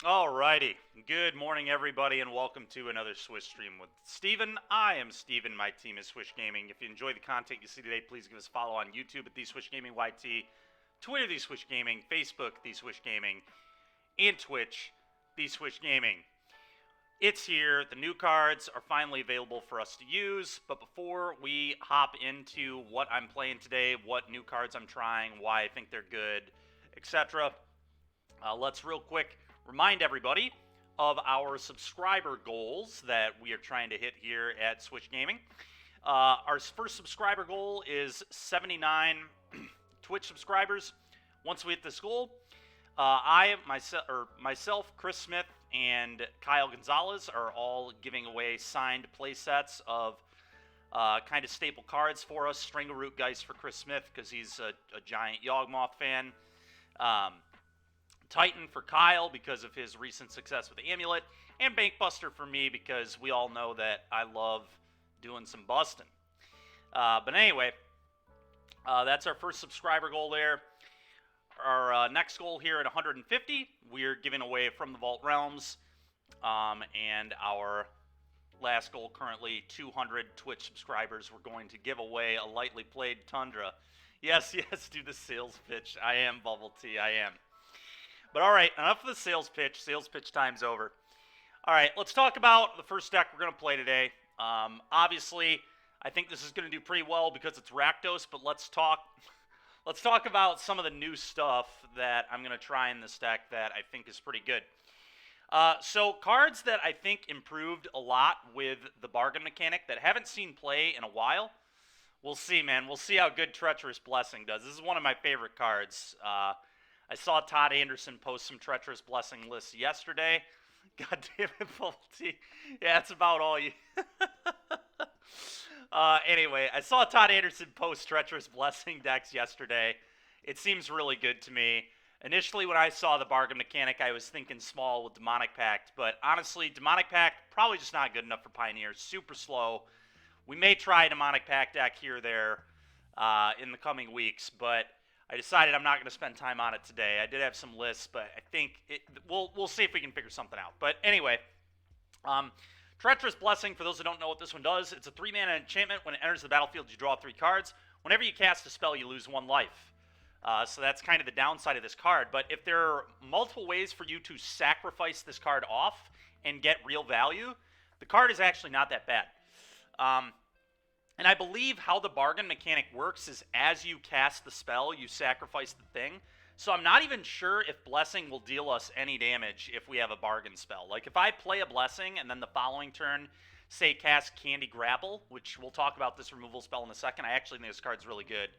Alrighty. Good morning, everybody, and welcome to another Swish stream with Steven. I am Steven. My team is Swish Gaming. If you enjoy the content you see today, please give us a follow on YouTube at The Swish Gaming YT, Twitter, The Swish Gaming, Facebook, The Swish Gaming, and Twitch, The Swish Gaming. It's here. The new cards are finally available for us to use, but before we hop into what I'm playing today, what new cards I'm trying, why I think they're good, etc., let's real quick remind everybody of our subscriber goals that we are trying to hit here at Switch Gaming. Our first subscriber goal is 79 Twitch subscribers. Once we hit this goal, myself, Chris Smith, and Kyle Gonzalez are all giving away signed play sets of kind of staple cards for us. Strangleroot Geist for Chris Smith because he's a giant Yawgmoth fan. Titan for Kyle because of his recent success with Amulet, and Bankbuster for me because we all know that I love doing some busting. But anyway, that's our first subscriber goal there. Our next goal here at 150, we're giving away From the Vault Realms, and our last goal currently, 200 Twitch subscribers. We're going to give away a lightly played Tundra. Yes, do the sales pitch. I am Bubble Tea, I am. But all right, enough of the sales pitch. Sales pitch time's over. All right, let's talk about the first deck we're going to play today. Obviously, I think this is going to do pretty well because it's Rakdos, but let's talk about some of the new stuff that I'm going to try in this deck that I think is pretty good. So cards that I think improved a lot with the bargain mechanic that haven't seen play in a while. We'll see, man. We'll see how good Treacherous Blessing does. This is one of my favorite cards. I saw Todd Anderson post some Treacherous Blessing lists yesterday. God damn it, Bubble Tea. Yeah, that's about all you... Anyway, I saw Todd Anderson post Treacherous Blessing decks yesterday. It seems really good to me. Initially, when I saw the bargain mechanic, I was thinking small with Demonic Pact. But honestly, Demonic Pact, probably just not good enough for Pioneers. Super slow. We may try a Demonic Pact deck here or there in the coming weeks, but I decided I'm not going to spend time on it today. I did have some lists, but I think we'll see if we can figure something out. But anyway, Treacherous Blessing, for those who don't know what this one does, it's a 3-mana enchantment. When it enters the battlefield, you draw 3 cards. Whenever you cast a spell, you lose 1 life. So that's kind of the downside of this card. But if there are multiple ways for you to sacrifice this card off and get real value, the card is actually not that bad. And I believe how the bargain mechanic works is as you cast the spell, you sacrifice the thing. So I'm not even sure if Blessing will deal us any damage if we have a bargain spell. Like if I play a Blessing and then the following turn, say cast Candy Grapple, which we'll talk about this removal spell in a second. I actually think this card's really good.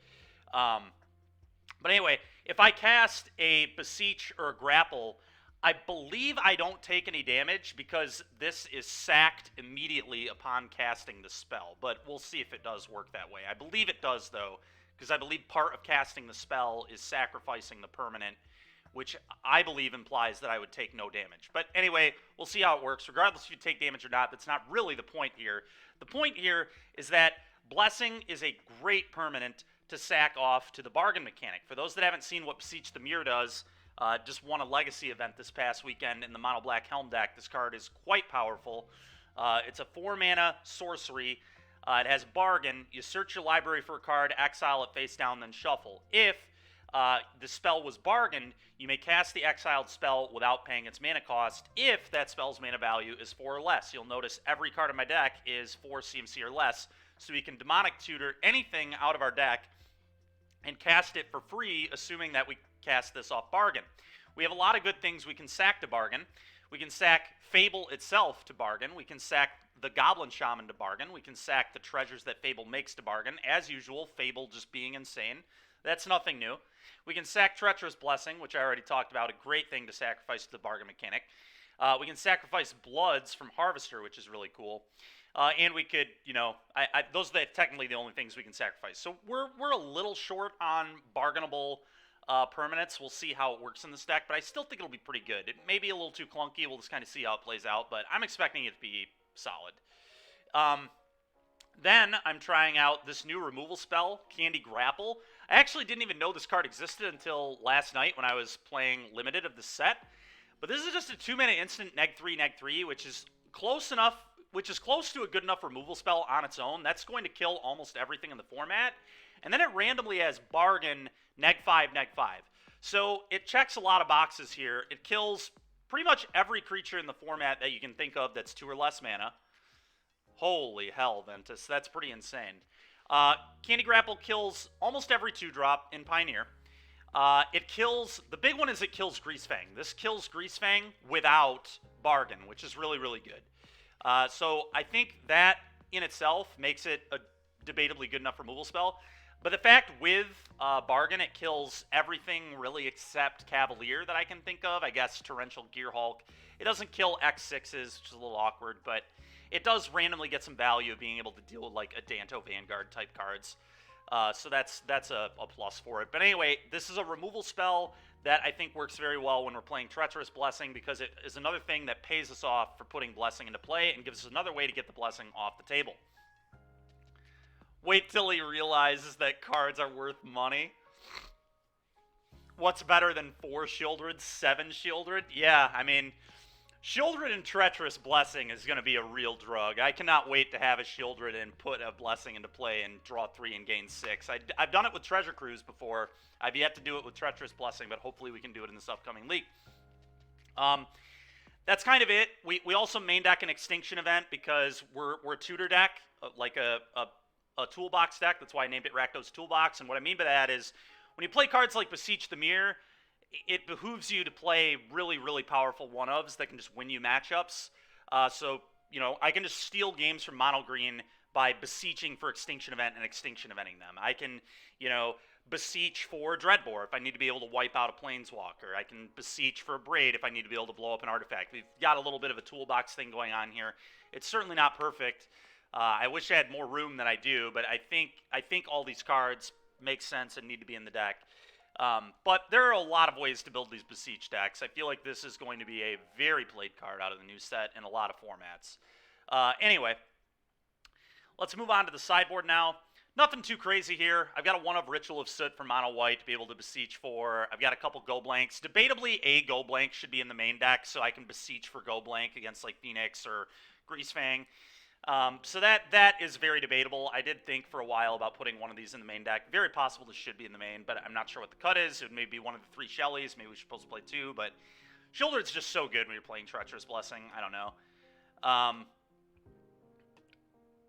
But anyway, if I cast a Beseech or a Grapple, I believe I don't take any damage because this is sacked immediately upon casting the spell. But we'll see if it does work that way. I believe it does, though, because I believe part of casting the spell is sacrificing the permanent, which I believe implies that I would take no damage. But anyway, we'll see how it works. Regardless if you take damage or not, that's not really the point here. The point here is that Blessing is a great permanent to sack off to the bargain mechanic. For those that haven't seen what Beseech the Mirror does, just won a Legacy event this past weekend in the Mono Black Helm deck. This card is quite powerful. It's a 4-mana sorcery. It has Bargain. You search your library for a card, exile it face down, then shuffle. If the spell was bargained, you may cast the exiled spell without paying its mana cost if that spell's mana value is 4 or less. You'll notice every card in my deck is 4 CMC or less, so we can Demonic Tutor anything out of our deck and cast it for free, assuming that we cast this off Bargain. We have a lot of good things we can sack to Bargain. We can sack Fable itself to Bargain. We can sack the Goblin Shaman to Bargain. We can sack the treasures that Fable makes to Bargain. As usual, Fable just being insane. That's nothing new. We can sack Treacherous Blessing, which I already talked about, a great thing to sacrifice to the bargain mechanic. We can sacrifice Bloods from Harvester, which is really cool. And we could, those are technically the only things we can sacrifice. So we're a little short on bargainable permanents. We'll see how it works in this deck, but I still think it'll be pretty good. It may be a little too clunky. We'll just kind of see how it plays out, but I'm expecting it to be solid. Then I'm trying out this new removal spell, Candy Grapple. I actually didn't even know this card existed until last night when I was playing Limited of the set. But this is just a 2-mana instant neg 3, which is close enough, which is close to a good enough removal spell on its own. That's going to kill almost everything in the format. And then it randomly has Bargain, neg 5. So it checks a lot of boxes here. It kills pretty much every creature in the format that you can think of that's 2 or less mana. Holy hell, Ventus. That's pretty insane. Candy Grapple kills almost every 2-drop in Pioneer. It kills, the big one is it kills Greasefang. This kills Greasefang without Bargain, which is really, really good. So I think that in itself makes it a debatably good enough removal spell. But the fact with Bargain, it kills everything really except Cavalier that I can think of. I guess Torrential Gearhulk. It doesn't kill X6s, which is a little awkward, but it does randomly get some value of being able to deal with like a Danto Vanguard type cards. So that's a plus for it. But anyway, this is a removal spell that I think works very well when we're playing Treacherous Blessing, because it is another thing that pays us off for putting Blessing into play and gives us another way to get the Blessing off the table. Wait till he realizes that cards are worth money. What's better than 4 Shieldred, 7 Shieldred? Yeah, I mean, Shieldred and Treacherous Blessing is going to be a real drug. I cannot wait to have a Shieldred and put a Blessing into play and draw 3 and gain 6. I've done it with Treasure Cruise before. I've yet to do it with Treacherous Blessing, but hopefully we can do it in this upcoming league. That's kind of it. We also main deck an Extinction Event because we're a tutor deck, like a toolbox deck. That's why I named it Rakdos Toolbox. And what I mean by that is when you play cards like Beseech the Mirror, it behooves you to play really, really powerful one-ofs that can just win you matchups. So, you know, I can just steal games from Mono Green by beseeching for Extinction Event and Extinction Eventing them. I can, you know, beseech for Dreadbore if I need to be able to wipe out a Planeswalker. I can beseech for a Braid if I need to be able to blow up an artifact. We've got a little bit of a toolbox thing going on here. It's certainly not perfect. I wish I had more room than I do, but I think all these cards make sense and need to be in the deck. But there are a lot of ways to build these Beseech decks. I feel like this is going to be a very played card out of the new set in a lot of formats. Anyway, let's move on to the sideboard now. Nothing too crazy here. I've got a 1 of Ritual of Soot for mono white to be able to beseech for. I've got a couple Go Blanks. Debatably, a Go Blank should be in the main deck, so I can beseech for Go Blank against like Phoenix or Greasefang. So that is very debatable. I did think for a while about putting one of these in the main deck. Very possible this should be in the main, but I'm not sure what the cut is. It may be one of the 3 Shelleys. Maybe we're supposed to play 2, but Shieldred's just so good when you're playing Treacherous Blessing. I don't know.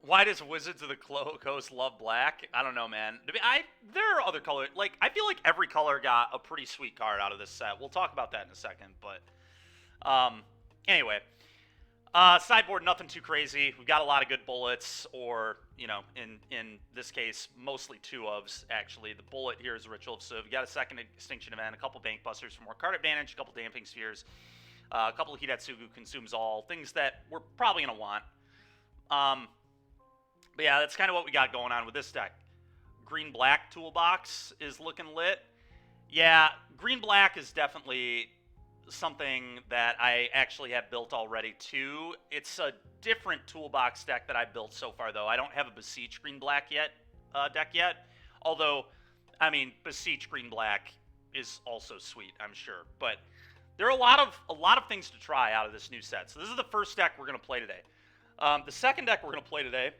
Why does Wizards of the Coast love black? I don't know, man. There are other colors. Like, I feel like every color got a pretty sweet card out of this set. We'll talk about that in a second, but anyway. Sideboard, nothing too crazy. We've got a lot of good bullets, or, you know, in this case, mostly 2 ofs, actually. The bullet here is a Ritual of Soot. We've got a second Extinction Event, a couple Bank Busters for more card advantage, a couple Damping Spheres, a couple of Hidatsugu Consumes All, things that we're probably going to want. But yeah, that's kind of what we got going on with this deck. Green-Black Toolbox is looking lit. Yeah, Green-Black is definitely something that I actually have built already too. It's a different toolbox deck that I built so far, though. I don't have a Beseech Green-Black deck yet. Although, I mean, Beseech Green-Black is also sweet, I'm sure. But there are a lot of things to try out of this new set. So this is the first deck we're going to play today. The second deck we're going to play today,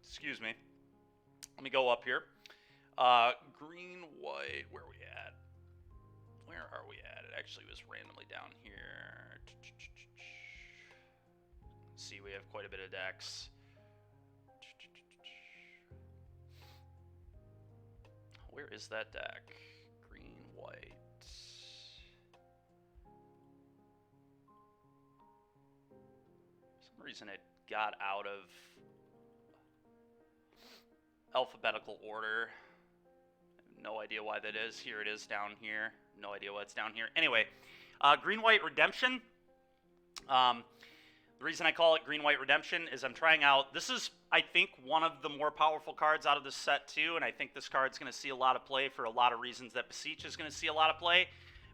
excuse me, let me go up here. Green, white, where are we at? Where are we at? It actually was randomly down here. See, we have quite a bit of decks. Where is that deck? Green, white. For some reason it got out of alphabetical order. No idea why that is. Here it is down here. No idea why it's down here. Anyway, Green-White Redemption. The reason I call it Green-White Redemption is I'm trying out... This is, I think, one of the more powerful cards out of this set, too, and I think this card's going to see a lot of play for a lot of reasons that Beseech is going to see a lot of play.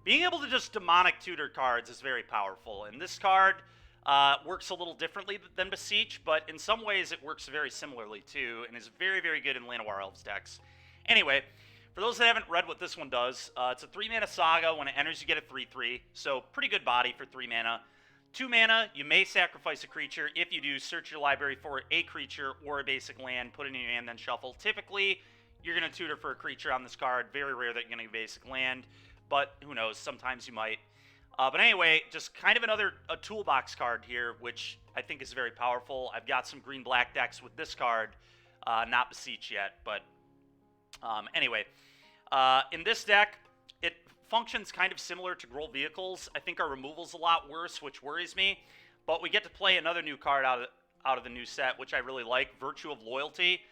Being able to just demonic tutor cards is very powerful, and this card works a little differently than Beseech, but in some ways it works very similarly, too, and is very, very good in Llanowar Elves decks. Anyway... For those that haven't read what this one does, it's a 3-mana saga. When it enters, you get a 3/3, so pretty good body for 3 mana. 2 mana, you may sacrifice a creature. If you do, search your library for a creature or a basic land, put it in your hand, then shuffle. Typically, you're going to tutor for a creature on this card. Very rare that you're going to basic land, but who knows, sometimes you might. But anyway, just kind of a toolbox card here, which I think is very powerful. I've got some green-black decks with this card, not Beseech yet, but anyway. In this deck, it functions kind of similar to Groll Vehicles. I think our removal's a lot worse, which worries me, but we get to play another new card out of the new set, which I really like, Virtue of Loyalty.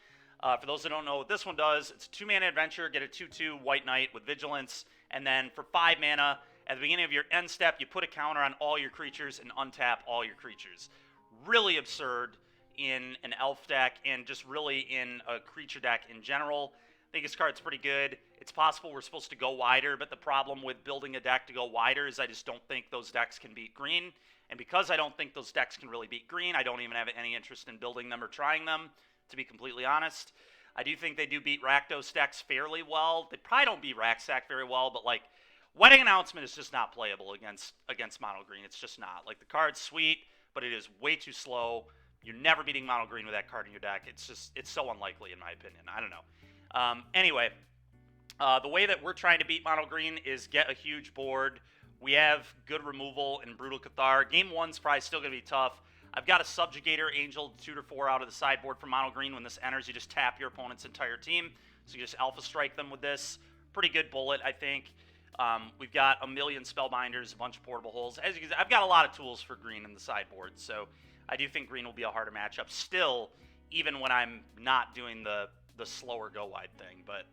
For those that don't know what this one does, it's a 2-mana adventure, get a 2/2 White Knight with Vigilance, and then for 5 mana, at the beginning of your end step, you put a counter on all your creatures and untap all your creatures. Really absurd in an elf deck and just really in a creature deck in general. I think this card's pretty good. It's possible we're supposed to go wider, but the problem with building a deck to go wider is I just don't think those decks can beat green. And because I don't think those decks can really beat green, I don't even have any interest in building them or trying them, to be completely honest. I do think they do beat Rakdos decks fairly well. They probably don't beat Racksack very well, but like, Wedding Announcement is just not playable against mono green. It's just not. Like, the card's sweet, but it is way too slow. You're never beating mono green with that card in your deck. It's so unlikely in my opinion. I don't know. Anyway, the way that we're trying to beat mono green is get a huge board. We have good removal in Brutal Cathar. Game 1's probably still going to be tough. I've got a Subjugator Angel 2/4 out of the sideboard for mono green. When this enters, you just tap your opponent's entire team. So you just Alpha Strike them with this. Pretty good bullet, I think. We've got a million Spellbinders, a bunch of portable holes. As you can see, I've got a lot of tools for green in the sideboard, so I do think green will be a harder matchup still, even when I'm not doing the slower go-wide thing, but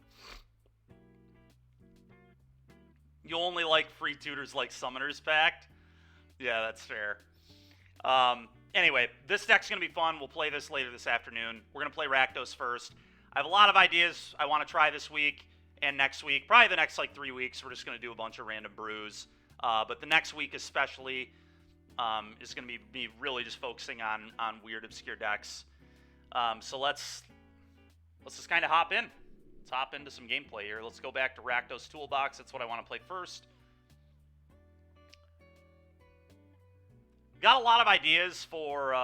you only like free tutors like Summoner's Pact? Yeah, that's fair. Anyway, this deck's going to be fun. We'll play this later this afternoon. We're going to play Rakdos first. I have a lot of ideas I want to try this week and next week. Probably the next, 3 weeks, we're just going to do a bunch of random brews. But the next week especially is going to be me really just focusing on weird, obscure decks. So let's just kind of hop in. Let's hop into some gameplay here. Let's go back to Rakdos Toolbox. That's what I want to play first. Got a lot of ideas for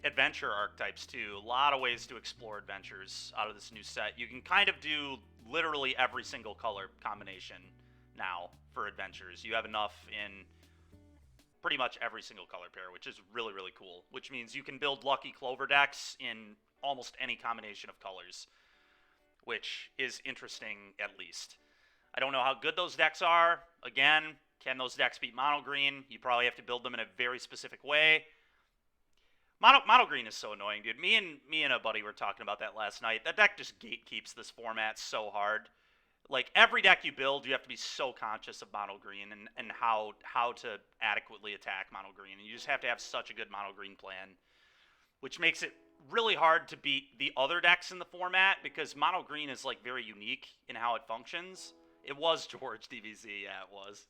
adventure archetypes, too. A lot of ways to explore adventures out of this new set. You can kind of do literally every single color combination now for adventures. You have enough in pretty much every single color pair, which is really, really cool. Which means you can build Lucky Clover decks in almost any combination of colors, which is interesting at least. I don't know how good those decks are. Again, can those decks beat mono green? You probably have to build them in a very specific way. Mono green is so annoying, dude. Me and a buddy were talking about that last night. That deck just gatekeeps this format so hard. Like, every deck you build, you have to be so conscious of mono green and how to adequately attack mono green. And you just have to have such a good mono green plan, which makes it really hard to beat the other decks in the format because mono green is, like, very unique in how it functions. It was George DBZ, yeah, it was.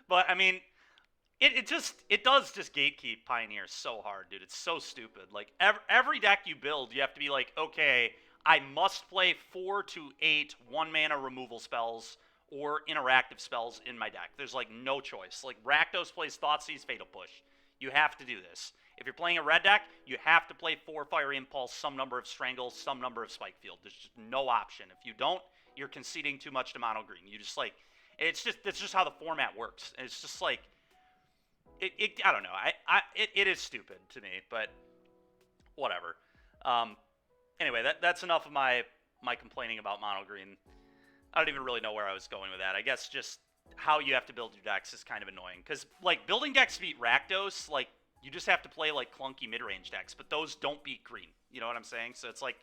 But I mean, it does just gatekeep Pioneer so hard, dude. It's so stupid. Like, every deck you build, you have to be like, okay, I must play 4 to 8 1-mana removal spells or interactive spells in my deck. There's, like, no choice. Like, Rakdos plays Thoughtseize, Fatal Push. You have to do this. If you're playing a red deck, you have to play 4 Fiery Impulse, some number of Strangle, some number of Spike Field. There's just no option. If you don't, you're conceding too much to mono green. You just, like, it's just how the format works. And it's just like, I don't know. It is stupid to me, but whatever. Anyway, that's enough of my complaining about mono green. I don't even really know where I was going with that. I guess just how you have to build your decks is kind of annoying. Because, like, building decks to beat Rakdos, like, you just have to play, like, clunky mid-range decks. But those don't beat green. You know what I'm saying? So it's like,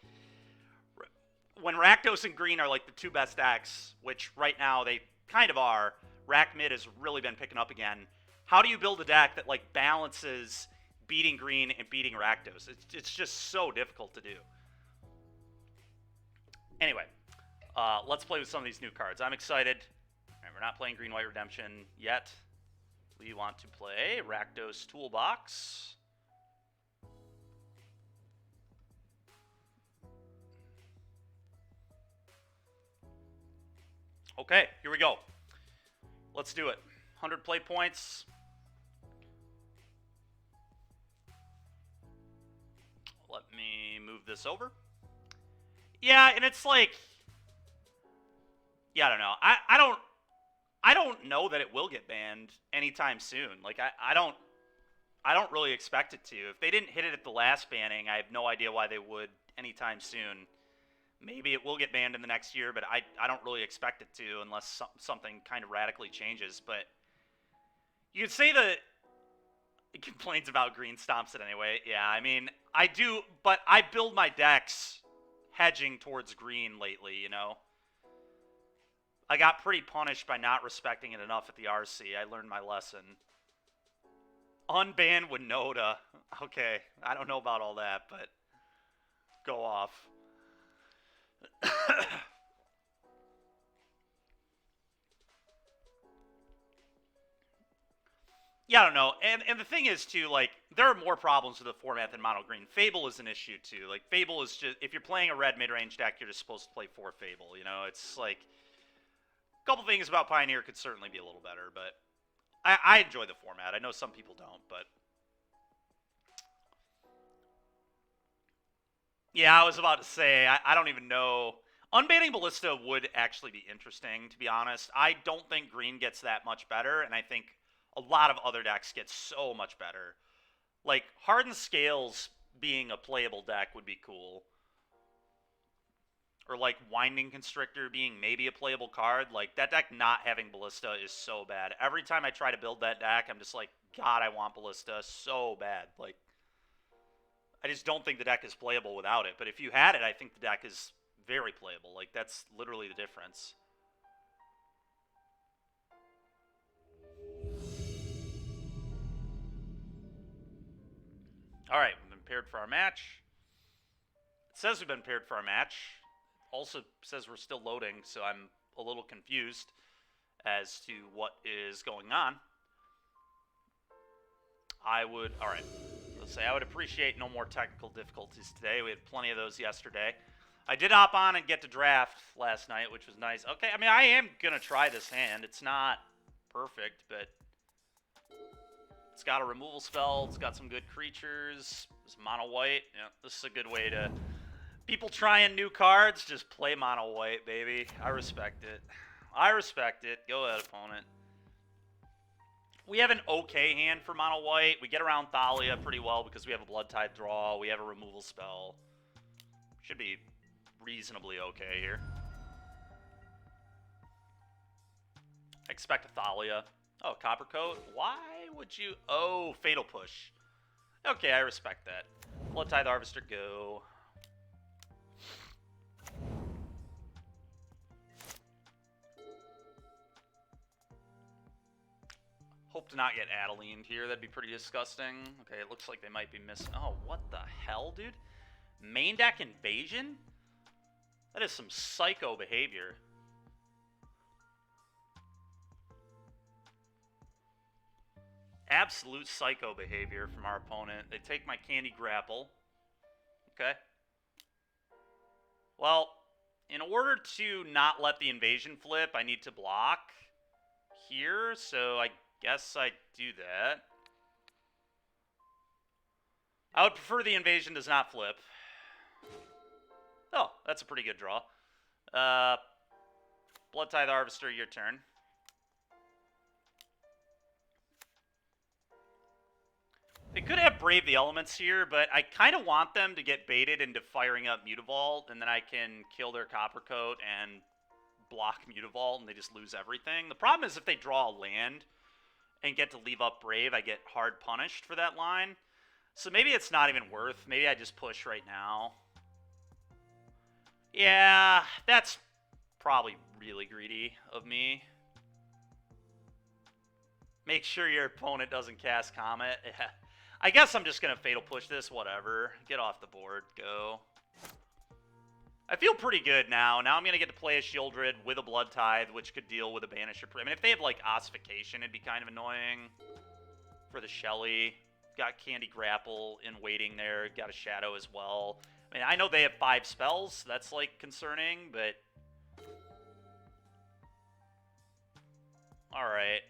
when Rakdos and green are, like, the two best decks, which right now they kind of are, Rak mid has really been picking up again. How do you build a deck that, like, balances beating green and beating Rakdos? It's just so difficult to do. Anyway, let's play with some of these new cards. I'm excited. All right, we're not playing Green-White Redemption yet. We want to play Rakdos Toolbox. Okay, here we go. Let's do it. 100 play points. Let me move this over. Yeah, and it's like, yeah, I don't know. I don't know that it will get banned anytime soon. Like I don't really expect it to. If they didn't hit it at the last banning, I have no idea why they would anytime soon. Maybe it will get banned in the next year, but I don't really expect it to unless something kind of radically changes. But you could say that it complains about green stomps it anyway. Yeah, I mean, I do, but I build my decks hedging towards green lately, you know? I got pretty punished by not respecting it enough at the RC. I learned my lesson. Unban Winota. Okay, I don't know about all that, but go off. Yeah, I don't know. And the thing is, too, like, there are more problems with the format than mono green. Fable is an issue, too. Like, Fable is just, if you're playing a red mid-range deck, you're just supposed to play 4 Fable, you know? It's like, a couple things about Pioneer could certainly be a little better, but I enjoy the format. I know some people don't, but yeah, I was about to say, I don't even know. Unbanning Ballista would actually be interesting, to be honest. I don't think green gets that much better, and I think a lot of other decks get so much better. Like, Hardened Scales being a playable deck would be cool. Or, like, Winding Constrictor being maybe a playable card. Like, that deck not having Ballista is so bad. Every time I try to build that deck, I'm just like, God, I want Ballista so bad. Like, I just don't think the deck is playable without it. But if you had it, I think the deck is very playable. Like, that's literally the difference. Alright, we've been paired for our match. It says we've been paired for our match. Also says we're still loading, so I'm a little confused as to what is going on. Alright, let's say I would appreciate no more technical difficulties today. We had plenty of those yesterday. I did hop on and get to draft last night, which was nice. Okay, I mean, I am going to try this hand. It's not perfect, but it's got a removal spell. It's got some good creatures. It's mono white. Yeah, this is a good way to... People trying new cards, just play mono white, baby. I respect it. I respect it. Go ahead, opponent. We have an okay hand for mono white. We get around Thalia pretty well because we have a Blood Tide draw. We have a removal spell. Should be reasonably okay here. I expect a Thalia. Oh, Coppercoat. Why would you... Oh, Fatal Push. Okay, I respect that. Blood Tithe Harvester, go. Hope to not get Adeline here. That'd be pretty disgusting. Okay, it looks like they might be missing... Oh, what the hell, dude? Main deck Invasion? That is some psycho behavior. Absolute psycho behavior from our opponent. They take my Candy Grapple. Okay. Well, in order to not let the invasion flip, I need to block here, so I guess I do that. I would prefer the invasion does not flip. Oh, that's a pretty good draw. Blood Tithe Harvester, your turn. They could have Brave the Elements here, but I kind of want them to get baited into firing up Mutavault, and then I can kill their Coppercoat and block Mutavault, and they just lose everything. The problem is if they draw a land and get to leave up Brave, I get hard punished for that line. So maybe it's not even worth. Maybe I just push right now. Yeah, that's probably really greedy of me. Make sure your opponent doesn't cast Comet. Yeah. I guess I'm just going to Fatal Push this, whatever. Get off the board, go. I feel pretty good now. Now I'm going to get to play a Shieldred with a Blood Tithe, which could deal with a Banisher. I mean, if they have, like, Ossification, it'd be kind of annoying. For the Shelly. Got Candy Grapple in waiting there. Got a Shadow as well. I mean, I know they have 5 spells. That's, like, concerning, but... Alright.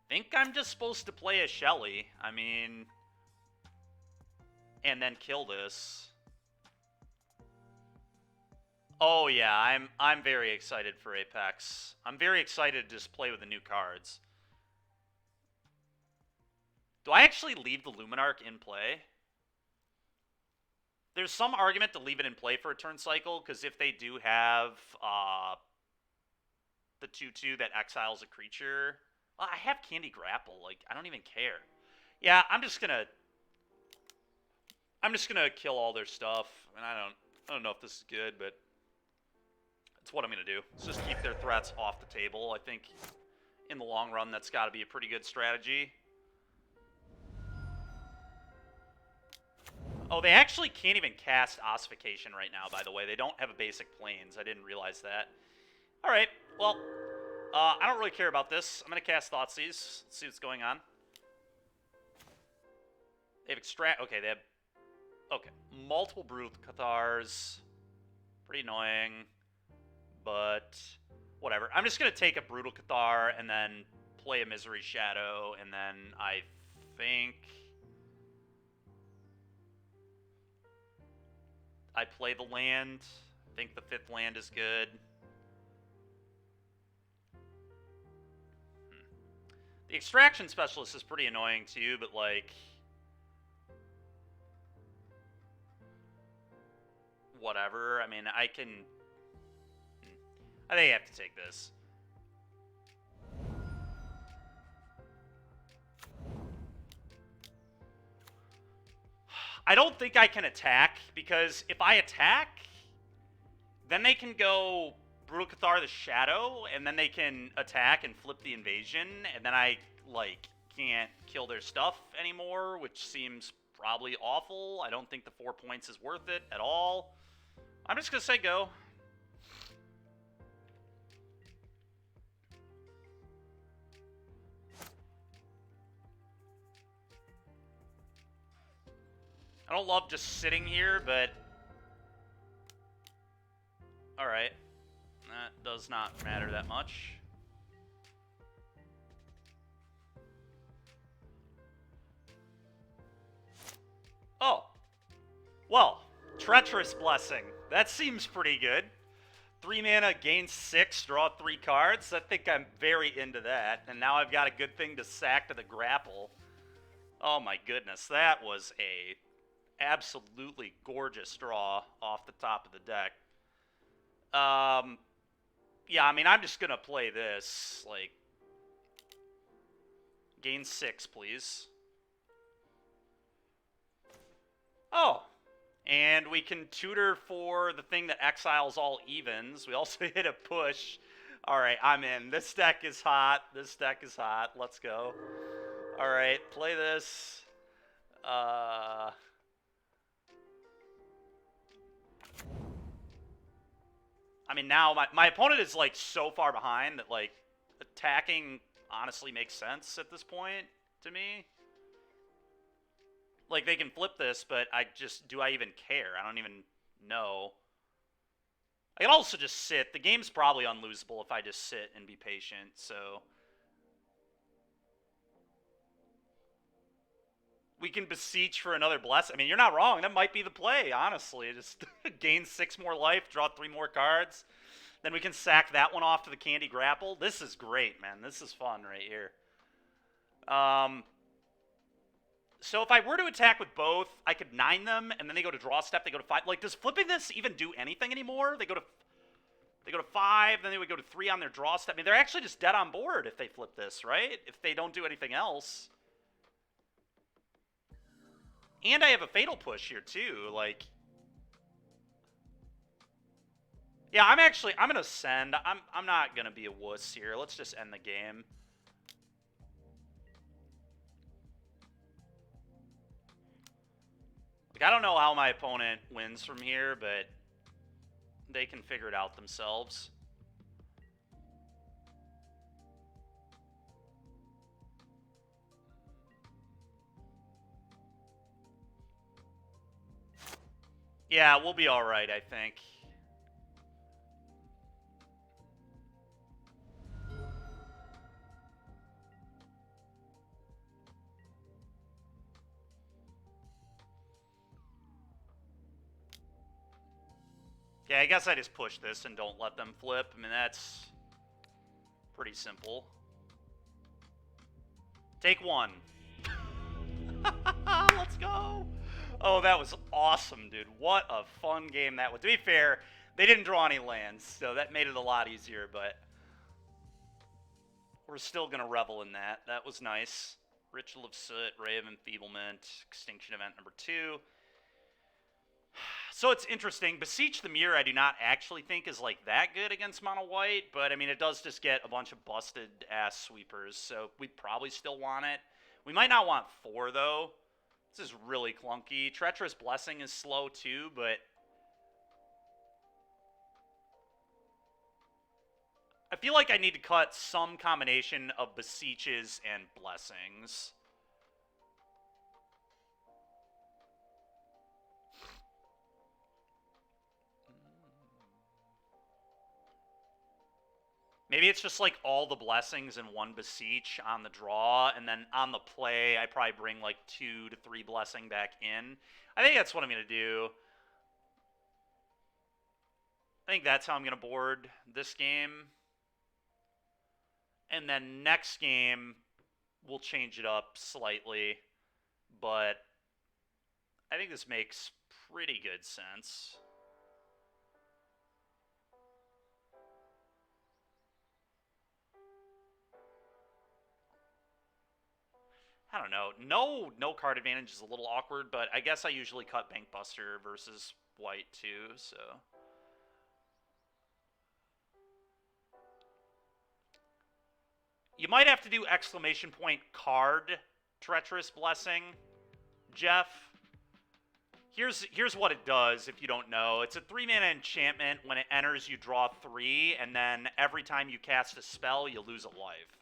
Think I'm just supposed to play a Shelly. I mean, and then kill this. Oh yeah, I'm very excited for Apex. I'm very excited to just play with the new cards. Do I actually leave the Luminarch in play? There's some argument to leave it in play for a turn cycle, because if they do have the 2/2 that exiles a creature, well, I have Candy Grapple. Like, I don't even care. Yeah, I'm just gonna kill all their stuff, and I don't know if this is good, but it's what I'm gonna do. Let's just keep their threats off the table. I think in the long run, that's got to be a pretty good strategy. Oh, they actually can't even cast Ossification right now, by the way. They don't have a basic Plains. I didn't realize that. All right, well, I don't really care about this. I'm going to cast Thoughtseize. Let's see what's going on. They have Extract... Okay, they have... Okay, multiple Brutal Cathars. Pretty annoying, but whatever. I'm just going to take a Brutal Cathar and then play a Misery Shadow, and then I think... I play the land. I think the 5th land is good. The Extraction Specialist is pretty annoying too, but like... whatever. I mean, I can... I think I have to take this. I don't think I can attack, because if I attack, then they can go Brutal Cathar the Shadow, and then they can attack and flip the invasion, and then I, like, can't kill their stuff anymore, which seems probably awful. I don't think the 4 points is worth it at all. I'm just gonna say go. I don't love just sitting here, but... Alright. That does not matter that much. Oh. Well, Treacherous Blessing. That seems pretty good. 3 mana, gain 6, draw 3 cards. I think I'm very into that. And now I've got a good thing to sack to the Grapple. Oh my goodness, that was a absolutely gorgeous draw off the top of the deck. Yeah, I mean, I'm just gonna play this, like, gain 6, please. Oh, and we can tutor for the thing that exiles all evens. We also hit a push. All right, I'm in. This deck is hot. This deck is hot. Let's go. All right, play this. I mean, now my opponent is, like, so far behind that, like, attacking honestly makes sense at this point to me. Like, they can flip this, but do I even care? I don't even know. I can also just sit. The game's probably unlosable if I just sit and be patient, so... We can beseech for another bless. I mean, you're not wrong. That might be the play, honestly. Just gain 6 more life, draw 3 more cards. Then we can sack that one off to the Candy Grapple. This is great, man. This is fun right here. So if I were to attack with both, I could 9 them, and then they go to draw step, they go to 5. Like, does flipping this even do anything anymore? They go to 5, then they would go to 3 on their draw step. I mean, they're actually just dead on board if they flip this, right? If they don't do anything else. And I have a Fatal Push here, too. Like, yeah, I'm going to send. I'm not going to be a wuss here. Let's just end the game. Like, I don't know how my opponent wins from here, but they can figure it out themselves. Yeah, we'll be alright, I think. Yeah, I guess I just push this and don't let them flip. I mean, that's pretty simple. Take one. Let's go. Oh, that was awesome, dude. What a fun game that was. To be fair, they didn't draw any lands, so that made it a lot easier, but we're still going to revel in that. That was nice. Ritual of Soot, Ray of Enfeeblement, Extinction Event number 2. So it's interesting. Beseech the Mirror I do not actually think is like that good against mono white, but I mean it does just get a bunch of busted ass sweepers, so we probably still want it. We might not want 4 though. This is really clunky. Treacherous Blessing is slow too, but I feel like I need to cut some combination of Beseeches and Blessings. Maybe it's just like all the blessings and 1 beseech on the draw, and then on the play, I probably bring like 2 to 3 blessing back in. I think that's what I'm going to do. I think that's how I'm going to board this game. And then next game, we'll change it up slightly. But I think this makes pretty good sense. I don't know. No card advantage is a little awkward, but I guess I usually cut Bankbuster versus white too, so. You might have to do exclamation point card Treacherous Blessing, Jeff. Here's what it does if you don't know. It's a 3-mana enchantment. When it enters, you draw 3, and then every time you cast a spell, you lose a life.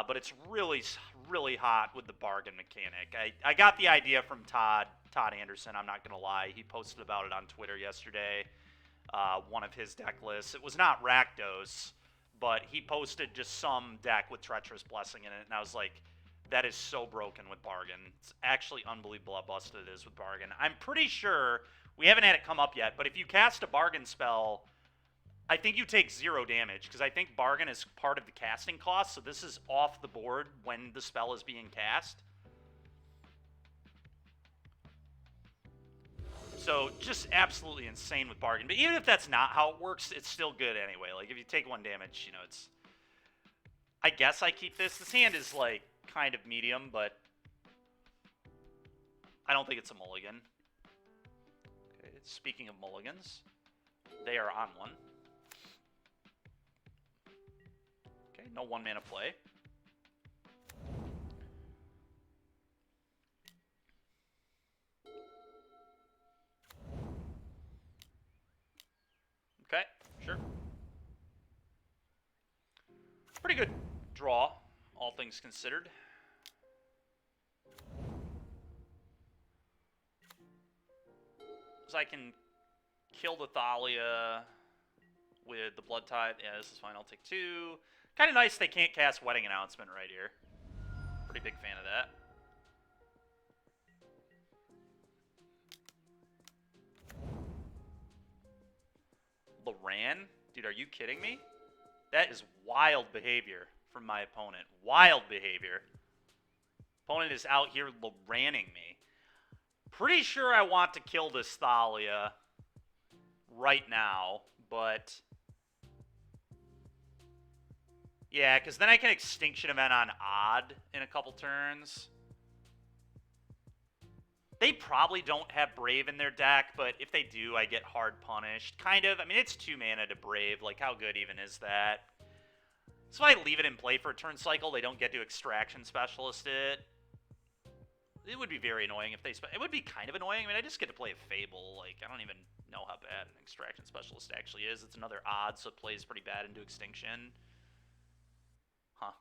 But it's really, really hot with the bargain mechanic. I got the idea from Todd Anderson, I'm not going to lie. He posted about it on Twitter yesterday, one of his deck lists. It was not Rakdos, but he posted just some deck with Treacherous Blessing in it, and I was like, that is so broken with Bargain. It's actually unbelievable how busted it is with Bargain. I'm pretty sure, we haven't had it come up yet, but if you cast a Bargain spell, I think you take 0 damage, because I think Bargain is part of the casting cost, so this is off the board when the spell is being cast. So just absolutely insane with Bargain. But even if that's not how it works, it's still good anyway. Like, if you take 1 damage, you know, it's... I guess I keep this. This hand is, like, kind of medium, but I don't think it's a mulligan. Okay, speaking of mulligans, they are on one. Okay, no 1-mana play. Okay, sure. Pretty good draw, all things considered. So I can kill the Thalia with the Blood Tithe. Yeah, this is fine. I'll take 2. Kind of nice they can't cast Wedding Announcement right here. Pretty big fan of that. Loran? Dude, are you kidding me? That is wild behavior from my opponent. Wild behavior. Opponent is out here Loraning me. Pretty sure I want to kill this Thalia right now, but... yeah, because then I can Extinction Event on Odd in a couple turns. They probably don't have Brave in their deck, but if they do, I get hard punished. Kind of. I mean, it's 2 mana to Brave. Like, how good even is that? So if I leave it in play for a turn cycle, they don't get to Extraction Specialist it. It would be very annoying if they... it would be kind of annoying. I mean, I just get to play a Fable. Like, I don't even know how bad an Extraction Specialist actually is. It's another odd, so it plays pretty bad into Extinction. Huh.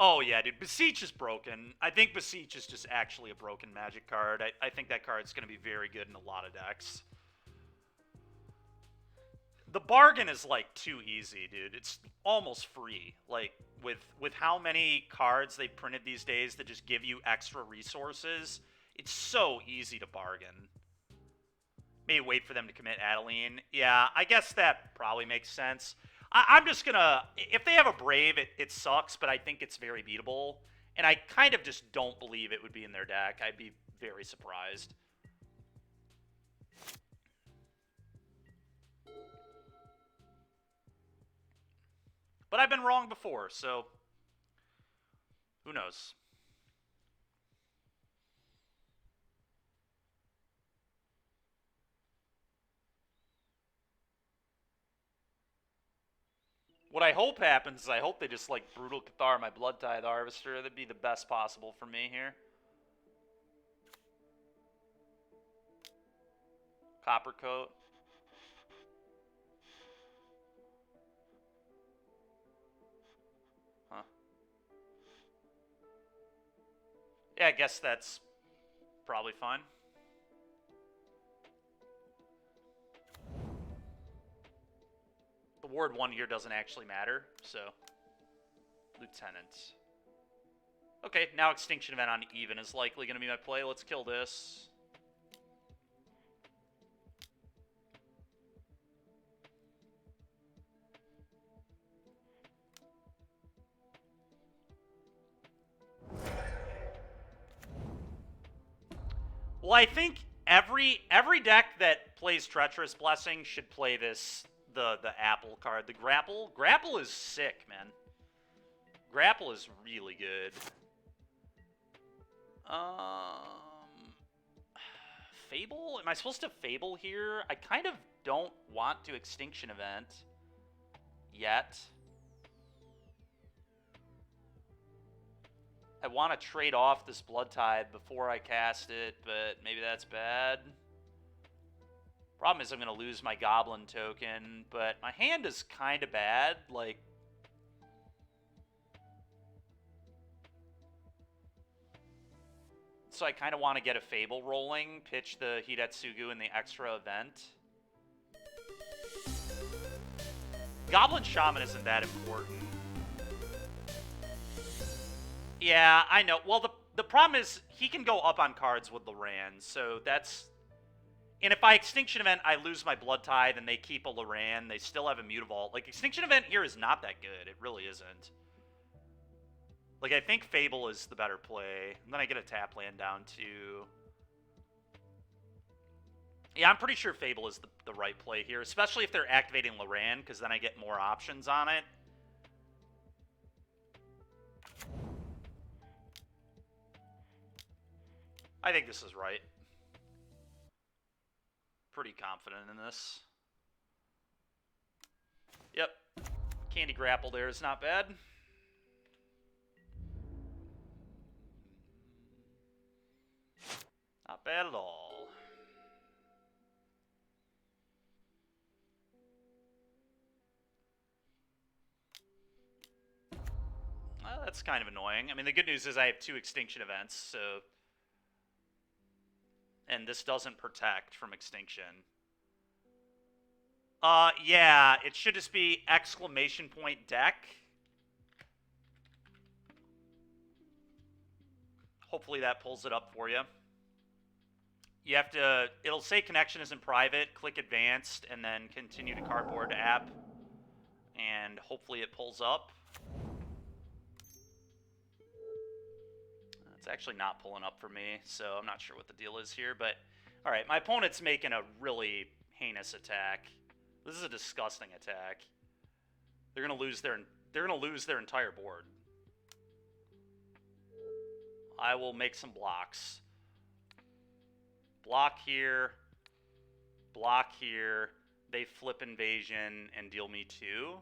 Oh, yeah, dude. Beseech is broken. I think Beseech is just actually a broken Magic card. I think that card's going to be very good in a lot of decks. The bargain is, like, too easy, dude. It's almost free. Like, with how many cards they've printed these days that just give you extra resources, it's so easy to bargain. Maybe wait for them to commit Adeline. Yeah, I guess that probably makes sense. I'm just gonna... If they have a Brave, it sucks, but I think it's very beatable. And I kind of just don't believe it would be in their deck. I'd be very surprised. But I've been wrong before, so... Who knows? What I hope happens is I hope they just, like, Brutal Cathar my Blood Tithe Harvester. That'd be the best possible for me here. Copper Coat. Huh. Yeah, I guess that's probably fine. The Ward 1 here doesn't actually matter, so... Lieutenant. Okay, now Extinction Event on Even is likely going to be my play. Let's kill this. Well, I think every deck that plays Treacherous Blessing should play this, the Apple card. The Grapple. Grapple is sick, man. Grapple is really good. Fable? Am I supposed to Fable here? I kind of don't want to Extinction Event yet. I want to trade off this Blood Tithe before I cast it, but maybe that's bad. Problem is I'm going to lose my Goblin token, but my hand is kind of bad. Like, so I kind of want to get a Fable rolling, pitch the Hidetsugu in the extra event. Goblin Shaman isn't that important. Yeah, I know. Well, the problem is he can go up on cards with Loran, so that's... And if I Extinction Event, I lose my Blood Tithe, and they keep a Loran. They still have a Mutavault. Like, Extinction Event here is not that good. It really isn't. Like, I think Fable is the better play. And then I get a tap land down, too. Yeah, I'm pretty sure Fable is the right play here, especially if they're activating Loran, because then I get more options on it. I think this is right. Pretty confident in this. Yep. Candy Grapple there is not bad. Not bad at all. Well, that's kind of annoying. I mean, the good news is I have 2 Extinction Events, so... And this doesn't protect from Extinction. Yeah, it should just be exclamation point deck. Hopefully that pulls it up for you. You have to... It'll say connection isn't private, click advanced, and then continue to cardboard app. And hopefully it pulls up. It's actually not pulling up for me, so I'm not sure what the deal is here. But, all right, my opponent's making a really heinous attack. This is a disgusting attack. They're gonna lose their entire board. I will make some blocks. Block here. Block here. They flip invasion and deal me 2.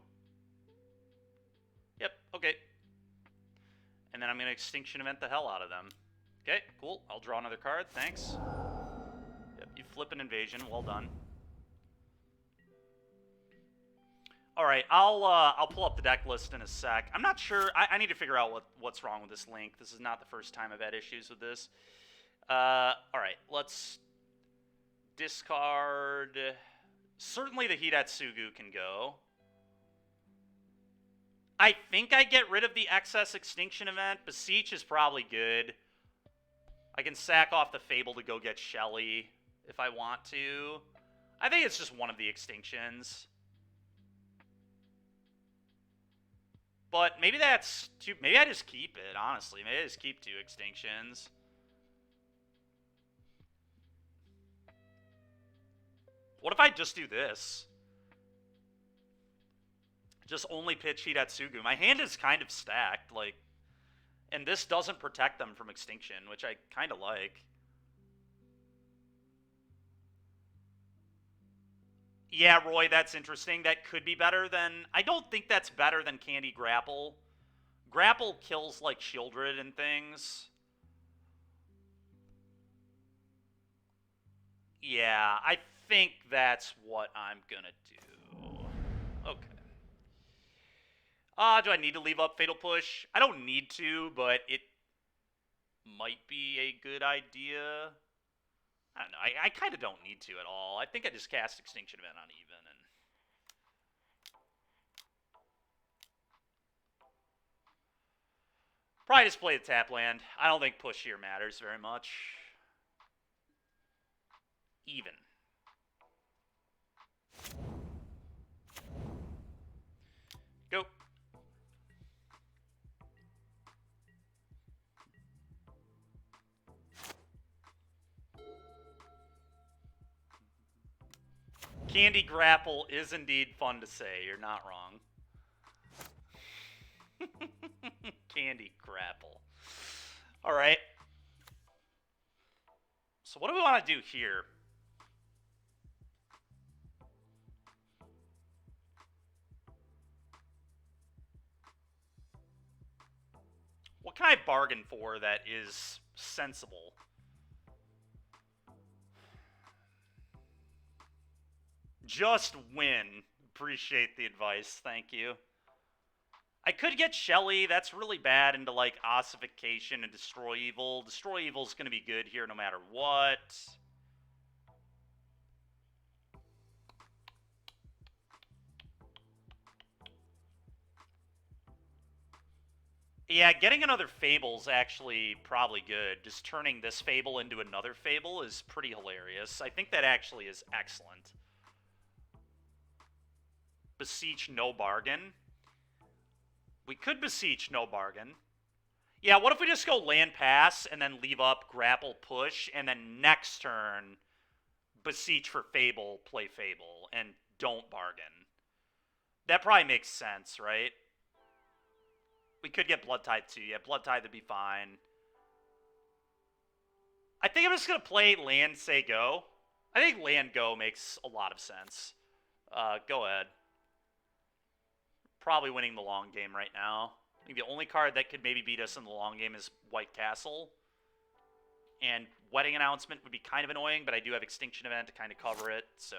Yep, okay. And then I'm going to Extinction Event the hell out of them. Okay, cool. I'll draw another card. Thanks. Yep, you flip an invasion. Well done. All right, I'll pull up the deck list in a sec. I'm not sure. I need to figure out what's wrong with this link. This is not the first time I've had issues with this. All right, let's discard. Certainly the Hidatsugu can go. I think I get rid of the excess extinction event. Beseech is probably good. I can sack off the Fable to go get Shelly if I want to. I think it's just one of the extinctions. But maybe that's too... Maybe I just keep it, honestly. Maybe I just keep 2 extinctions. What if I just do this? Just only pitch Hidatsugu. My hand is kind of stacked, like... And this doesn't protect them from extinction, which I kind of like. Yeah, Roy, that's interesting. That could be better than... I don't think that's better than Candy Grapple. Grapple kills, like, Shieldred and things. Yeah, I think that's what I'm gonna do. Okay. Do I need to leave up Fatal Push? I don't need to, but it might be a good idea. I don't know. I kind of don't need to at all. I think I just cast Extinction Event on even. And probably just play the tap land. I don't think push here matters very much. Even. Go. Candy Grapple is indeed fun to say. You're not wrong. Candy Grapple. All right. So what do we want to do here? What can I bargain for that is sensible? Just win. Appreciate the advice. Thank you. I could get Shelly. That's really bad into, like, Ossification and Destroy Evil. Destroy Evil's going to be good here no matter what. Yeah, getting another Fable's actually probably good. Just turning this Fable into another Fable is pretty hilarious. I think that actually is excellent. Beseech no bargain. We could beseech no bargain. Yeah, what if we just go land pass and then leave up grapple push and then next turn beseech for Fable, play Fable, and don't bargain. That probably makes sense, right? We could get Blood Tithe too. Yeah, Blood Tithe would be fine. I think I'm just going to play land, say go. I think land go makes a lot of sense. Go ahead. Probably winning the long game right now. I think the only card that could maybe beat us in the long game is White Castle. And Wedding Announcement would be kind of annoying, but I do have Extinction Event to kind of cover it, so...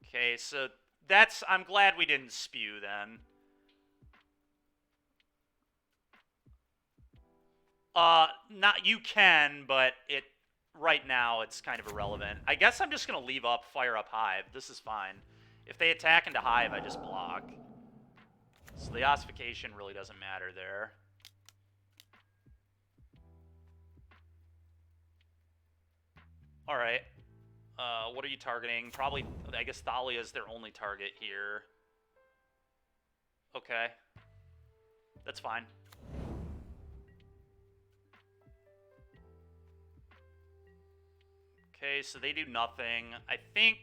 Okay, so that's... I'm glad we didn't spew then. Not... You can, but it... Right now, it's kind of irrelevant. I guess I'm just going to leave up Fire Up Hive. This is fine. If they attack into Hive, I just block. So the ossification really doesn't matter there. Alright. What are you targeting? Probably, I guess Thalia is their only target here. Okay. That's fine. Okay, so they do nothing. I think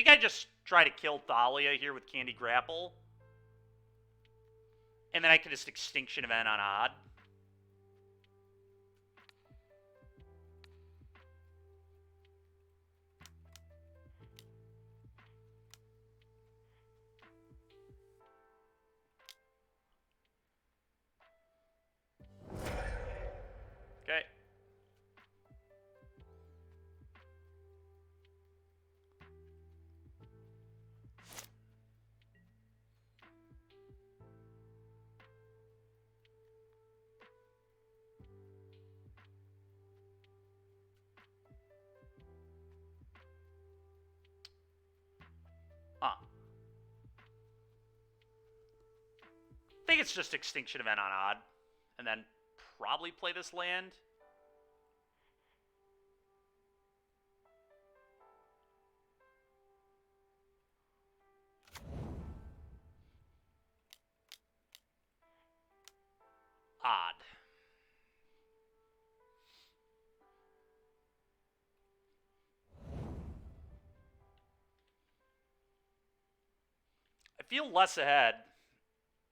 I just try to kill Thalia here with Candy Grapple. And then I can just Extinction Event on Odd. Okay. think it's just Extinction Event on odd. And then probably play this land. Odd. I feel less ahead.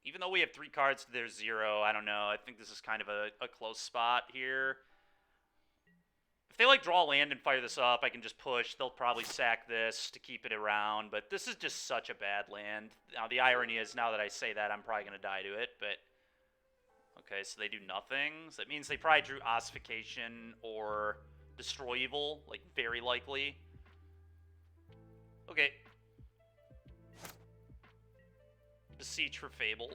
Even though we have 3 cards to their 0, I don't know. I think this is kind of a close spot here. If they like draw land and fire this up, I can just push. They'll probably sack this to keep it around, but this is just such a bad land. Now the irony is, now that I say that, I'm probably going to die to it, but... Okay, so they do nothing. So that means they probably drew Ossification or Destroy Evil, like, very likely. Okay. Beseech for Fable.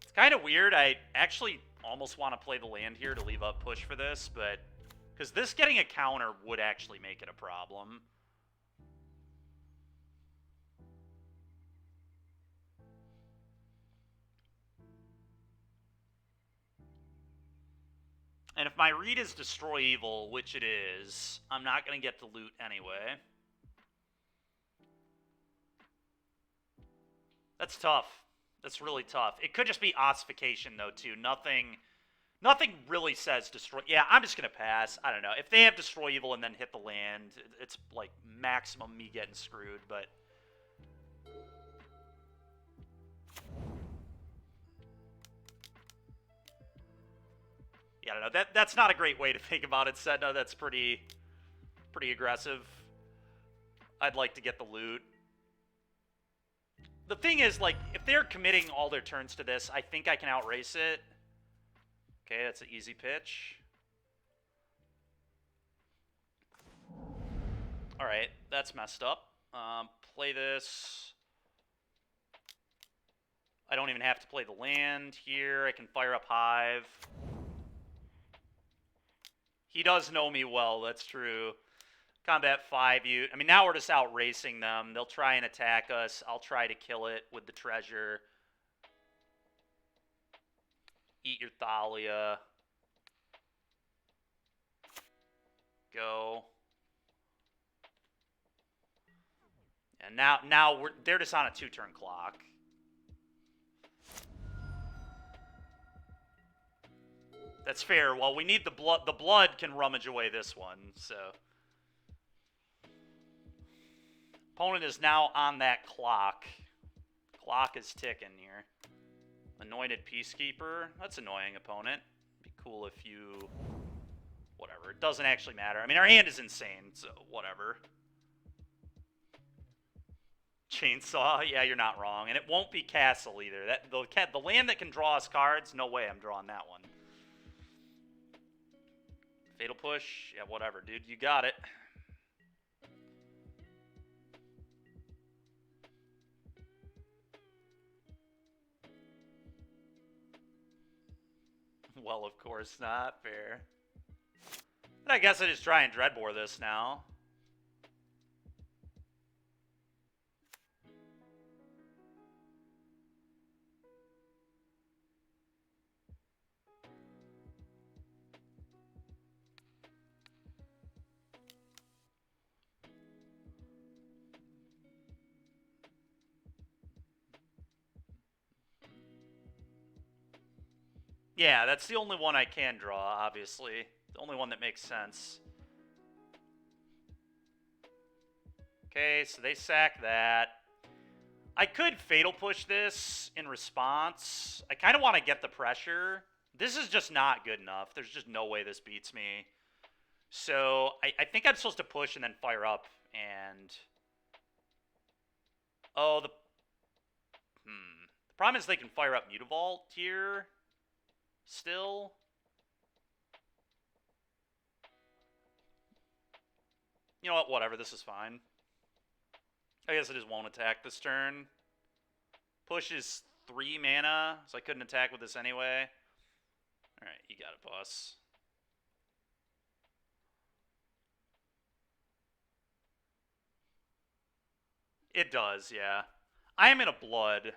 It's kind of weird. I actually almost want to play the land here to leave up push for this, but... Because this getting a counter would actually make it a problem. And if my read is Destroy Evil, which it is, I'm not going to get the loot anyway. That's tough. That's really tough. It could just be Ossification, though, too. Nothing really says Destroy... Yeah, I'm just going to pass. I don't know. If they have Destroy Evil and then hit the land, it's, like, maximum me getting screwed, but... Yeah, I don't know. That's not a great way to think about it, Sedna. That's pretty aggressive. I'd like to get the loot. The thing is, like, if they're committing all their turns to this, I think I can outrace it. Okay, that's an easy pitch. Alright, that's messed up. Play this. I don't even have to play the land here. I can fire up Hive. He does know me well, that's true. Combat 5, I mean, now we're just out racing them. They'll try and attack us. I'll try to kill it with the treasure. Eat your Thalia. Go. And now they're just on a 2-turn clock. That's fair. Well, we need the blood. The blood can rummage away this one, so... Opponent is now on that clock. Clock is ticking here. Anointed Peacekeeper. That's annoying, opponent. Be cool if you... Whatever. It doesn't actually matter. I mean, our hand is insane, so whatever. Chainsaw. Yeah, you're not wrong. And it won't be Castle either. The land that can draw us cards, no way I'm drawing that one. Fatal Push? Yeah, whatever, dude. You got it. Well, of course not. Fair. But I guess I just try and Dreadbore this now. Yeah, that's the only one I can draw, obviously. The only one that makes sense. Okay, so they sack that. I could Fatal Push this in response. I kind of want to get the pressure. This is just not good enough. There's just no way this beats me. So I think I'm supposed to push and then fire up and... Oh, the problem is they can fire up Mutavault here. Still. You know what? Whatever. This is fine. I guess I just won't attack this turn. Push is 3 mana, so I couldn't attack with this anyway. Alright, you got it, boss. It does, yeah. I am in a blood.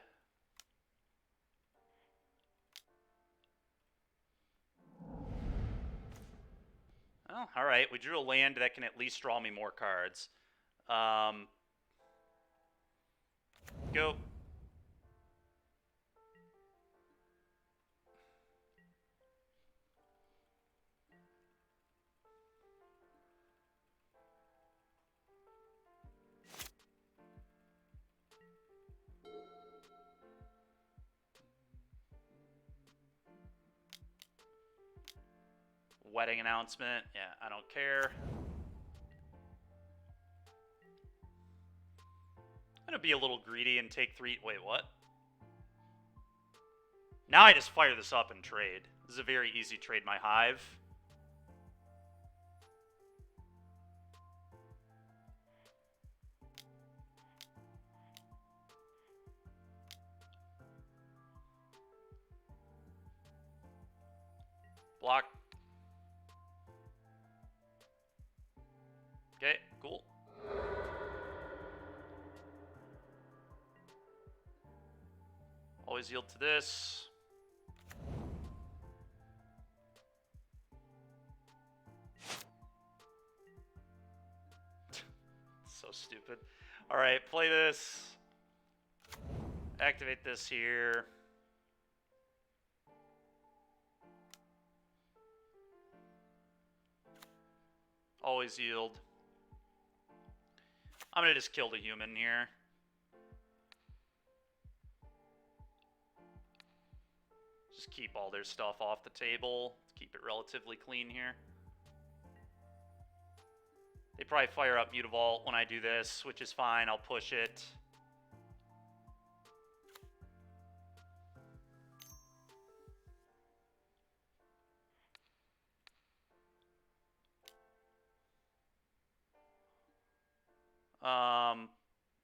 Oh, alright. We drew a land that can at least draw me more cards. Go. Wedding announcement. Yeah, I don't care. I'm gonna be a little greedy and take 3... Wait, what? Now I just fire this up and trade. This is a very easy trade, my hive. Block. Okay, cool. Always yield to this. So stupid. Alright, play this. Activate this here. Always yield. I'm gonna just kill the human here. Just keep all their stuff off the table. Keep it relatively clean here. They probably fire up Mutavault when I do this, which is fine. I'll push it.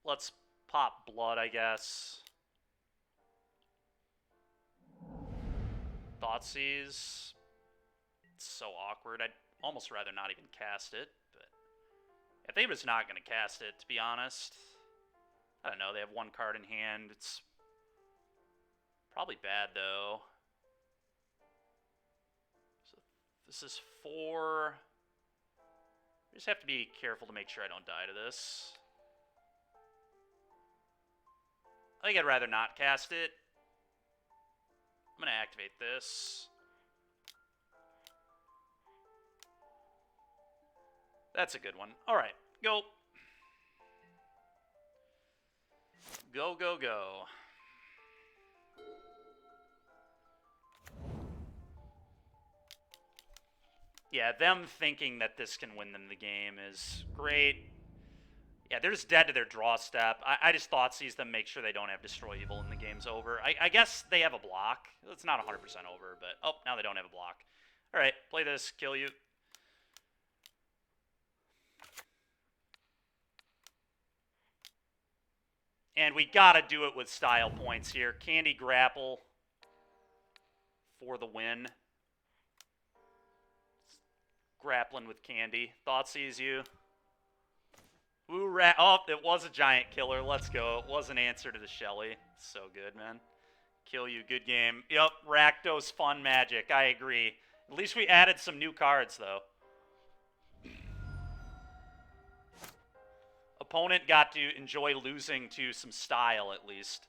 Let's pop blood, I guess. Thoughtseize. It's so awkward. I'd almost rather not even cast it, but if they was not going to cast it, to be honest, I don't know. They have one card in hand. It's probably bad, though. So this is 4. I just have to be careful to make sure I don't die to this. I think I'd rather not cast it. I'm going to activate this. That's a good one. All right, go. Go, go, go. Yeah, them thinking that this can win them the game is great. Yeah, they're just dead to their draw step. I just Thoughtseize them, make sure they don't have Destroy Evil and the game's over. I guess they have a block. It's not 100% over, but... Oh, now they don't have a block. All right, play this, kill you. And we gotta do it with style points here. Candy Grapple for the win. Grappling with Candy. Thoughtseize you. Ooh, oh, it was a giant killer. Let's go. It was an answer to the Shelly. So good, man. Kill you. Good game. Yep, Rakdos fun magic. I agree. At least we added some new cards, though. Opponent got to enjoy losing to some style, at least.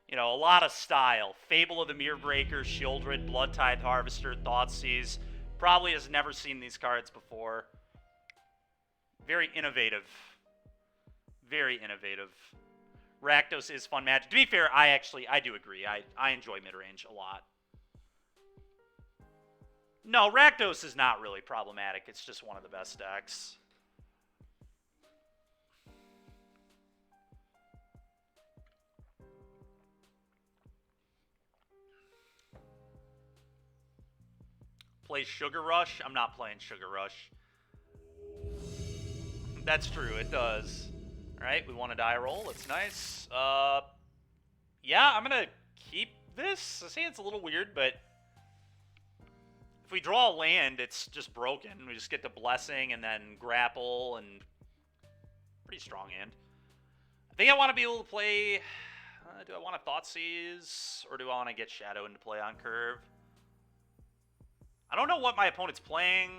You know, a lot of style. Fable of the Mirror Breaker, Shieldred, Bloodtithe Harvester, Thoughtseize. Probably has never seen these cards before. Very innovative. Very innovative. Rakdos is fun magic. To be fair, I do agree. I enjoy midrange a lot. No, Rakdos is not really problematic. It's just one of the best decks. Play Sugar Rush? I'm not playing Sugar Rush. That's true, it does. Alright, we want a die roll. That's nice. Yeah, I'm gonna keep this. This hand's a little weird, but if we draw a land, it's just broken. We just get the blessing and then grapple, and pretty strong hand. I think I want to be able to play... do I want to Thoughtseize, or do I want to get Shadow into play on curve? I don't know what my opponent's playing.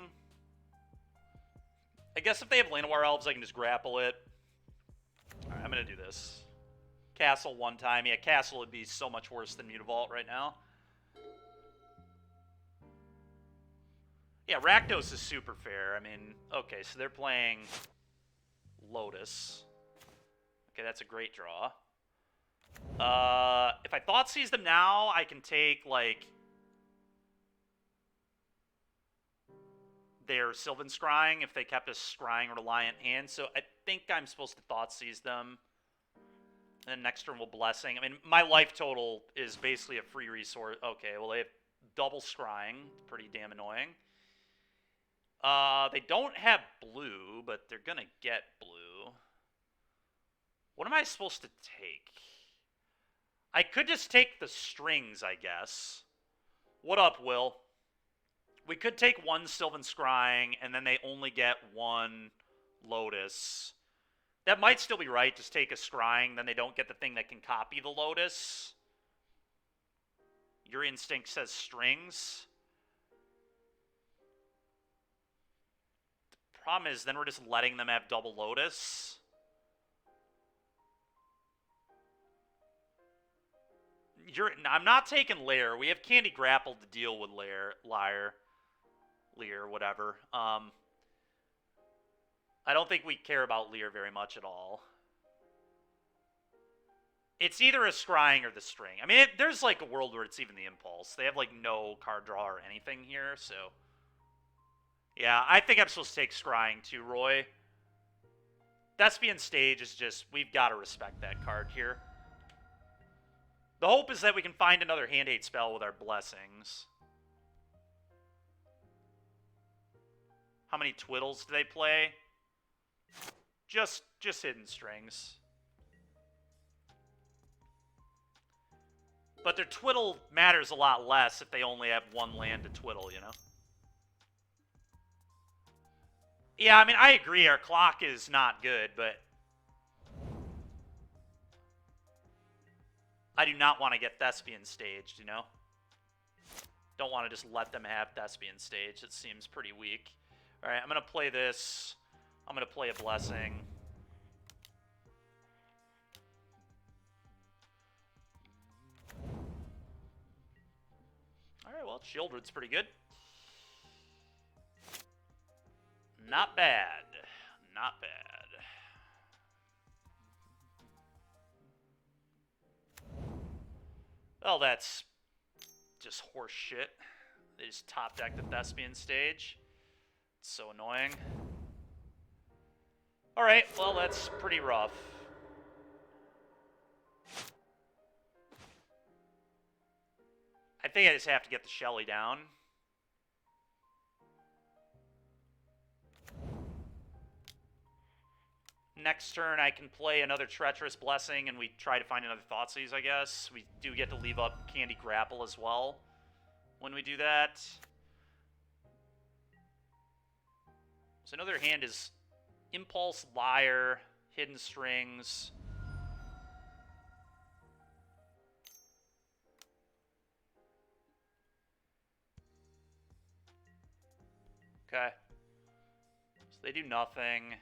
I guess if they have Llanowar Elves, I can just grapple it. Alright, I'm going to do this. Castle one time. Yeah, Castle would be so much worse than Mutavault right now. Yeah, Rakdos is super fair. I mean, okay, so they're playing Lotus. Okay, that's a great draw. If I Thoughtseize them now, I can take, like, their Sylvan Scrying if they kept a Scrying reliant hand. So I think I'm supposed to Thoughtseize them. And then next turn we'll Blessing. I mean, my life total is basically a free resource. Okay, well, they have double Scrying. It's pretty damn annoying. They don't have blue, but they're going to get blue. What am I supposed to take? I could just take the strings, I guess. What up, Will? We could take one Sylvan Scrying, and then they only get one Lotus. That might still be right. Just take a Scrying, then they don't get the thing that can copy the Lotus. Your instinct says strings. The problem is, then we're just letting them have double Lotus. I'm not taking Lair. We have Candy Grapple to deal with Lear, whatever. I don't think we care about Lear very much at all. It's either a Scrying or the String. I mean, there's like a world where it's even the Impulse. They have like no card draw or anything here, so... Yeah, I think I'm supposed to take Scrying too, Roy. Thespian Stage is just... We've got to respect that card here. The hope is that we can find another hand hate spell with our blessings. How many twiddles do they play? Just hidden strings. But their twiddle matters a lot less if they only have one land to twiddle, you know? Yeah, I mean, I agree our clock is not good, but... I do not want to get Thespian staged, you know? Don't want to just let them have Thespian stage. It seems pretty weak. Alright, I'm going to play this. I'm going to play a Blessing. Alright, well, Shieldred's pretty good. Not bad. Not bad. Well, that's just horse shit. They just top deck the Thespian stage. It's so annoying. Alright, well, that's pretty rough. I think I just have to get the Shelly down. Next turn, I can play another Treacherous Blessing, and we try to find another Thoughtseize, I guess. We do get to leave up Candy Grapple as well when we do that. So another hand is Impulse, Lyre, Hidden Strings. Okay. So they do nothing.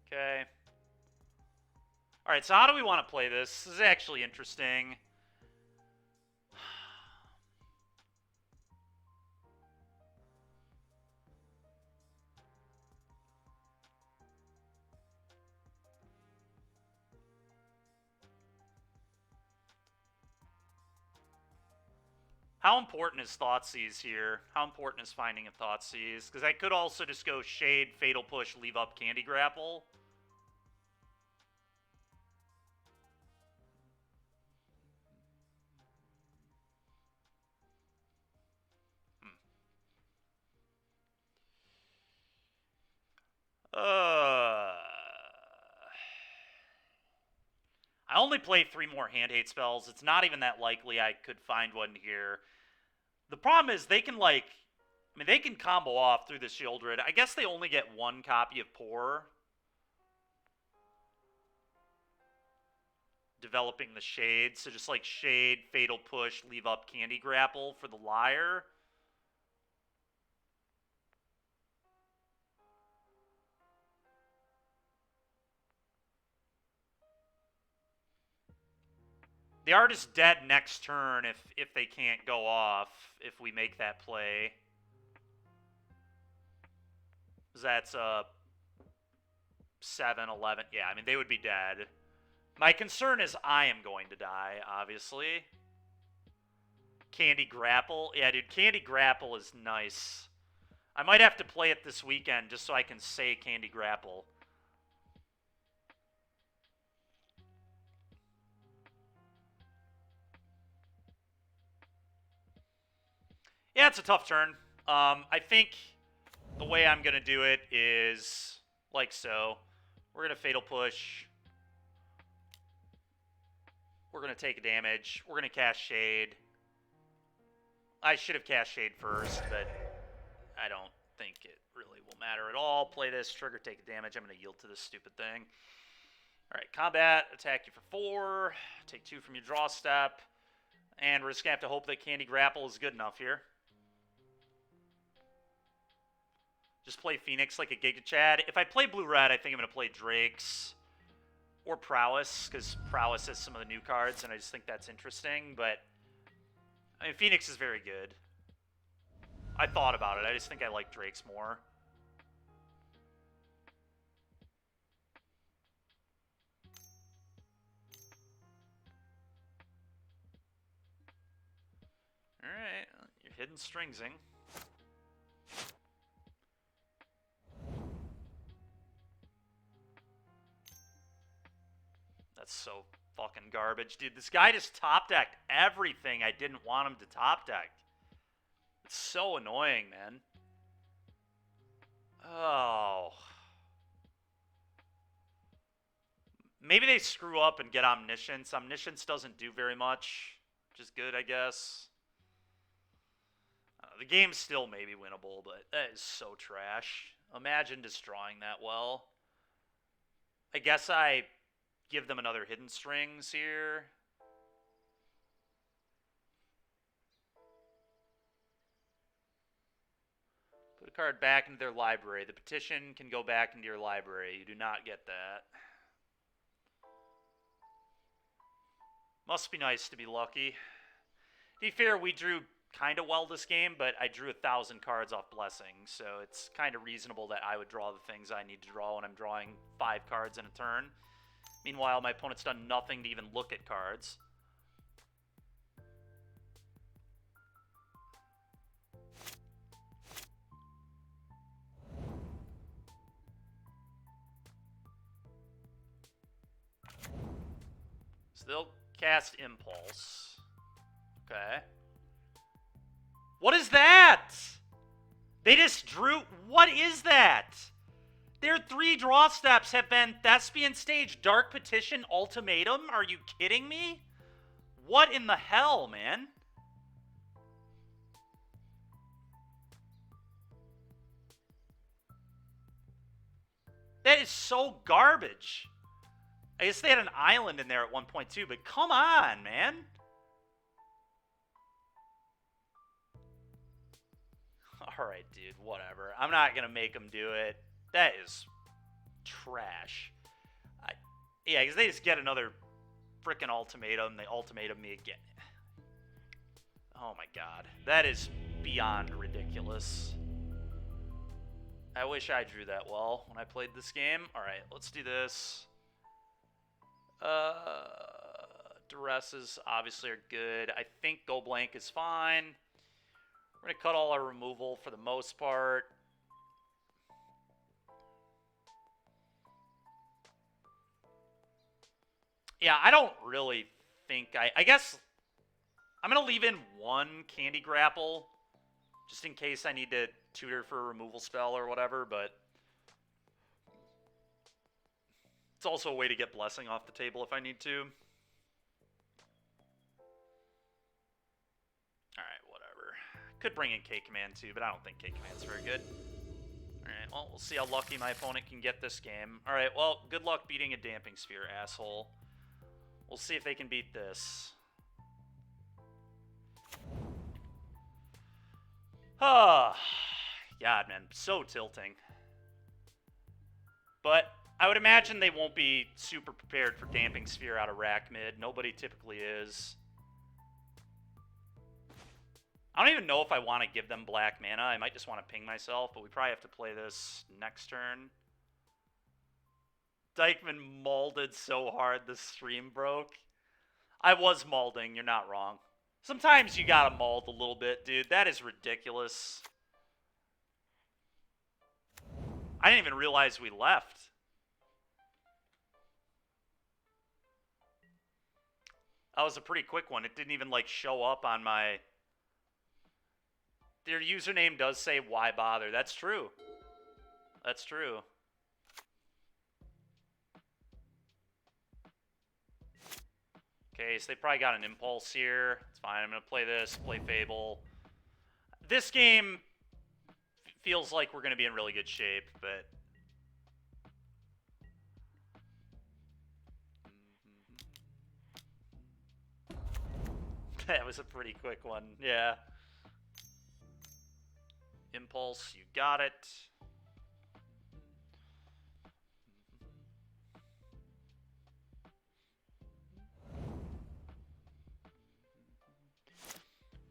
Okay. Alright, so how do we want to play this? This is actually interesting. How important is Thoughtseize here? How important is finding a Thoughtseize? Because I could also just go Shade, Fatal Push, leave up Candy Grapple. I only play 3 more hand hate spells. It's not even that likely I could find one here. The problem is they can, like, I mean, they can combo off through the Shieldred. I guess they only get 1 copy of Pour. Developing the Shade. So just like Shade, Fatal Push, leave up Candy Grapple for the Liar. The art is dead next turn if they can't go off, if we make that play. That's 7, 11. Yeah, I mean, they would be dead. My concern is I am going to die, obviously. Candy Grapple. Yeah, dude, Candy Grapple is nice. I might have to play it this weekend just so I can say Candy Grapple. Yeah, it's a tough turn. I think the way I'm going to do it is like so. We're going to Fatal Push. We're going to take a damage. We're going to cast Shade. I should have cast Shade first, but I don't think it really will matter at all. Play this, trigger, take a damage. I'm going to yield to this stupid thing. All right, combat, attack you for 4. Take 2 from your draw step. And we're just going to have to hope that Candy Grapple is good enough here. Just play Phoenix like a Giga Chad. If I play Blue-Red, I think I'm going to play Drakes or Prowess, because Prowess has some of the new cards, and I just think that's interesting. But, I mean, Phoenix is very good. I thought about it. I just think I like Drakes more. Alright, you're hidden stringsing. That's so fucking garbage. Dude, this guy just top-decked everything I didn't want him to top-deck. It's so annoying, man. Oh. Maybe they screw up and get Omniscience. Omniscience doesn't do very much, which is good, I guess. The game's still maybe winnable, but that is so trash. Imagine destroying that well. I guess I give them another hidden strings here. Put a card back into their library. The petition can go back into your library. You do not get that. Must be nice to be lucky. To be fair, we drew kind of well this game, but I drew 1,000 cards off Blessing, so it's kind of reasonable that I would draw the things I need to draw when I'm drawing 5 cards in a turn. Meanwhile, my opponent's done nothing to even look at cards. So they'll cast Impulse. Okay. What is that? They just drew... What is that? Their 3 draw steps have been Thespian Stage, Dark Petition, Ultimatum. Are you kidding me? What in the hell, man? That is so garbage. I guess they had an island in there at one point too, but come on, man. Alright, dude, whatever. I'm not going to make them do it. That is trash. Yeah, because they just get another freaking ultimatum. They ultimatum me again. Oh my god. That is beyond ridiculous. I wish I drew that well when I played this game. Alright, let's do this. Duresses obviously are good. I think Go Blank is fine. We're going to cut all our removal for the most part. Yeah, I don't really think I guess I'm going to leave in 1 Candy Grapple just in case I need to tutor for a removal spell or whatever, but It's also a way to get Blessing off the table if I need to. Alright, whatever. Could bring in K-Command too, but I don't think K-Command's very good. Alright, well, we'll see how lucky my opponent can get this game. Alright, well, good luck beating a Damping Sphere, asshole. We'll see if they can beat this. Ah, God, man, so tilting. But I would imagine they won't be super prepared for Damping Sphere out of rack mid. Nobody typically is. I don't even know if I want to give them black mana. I might just want to ping myself, but we probably have to play this next turn. Dykeman molded so hard the stream broke. I was molding, you're not wrong. Sometimes you gotta mold a little bit, dude. That is ridiculous. I didn't even realize we left. That was a pretty quick one. It didn't even, like, show up on my... Their username does say, why bother? That's true. That's true. Okay, so they probably got an Impulse here. It's fine. I'm going to play this, play Fable. This game feels like we're going to be in really good shape, but... That was a pretty quick one, yeah. Impulse, you got it.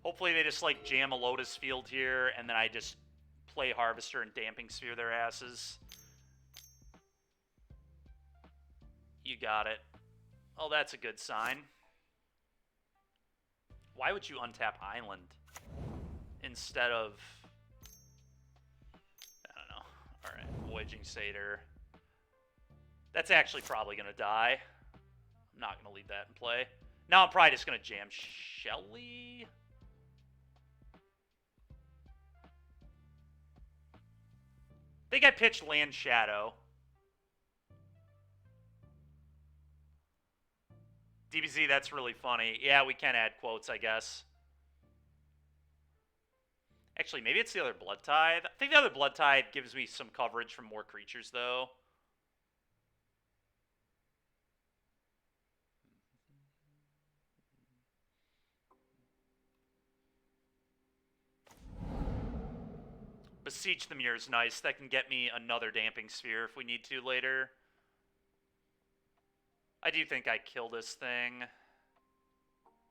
Hopefully they just, like, jam a Lotus Field here, and then I just play Harvester and Damping Sphere their asses. You got it. Oh, that's a good sign. Why would you untap Island instead of... I don't know. Alright, Voyaging Satyr. That's actually probably going to die. I'm not going to leave that in play. Now I'm probably just going to jam Shelly. I think I pitched Land Shadow. DBZ, that's really funny. Yeah, we can add quotes, I guess. Actually, maybe it's the other Blood Tithe. I think the other Blood Tithe gives me some coverage from more creatures, though. Beseech the Mirror is nice. That can get me another Damping Sphere if we need to later. I do think I kill this thing.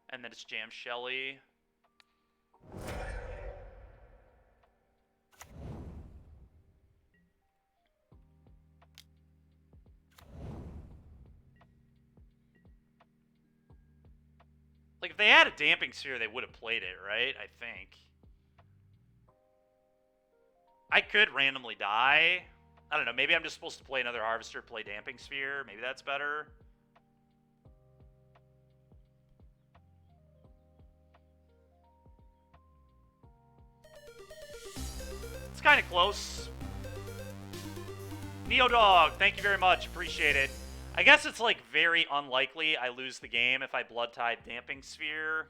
And then it's Jam Shelly. Like, if they had a Damping Sphere, they would have played it, right? I think. I could randomly die. I don't know. Maybe I'm just supposed to play another Harvester, play Damping Sphere. Maybe that's better. It's kind of close. Neo Dog, thank you very much. Appreciate it. I guess it's, like, very unlikely I lose the game if I Blood Tithe Damping Sphere.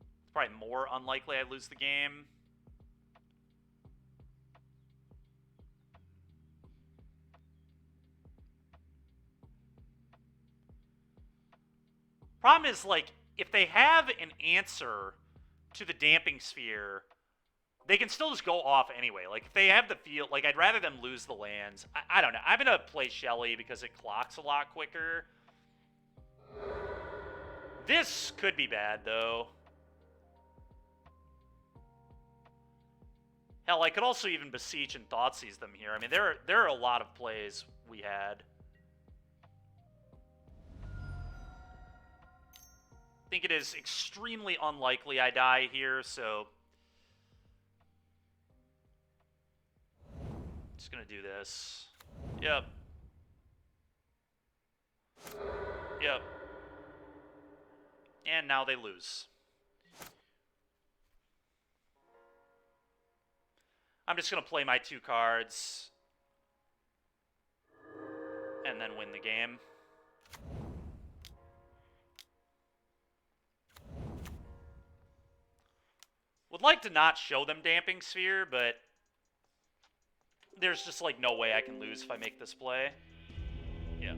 It's probably more unlikely I lose the game. Problem is, like, if they have an answer to the Damping Sphere, they can still just go off anyway. Like, if they have the field, like, I'd rather them lose the lands. I don't know. I'm going to play Shelly because it clocks a lot quicker. This could be bad, though. Hell, I could also even Beseech and Thoughtseize them here. I mean, there are a lot of plays we had. I think it is extremely unlikely I die here, so... Just gonna do this. Yep. Yep. And now they lose. I'm just gonna play my 2 cards. and then win the game. Would like to not show them Damping Sphere, but there's just like no way I can lose if I make this play. Yeah.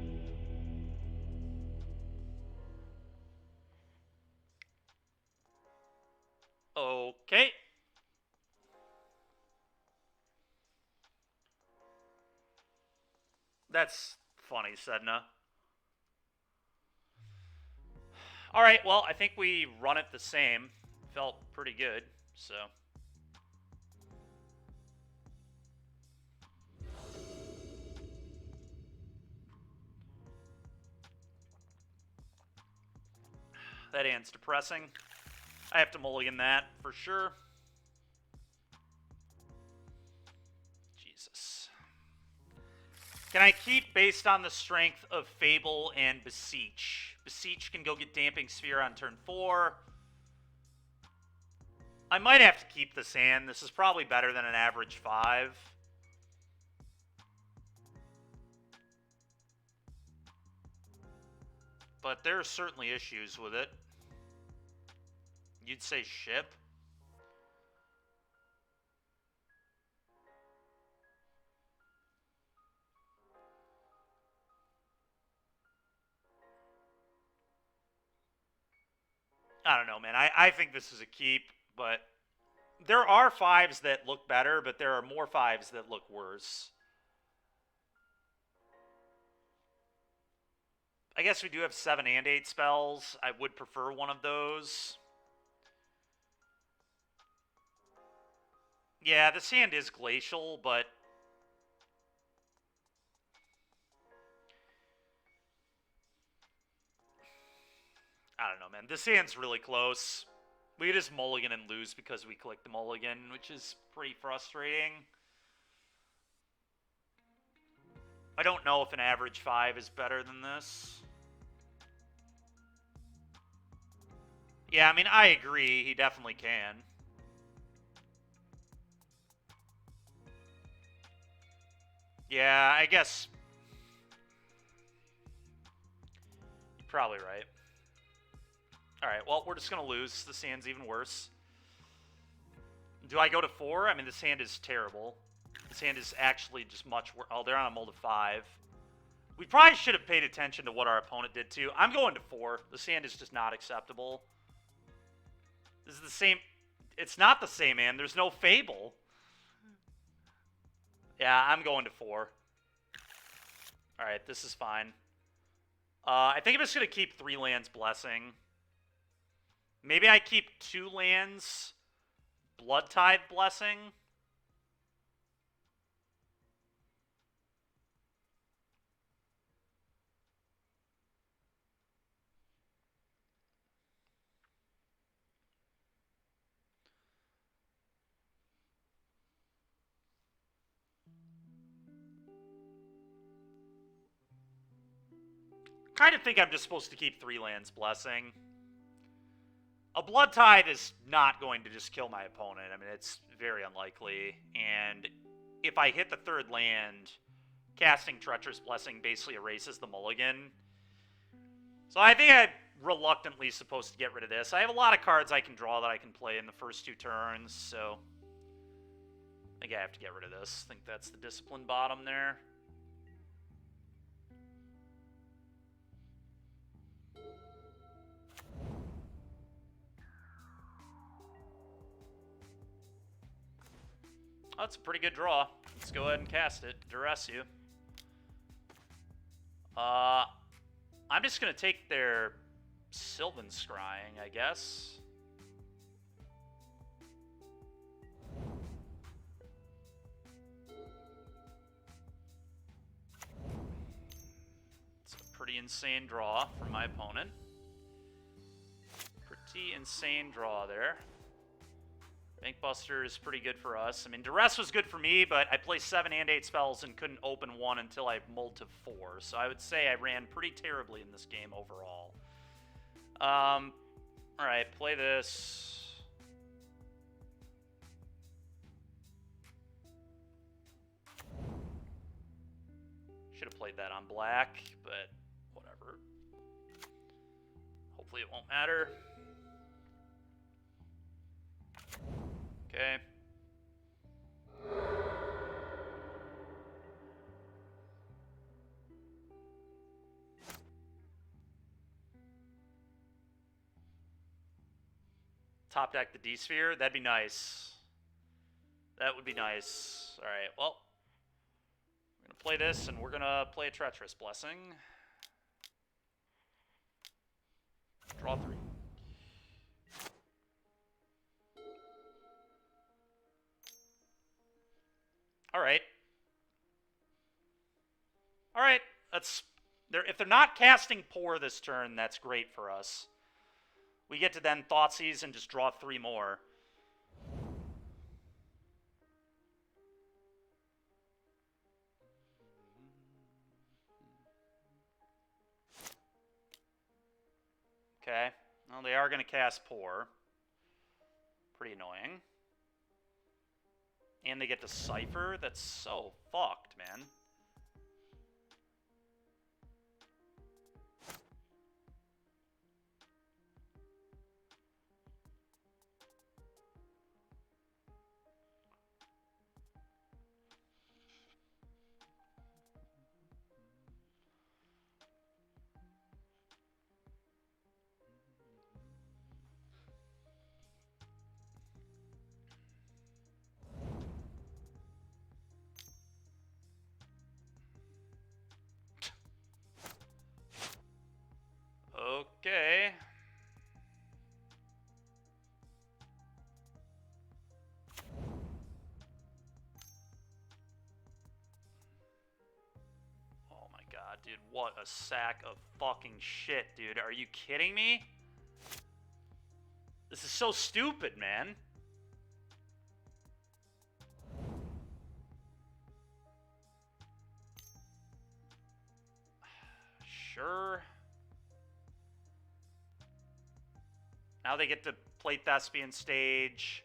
Okay. That's funny, Sedna. Alright, well, I think we run it the same. Felt pretty good, so. That hand's depressing. I have to mulligan that for sure. Jesus. Can I keep based on the strength of Fable and Beseech? Beseech can go get Damping Sphere on turn 4. I might have to keep this hand. This is probably better than an average 5. But there are certainly issues with it. You'd say ship? I don't know, man. I think this is a keep, but there are 5s that look better, but there are more 5s that look worse. I guess we do have 7 and 8 spells. I would prefer one of those. Yeah, this hand is glacial, but I don't know, man. This hand's really close. We just mulligan and lose because we clicked the mulligan, which is pretty frustrating. I don't know if an average 5 is better than this. Yeah, I mean, I agree. He definitely can. Yeah, I guess you're probably right. Alright, well, we're just going to lose. This hand's even worse. Do I go to 4? I mean, this hand is terrible. This hand is actually just much worse. Oh, they're on a mull to 5. We probably should have paid attention to what our opponent did, too. I'm going to 4. This hand is just not acceptable. This is the same... It's not the same hand. There's no Fable. Yeah, I'm going to 4. Alright, this is fine. I think I'm just going to keep 3 lands Blessing. Maybe I keep 2 lands Blood Tithe Blessing. Kind of think I'm just supposed to keep 3 lands Blessing. A Blood Tithe is not going to just kill my opponent. I mean, it's very unlikely. And if I hit the 3rd land, casting Treacherous Blessing basically erases the mulligan. So I think I'm reluctantly supposed to get rid of this. I have a lot of cards I can draw that I can play in the first 2 turns, so I think I have to get rid of this. I think that's the discipline bottom there. Oh, that's a pretty good draw. Let's go ahead and cast it. Duress you. I'm just going to take their Sylvan Scrying, I guess. It's a pretty insane draw from my opponent. Pretty insane draw there. Bankbuster is pretty good for us. I mean, Duress was good for me, but I played 7 and 8 spells and couldn't open 1 until I mulled to 4. So I would say I ran pretty terribly in this game overall. Alright, play this. Should have played that on black, but whatever. Hopefully it won't matter. Okay. Top deck the D-Sphere? That'd be nice. That would be nice. Alright, well. We're going to play this, and we're going to play a Treacherous Blessing. Draw 3. Alright. Alright, that's... If they're not casting Pour this turn, that's great for us. We get to then Thoughtseize and just draw 3 more. Okay. Well, they are going to cast Pour. Pretty annoying. And they get to Cipher? That's so fucked, man. Okay. Oh my god, dude. What a sack of fucking shit, dude. Are you kidding me? This is so stupid, man. Sure. Now they get to play Thespian Stage,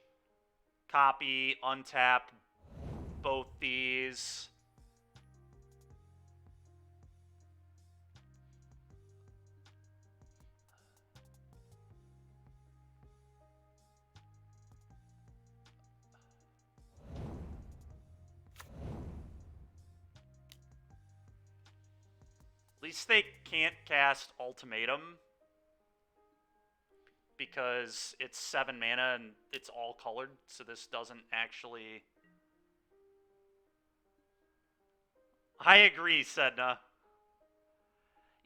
copy, untap both these. At least they can't cast Ultimatum, because it's 7 mana and it's all colored, so this doesn't actually... I agree, Sedna.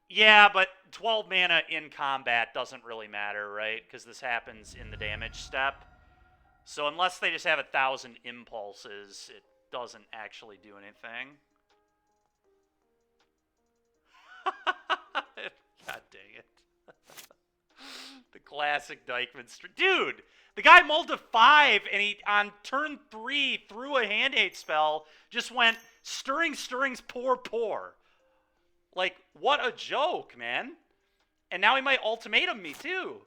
Yeah, but 12 mana in combat doesn't really matter, right? Because this happens in the damage step. So unless they just have 1,000 impulses, it doesn't actually do anything. God dang it. The classic Dykeman streak. Dude, the guy mulled to 5, and he, on turn 3, through a hand hate spell, just went stirrings, pour. Like, what a joke, man. And now he might ultimatum me, too.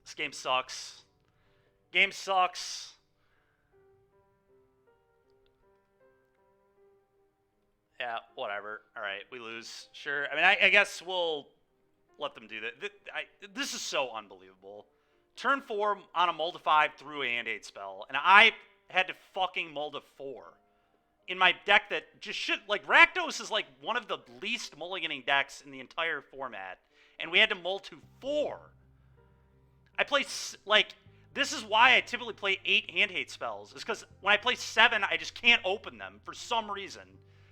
This game sucks. Game sucks. Yeah, whatever. All right, we lose. Sure. I mean, I guess we'll let them do that. This is so unbelievable. Turn 4 on a mull to 5 through a hand 8 spell, and I had to fucking mull to 4 in my deck that just should... Like, Rakdos is like one of the least mulliganing decks in the entire format, and we had to mull to 4. I play, like... This is why I typically play 8 hand hate spells. Is because when I play 7, I just can't open them for some reason.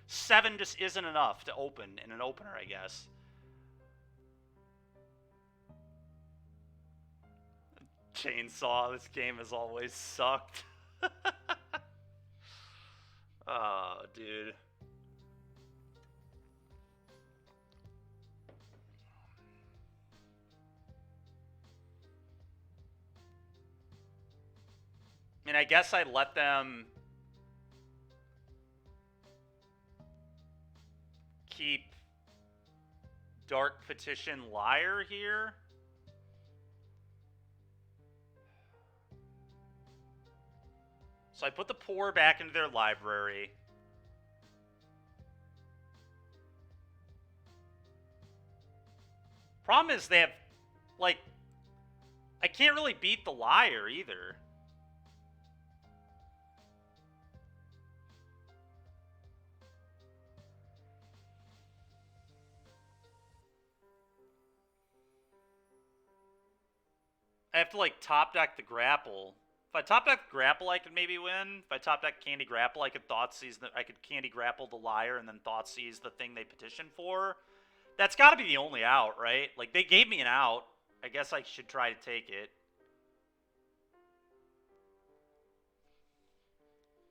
7 just isn't enough to open in an opener, I guess. Chainsaw, this game has always sucked. Oh, dude. I mean, I guess I let them keep Dark Petition Liar here. So I put the poor back into their library. Problem is they have, like, I can't really beat the liar either. I have to, like, top deck the grapple. If I top deck the grapple, I could maybe win. If I top deck candy grapple, I could I could candy grapple the liar and then Thoughtseize the thing they petitioned for. That's got to be the only out, right? Like, they gave me an out. I guess I should try to take it.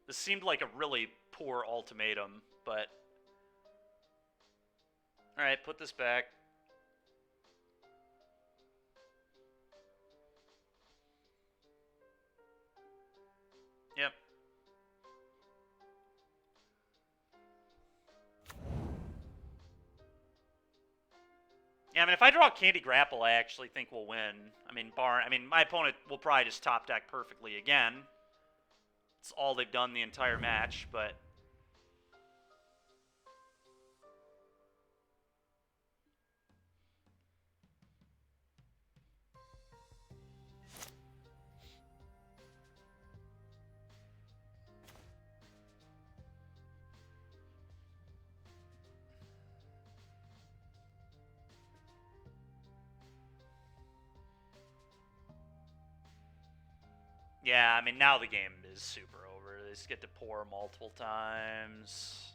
This seemed like a really poor ultimatum, but... Alright, put this back. Yep. Yeah, I mean, if I draw Candy Grapple, I actually think we'll win. I mean, my opponent will probably just top deck perfectly again. It's all they've done the entire match, but... Yeah, I mean, now the game is super over. They just get to pour multiple times.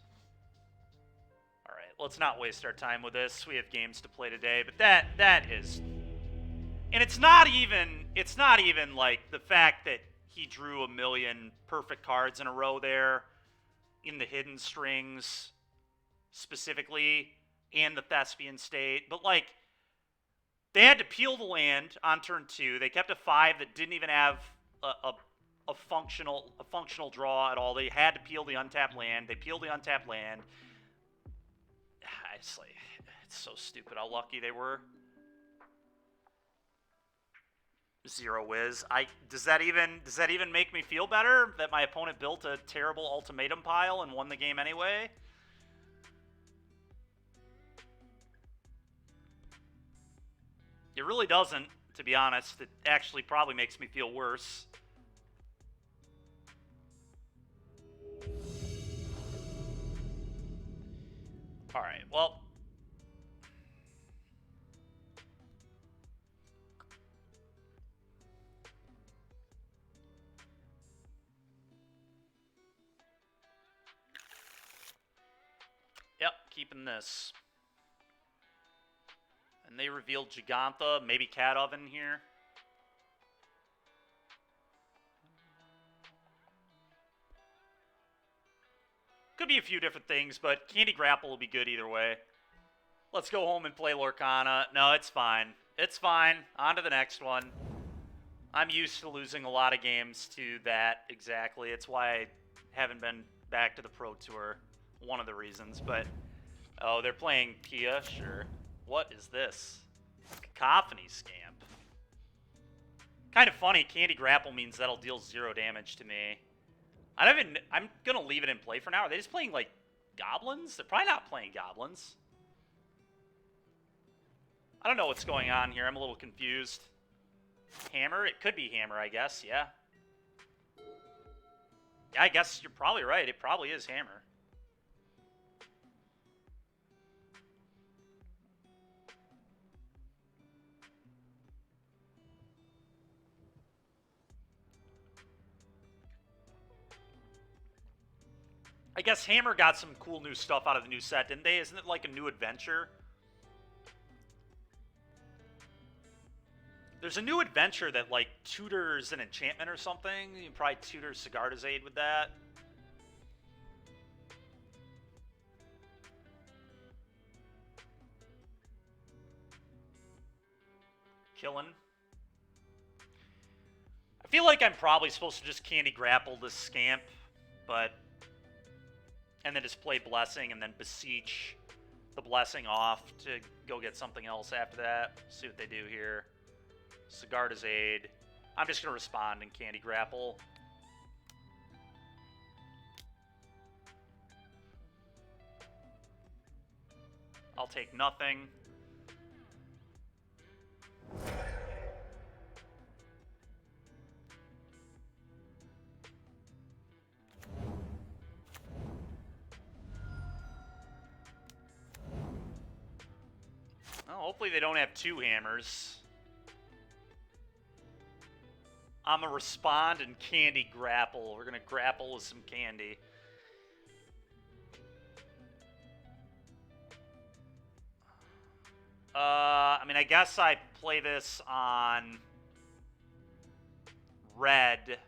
Alright, let's not waste our time with this. We have games to play today, but that is... And it's not even like the fact that he drew a million perfect cards in a row there in the hidden strings specifically and the Thespian State, but like they had to peel the land on turn 2. They kept a 5 that didn't even have a functional draw at all. They had to peel the untapped land. They peeled the untapped land. It's like, it's so stupid how lucky they were. Zero whiz. Does that even make me feel better that my opponent built a terrible ultimatum pile and won the game anyway? It really doesn't, to be honest. It actually probably makes me feel worse. Alright, well... Yep, keeping this. And they revealed Gigantha, maybe Cat Oven here. Could be a few different things, but Candy Grapple will be good either way. Let's go home and play Lorcana. No, it's fine. It's fine. On to the next one. I'm used to losing a lot of games to that exactly. It's why I haven't been back to the Pro Tour. One of the reasons, but... Oh, they're playing Pia? Sure. What is this? Cacophony Scamp. Kind of funny, Candy Grapple means that'll deal 0 damage to me. I'm gonna leave it in play for now. Are they just playing, like, goblins? They're probably not playing goblins. I don't know what's going on here. I'm a little confused. Hammer? It could be Hammer, I guess, yeah. Yeah, I guess you're probably right. It probably is Hammer. I guess Hammer got some cool new stuff out of the new set, didn't they? Isn't it like a new adventure? There's a new adventure that, like, tutors an enchantment or something. You can probably tutor Sigarda's Aid with that. Killing. I feel like I'm probably supposed to just candy grapple this scamp, but... And then just play Blessing and then beseech the Blessing off to go get something else after that. See what they do here. Sigarda's Aid. I'm just going to respond and candy grapple. I'll take nothing. Well, hopefully they don't have two hammers. I'm going to respond and candy grapple. We're going to grapple with some candy. I mean, I guess I play this on red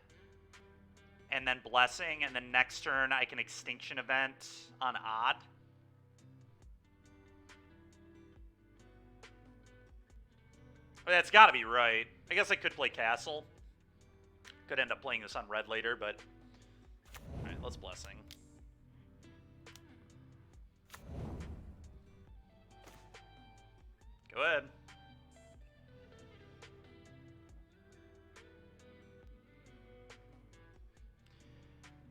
and then Blessing, and then next turn I can Extinction Event on odd. That's got to be right. I guess I could play Castle. Could end up playing this on red later, but... Alright, let's Blessing. Go ahead.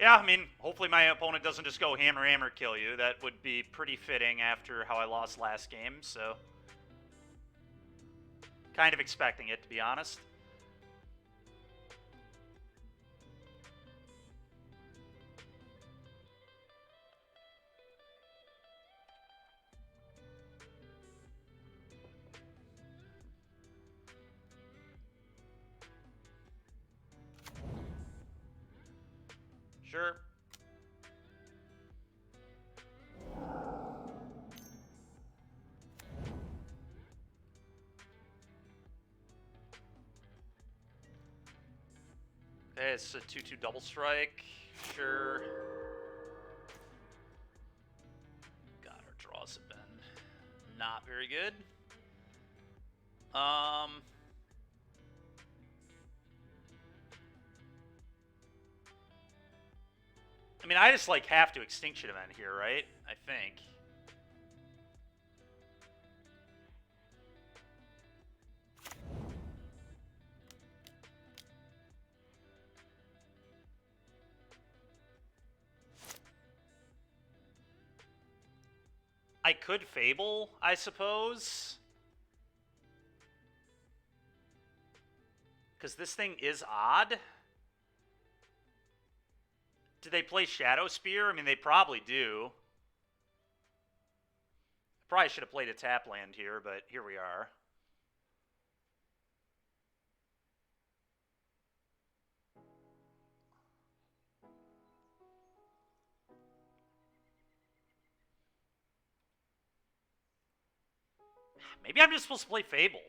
Yeah, I mean, hopefully my opponent doesn't just go hammer, hammer, kill you. That would be pretty fitting after how I lost last game, so... Kind of expecting it, to be honest. Sure. Okay, it's a 2-2 double strike. Sure. God, our draws have been not very good. I mean, I just, like, have to Extinction Event here, right? I think. I could Fable, I suppose. Because this thing is odd. Do they play Shadow Spear? I mean, they probably do. Probably should have played a tap land here, but here we are. Maybe I'm just supposed to play Fable.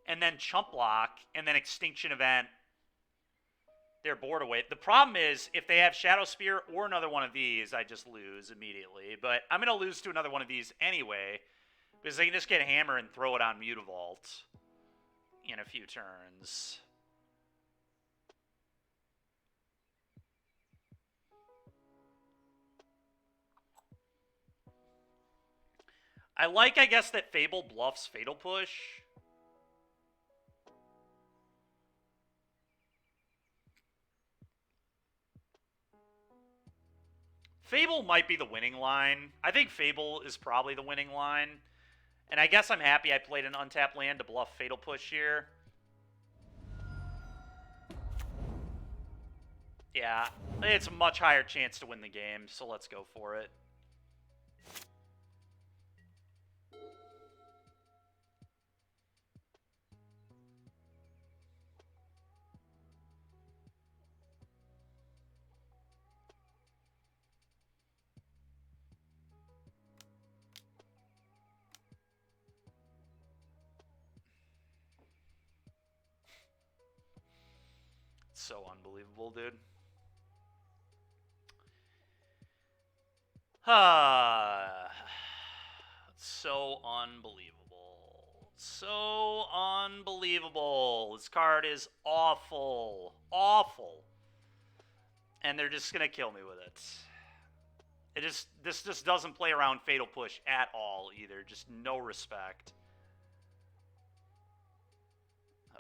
And then Chump Block, and then Extinction Event their board away. The problem is, if they have Shadow Spear or another one of these, I just lose immediately. But I'm going to lose to another one of these anyway, because they can just get a hammer and throw it on Mutavault in a few turns. I like, I guess, that Fable bluffs Fatal Push. Fable might be the winning line. I think Fable is probably the winning line. And I guess I'm happy I played an untapped land to bluff Fatal Push here. Yeah, it's a much higher chance to win the game, so let's go for it. So unbelievable, dude. So unbelievable. So unbelievable. This card is awful. Awful. And they're just going to kill me with it. This just doesn't play around Fatal Push at all either. Just no respect.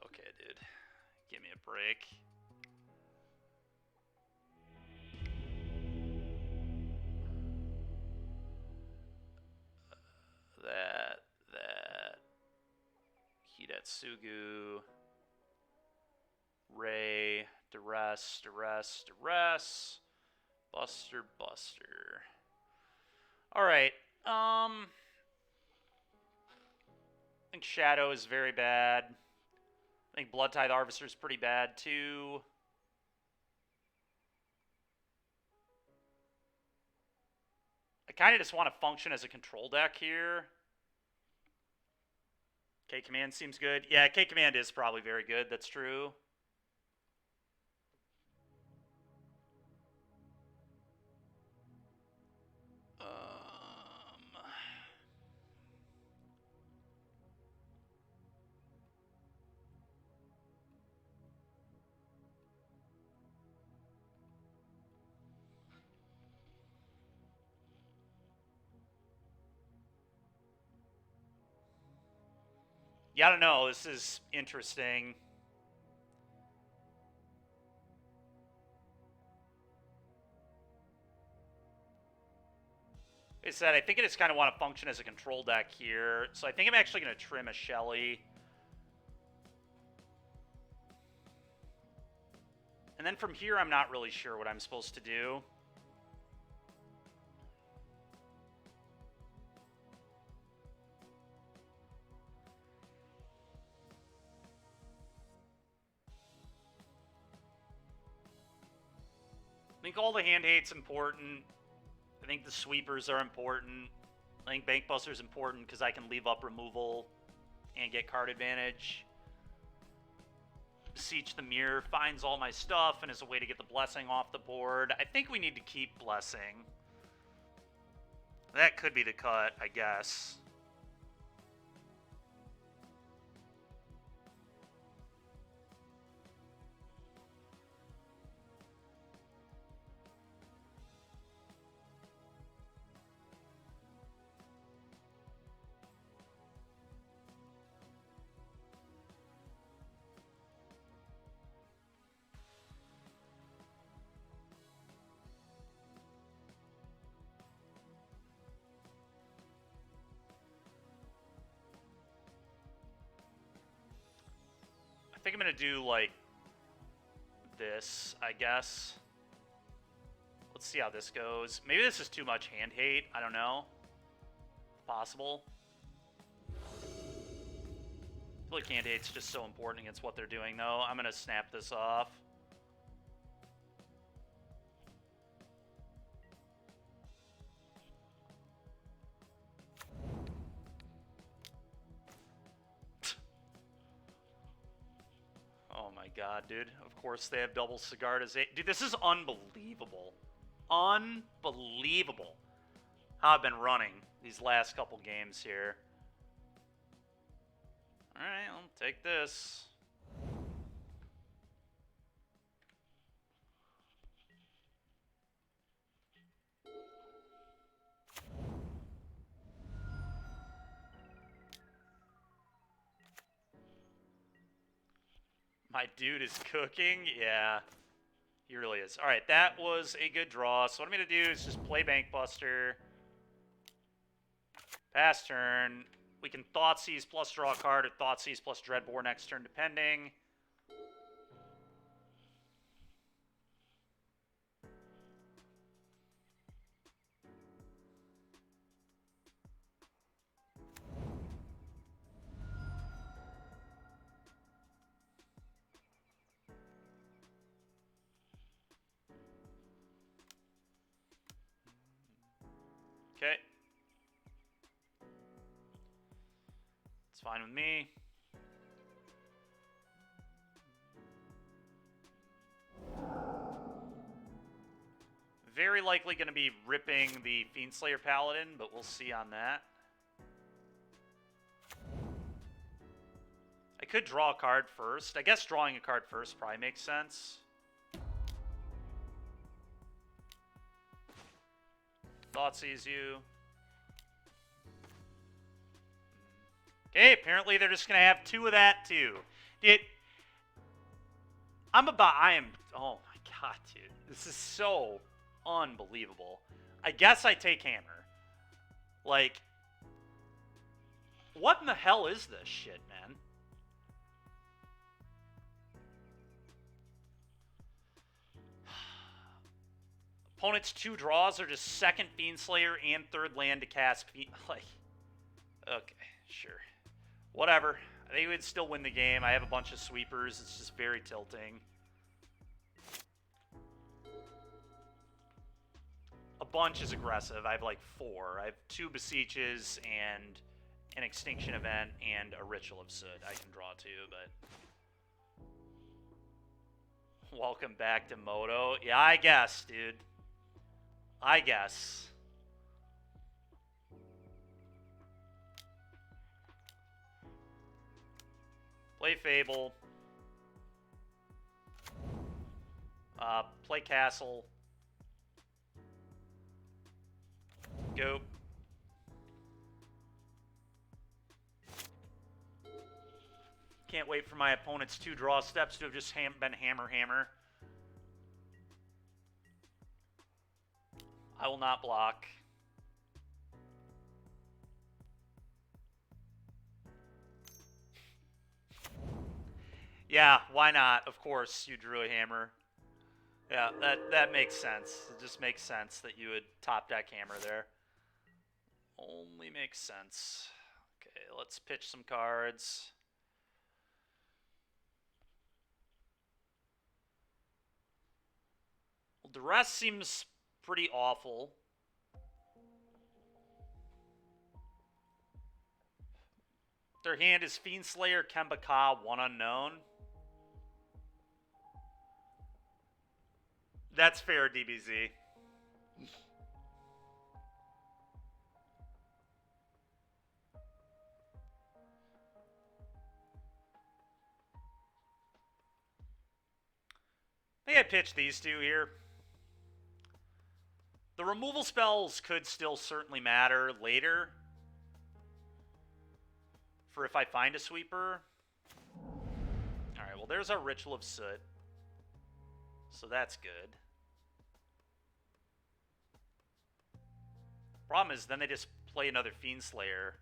Okay, dude. Give me a break. That. Hidetsugu. Ray. Duress. Buster. Alright. I think Shadow is very bad. I think Blood Tithe Harvester is pretty bad too. I kind of just want to function as a control deck here. K-Command seems good. Yeah, K-Command is probably very good. That's true. Yeah, I don't know. This is interesting. Like I said, I think I just kind of want to function as a control deck here. So I think I'm actually going to trim a Shelly. And then from here, I'm not really sure what I'm supposed to do. I think all the hand hate's important. I think the sweepers are important. I think Bankbuster's important because I can leave up removal and get card advantage. Beseech the Mirror finds all my stuff and is a way to get the Blessing off the board. I think we need to keep Blessing. That could be the cut, I guess. I think I'm going to do, like, this, I guess. Let's see how this goes. Maybe this is too much hand hate. I don't know. Possible. I feel like hand hate's just so important against what they're doing, though. I'm going to snap this off. Oh my god, dude. Of course they have double cigar to Zay. Dude, this is unbelievable. Unbelievable how I've been running these last couple games here. Alright, I'll take this. My dude is cooking? Yeah, he really is. Alright, that was a good draw. So what I'm going to do is just play Bankbuster. Pass turn. We can Thoughtseize plus draw a card or Thoughtseize plus Dreadbore next turn, depending. Okay. It's fine with me. Very likely going to be ripping the Fiendslayer Paladin, but we'll see on that. could draw a card first. I guess drawing a card first probably makes sense. Thoughtseize you. Okay, apparently they're just going to have 2 of that, too. Oh my god, dude. This is so unbelievable. I guess I take hammer. Like, what in the hell is this shit, man? Opponent's 2 draws are just second Fiendslayer and third land to cast like, okay, sure. Whatever. I think we'd still win the game. I have a bunch of sweepers. It's just very tilting. A bunch is aggressive. I have like 4. I have 2 beseeches and an extinction event and a ritual of soot. I can draw 2, but welcome back to Moto. Yeah, I guess, dude. I guess. Play Fable. Play Castle. Go. Can't wait for my opponent's 2 draw steps to have just been hammer, hammer. I will not block. Yeah, why not? Of course, you drew a hammer. Yeah, that makes sense. It just makes sense that you would top deck hammer there. Only makes sense. Okay, let's pitch some cards. Well, Duress seems pretty awful. Their hand is Fiendslayer, Kemba, 1 unknown. That's fair, DBZ. I think I pitched these 2 here. The removal spells could still certainly matter later. For if I find a sweeper. Alright, well there's our Ritual of Soot. So that's good. Problem is, then they just play another Fiendslayer.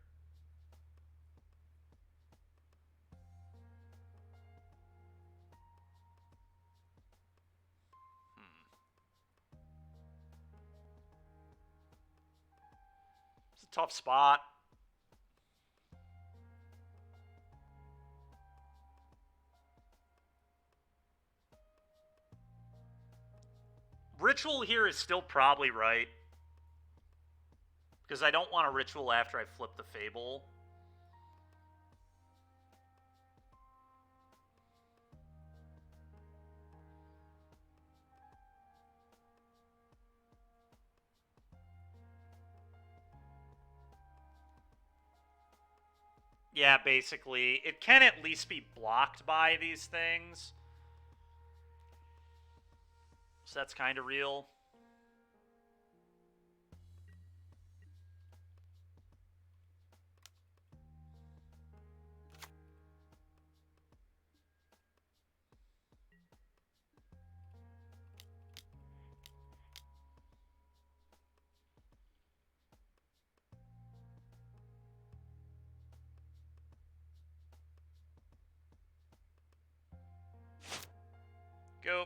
It's a tough spot. Ritual here is still probably right. Because I don't want a Ritual after I flip the Fable. Yeah, basically. It can at least be blocked by these things. So that's kind of real. Go.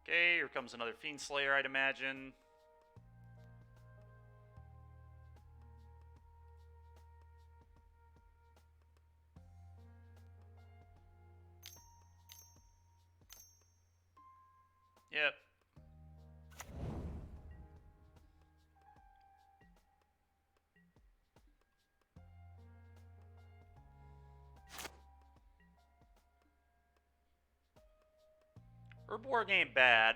Okay, here comes another Fiendslayer, I'd imagine. Yep. Urborg ain't bad.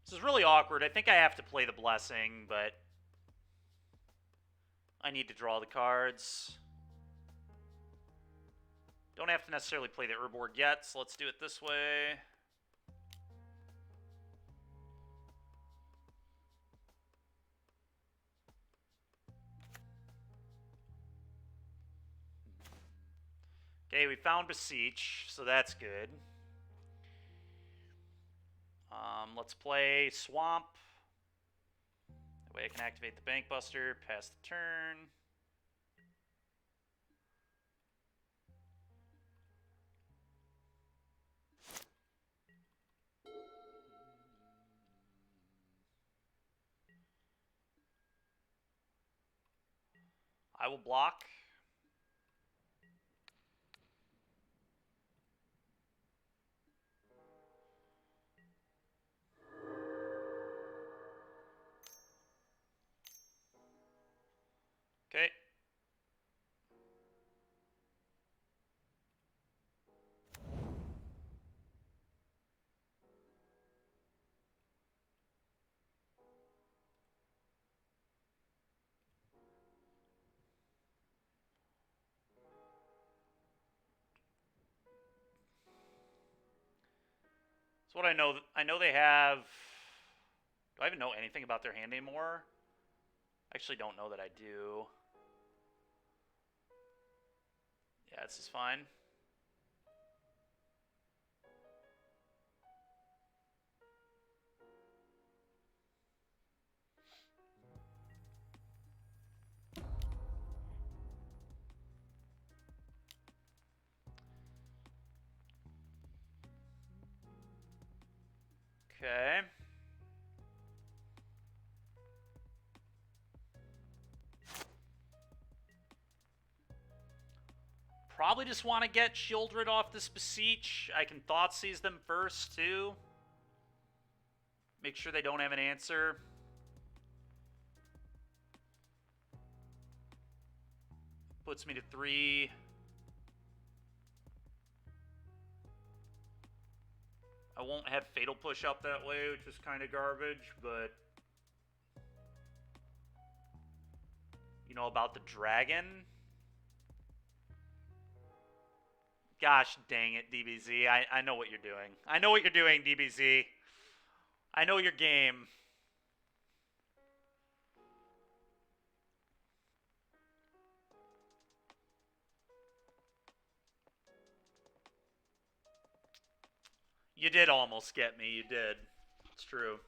This is really awkward. I think I have to play the Blessing, but I need to draw the cards. Don't have to necessarily play the Urborg yet, so let's do it this way. Okay, we found Beseech, so that's good. Let's play Swamp. That way I can activate the Bank Buster, pass the turn. I will block. Okay. So what I know they have... Do I even know anything about their hand anymore? I actually don't know that I do. Yeah, this is fine. Okay. Probably just want to get Shieldred off this Beseech. I can Thoughtseize them first, too. Make sure they don't have an answer. Puts me to 3. I won't have Fatal Push up that way, which is kind of garbage, but... You know about the dragon? Gosh dang it, DBZ. I know what you're doing. I know what you're doing, DBZ. I know your game. You did almost get me. You did. It's true.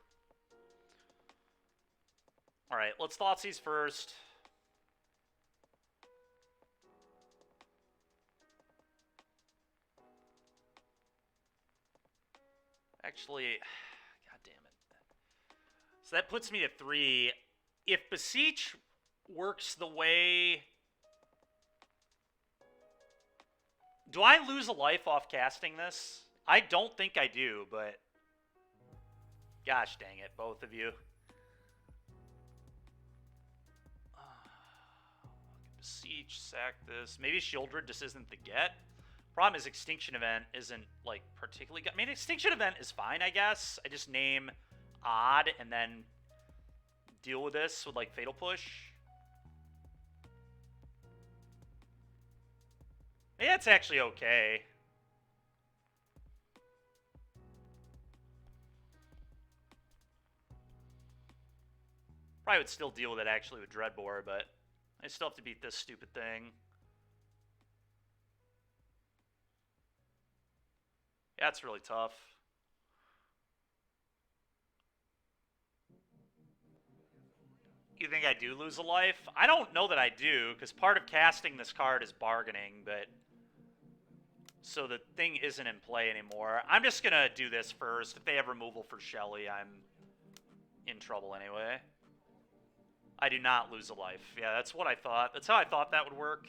Alright, let's Thoughtseize first. Actually, god damn it. So that puts me to 3. If Beseech works the way... Do I lose a life off casting this? I don't think I do, but... Gosh dang it, both of you. Beseech, sack this. Maybe Shieldred just isn't the get. Problem is Extinction Event isn't, like, particularly good. I mean, Extinction Event is fine, I guess. I just name Odd and then deal with this with, like, Fatal Push. Yeah, it's actually okay. Probably would still deal with it, actually, with Dreadbore, but I still have to beat this stupid thing. Yeah, it's really tough. You think I do lose a life? I don't know that I do, because part of casting this card is bargaining, but... So the thing isn't in play anymore. I'm just going to do this first. If they have removal for Shelly, I'm in trouble anyway. I do not lose a life. Yeah, that's what I thought. That's how I thought that would work.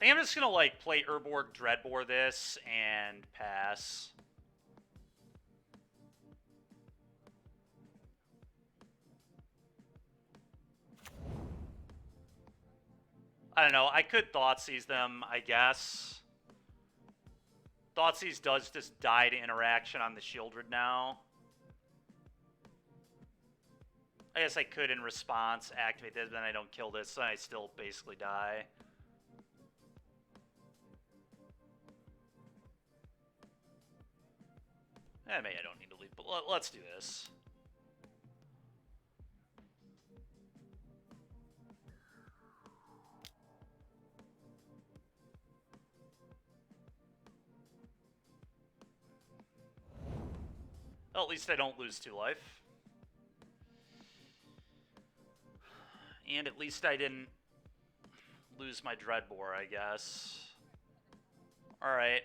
think I'm just gonna like play Urborg Dreadbore this and pass. I don't know. I could Thoughtseize them, I guess. Thoughtseize does just die to interaction on the Shieldred now. I guess I could, in response, activate this, but then I don't kill this, and I still basically die. Maybe I don't need to leave, but let's do this. Well, at least I don't lose 2 life. And at least I didn't lose my Dreadbore, I guess. Alright.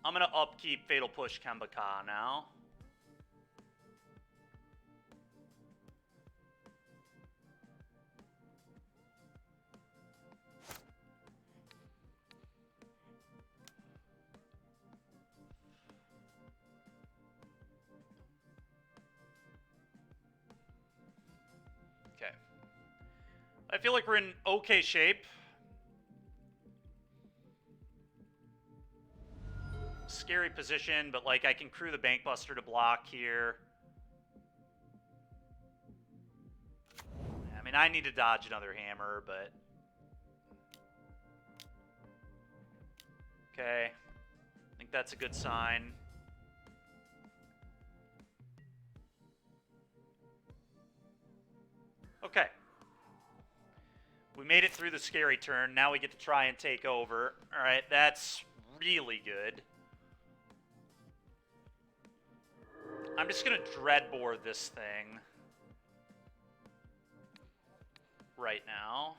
I'm gonna upkeep Fatal Push Kembaka now. Okay. I feel like we're in okay shape. Scary position, but like I can crew the Bankbuster to block here. I mean, I need to dodge another hammer, but... Okay. I think that's a good sign. Okay. We made it through the scary turn. Now we get to try and take over. Alright, that's really good. I'm just going to Dreadbore this thing right now.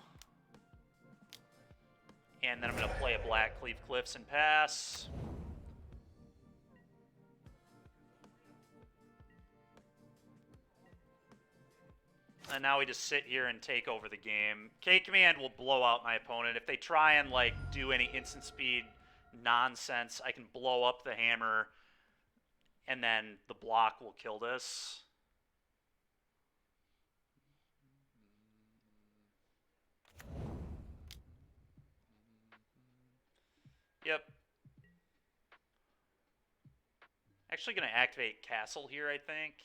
And then I'm going to play a Black Cleave Cliffs and pass. And now we just sit here and take over the game. K-Command will blow out my opponent. If they try and, like, do any instant speed nonsense, I can blow up the hammer, and then the block will kill this. Yep. Actually going to activate Castle here, I think.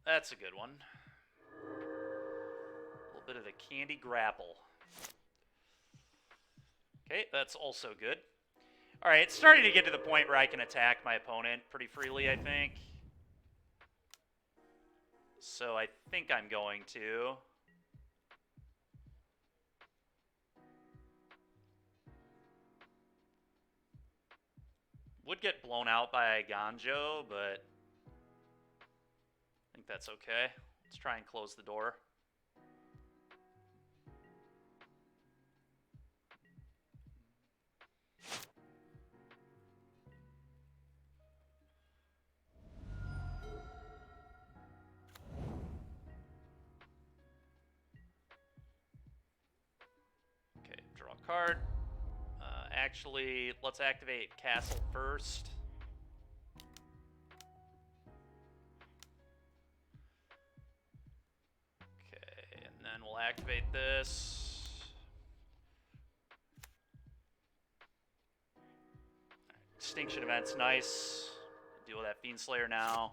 That's a good one. A little bit of the Candy Grapple. Okay, that's also good. Alright, it's starting to get to the point where I can attack my opponent pretty freely, I think. So I think I'm going to. Would get blown out by a Ganjo, but I think that's okay. Let's try and close the door. Okay, draw a card. Actually, let's activate Castle first. Okay, and then we'll activate this. Extinction event's nice. Deal with that Fiend Slayer now.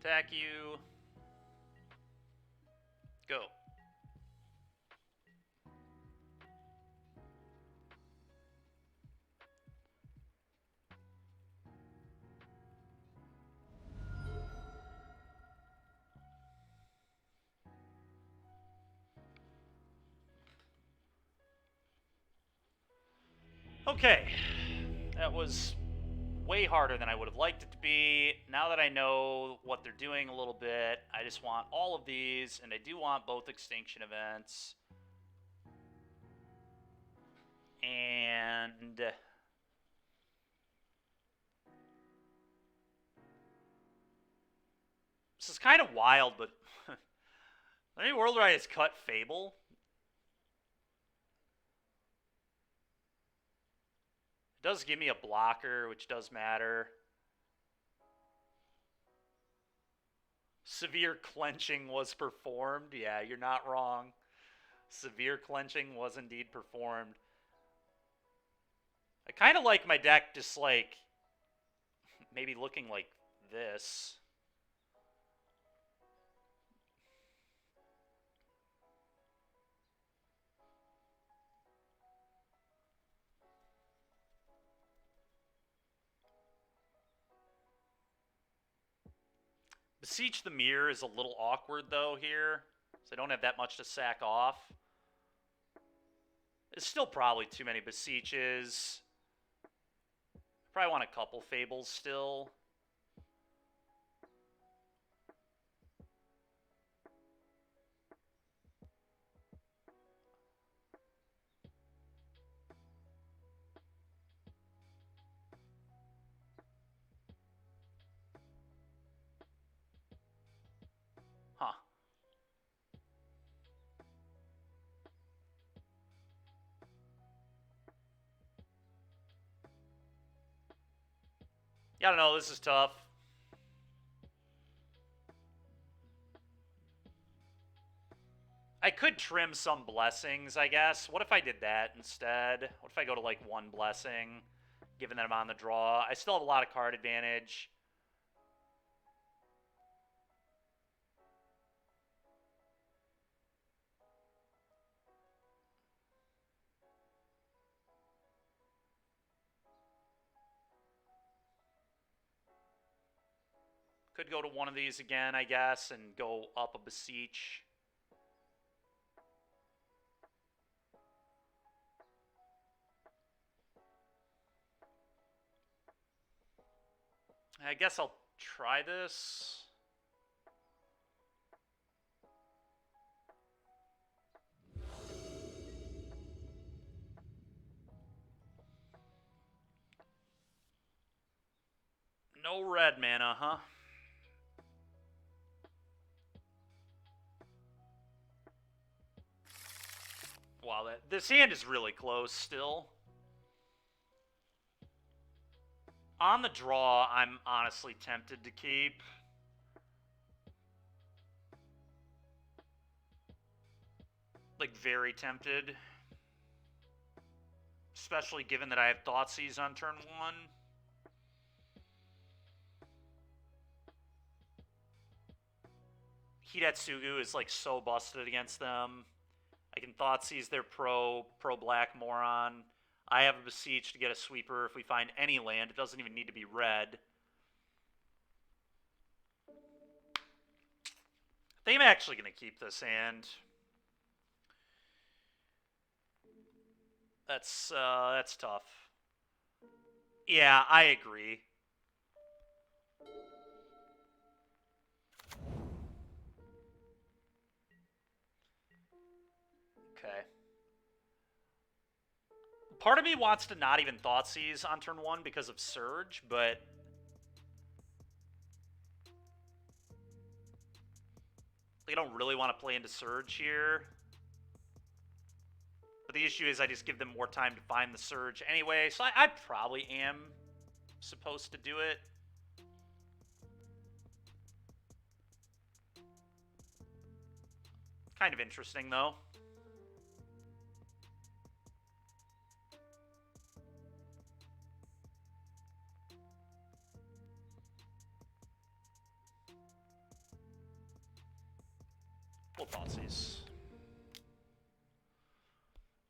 Attack you. Go. Okay. That was way harder than I would have liked it to be. Now that I know what they're doing a little bit, I just want all of these, and I do want both extinction events. And this is kind of wild, but any world where I just cut Fable? It does give me a blocker, which does matter. Severe clenching was performed. Yeah, you're not wrong. Severe clenching was indeed performed. I kind of like my deck just like maybe looking like this. Beseech the Mirror is a little awkward though here, so I don't have that much to sack off. There's still probably too many Beseeches. Probably want a couple Fables still. Huh. Yeah, I don't know, this is tough. I could trim some blessings, I guess. What if I did that instead? What if I go to like one blessing, given that I'm on the draw? I still have a lot of card advantage. Could go to one of these again, I guess, and go up a Beseech. I guess I'll try this. No red mana, huh? Wow, this hand is really close still. On the draw, I'm honestly tempted to keep. Like, very tempted. Especially given that I have Thoughtseize on turn 1. Hidetsugu is like so busted against them. I can Thoughtseize their pro-black moron. I have a Beseech to get a sweeper if we find any land. It doesn't even need to be red. I think I'm actually going to keep this hand. That's tough. Yeah, I agree. Okay. Part of me wants to not even Thoughtseize on turn 1 because of Surge, but I don't really want to play into Surge here. But the issue is I just give them more time to find the Surge anyway, so I probably am supposed to do it. Kind of interesting, though. We'll Thoughtseize.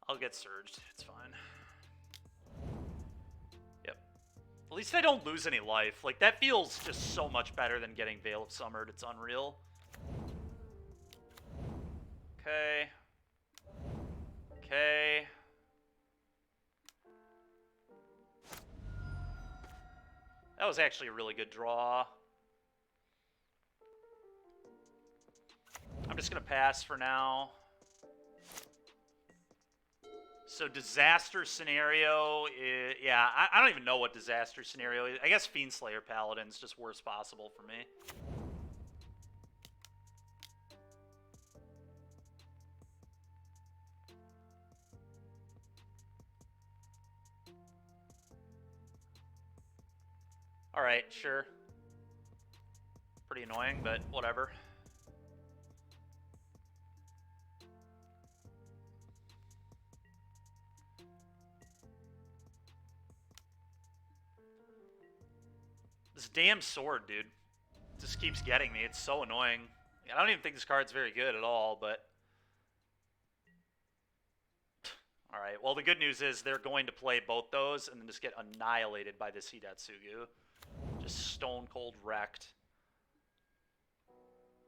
I'll get surged. It's fine. Yep. At least I don't lose any life. Like, that feels just so much better than getting Veil of Summered. It's unreal. Okay. Okay. That was actually a really good draw. I'm just going to pass for now. So disaster scenario is, yeah, I don't even know what disaster scenario is. I guess Fiendslayer Paladin's just worst possible for me. Alright, sure. Pretty annoying, but whatever. This damn sword, dude, just keeps getting me. It's so annoying. I don't even think this card's very good at all, but... Alright, well, the good news is they're going to play both those and then just get annihilated by this Hidatsugu. Just stone cold wrecked.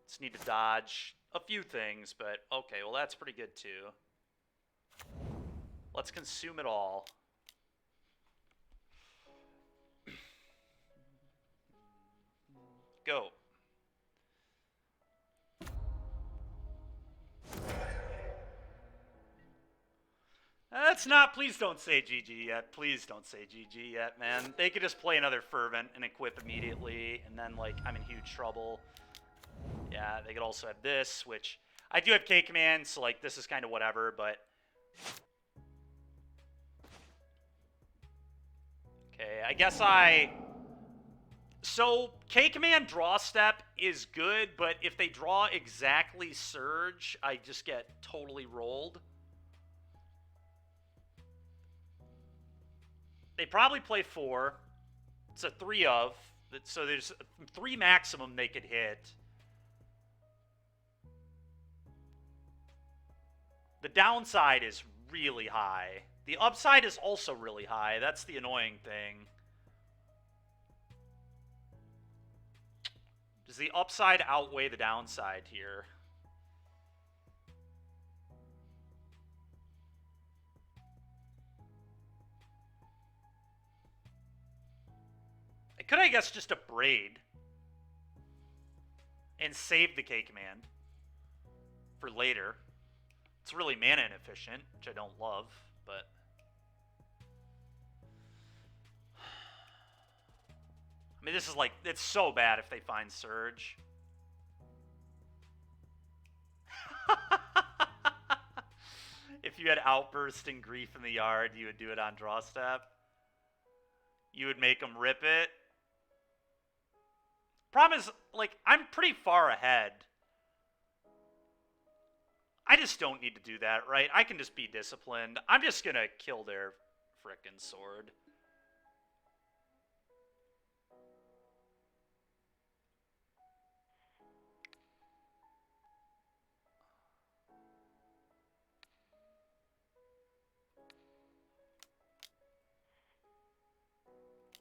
Just need to dodge a few things, but okay, well, that's pretty good too. Let's consume it all. Go. That's not, please don't say GG yet. Please don't say GG yet, man. They could just play another Fervent and equip immediately, and then, like, I'm in huge trouble. Yeah, they could also have this, which... I do have K-Command, so, like, this is kind of whatever, but... Okay, I guess So, K-Command draw step is good, but if they draw exactly Surge, I just get totally rolled. They probably play 4. It's a 3 of. So there's 3 maximum they could hit. The downside is really high. The upside is also really high. That's the annoying thing. Does the upside outweigh the downside here? I could, I guess, just Braid and save the K-Command for later. It's really mana inefficient, which I don't love, but... I mean, this is like, it's so bad if they find Surge. If you had Outburst and Grief in the yard, you would do it on draw step. You would make them rip it. Problem is, like, I'm pretty far ahead. I just don't need to do that, right? I can just be disciplined. I'm just gonna kill their frickin' sword.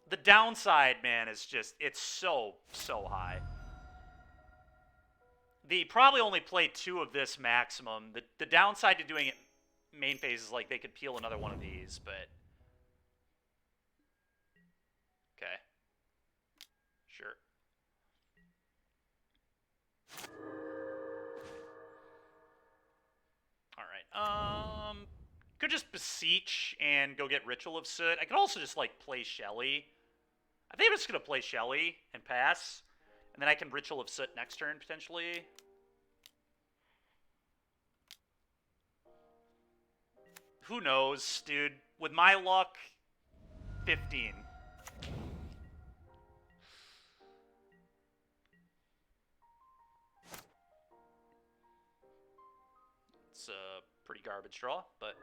The downside, man, is just, it's so high. They probably only play 2 of this maximum. The downside to doing it main phase is, like, they could peel another one of these, but... Okay. Sure. Alright, could just Beseech and go get Ritual of Soot. I could also just, like, play Shelly. I think I'm just gonna play Shelly and pass. And then I can Ritual of Soot next turn, potentially. Who knows, dude? With my luck, 15. It's a pretty garbage draw, but...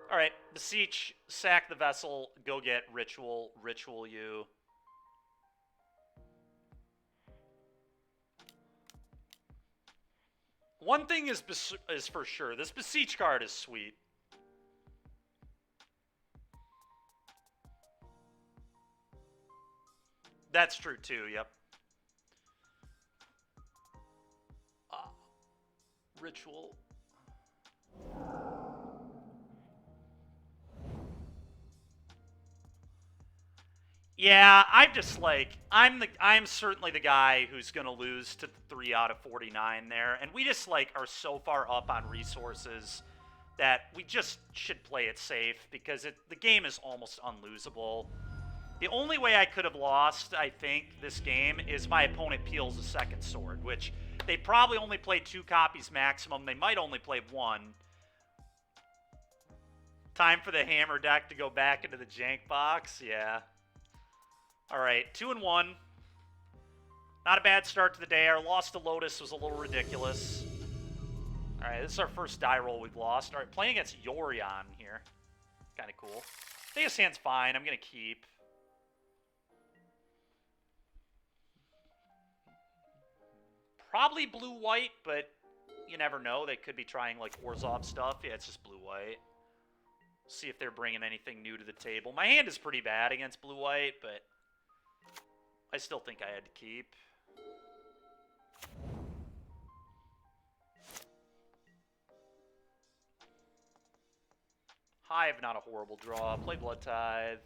Alright, Beseech, sack the Vessel, go get Ritual, Ritual you. One thing is for sure, this Beseech card is sweet. That's true too, yep. Ritual. Yeah, I'm just like I'm certainly the guy who's gonna lose to the 3 out of 49 there, and we just like are so far up on resources that we just should play it safe because the game is almost unlosable. The only way I could have lost, I think, this game is my opponent peels a second sword, which they probably only play 2 copies maximum. They might only play 1. Time for the hammer deck to go back into the jank box. Yeah. All right, 2-1. Not a bad start to the day. Our loss to Lotus was a little ridiculous. All right, this is our first die roll we've lost. All right, playing against Yorion here. Kind of cool. I think his hand's fine. I'm going to keep. Probably blue-white, but you never know. They could be trying, like, Orzhov stuff. Yeah, it's just blue-white. See if they're bringing anything new to the table. My hand is pretty bad against blue-white, but I still think I had to keep. Hive, not a horrible draw. Play Blood Tithe.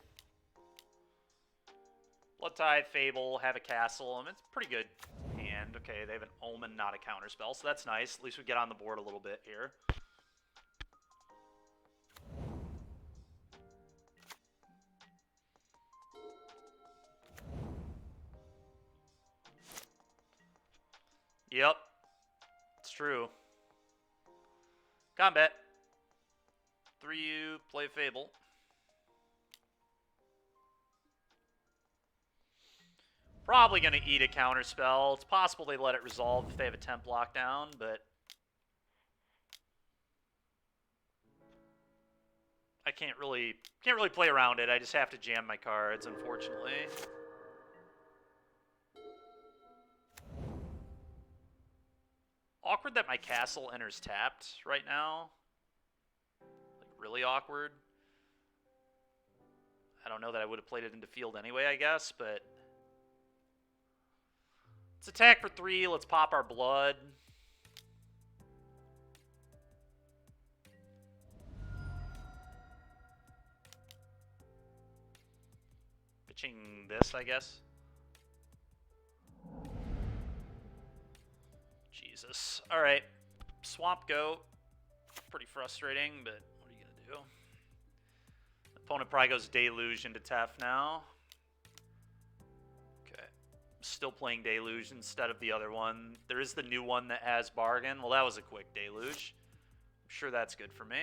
Blood Tithe, Fable, have a castle. I mean, it's a pretty good hand. Okay, they have an Omen, not a counterspell, so that's nice. At least we get on the board a little bit here. Yep. It's true. Combat. 3U, play Fable. Probably going to eat a counterspell. It's possible they let it resolve if they have a temp lockdown, but I can't really play around it. I just have to jam my cards, unfortunately. Awkward that my castle enters tapped right now. Like, really awkward. I don't know that I would have played it into field anyway, I guess, but let's attack for 3. Let's pop our blood. Pitching this, I guess. Jesus. All right. Swamp Goat. Pretty frustrating, but what are you going to do? Opponent probably goes Deluge into Tef now. Okay. Still playing Deluge instead of the other one. There is the new one that has Bargain. Well, that was a quick Deluge. I'm sure that's good for me.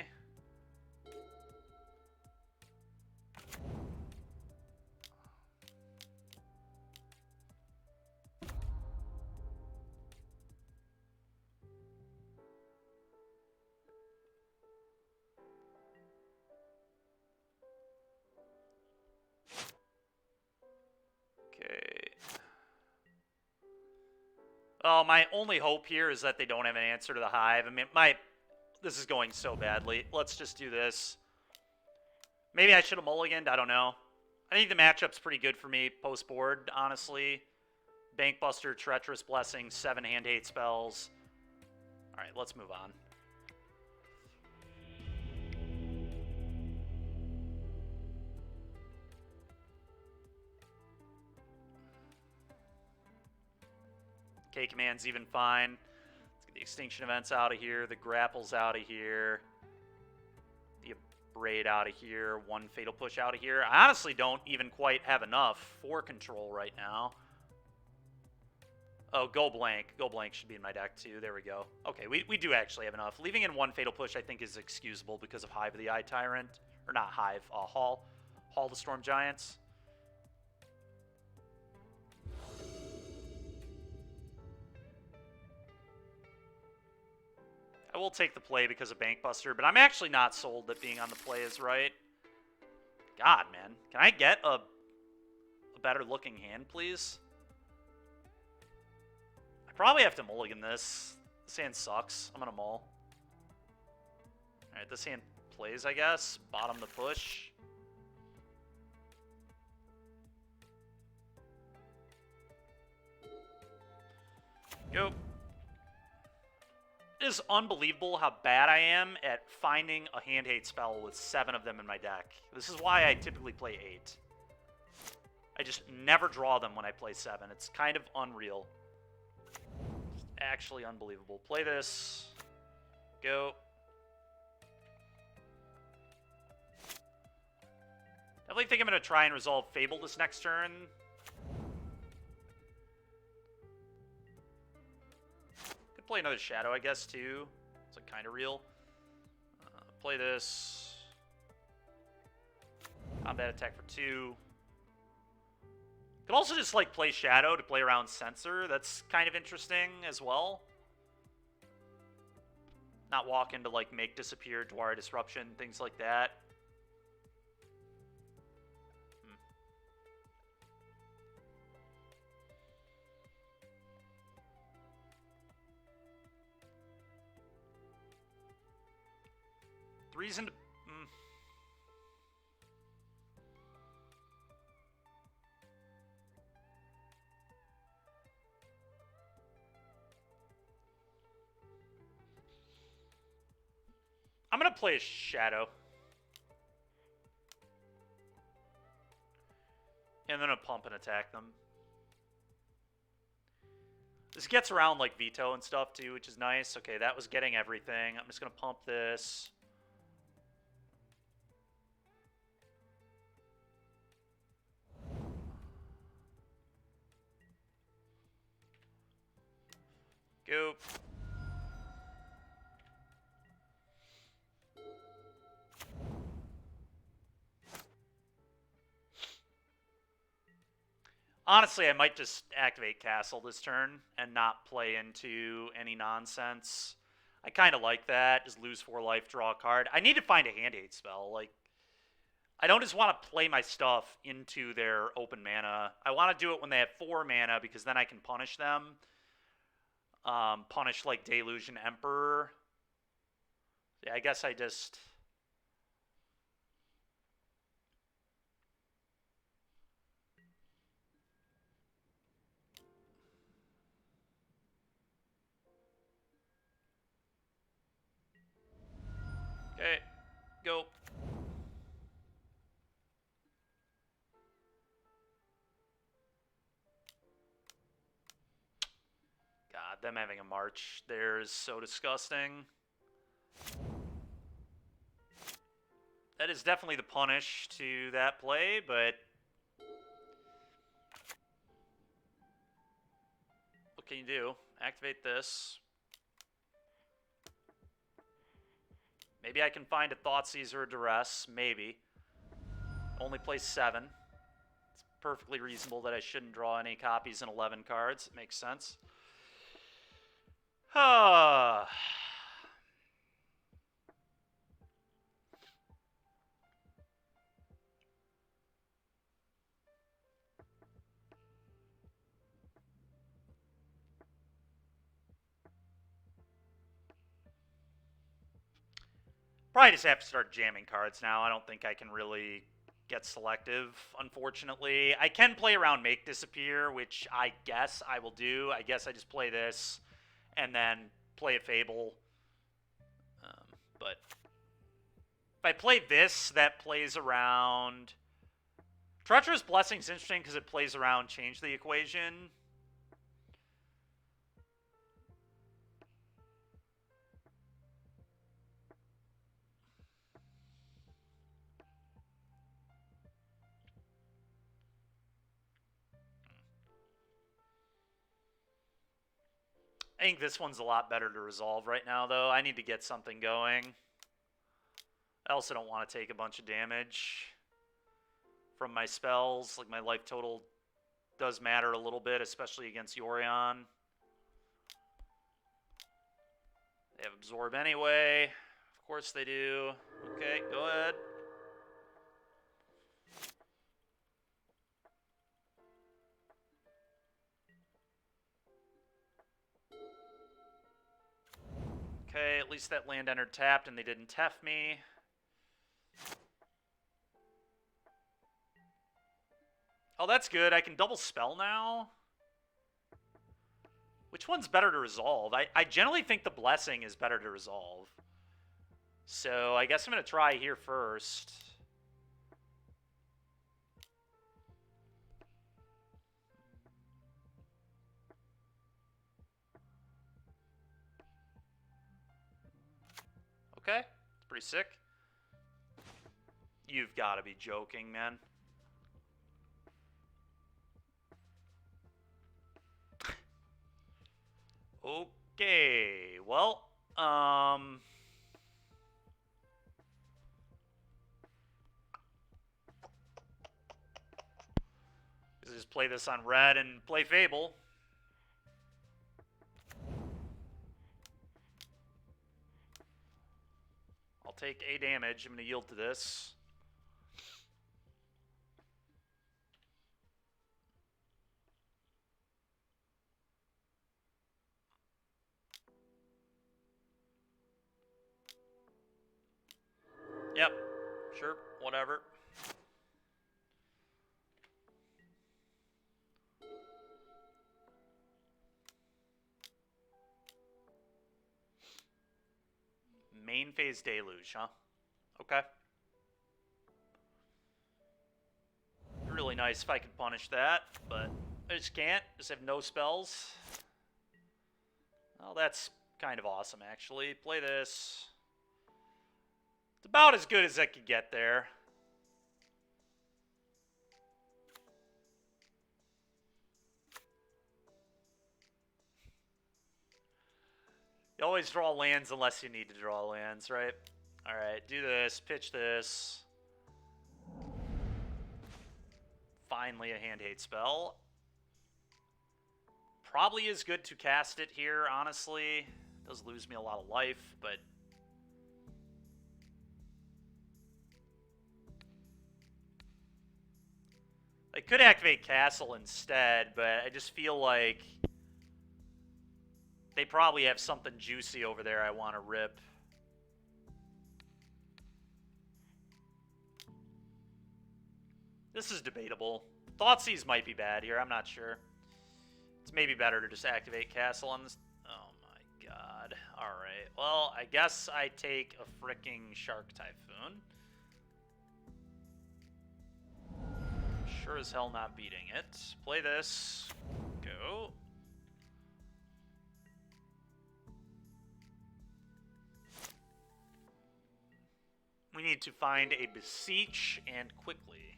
Oh, my only hope here is that they don't have an answer to the Hive. I mean, this is going so badly. Let's just do this. Maybe I should have mulliganed. I don't know. I think the matchup's pretty good for me post-board, honestly. Bankbuster, Treacherous Blessing, 7 hand-hate spells. All right, let's move on. K-Command's even fine. Let's get the Extinction Events out of here. The Grapple's out of here. The Abrade out of here. 1 Fatal Push out of here. I honestly don't even quite have enough for control right now. Oh, Go Blank. Go Blank should be in my deck too. There we go. Okay, we do actually have enough. Leaving in 1 Fatal Push I think is excusable because of Hive of the Eye Tyrant. Or not Hive, Hall the Storm Giants. I will take the play because of Bankbuster, but I'm actually not sold that being on the play is right. God, man. Can I get a better looking hand, please? I probably have to mulligan this. This hand sucks. I'm going to mull. Alright, this hand plays, I guess. Bottom the push. Go. It is unbelievable how bad I am at finding a hand-hate spell with 7 of them in my deck. This is why I typically play 8. I just never draw them when I play 7. It's kind of unreal. It's actually unbelievable. Play this. Go. Definitely think I'm going to try and resolve Fable this next turn. Could play another Shadow, I guess, too. It's like kind of real. Play this. Combat attack for 2. Could also just like play Shadow to play around Censor. That's kind of interesting as well. Not walk into like Make Disappear, Dwar Disruption, things like that. The reason to... I'm going to play a Shadow. And then a pump and attack them. This gets around like Veto and stuff too, which is nice. Okay, that was getting everything. I'm just going to pump this. Go. Honestly, I might just activate Castle this turn and not play into any nonsense. I kind of like that. Just lose 4 life, draw a card. I need to find a hand aid spell. Like, I don't just want to play my stuff into their open mana. I want to do it when they have 4 mana because then I can punish them. Punish, like, Deluge and Emperor. Yeah, I guess I just... Okay, go. God, them having a march there is so disgusting. That is definitely the punish to that play, but... what can you do? Activate this. Maybe I can find a Thoughtseize or a Duress. Maybe. Only play 7. It's perfectly reasonable that I shouldn't draw any copies in 11 cards. It makes sense. I probably just have to start jamming cards now. I don't think I can really get selective, unfortunately. I can play around Make Disappear, which I guess I will do. I guess I just play this and then play a Fable. But if I play this, that plays around... Treacherous Blessing's interesting because it plays around Change the Equation. I think this one's a lot better to resolve right now, though. I need to get something going. I also don't want to take a bunch of damage from my spells. Like, my life total does matter a little bit, especially against Yorion. They have Absorb anyway. Of course they do. Okay, go ahead. Okay, at least that land entered tapped and they didn't tef me. Oh, that's good. I can double spell now. Which one's better to resolve? I generally think the Blessing is better to resolve. So I guess I'm going to try here first. Okay, it's pretty sick. You've got to be joking, man. Okay, well, just play this on red and play Fable. I'll take A damage. I'm going to yield to this. Yep, sure, whatever. Main phase deluge, huh? Okay. Really nice if I could punish that, but I just can't. Just have no spells. Well, that's kind of awesome, actually. Play this. It's about as good as I could get there. You always draw lands unless you need to draw lands, right? Alright, do this, pitch this. Finally a hand hate spell. Probably is good to cast it here, honestly. Does lose me a lot of life, but... I could activate Castle instead, but I just feel like... they probably have something juicy over there I want to rip. This is debatable. Thoughtseize might be bad here, I'm not sure. It's maybe better to just activate Castle on this. Oh my god. Alright, well, I guess I take a fricking Shark Typhoon. Sure as hell not beating it. Play this. Go. We need to find a beseech, and quickly.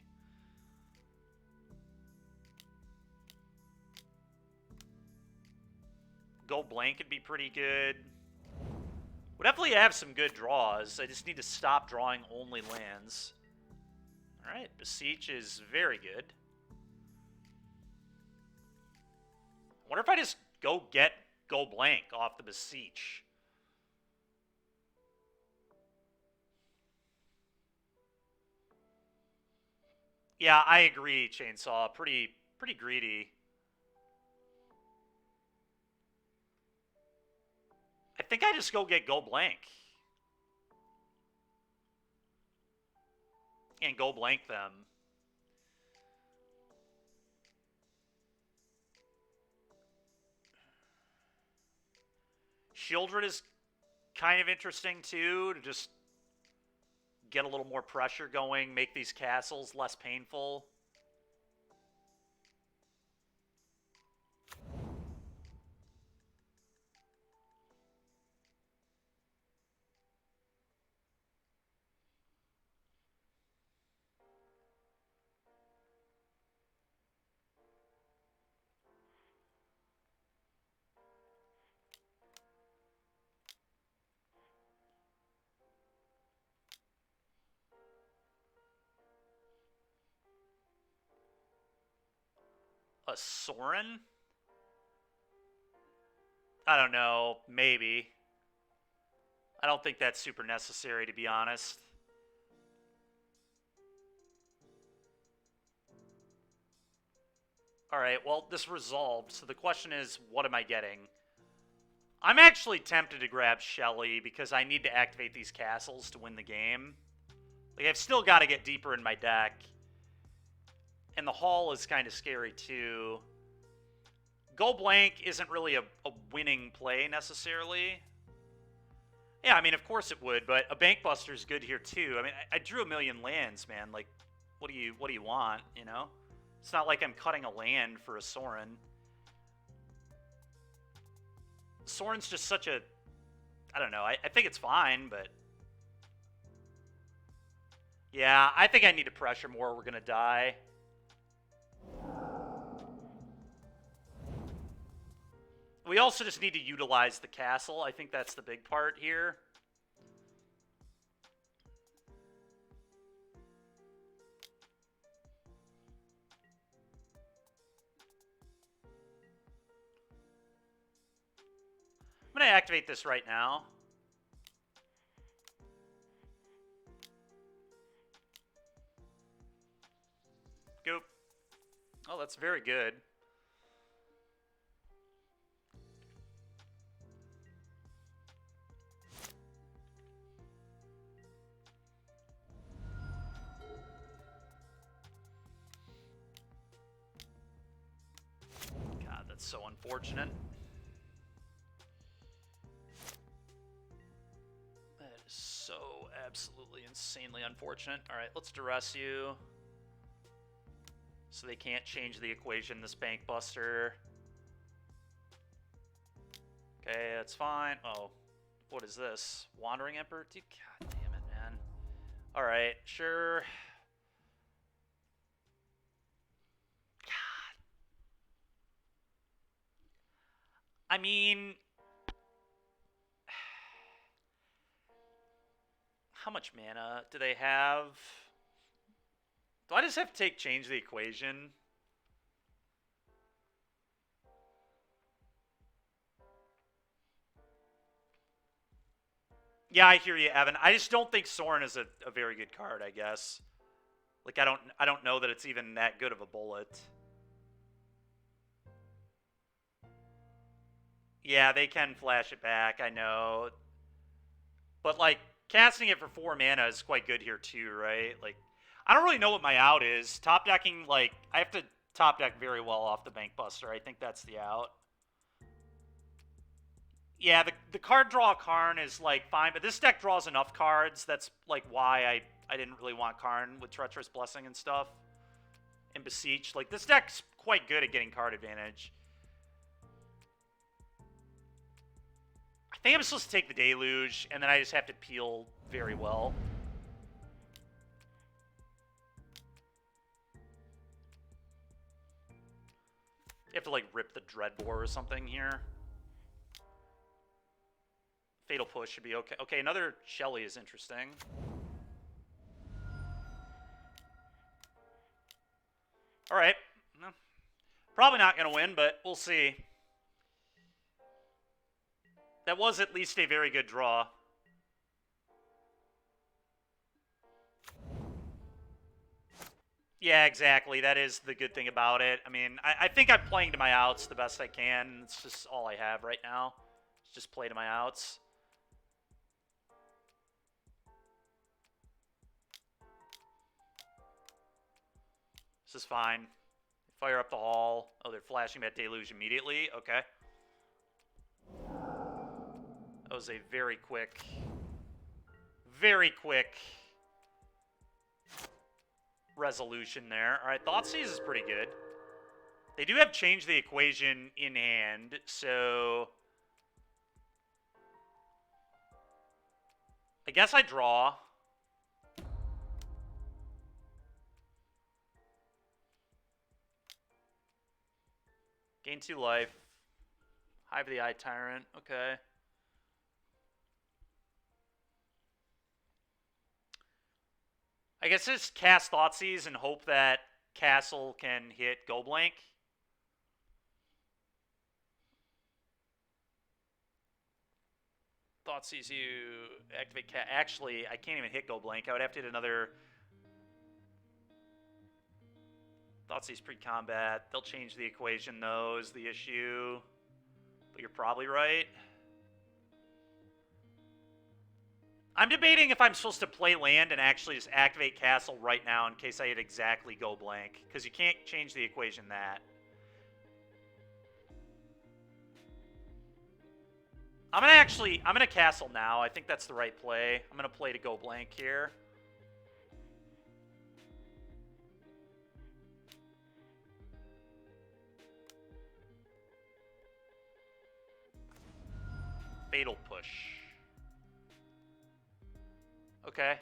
Go blank would be pretty good. We'll definitely have some good draws. I just need to stop drawing only lands. Alright, beseech is very good. I wonder if I just go blank off the beseech. Yeah, I agree, Chainsaw. Pretty greedy. I think I just go blank. And go blank them. Shieldred is kind of interesting too, to just get a little more pressure going, make these castles less painful. A Sorin? I don't know. Maybe. I don't think that's super necessary, to be honest. Alright, well, this resolved. So the question is, what am I getting? I'm actually tempted to grab Shelly because I need to activate these castles to win the game. Like, I've still got to get deeper in my deck. And the Hall is kind of scary, too. Go blank isn't really a winning play, necessarily. Yeah, I mean, of course it would, but a Bankbuster is good here, too. I mean, I drew a million lands, man. Like, what do you want, you know? It's not like I'm cutting a land for a Sorin. Sorin's just such a... I don't know. I think it's fine, but Yeah, I think I need to pressure more. We're gonna die. We also just need to utilize the castle. I think that's the big part here. I'm going to activate this right now. Goop. Oh, that's very good. God, that's so unfortunate. That is so absolutely insanely unfortunate. All right, let's duress you. So they can't change the equation, this Bank Buster. Okay, that's fine. Oh, what is this? Wandering Emperor? Dude, god damn it, man. Alright, sure. God. I mean... How much mana do they have? Do I just have to change the equation? Yeah, I hear you, Evan. I just don't think Sorin is a very good card, I guess. Like, I don't know that it's even that good of a bullet. Yeah, they can flash it back, I know. But, like, casting it for 4 mana is quite good here, too, right? Like, I don't really know what my out is. Top decking, like, I have to top deck very well off the Bank Buster. I think that's the out. Yeah, the card draw Karn is, like, fine, but this deck draws enough cards. That's, like, why I didn't really want Karn with Treacherous Blessing and stuff. And Beseech. Like, this deck's quite good at getting card advantage. I think I'm supposed to take the Deluge, and then I just have to peel very well. You have to, like, rip the Dreadbore or something here. Fatal Push should be okay. Okay, another Shelly is interesting. All right. Probably not going to win, but we'll see. That was at least a very good draw. Yeah, exactly. That is the good thing about it. I mean, I think I'm playing to my outs the best I can. It's just all I have right now. It's just play to my outs. This is fine. Fire up the hall. Oh, they're flashing that Deluge immediately. Okay. That was a very quick resolution there. All right, Thoughtseize is pretty good. They do have Change the Equation in hand, so I guess I draw. Gain 2 life. Hive the Eye Tyrant. Okay. I guess just cast Thoughtseize and hope that Castle can hit Go Blank. Thoughtseize you activate cat. Actually, I can't even hit Go Blank. I would have to hit another Thoughtseize pre-combat. They'll change the equation, though, is the issue. But you're probably right. I'm debating if I'm supposed to play land and actually just activate Castle right now in case I hit exactly Go Blank. Because you can't change the equation that. I'm going to Castle now. I think that's the right play. I'm going to play to Go Blank here. Fatal Push. Okay.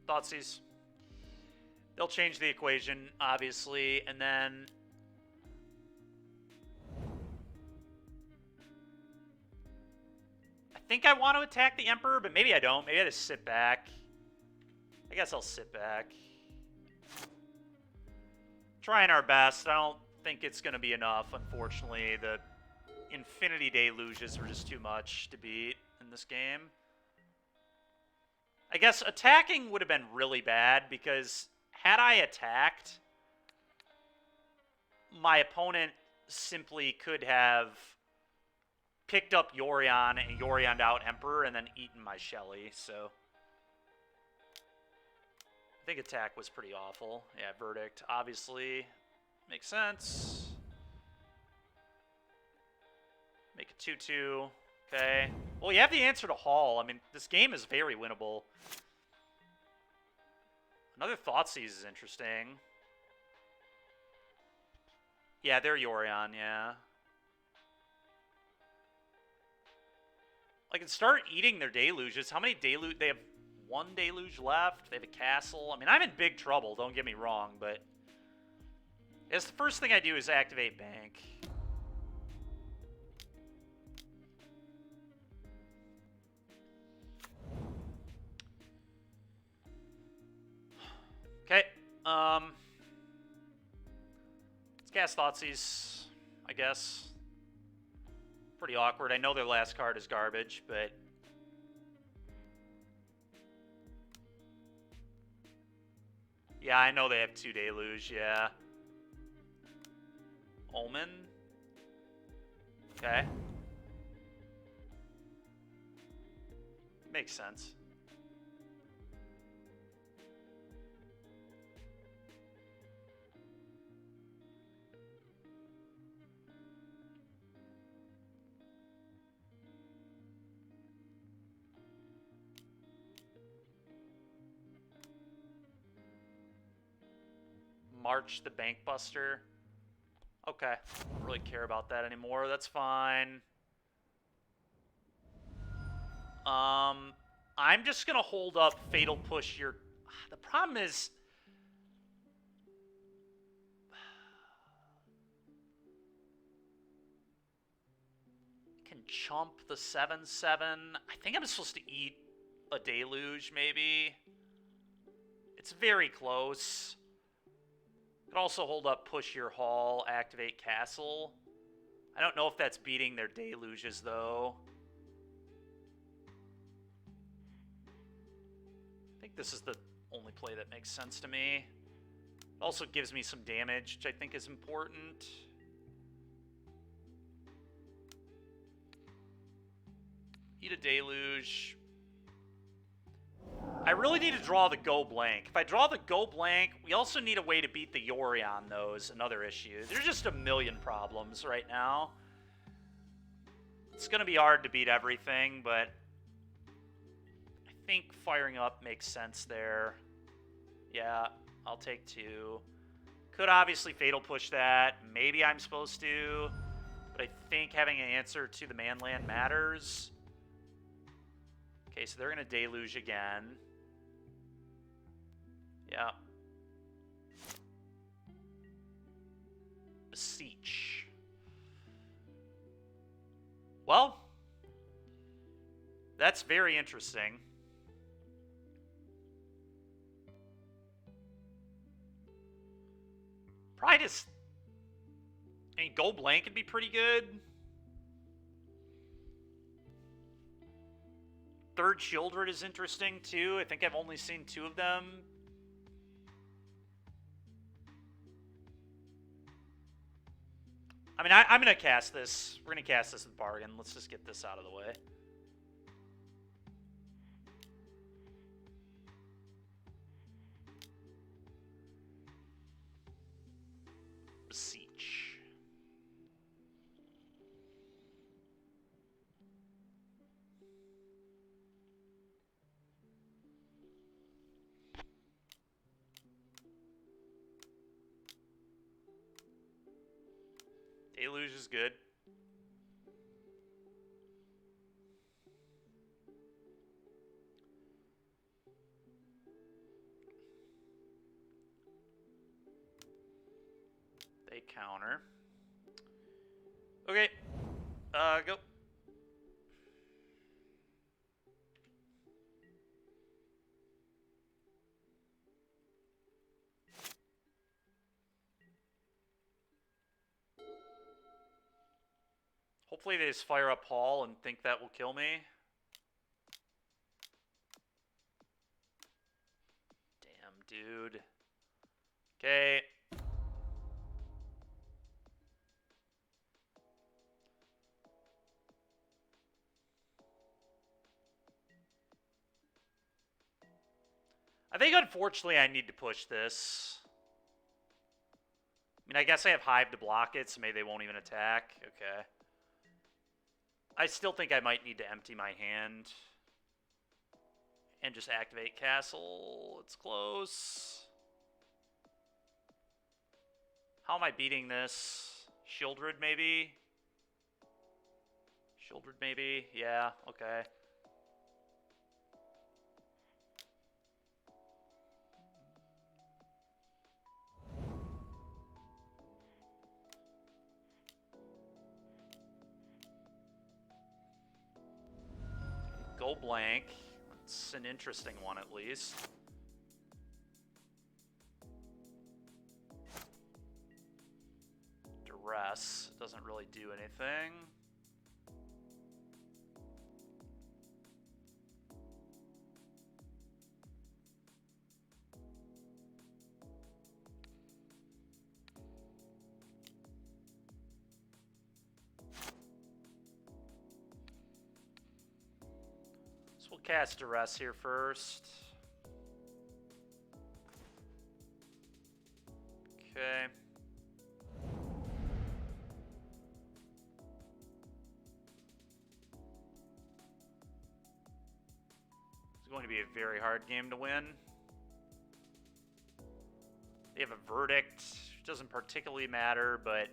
Thoughtseize. They'll change the equation, obviously, and then... I think I want to attack the Emperor, but maybe I don't. Maybe I just sit back. I guess I'll sit back. Trying our best. I don't think it's going to be enough, unfortunately. The Infinity Deluges were just too much to beat in this game. I guess attacking would have been really bad, because had I attacked, my opponent simply could have picked up Yorion and Yorioned out Emperor and then eaten my Shelly, so... I think attack was pretty awful. Yeah, Verdict, obviously. Makes sense. Make a 2-2. Okay. Well, you have the answer to Hall. I mean, this game is very winnable. Another Thoughtseize is interesting. Yeah, they're Yorion, yeah. I can start eating their deluges. How many deluge? They have one deluge left. They have a castle. I mean, I'm in big trouble, don't get me wrong, but... I guess the first thing I do is activate Bank. Okay, let's cast Thoughtseize, I guess. Pretty awkward. I know their last card is garbage, but... Yeah, I know they have 2 Deluge, yeah. Omen? Okay. Makes sense. March the Bank Buster. Okay. I don't really care about that anymore. That's fine. I'm just going to hold up Fatal Push your... The problem is... Can chump the 7/7. I think I'm supposed to eat a Deluge, maybe. It's very close. Could also hold up Push Your Hall, activate Castle. I don't know if that's beating their Deluges, though. I think this is the only play that makes sense to me. It also gives me some damage, which I think is important. Eat a Deluge. I really need to draw the Go Blank. If I draw the Go Blank, we also need a way to beat the Yorion, though, is another issue. There's just a million problems right now. It's going to be hard to beat everything, but I think firing up makes sense there. Yeah, I'll take 2. Could obviously Fatal Push that. Maybe I'm supposed to, but I think having an answer to the Manland matters. Okay, so they're going to Deluge again. Yeah. Beseech. Well, that's very interesting. Probably just... I mean, Go Blank would be pretty good. Third Children is interesting, too. I think I've only seen 2 of them. I mean, I'm going to cast this. We're going to cast this with Bargain. Let's just get this out of the way. Beseech. Deluge is good. They counter. Okay. Go. Hopefully they just fire up Hall and think that will kill me. Damn, dude. Okay. I think, unfortunately, I need to push this. I mean, I guess I have Hive to block it, so maybe they won't even attack. Okay. I still think I might need to empty my hand. And just activate Castle. It's close. How am I beating this? Shieldred, maybe? Shieldred, maybe? Yeah, okay. Go blank. That's an interesting one, at least. Duress doesn't really do anything. So we'll cast Duress here first. Okay. It's going to be a very hard game to win. They have a verdict. Doesn't particularly matter, but...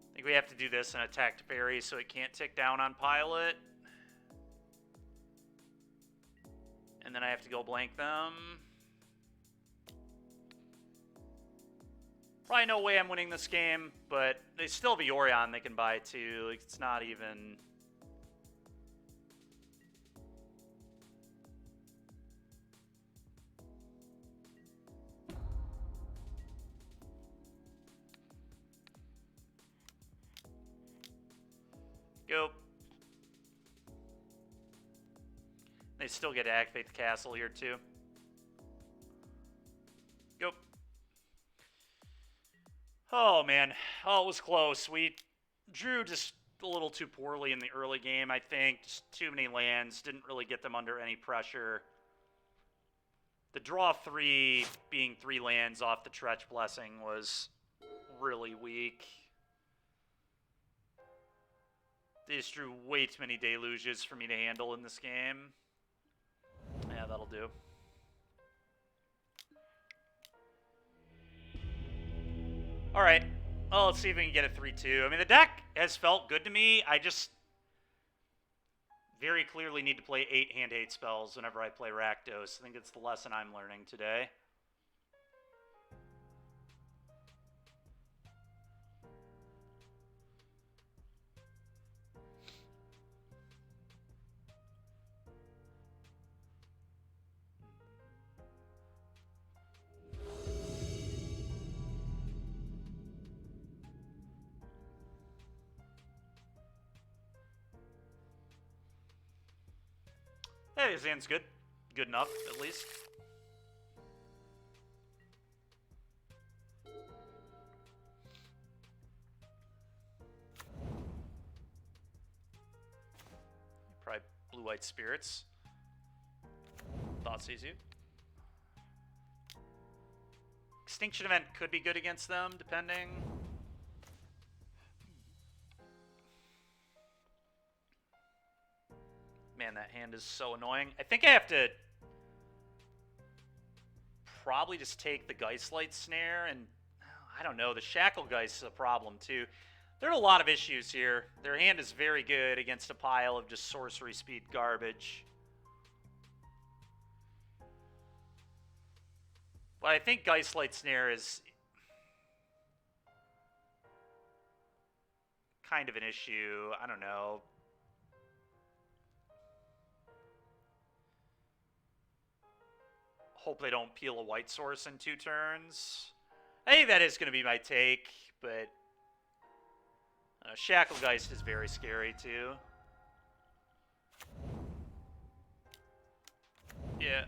I think we have to do this and attack Fairy so it can't tick down on Pilot. And then I have to go blank them. Probably no way I'm winning this game, but they still have Yorion they can buy too. Like, it's not even... Go. They still get to activate the castle here too. Go. Oh man. Oh, it was close. We drew just a little too poorly in the early game, I think. Just too many lands. Didn't really get them under any pressure. The draw 3 being 3 lands off the Tretch Blessing was really weak. They just drew way too many deluges for me to handle in this game. Yeah, that'll do. Alright. Well, let's see if we can get a 3-2. I mean, the deck has felt good to me. I just very clearly need to play 8 hand-hate spells whenever I play Rakdos. I think it's the lesson I'm learning today. Hey, his hand's good. Good enough, at least. Probably blue-white spirits. Thought sees you. Extinction Event could be good against them, depending. Man, that hand is so annoying. I think I have to probably just take the Geistlight Snare, and I don't know, the Shackle Geist is a problem too. There are a lot of issues here. Their hand is very good against a pile of just sorcery speed garbage. But I think Geistlight Snare is kind of an issue. I don't know. Hope they don't peel a white source in 2 turns. I think that is going to be my take, but Shacklegeist is very scary too. Yeah.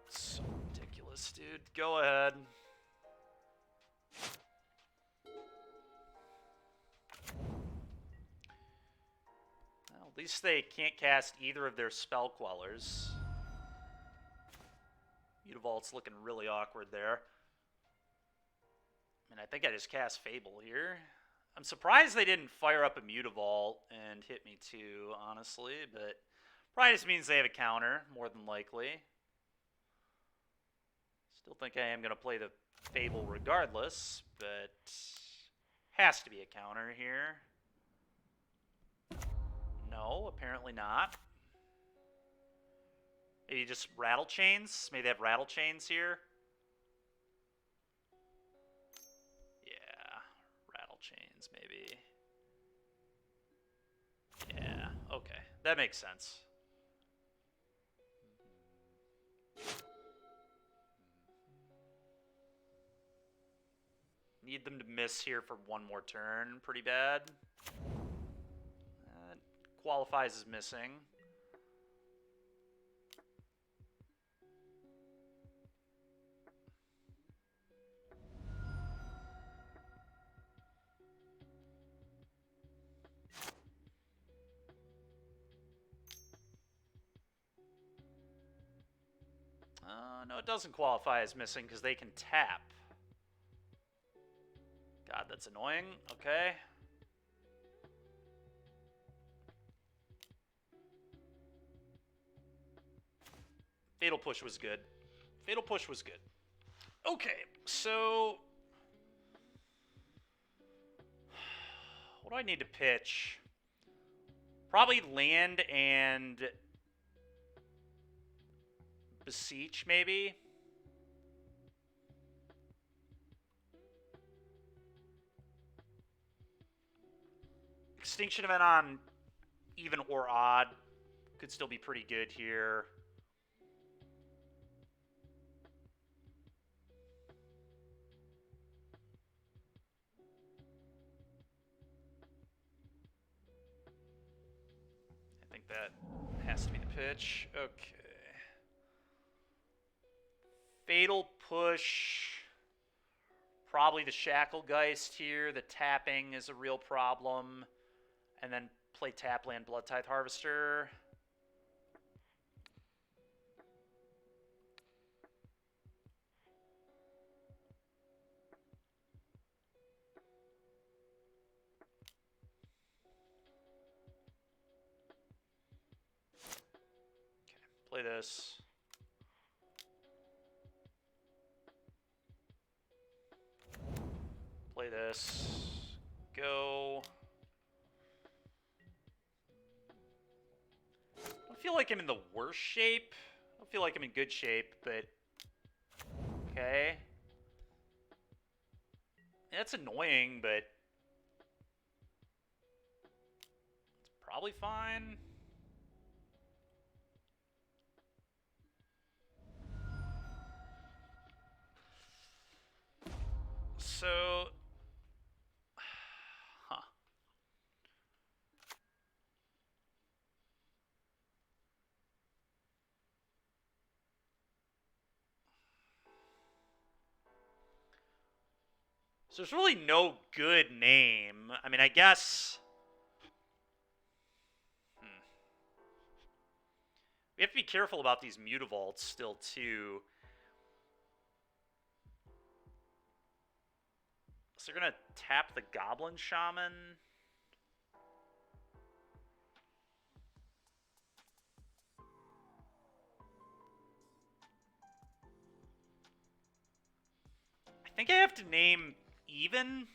So ridiculous, dude. Go ahead. Well, at least they can't cast either of their spell quellers. Mutavault's looking really awkward there. And I think I just cast Fable here. I'm surprised they didn't fire up a Mutavault and hit me too, honestly, but probably just means they have a counter, more than likely. Still think I am going to play the Fable regardless, but has to be a counter here. No, apparently not. Maybe just Rattle Chains? Maybe they have Rattle Chains here? Yeah, Rattle Chains, maybe. Yeah, okay. That makes sense. Need them to miss here for 1 more turn. Pretty bad. Qualifies as missing. No, it doesn't qualify as missing because they can tap. God, that's annoying. Okay. Fatal Push was good. Fatal Push was good. Okay, so what do I need to pitch? Probably land and beseech, maybe. Extinction Event on even or odd could still be pretty good here. I think that has to be the pitch. Okay. Fatal Push. Probably the Shacklegeist here. The tapping is a real problem. And then play Tapland Bloodtithe Harvester. Okay, play this. Play this. Go. I don't feel like I'm in the worst shape. I don't feel like I'm in good shape, but okay. That's annoying, but it's probably fine. So, huh. So there's really no good name. I mean, I guess. We have to be careful about these Mutavaults still, too. So they're going to tap the Goblin Shaman. think I have to name even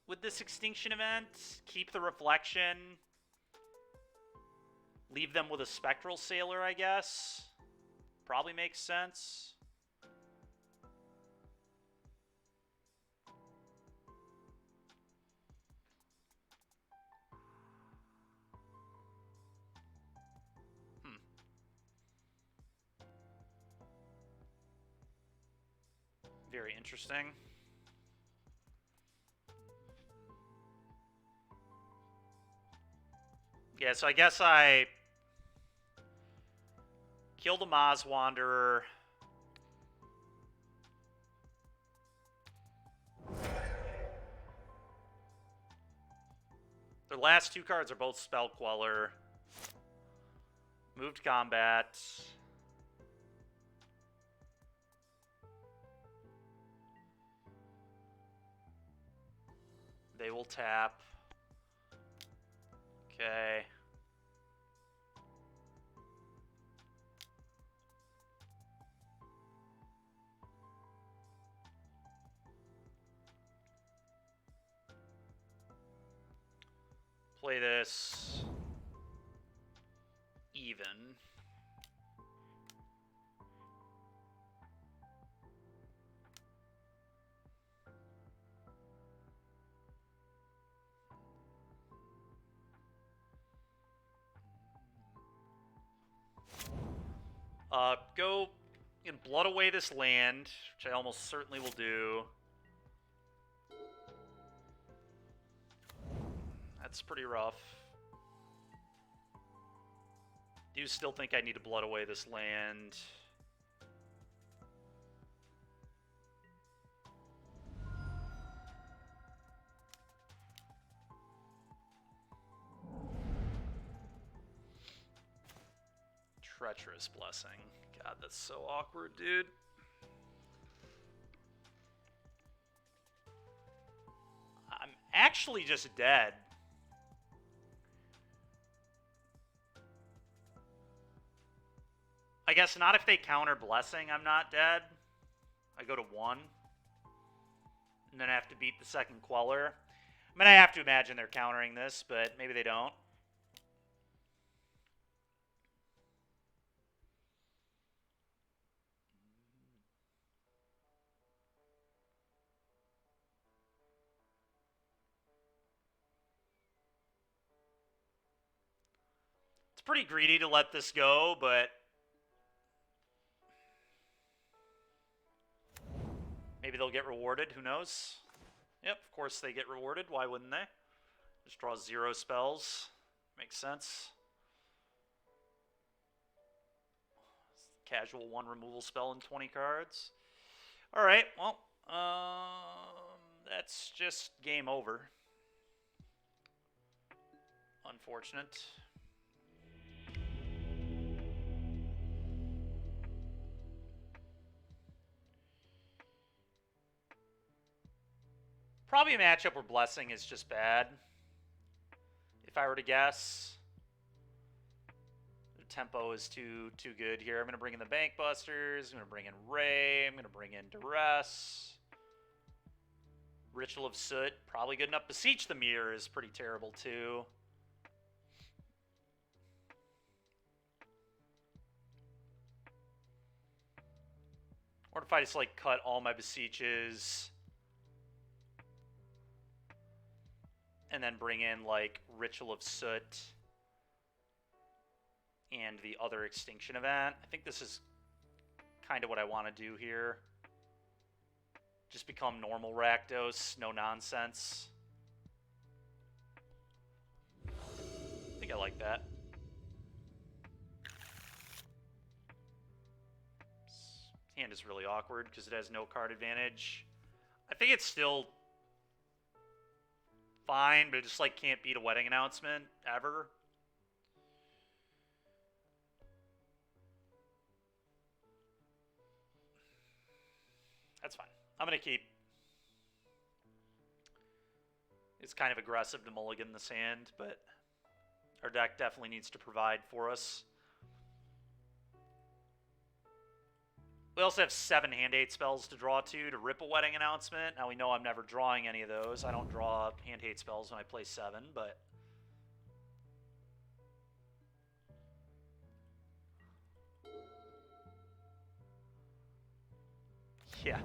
with this extinction event. Keep the reflection. Leave them with a spectral sailor, I guess. Probably makes sense. Very interesting. Yeah, so I guess I kill the Maz Wanderer. Their last two cards are both Spell Queller. Moved combat. They will tap. Okay. Play this even. Go and blood away this land, which I almost certainly will do. That's pretty rough. Do still think I need to blood away this land. Treacherous Blessing. God, that's so awkward, dude. I'm actually just dead. I guess not if they counter Blessing, I'm not dead. I go to 1. And then I have to beat the second Queller. I mean, I have to imagine they're countering this, but maybe they don't. It's pretty greedy to let this go, but maybe they'll get rewarded. Who knows? Yep, of course they get rewarded. Why wouldn't they? Just draw 0 spells. Makes sense. Casual 1 removal spell in 20 cards. Alright, well, that's just game over. Unfortunate. Probably a matchup where Blessing is just bad. If I were to guess. The tempo is too good here. I'm going to bring in the Bank Busters. I'm going to bring in Ray. I'm going to bring in Duress. Ritual of Soot. Probably good enough. Beseech the Mirror is pretty terrible too. Or if I just like cut all my Beseeches and then bring in like Ritual of Soot and the other extinction event. I think this is kind of what I want to do here. Just become normal Rakdos, no nonsense. I think I like that. This hand is really awkward because it has no card advantage. I think it's still fine, but it just like can't beat a wedding announcement ever. That's fine. I'm going to keep. It's kind of aggressive to mulligan this hand, but our deck definitely needs to provide for us. We also have 7 Hand 8 spells to draw to rip a Wedding Announcement. Now we know I'm never drawing any of those. I don't draw Hand 8 spells when I play 7, but... yeah.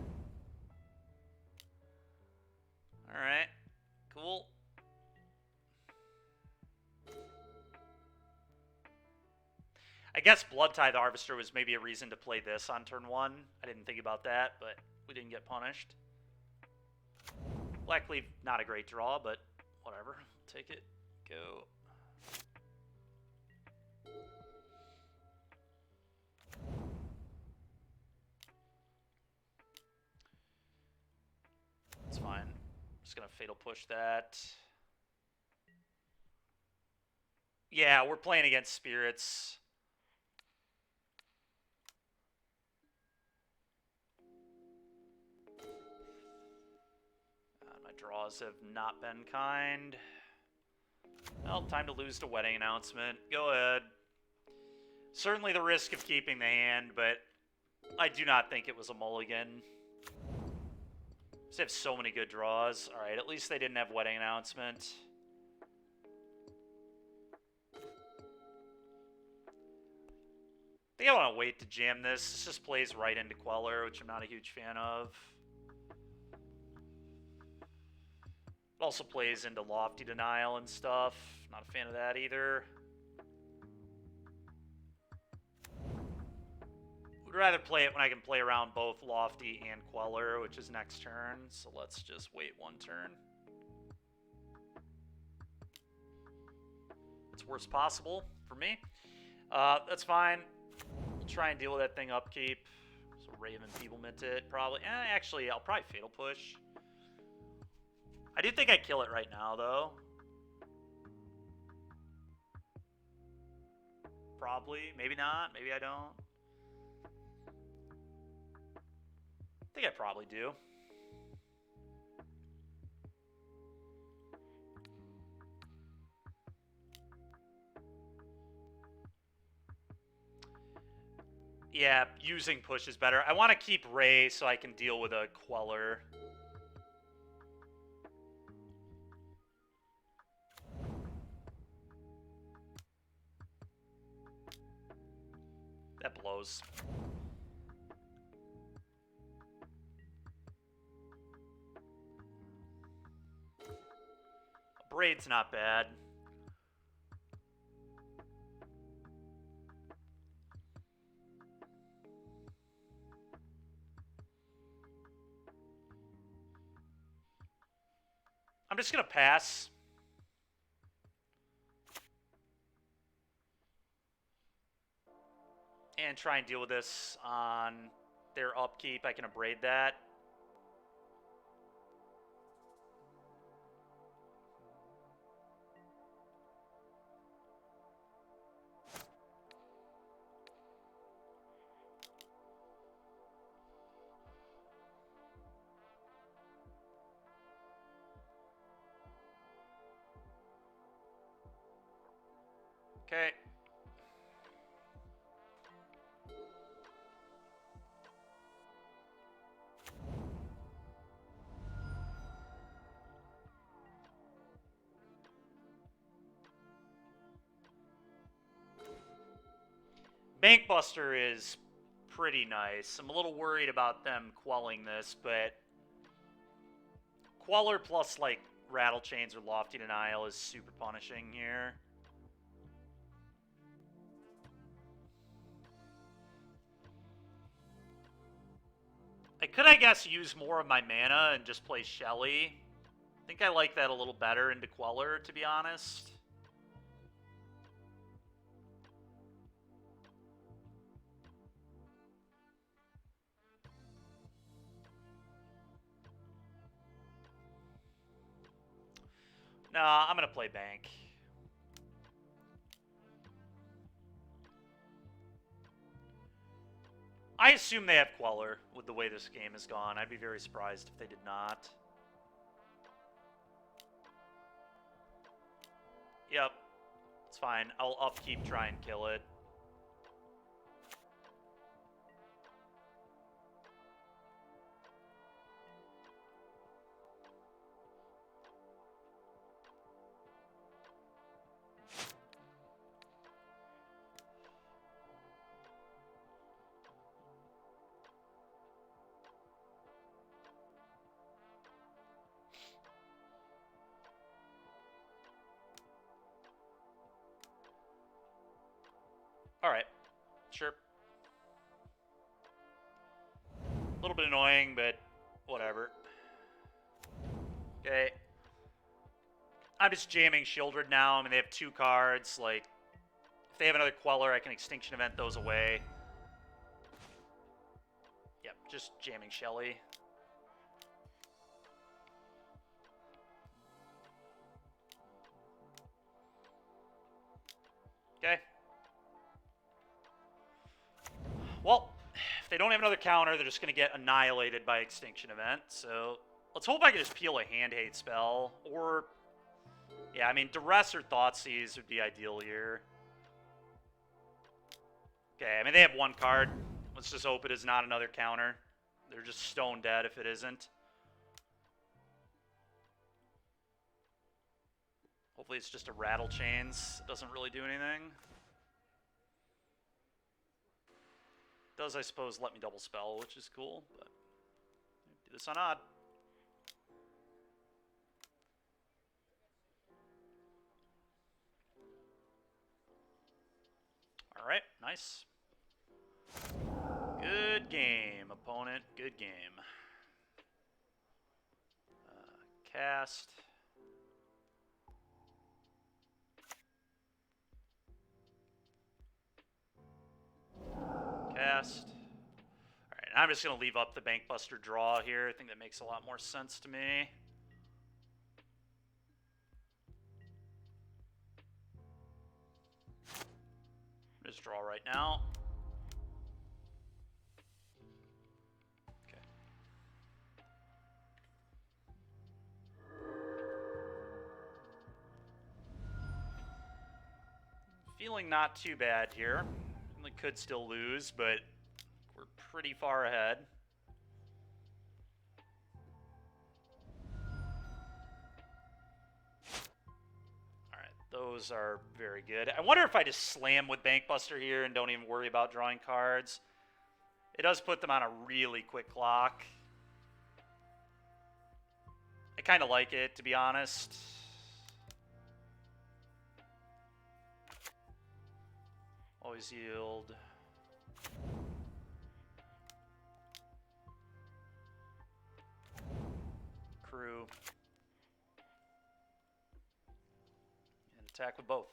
Alright. Cool. I guess Bloodtithe Harvester was maybe a reason to play this on turn 1. I didn't think about that, but we didn't get punished. Blackleaf, not a great draw, but whatever. Take it. Go. It's fine. Just gonna Fatal Push that. Yeah, we're playing against spirits. My draws have not been kind. Well, time to lose to Wedding Announcement. Go ahead. Certainly the risk of keeping the hand, but I do not think it was a mulligan. They have so many good draws. Alright, at least they didn't have Wedding Announcement. I think I want to wait to jam this. This just plays right into Queller, which I'm not a huge fan of. It also plays into Lofty Denial and stuff. Not a fan of that either. Would rather play it when I can play around both Lofty and Queller, which is next turn. So let's just wait one turn. It's worst possible for me. That's fine. We'll try and deal with that thing upkeep. So Raven Feeblement it, probably. Actually, I'll probably Fatal Push. I do think I kill it right now, though. Probably. Maybe not. Maybe I don't. I think I probably do. Yeah, using push is better. I want to keep Ray so I can deal with a Queller. That blows. Braid's not bad. I'm just going to pass. And try and deal with this on their upkeep. I can abrade that. Okay. Bankbuster is pretty nice. I'm a little worried about them quelling this, but Queller plus, like, Rattle Chains or Lofty Denial is super punishing here. I could, I guess, use more of my mana and just play Shelly. I think I like that a little better into Queller, to be honest. Nah, I'm going to play Bank. I assume they have Queller with the way this game has gone. I'd be very surprised if they did not. Yep. It's fine. I'll upkeep, try and kill it. Sure. A little bit annoying, but whatever. Okay. I'm just jamming Shieldred now. I mean, they have 2 cards. Like, if they have another Queller, I can Extinction Event those away. Yep, just jamming Shelly. Okay. Well, if they don't have another counter, they're just going to get annihilated by Extinction Event. So let's hope I can just peel a Hand Hate spell. Or, yeah, I mean, Duress or Thoughtseize would be ideal here. Okay, I mean, they have 1 card. Let's just hope it is not another counter. They're just stone dead if it isn't. Hopefully it's just a Rattle Chains. It doesn't really do anything. Does, I suppose, let me double spell, which is cool, but do this on odd. Alright, nice. Good game, opponent. Good game. Cast. Cast. Alright, I'm just going to leave up the Bankbuster draw here. I think that makes a lot more sense to me. Just draw right now. Okay. Feeling not too bad here. We could still lose, but we're pretty far ahead. Alright, those are very good. I wonder if I just slam with Bankbuster here and don't even worry about drawing cards. It does put them on a really quick clock. I kind of like it, to be honest. Always yield. Crew. And attack with both.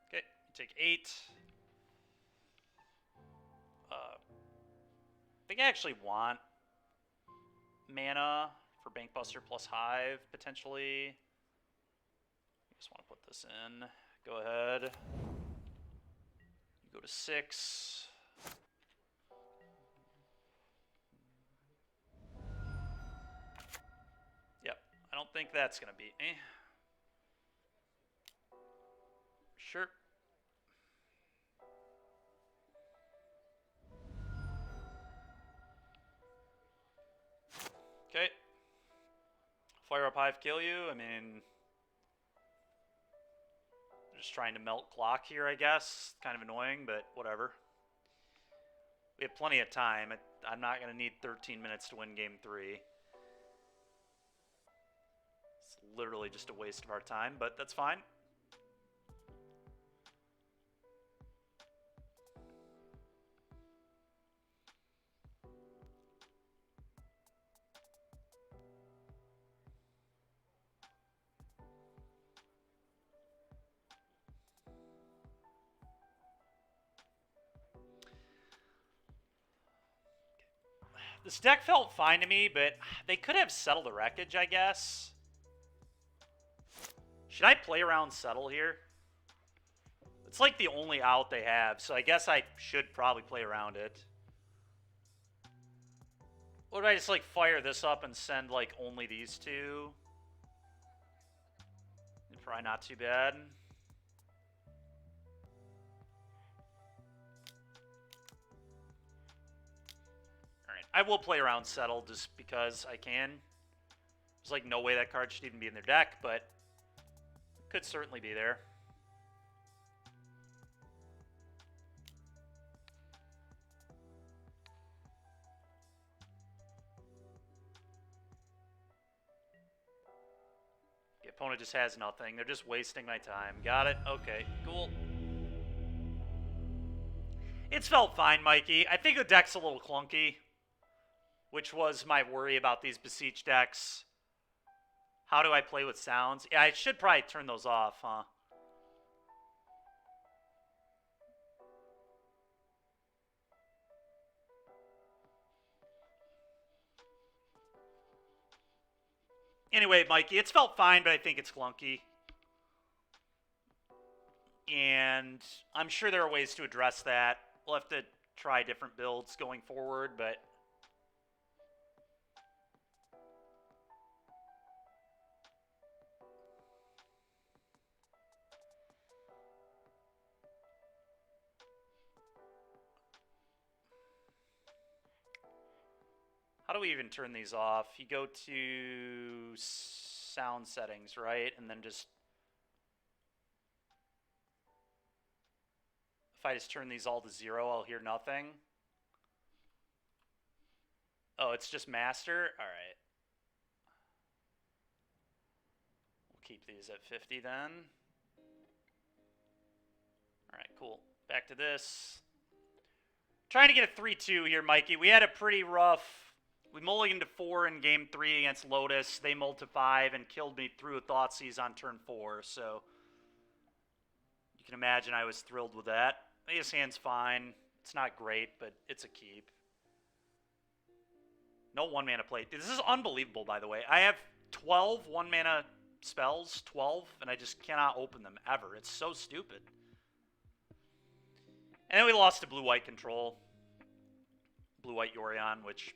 Okay, take 8. I think I actually want mana for Bankbuster plus Hive, potentially. I just want to put this in. Go ahead. You go to 6. Yep, I don't think that's going to beat me. Sure. Okay. Fire up Hive, kill you. I mean, just trying to melt clock here, I guess. Kind of annoying, but whatever. We have plenty of time. I'm not going to need 13 minutes to win game 3. It's literally just a waste of our time, but that's fine. This deck felt fine to me, but they could have Settle the Wreckage, I guess. Should I play around Settle here? It's like the only out they have, so I guess I should probably play around it. Or do I just, like, fire this up and send, like, only these 2? Probably not too bad. I will play around Settle just because I can. There's like no way that card should even be in their deck, but could certainly be there. Opponent just has nothing. They're just wasting my time. Got it? Okay, cool. It's felt fine, Mikey. I think the deck's a little clunky, which was my worry about these beseech decks. How do I play with sounds? Yeah, I should probably turn those off, huh? Anyway, Mikey, it's felt fine, but I think it's clunky. And I'm sure there are ways to address that. We'll have to try different builds going forward, but... How do we even turn these off? You go to sound settings, right? And then just... If I just turn these all to 0, I'll hear nothing. Oh, it's just master? Alright. We'll keep these at 50 then. Alright, cool. Back to this. Trying to get a 3-2 here, Mikey. We had a pretty rough... We mulliganed to 4 in Game 3 against Lotus. They mulled to 5 and killed me through a Thoughtseize on turn 4, so... You can imagine I was thrilled with that. His hand's fine. It's not great, but it's a keep. No 1-mana play. This is unbelievable, by the way. I have 12 1-mana spells, 12, and I just cannot open them ever. It's so stupid. And then we lost to blue-white control. Blue-white Yorion, which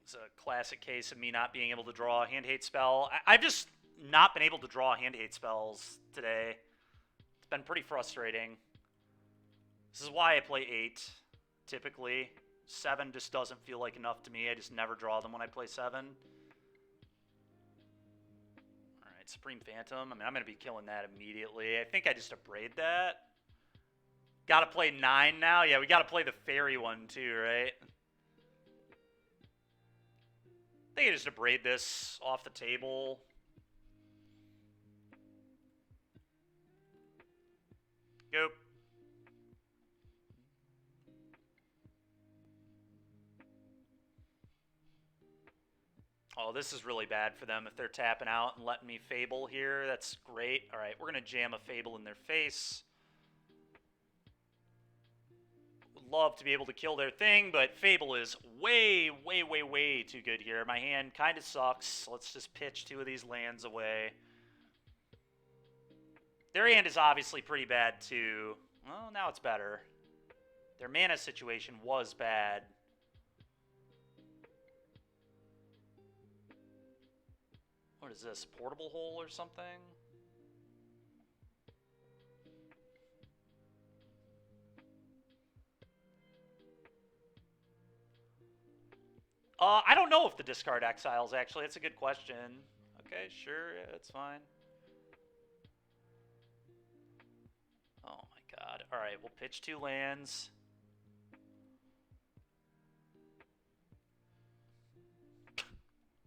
is a classic case of me not being able to draw a hand-hate spell. I've just not been able to draw hand-hate spells today. It's been pretty frustrating. This is why I play 8, typically. 7 just doesn't feel like enough to me. I just never draw them when I play 7. Alright, Supreme Phantom. I mean, I'm going to be killing that immediately. I think I just abrade that. Got to play 9 now? Yeah, we got to play the fairy one too, right? I think I just abrade this off the table. Go. Oh, this is really bad for them if they're tapping out and letting me Fable here. That's great. All right, we're going to jam a Fable in their face. Would love to be able to kill their thing, but Fable is way, way, way, way too good here. My hand kind of sucks. Let's just pitch 2 of these lands away. Their hand is obviously pretty bad, too. Well, now it's better. Their mana situation was bad. What is this, portable hole or something? I don't know if the discard exiles, actually. That's a good question. Okay, sure, yeah, that's fine. Oh my god. Alright, we'll pitch 2 lands.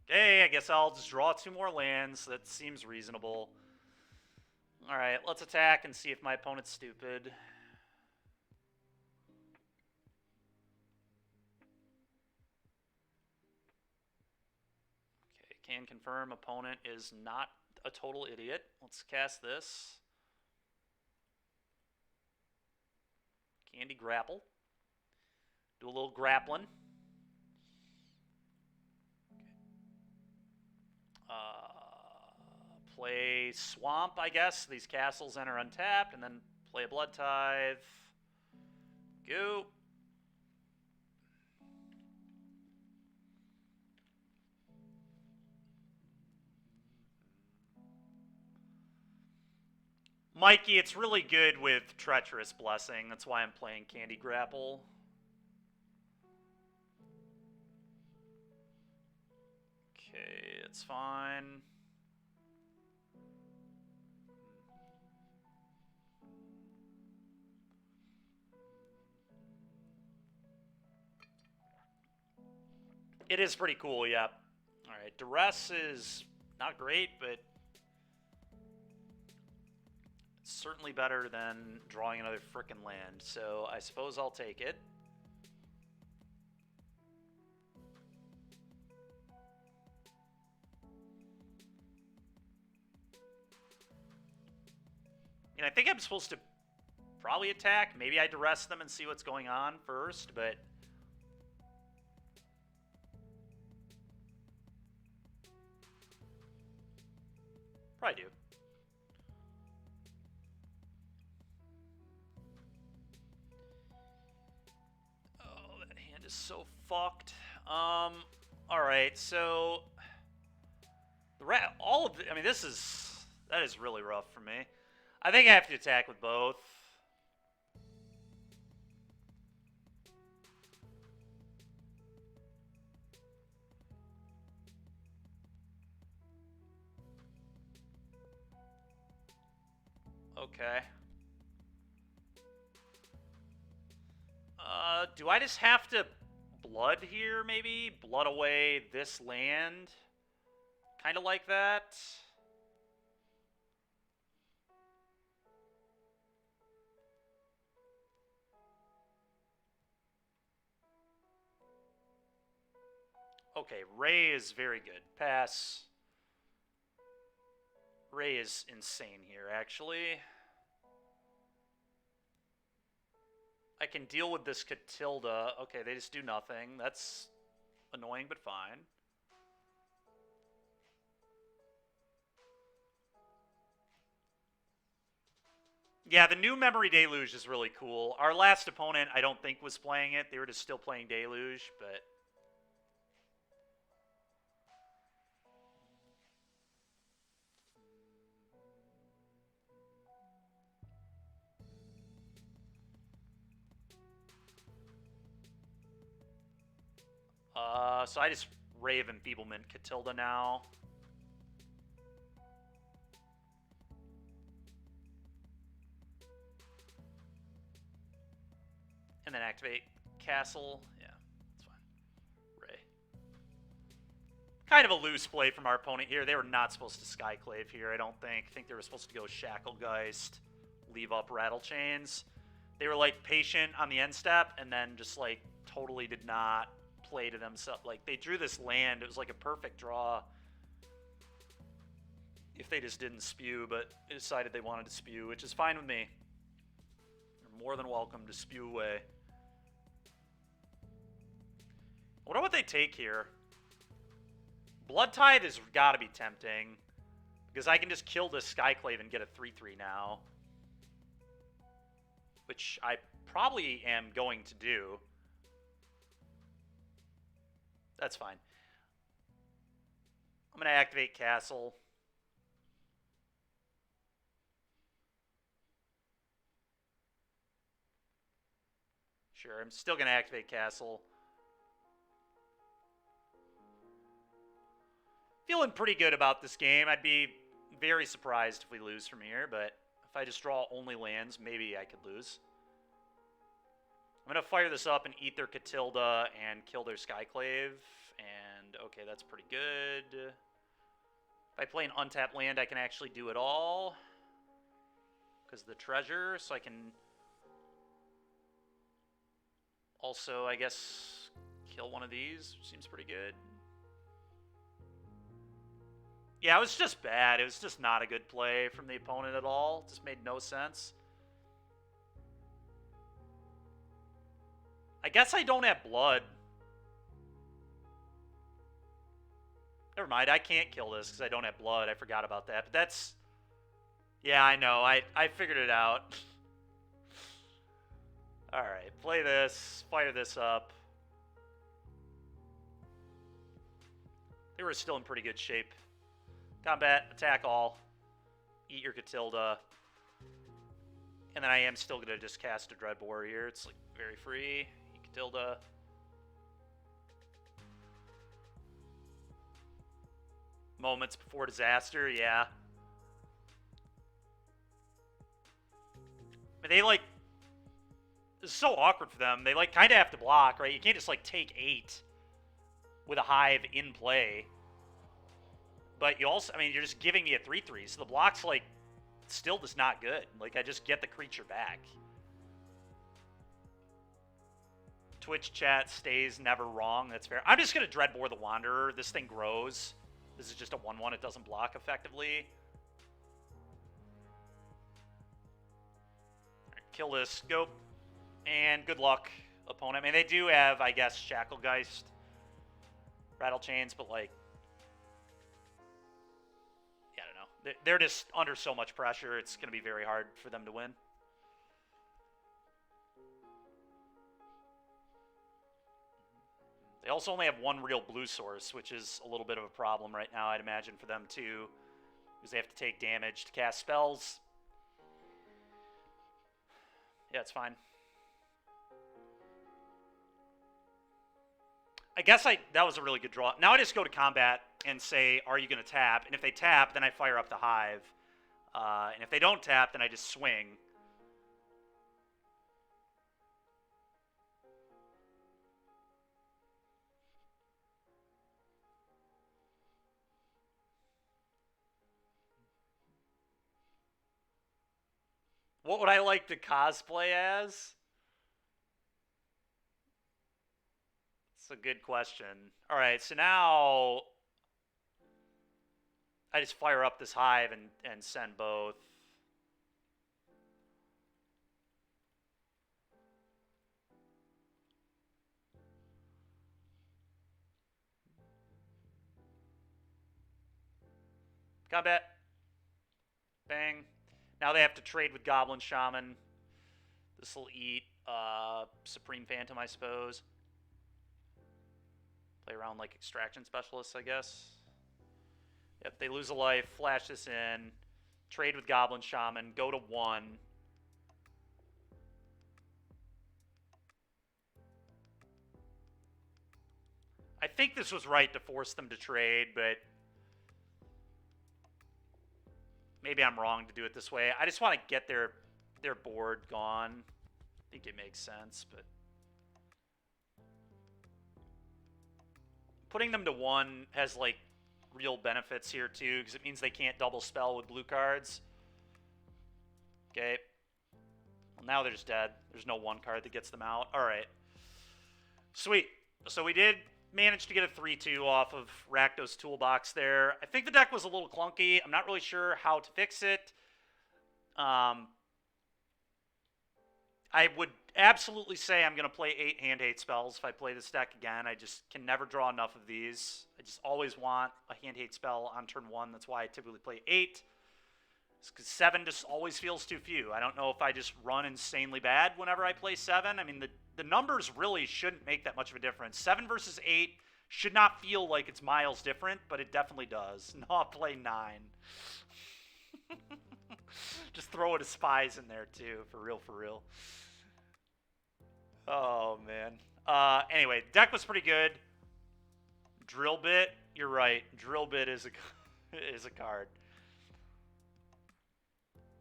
Okay, I guess I'll just draw 2 more lands. That seems reasonable. Alright, let's attack and see if my opponent's stupid. Okay, can confirm opponent is not a total idiot. Let's cast this. Candy grapple. Do a little grappling. Play Swamp, I guess. These castles enter untapped, and then play a Blood Tithe. Go. Mikey, it's really good with Treacherous Blessing. That's why I'm playing Candy Grapple. Okay, it's fine. It is pretty cool, yep. Alright, Alright, duress is not great, but it's certainly better than drawing another frickin' land, so I suppose I'll take it. And I think I'm supposed to probably attack. Maybe I duress them and see what's going on first, but probably do. Oh, that hand is so fucked. Alright, so all of the, I mean, that is really rough for me. I think I have to attack with both. Okay. Do I just have to blood here, maybe? Blood away this land? Kind of like that. Okay, Ray is very good. Pass. Ray is insane here, actually. I can deal with this Catilda. Okay, they just do nothing. That's annoying, but fine. Yeah, the new Memory Deluge is really cool. Our last opponent, I don't think, was playing it. They were just still playing Deluge, but... so I just Ray of Enfeeblement Catilda now. And then activate Castle. Yeah, that's fine. Ray. Kind of a loose play from our opponent here. They were not supposed to Skyclave here, I don't think. I think they were supposed to go Shacklegeist, leave up Rattle Chains. They were, like, patient on the end step, and then just, like, totally did not play to themselves. Like, they drew this land. It was, like, a perfect draw if they just didn't spew, but they decided they wanted to spew, which is fine with me. You're more than welcome to spew away. I wonder what they take here. Blood Tithe has got to be tempting, because I can just kill this Skyclave and get a 3/3 now, which I probably am going to do. That's fine. I'm going to activate Castle. Sure, I'm still going to activate Castle. Feeling pretty good about this game. I'd be very surprised if we lose from here, but if I just draw only lands, maybe I could lose. I'm going to fire this up and eat their Catilda and kill their Skyclave. And, okay, that's pretty good. If I play an untapped land, I can actually do it all. Because of the treasure, so I can also, I guess, kill one of these. Seems pretty good. Yeah, it was just bad. It was just not a good play from the opponent at all. It just made no sense. I guess I don't have blood. Never mind, I can't kill this because I don't have blood. I forgot about that. But that's... Yeah, I know. I figured it out. Alright, play this. Fire this up. They were still in pretty good shape. Combat, attack all. Eat your Catilda. And then I am still going to just cast a Dread Warrior. It's like very free. Eat Catilda. Moments before disaster, yeah. I mean, they like... This is so awkward for them. They like kind of have to block, right? You can't just like take 8 with a Hive in play. But you also, I mean, you're just giving me a 3/3, so the block's, like, still just not good. Like, I just get the creature back. Twitch chat stays never wrong. That's fair. I'm just going to Dreadbore the Wanderer. This thing grows. This is just a 1/1. It doesn't block effectively. Right, kill this. Go. And good luck, opponent. I mean, they do have, I guess, Shacklegeist, Rattle Chains, but, like, yeah, I don't know. They're just under so much pressure. It's going to be very hard for them to win. They also only have one real blue source, which is a little bit of a problem right now, I'd imagine, for them, too. Because they have to take damage to cast spells. Yeah, it's fine. I guess that was a really good draw. Now I just go to combat and say, are you going to tap? And if they tap, then I fire up the Hive. And if they don't tap, then I just swing. What would I like to cosplay as? That's a good question. All right, so now I just fire up this Hive and send both. Combat. Bang. Now they have to trade with Goblin Shaman. This will eat Supreme Phantom, I suppose. Play around like Extraction Specialists, I guess. Yep, they lose a life. Flash this in. Trade with Goblin Shaman. Go to 1. I think this was right to force them to trade, but maybe I'm wrong to do it this way. I just want to get their board gone. I think it makes sense, but putting them to 1 has, like, real benefits here, too, because it means they can't double spell with blue cards. Okay. Well, now they're just dead. There's no 1 card that gets them out. All right. Sweet. So we did manage to get a 3/2 off of Rakdos' toolbox there. I think the deck was a little clunky. I'm not really sure how to fix it. I would absolutely say I'm going to play 8 hand hate spells if I play this deck again. I just can never draw enough of these. I just always want a hand hate spell on turn 1. That's why I typically play 8. Because 7 just always feels too few. I don't know if I just run insanely bad whenever I play 7. I mean, the numbers really shouldn't make that much of a difference. 7 versus 8 should not feel like it's miles different, but it definitely does. No, I'll play 9. Just throw a Despise in there, too, for real, for real. Oh, man. Anyway, deck was pretty good. Drill Bit, you're right. Drill Bit is a card.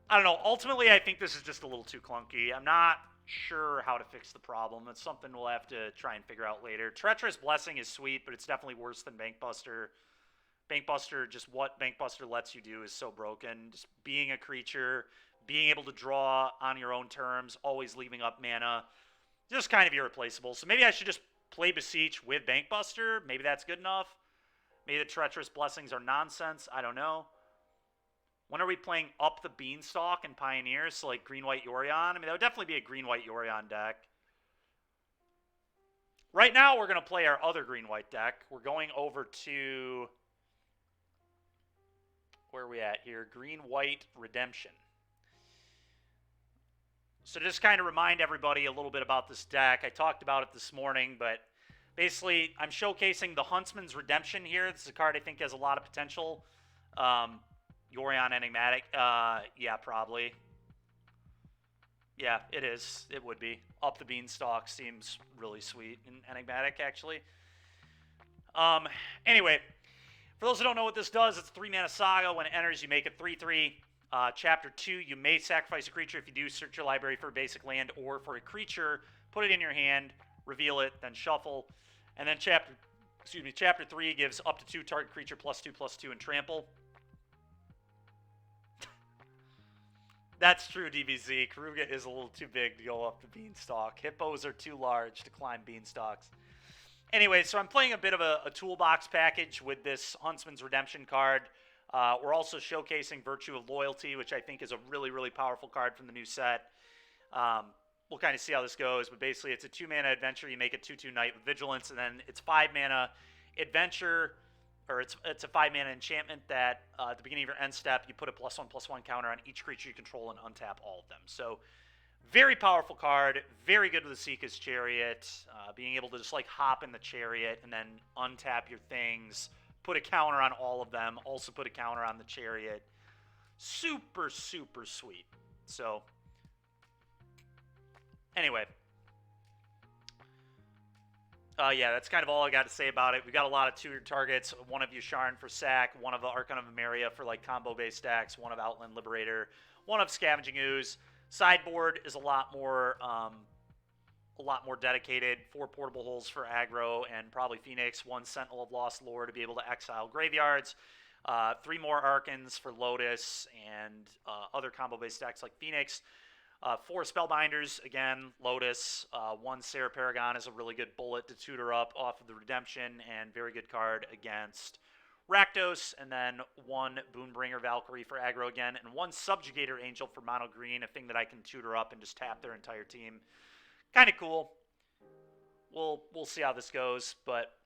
I don't know. Ultimately, I think this is just a little too clunky. I'm not sure how to fix the problem. It's something we'll have to try and figure out later. Treacherous Blessing is sweet, but it's definitely worse than Bankbuster. Bankbuster, just what Bankbuster lets you do is so broken. Just being a creature, being able to draw on your own terms, always leaving up mana, just kind of irreplaceable. So maybe I should just play Beseech with Bankbuster. Maybe that's good enough. Maybe the Treacherous Blessings are nonsense. I don't know. When are we playing up the Beanstalk and Pioneers? So, like, Green-White Yorion? I mean, that would definitely be a Green-White Yorion deck. Right now, we're going to play our other Green-White deck. We're going over to... where are we at here? Green-White Redemption. So to just kind of remind everybody a little bit about this deck, I talked about it this morning, but basically, I'm showcasing the Huntsman's Redemption here. This is a card I think has a lot of potential. Yorion Enigmatic. Yeah, probably. Yeah, it is. It would be. Up the Beanstalk seems really sweet and Enigmatic, actually. Anyway, for those who don't know what this does, it's a 3-mana saga. When it enters, you make a 3/3. Chapter 2, you may sacrifice a creature. If you do, search your library for a basic land or for a creature. Put it in your hand, reveal it, then shuffle. And then Chapter excuse me, Chapter 3 gives up to 2 target creature +2/+2 and trample. That's true, DBZ. Karuga is a little too big to go up the beanstalk. Hippos are too large to climb beanstalks. Anyway, so I'm playing a bit of a toolbox package with this Huntsman's Redemption card. We're also showcasing Virtue of Loyalty, which I think is a really, really powerful card from the new set. We'll kind of see how this goes, but basically it's a 2-mana adventure. You make it 2/2 Knight with Vigilance, and then it's 5-mana adventure, or it's a 5-mana enchantment that at the beginning of your end step, you put a +1/+1 counter on each creature you control and untap all of them. So very powerful card, very good with the Seeka's Chariot, being able to just like hop in the Chariot and then untap your things, put a counter on all of them, also put a counter on the Chariot. Super, super sweet. So anyway, yeah, that's kind of all I got to say about it. We got a lot of tutored targets. One of Yusharn for sack, one of the Archon of Emeria for like combo-based stacks, one of Outland Liberator, one of Scavenging Ooze. Sideboard is a lot more dedicated. 4 portable holes for aggro and probably Phoenix. 1 Sentinel of Lost Lore to be able to exile graveyards. 3 more Archons for Lotus and other combo-based stacks like Phoenix. 4 Spellbinders, again, Lotus. 1 Sarah Paragon is a really good bullet to tutor up off of the Redemption and very good card against Rakdos, and then 1 Boonbringer Valkyrie for aggro again, and 1 Subjugator Angel for mono green, a thing that I can tutor up and just tap their entire team. Kind of cool. We'll see how this goes, but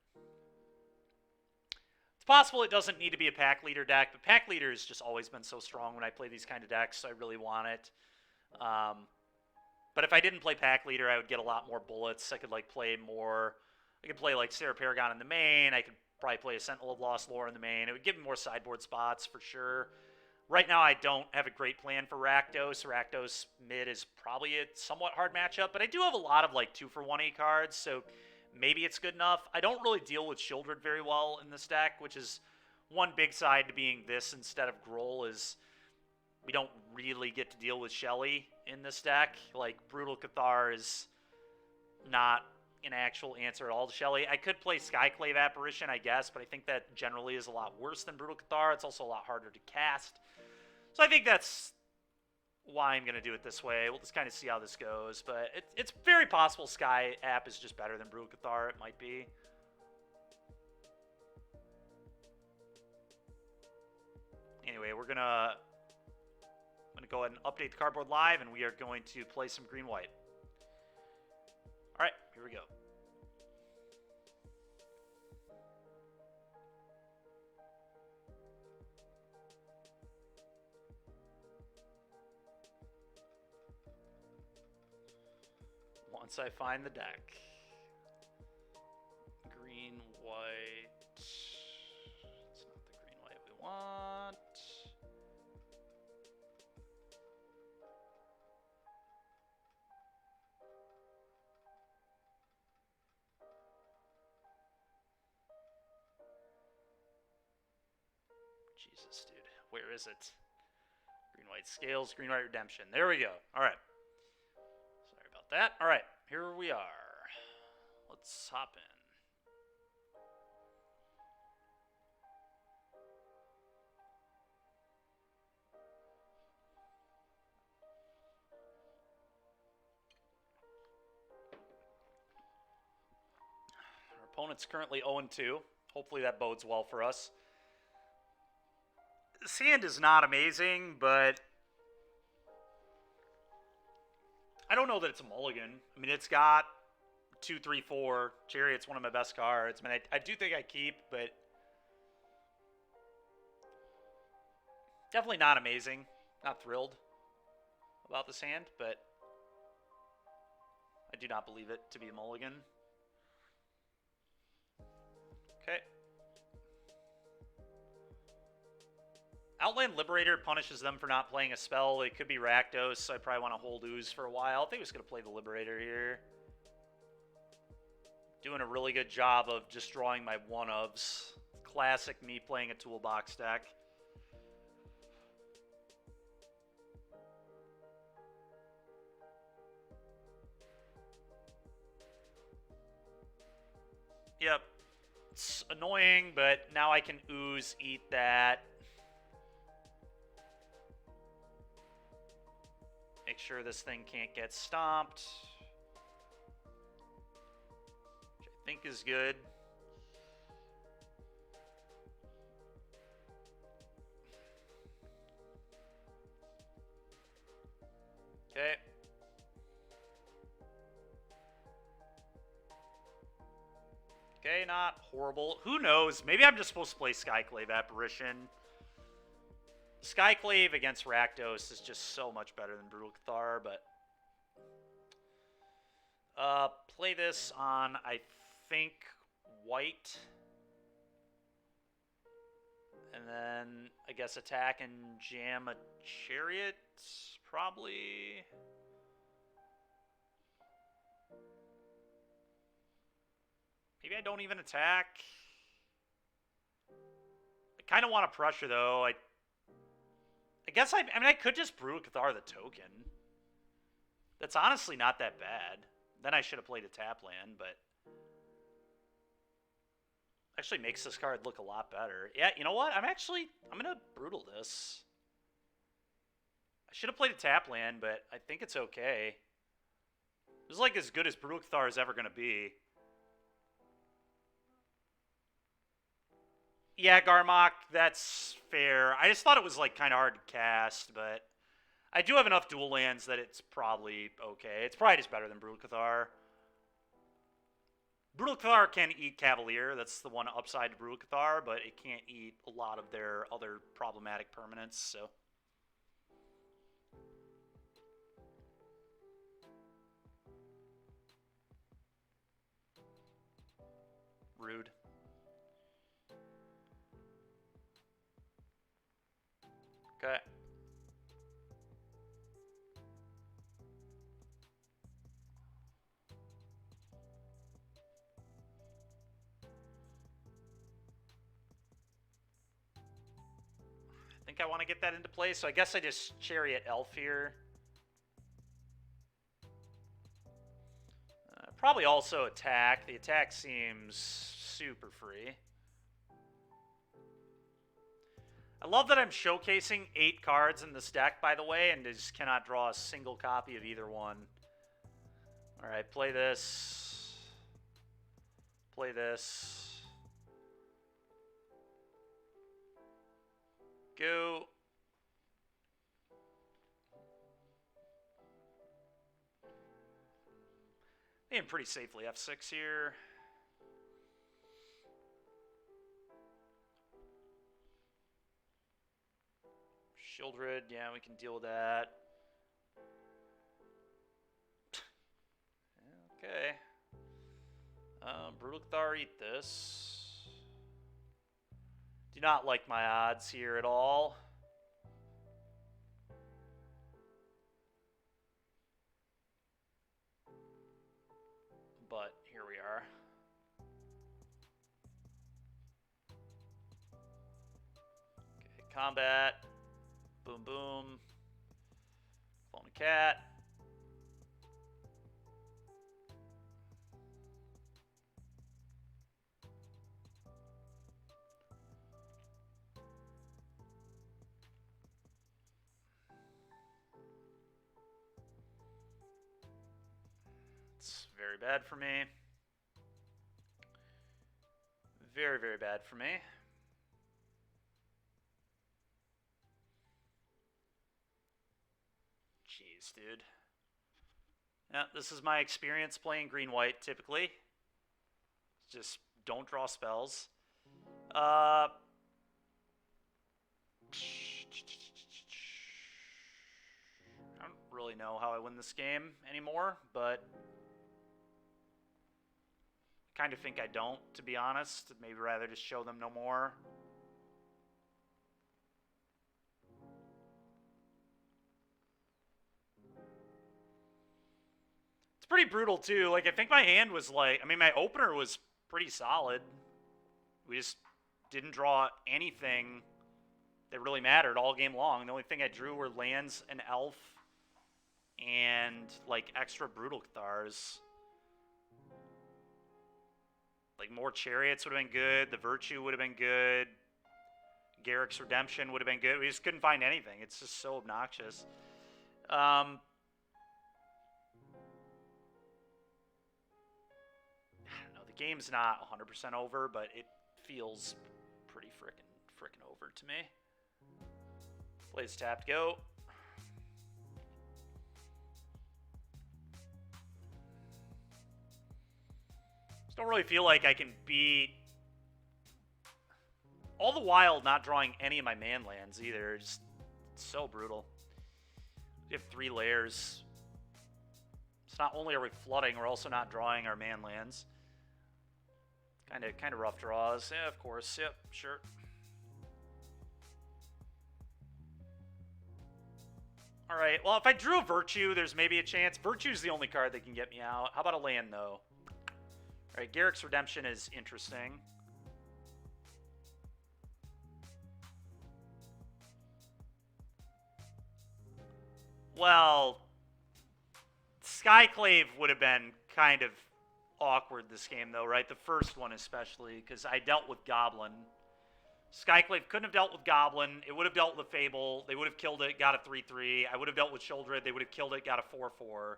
it's possible it doesn't need to be a pack leader deck, but pack leader has just always been so strong when I play these kind of decks, so I really want it. But if I didn't play pack leader, I would get a lot more bullets. I could like play more. I could play like Sarah Paragon in the main. I could probably play a Sentinel of Lost Lore in the main. It would give me more sideboard spots for sure. Right now, I don't have a great plan for Rakdos. Rakdos mid is probably a somewhat hard matchup, but I do have a lot of like 2-for-1 cards, so maybe it's good enough. I don't really deal with Shieldred very well in this deck, which is one big side to being this instead of Groll is we don't really get to deal with Shelly in this deck. Like, Brutal Cathar is not an actual answer at all to Shelly. I could play Skyclave Apparition, I guess, but I think that generally is a lot worse than Brutal Cathar. It's also a lot harder to cast. So I think that's why I'm going to do it this way. We'll just kind of see how this goes. But it's very possible Sky App is just better than Brutal Cathar. It might be. Anyway, I'm going to go ahead and update the cardboard live, and we are going to play some green-white. All right, here we go. Once I find the deck. Green, white. It's not the green, white we want. Jesus, dude. Where is it? Green, white scales, green, white redemption. There we go. All right. Sorry about that. All right. Here we are. Let's hop in. Our opponent's currently 0-2. Hopefully that bodes well for us. This hand is not amazing, but I don't know that it's a mulligan. I mean, it's got 2, 3, 4. Chariot's one of my best cards. I mean, I do think I keep, but definitely not amazing. Not thrilled about this hand, but I do not believe it to be a mulligan. Okay. Outland Liberator punishes them for not playing a spell. It could be Rakdos, so I probably want to hold Ooze for a while. I think I was going to play the Liberator here. Doing a really good job of destroying my one-ofs. Classic me playing a toolbox deck. Yep. It's annoying, but now I can ooze, eat that. Make sure this thing can't get stomped. Which I think is good. Okay. Okay, not horrible. Who knows? Maybe I'm just supposed to play Skyclave Apparition. Skyclave against Rakdos is just so much better than Brutal Cathar, but... play this on, I think, white. And then, I guess, attack and jam a Chariot, probably... Maybe I don't even attack. I kind of want to pressure, though. I guess I mean, I could just Brutal Cathar the token. That's honestly not that bad. Then I should have played a tap land, but... Actually makes this card look a lot better. Yeah, you know what? I'm going to Brutal this. I should have played a tap land, but I think it's okay. This is like as good as Brutal Cathar is ever going to be. Yeah, Garmok, that's fair. I just thought it was like kind of hard to cast, but I do have enough dual lands that it's probably okay. It's probably just better than Brutal Cathar. Brutal Cathar can eat Cavalier. That's the one upside to Brutal Cathar, but it can't eat a lot of their other problematic permanents, so... Rude. Okay. I think I want to get that into play, so I guess I just Chariot Elf here. Probably also attack. The attack seems super free. I love that I'm showcasing 8 cards in this deck, by the way, and just cannot draw a single copy of either one. Alright, play this. Play this. Go. Being pretty safely F6 here. Shieldred, yeah, we can deal with that. Okay. Brutal Cathar, eat this. Do not like my odds here at all. But here we are. Okay, combat. Boom, boom. Clone a cat. It's very bad for me. Very, very bad for me. Jeez, dude. Yeah, this is my experience playing green-white, typically. Just don't draw spells. I don't really know how I win this game anymore, but... I kind of think I don't, to be honest. Maybe rather just show them no more. Pretty brutal too. Like, I think my hand was like, I mean, my opener was pretty solid. We just didn't draw anything that really mattered all game long. The only thing I drew were lands, an elf, and like extra Brutal Cathars. Like, more Chariots would have been good. The Virtue would have been good. Garrick's Redemption would have been good. We just couldn't find anything. It's just so obnoxious. I don't know. The game's not 100% over, but it feels pretty frickin' over to me. Plays tapped, go. Just don't really feel like I can beat... All the while not drawing any of my man lands either. Just so brutal. We have 3 layers. It's not only are we flooding, we're also not drawing our man lands. Kind of rough draws. Yeah, of course. Yep, sure. All right. Well, if I drew a Virtue, there's maybe a chance. Virtue's the only card that can get me out. How about a land, though? All right, Garrick's Redemption is interesting. Well, Skyclave would have been kind of awkward this game, though, right? The first one especially, because I dealt with Goblin. Skyclave couldn't have dealt with Goblin. It would have dealt with Fable. They would have killed it, got a 3-3. I would have dealt with Sheoldred. They would have killed it, got a 4-4.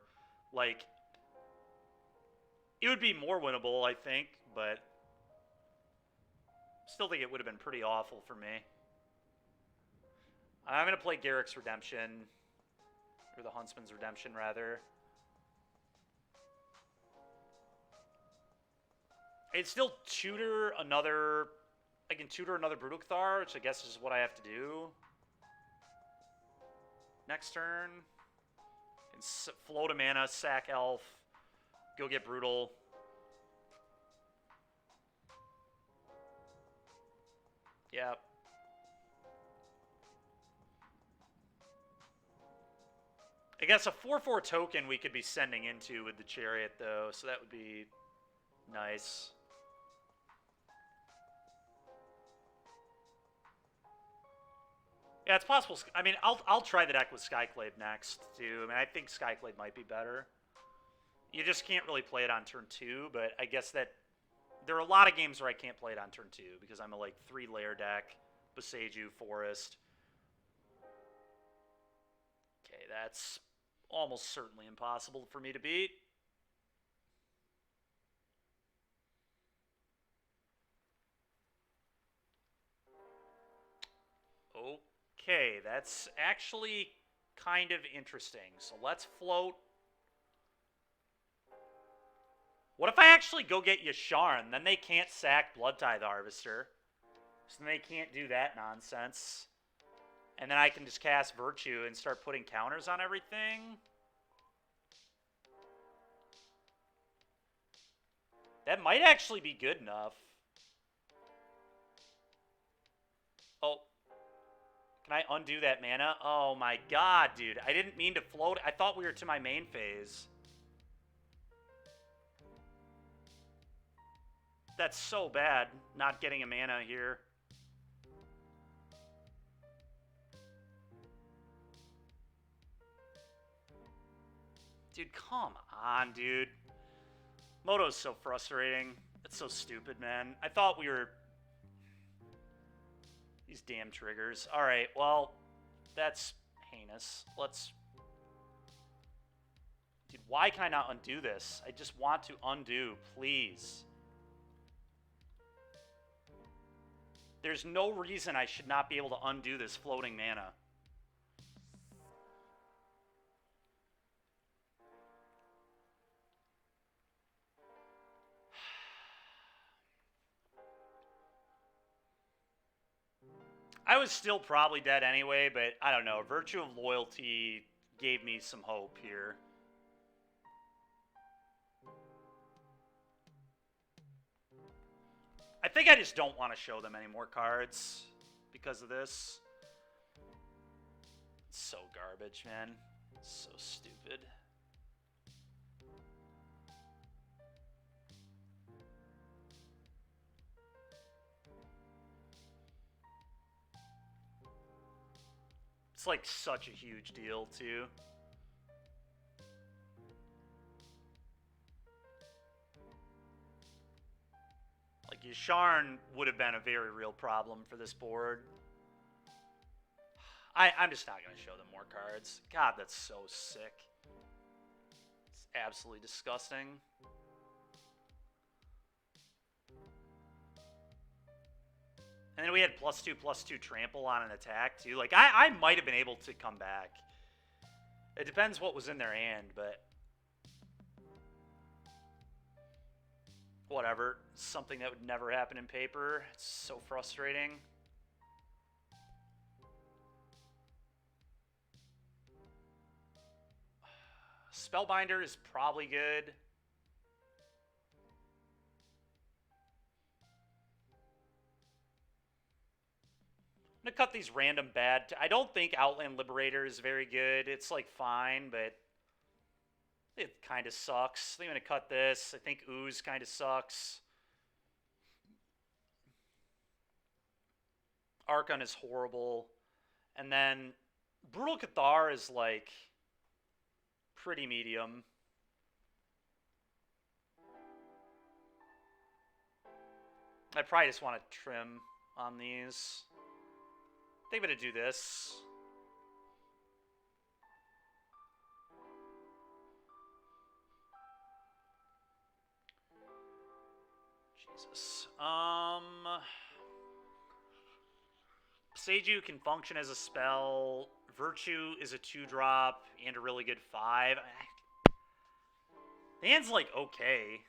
Like, it would be more winnable, I think, but still think it would have been pretty awful for me. I'm going to play Garrick's Redemption. Or the Huntsman's Redemption, rather. I'd still tutor another... I can tutor another Brutal Cathar, which I guess is what I have to do. Next turn. And float a mana, sack Elf. Go get Brutal. Yep. I guess a 4/4 token we could be sending into with the Chariot, though, so that would be nice. Yeah, it's possible. I mean, I'll try the deck with Skyclave next, too. I mean, I think Skyclave might be better. You just can't really play it on turn 2, but I guess that there are a lot of games where I can't play it on turn 2 because I'm a, like, 3-layer deck, Beseech, Forest. Okay, that's almost certainly impossible for me to beat. Okay, that's actually kind of interesting. So let's float. What if I actually go get Yasharn? Then they can't sack Blood Tithe Harvester. So then they can't do that nonsense. And then I can just cast Virtue and start putting counters on everything. That might actually be good enough. Oh. Can I undo that mana? Oh my god, dude. I didn't mean to float. I thought we were to my main phase. That's so bad, not getting a mana here. Dude, come on, dude. Moto's so frustrating. It's so stupid, man. I thought we were... These damn triggers. Alright, well, that's heinous. Let's... Dude, why can I not undo this? I just want to undo, please. There's no reason I should not be able to undo this floating mana. I was still probably dead anyway, but I don't know. Virtue of Loyalty gave me some hope here. I think I just don't want to show them any more cards because of this. It's so garbage, man. It's so stupid. It's like such a huge deal, too. Like, Yasharn would have been a very real problem for this board. I'm just not going to show them more cards. God, that's so sick. It's absolutely disgusting. And then we had +2/+2 trample on an attack, too. Like, I might have been able to come back. It depends what was in their hand, but... whatever. Something that would never happen in paper. It's so frustrating. Spellbinder is probably good. I'm going to cut these random bad... I don't think Outland Liberator is very good. It's, like, fine, but it kind of sucks. I think I'm going to cut this. I think Ooze kind of sucks. Archon is horrible. And then Brutal Cathar is, like, pretty medium. I probably just want to trim on these. I think I'm going to do this. Jesus. Seiju can function as a spell. Virtue is a 2-drop and a really good 5. The hand's, like, okay.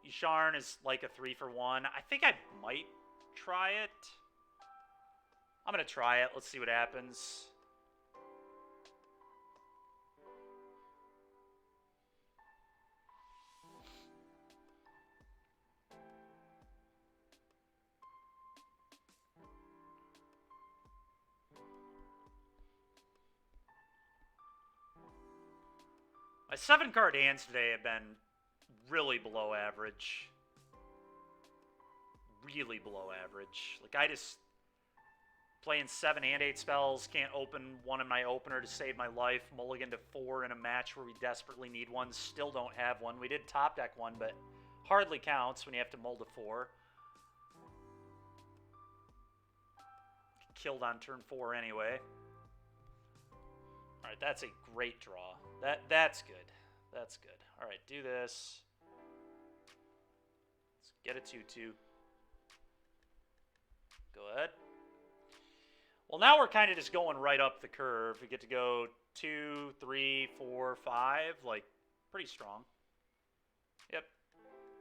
Yasharn is, like, a 3-for-1. I think I might try it. I'm going to try it. Let's see what happens. My 7-card hands today have been really below average. Really below average. Like, I just... playing 7 and 8 spells, can't open one in my opener to save my life. Mulligan to 4 in a match where we desperately need one. Still don't have one. We did top deck one, but hardly counts when you have to mull to 4. Killed on turn 4 anyway. Alright, that's a great draw. That's good. That's good. Alright, do this. Let's get a 2-2. Go ahead. Well, now we're kind of just going right up the curve. We get to go 2, 3, 4, 5. Like, pretty strong. Yep.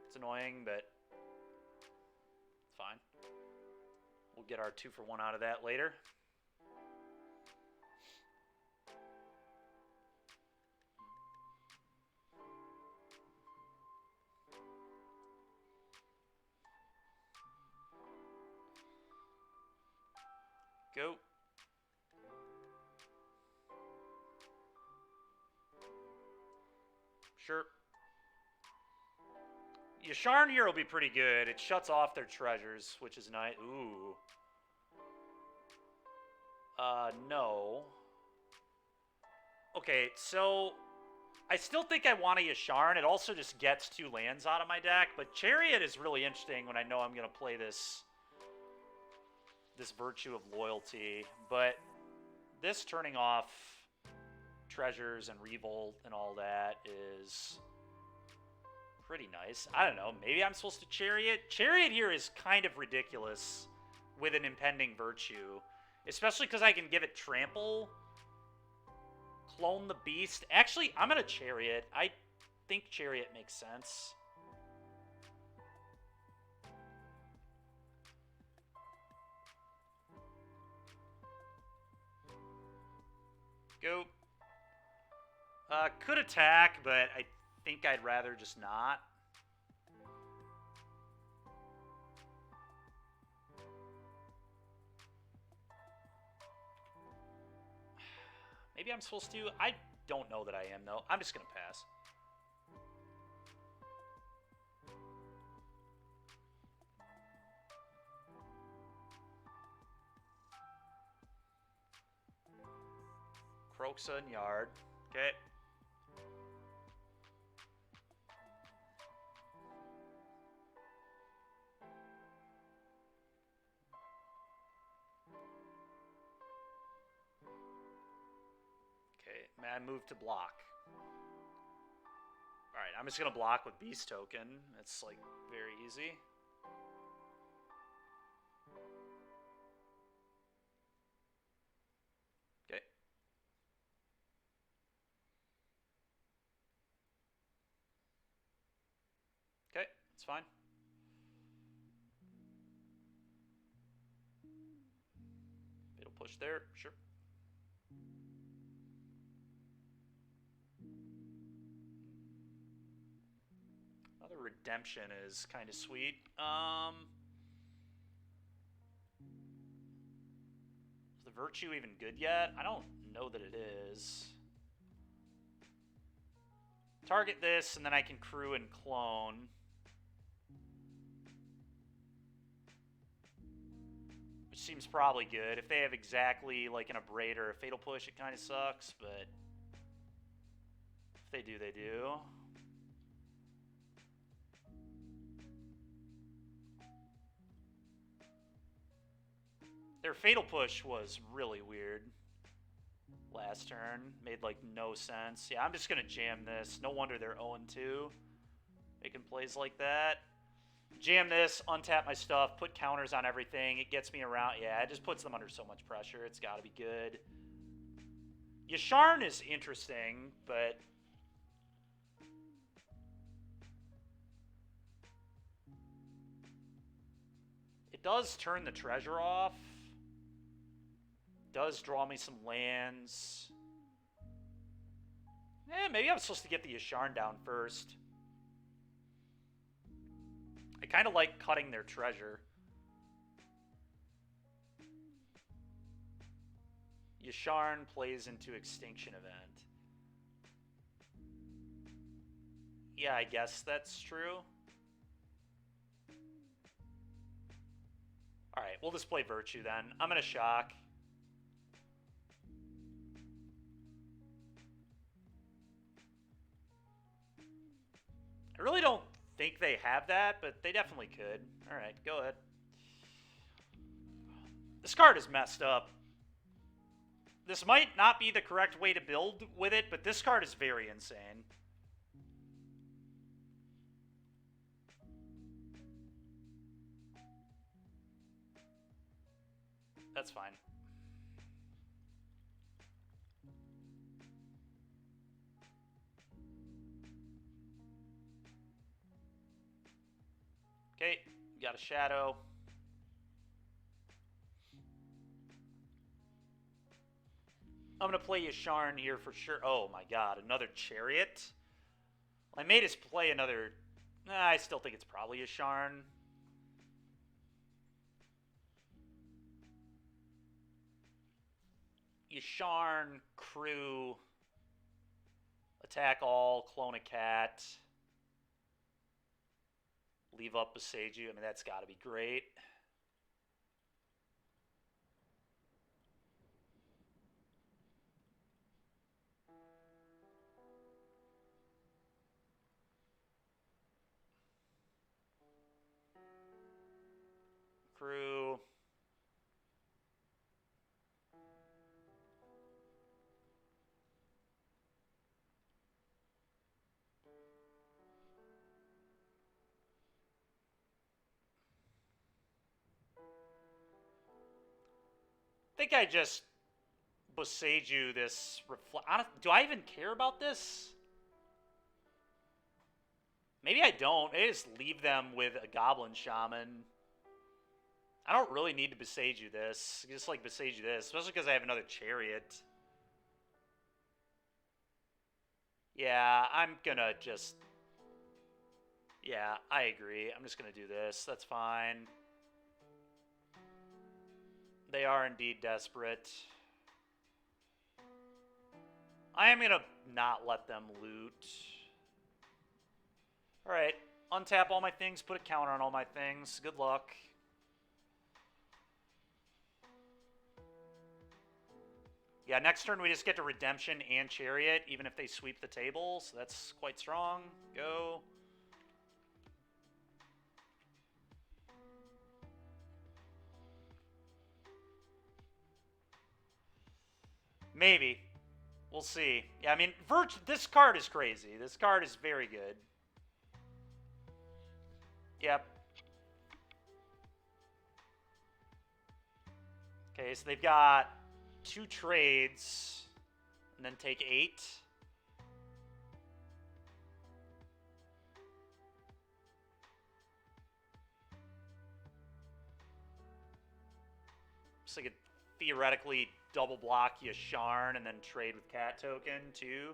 It's annoying, but it's fine. We'll get our 2-for-1 out of that later. Go. Sure. Yasharn here will be pretty good. It shuts off their treasures, which is nice. Ooh. No. Okay, so I still think I want a Yasharn. It also just gets 2 lands out of my deck, but Chariot is really interesting when I know I'm going to play this Virtue of Loyalty, but this turning off treasures and revolt and all that is pretty nice. I don't know, maybe I'm supposed to Chariot? Chariot here is kind of ridiculous with an impending Virtue, especially because I can give it Trample, Clone the Beast. Actually, I'm going to Chariot. I think Chariot makes sense. Go. Could attack, but I think I'd rather just not. Maybe I'm supposed to. I don't know that I am, though. I'm just going to pass. Croxa and Yard. Okay. I move to block. Alright, I'm just going to block with Beast Token. It's, like, very easy. Okay. Okay, it's fine. It'll push there, sure. Another redemption is kind of sweet. Is the Virtue even good yet? I don't know that it is. Target this, and then I can crew and clone. Which seems probably good. If they have exactly like an Abrade or a Fatal Push, it kind of sucks, but if they do, they do. Their Fatal Push was really weird last turn. Made like no sense. Yeah, I'm just going to jam this. No wonder they're 0-2. Making plays like that. Jam this, untap my stuff, put counters on everything. It gets me around. Yeah, it just puts them under so much pressure. It's got to be good. Yasharn is interesting, but it does turn the treasure off. Does draw me some lands. Maybe I'm supposed to get the Yasharn down first. I kind of like cutting their treasure. Yasharn plays into Extinction Event. Yeah, I guess that's true. Alright, we'll just play Virtue then. I'm going to shock. I really don't think they have that, but they definitely could. Alright, go ahead. This card is messed up. This might not be the correct way to build with it, but this card is very insane. That's fine. Okay, got a Shadow. I'm going to play Yasharn here for sure. Oh my god, another Chariot? I made us play another... I still think it's probably Yasharn. Yasharn, crew, attack all, clone a cat, leave up beseech you. I mean, that's got to be great. Crew. I think I just beseech you this do I even care about this? Maybe I don't. Maybe I just leave them with a Goblin Shaman. I don't really need to beseech you this. Just like beseech you this, especially because I have another Chariot. Yeah, I'm gonna just... Yeah, I agree. I'm just gonna do this. That's fine. They are indeed desperate. I am gonna not let them loot. Alright, untap all my things, put a counter on all my things. Good luck. Yeah, next turn we just get to Redemption and Chariot, even if they sweep the table, so that's quite strong. Go. Maybe. We'll see. Yeah, I mean, this card is crazy. This card is very good. Yep. Okay, so they've got 2 trades, and then take 8. So they could theoretically double block you Sharn and then trade with Cat Token, too.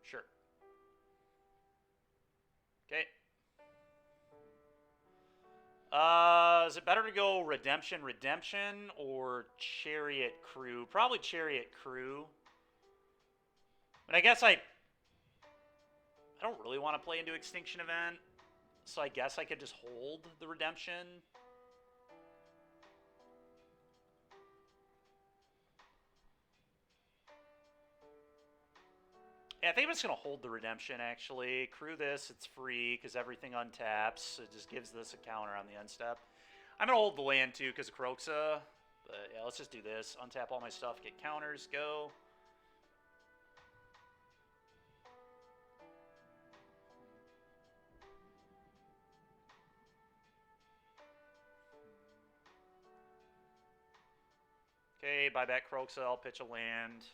Sure. Okay. Is it better to go Redemption or Chariot Crew? Probably Chariot Crew. But I guess I don't really want to play into Extinction Event, so I guess I could just hold the Redemption. Yeah, I think I'm just going to hold the Redemption, actually. Crew this, it's free, because everything untaps. It just gives this a counter on the unstep. I'm going to hold the land, too, because of Croxa. But, yeah, let's just do this. Untap all my stuff, get counters, go. Okay, buy back Croxa, I'll pitch a land.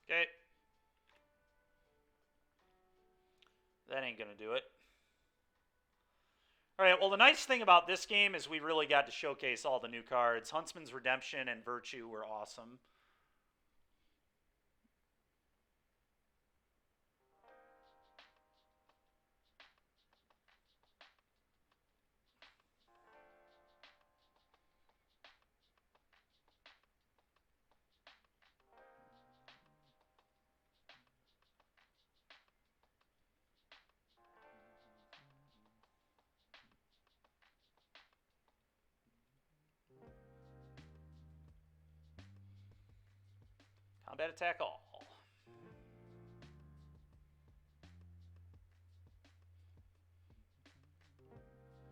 Okay. That ain't gonna do it. Alright, well the nice thing about this game is we really got to showcase all the new cards. Huntsman's Redemption and Virtue were awesome. Combat attack all.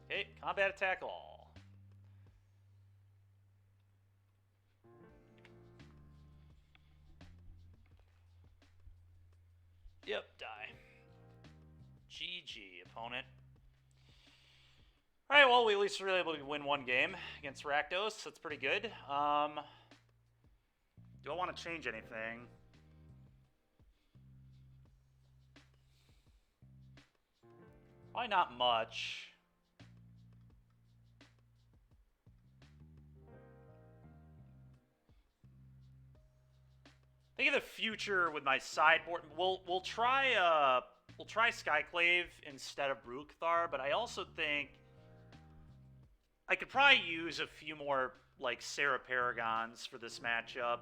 Okay, combat attack all. Yep, die. GG, opponent. Alright, well, we at least were able to win one game against Rakdos. That's pretty good. Do I want to change anything? Probably not much. I think of the future with my sideboard. We'll try Skyclave instead of Bruchthar, but I also think I could probably use a few more like Sarah Paragons for this matchup.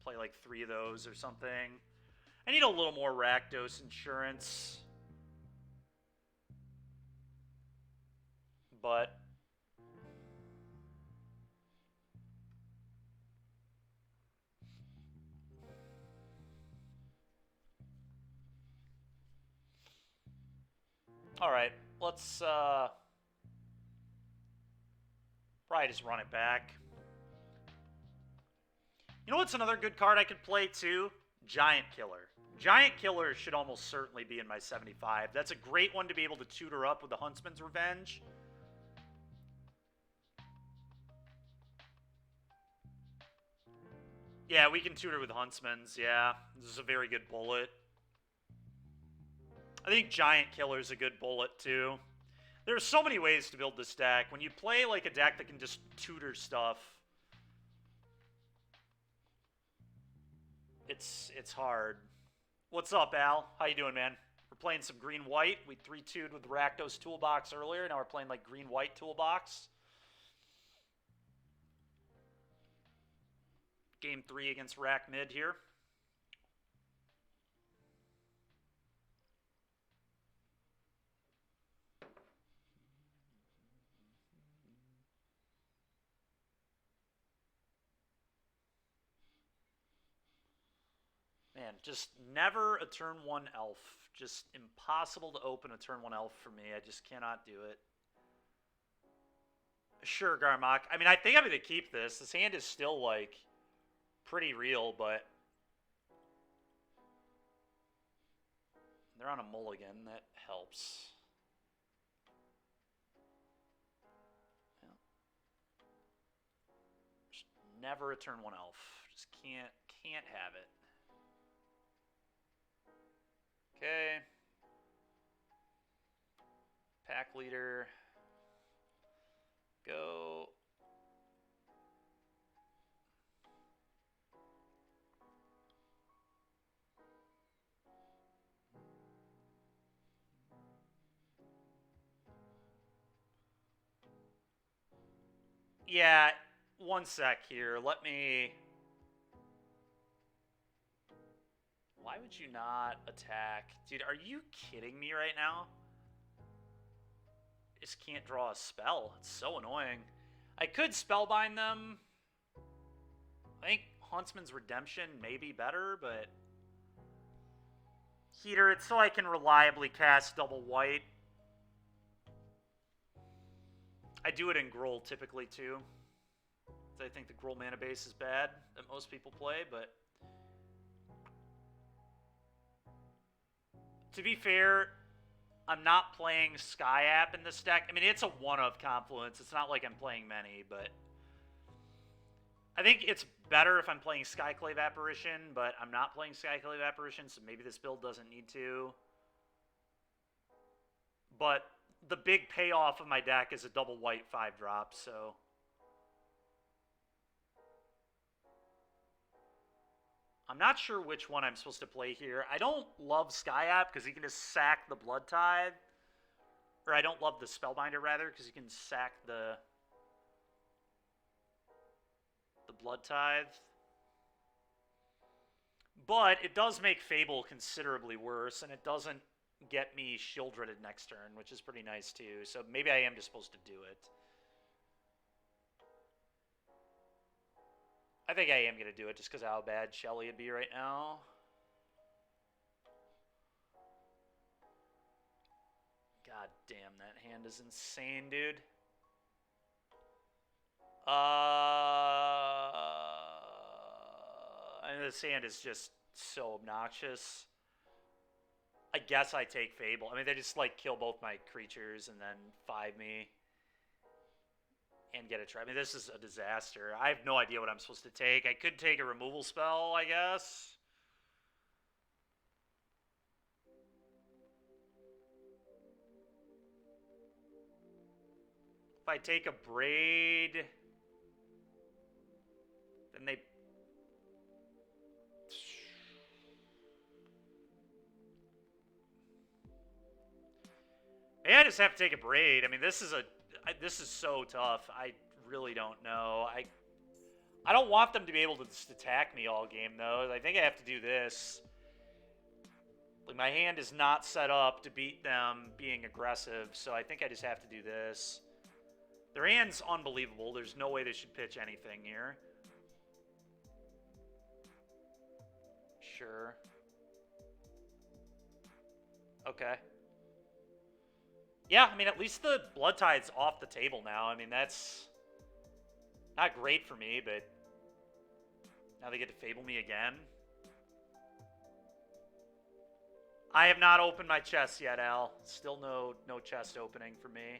Play like 3 of those or something. I need a little more Rakdos insurance. But alright, let's probably just run it back. You know what's another good card I could play too? Giant Killer. Giant Killer should almost certainly be in my 75. That's a great one to be able to tutor up with the Huntsman's Revenge. Yeah, we can tutor with Huntsman's, yeah. This is a very good bullet. I think Giant Killer's a good bullet, too. There's so many ways to build this deck. When you play, like, a deck that can just tutor stuff, it's hard. What's up, Al? How you doing, man? We're playing some green-white. We 3-2'd with the Rakdos Toolbox earlier. Now we're playing, like, green-white Toolbox. Game 3 against Rack Mid here. Man, Man, just never a turn 1 elf. Just impossible to open a turn 1 elf for me. I just cannot do it. Sure, Garmok. I mean, I think I'm going to keep this. This hand is still, like, pretty real, but... They're on a mulligan. That helps. Yeah. Just never a turn 1 elf. Just can't have it. Okay. Pack leader. Go. Yeah, one sec here. Let me... Why would you not attack? Dude, are you kidding me right now? I just can't draw a spell. It's so annoying. I could spellbind them. I think Huntsman's Redemption may be better, but... Heater, it's so I can reliably cast double white. I do it in Gruul typically, too. I think the Gruul mana base is bad that most people play, but... To be fair, I'm not playing Sky App in this deck. I mean, it's a one-of Confluence. It's not like I'm playing many, but... I think it's better if I'm playing Skyclave Apparition, but I'm not playing Skyclave Apparition, so maybe this build doesn't need to. But the big payoff of my deck is a double white 5-drop, so... I'm not sure which one I'm supposed to play here. I don't love Sky App because you can just sack the Blood Tithe. Or I don't love the Spellbinder, rather, because you can sack the Blood Tithe. But it does make Fable considerably worse, and it doesn't get me Shieldreded next turn, which is pretty nice, too. So maybe I am just supposed to do it. I think I am going to do it just because of how bad Shelly would be right now. God damn, that hand is insane, dude. And this hand is just so obnoxious. I guess I take Fable. I mean, they just, like, kill both my creatures and then 5 me. And get a try. I mean, this is a disaster. I have no idea what I'm supposed to take. I could take a removal spell, I guess. If I take a Braid, then they... Maybe I just have to take a Braid. I mean, this is so tough. I really don't know. I don't want them to be able to just attack me all game, though. I think I have to do this. Like, my hand is not set up to beat them being aggressive, so I think I just have to do this. Their hand's unbelievable. There's no way they should pitch anything here. Sure. Okay. Yeah, I mean, at least the Blood Tide's off the table now. I mean, that's not great for me, but now they get to Fable me again. I have not opened my chest yet, Al. Still no chest opening for me.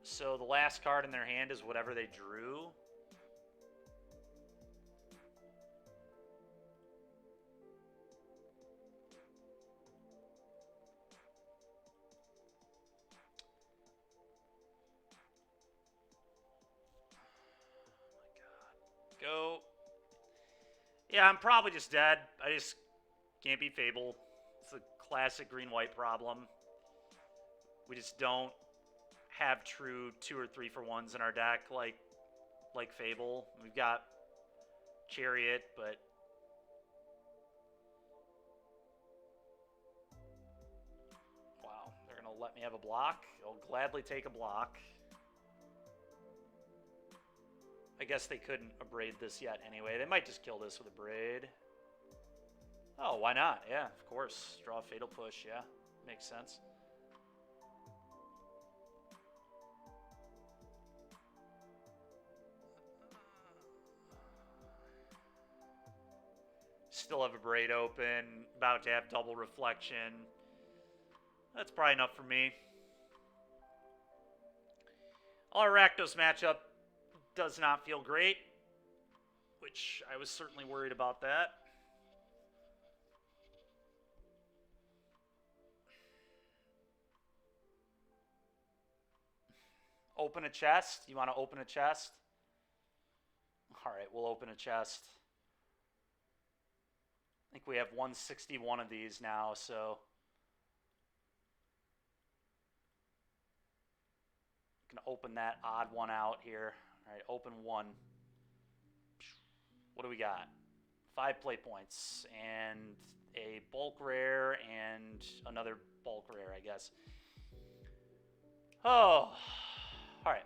So the last card in their hand is whatever they drew. Go. Yeah, I'm probably just dead. I just can't beat Fable. It's a classic green-white problem. We just don't have true 2 or 3 for 1s in our deck like Fable. We've got Chariot, but... Wow, they're going to let me have a block? I'll gladly take a block. I guess they couldn't abrade this yet anyway. They might just kill this with a braid. Oh, why not? Yeah, of course. Draw a Fatal Push, yeah. Makes sense. Still have a braid open. About to have double reflection. That's probably enough for me. Our Rakdos matchup does not feel great, which I was certainly worried about that. Open a chest? You want to open a chest? Alright, we'll open a chest. I think we have 161 of these now, so... I'm going to open that odd one out here. Alright, open one. What do we got? 5 play points, and a bulk rare, and another bulk rare, I guess. Oh, alright.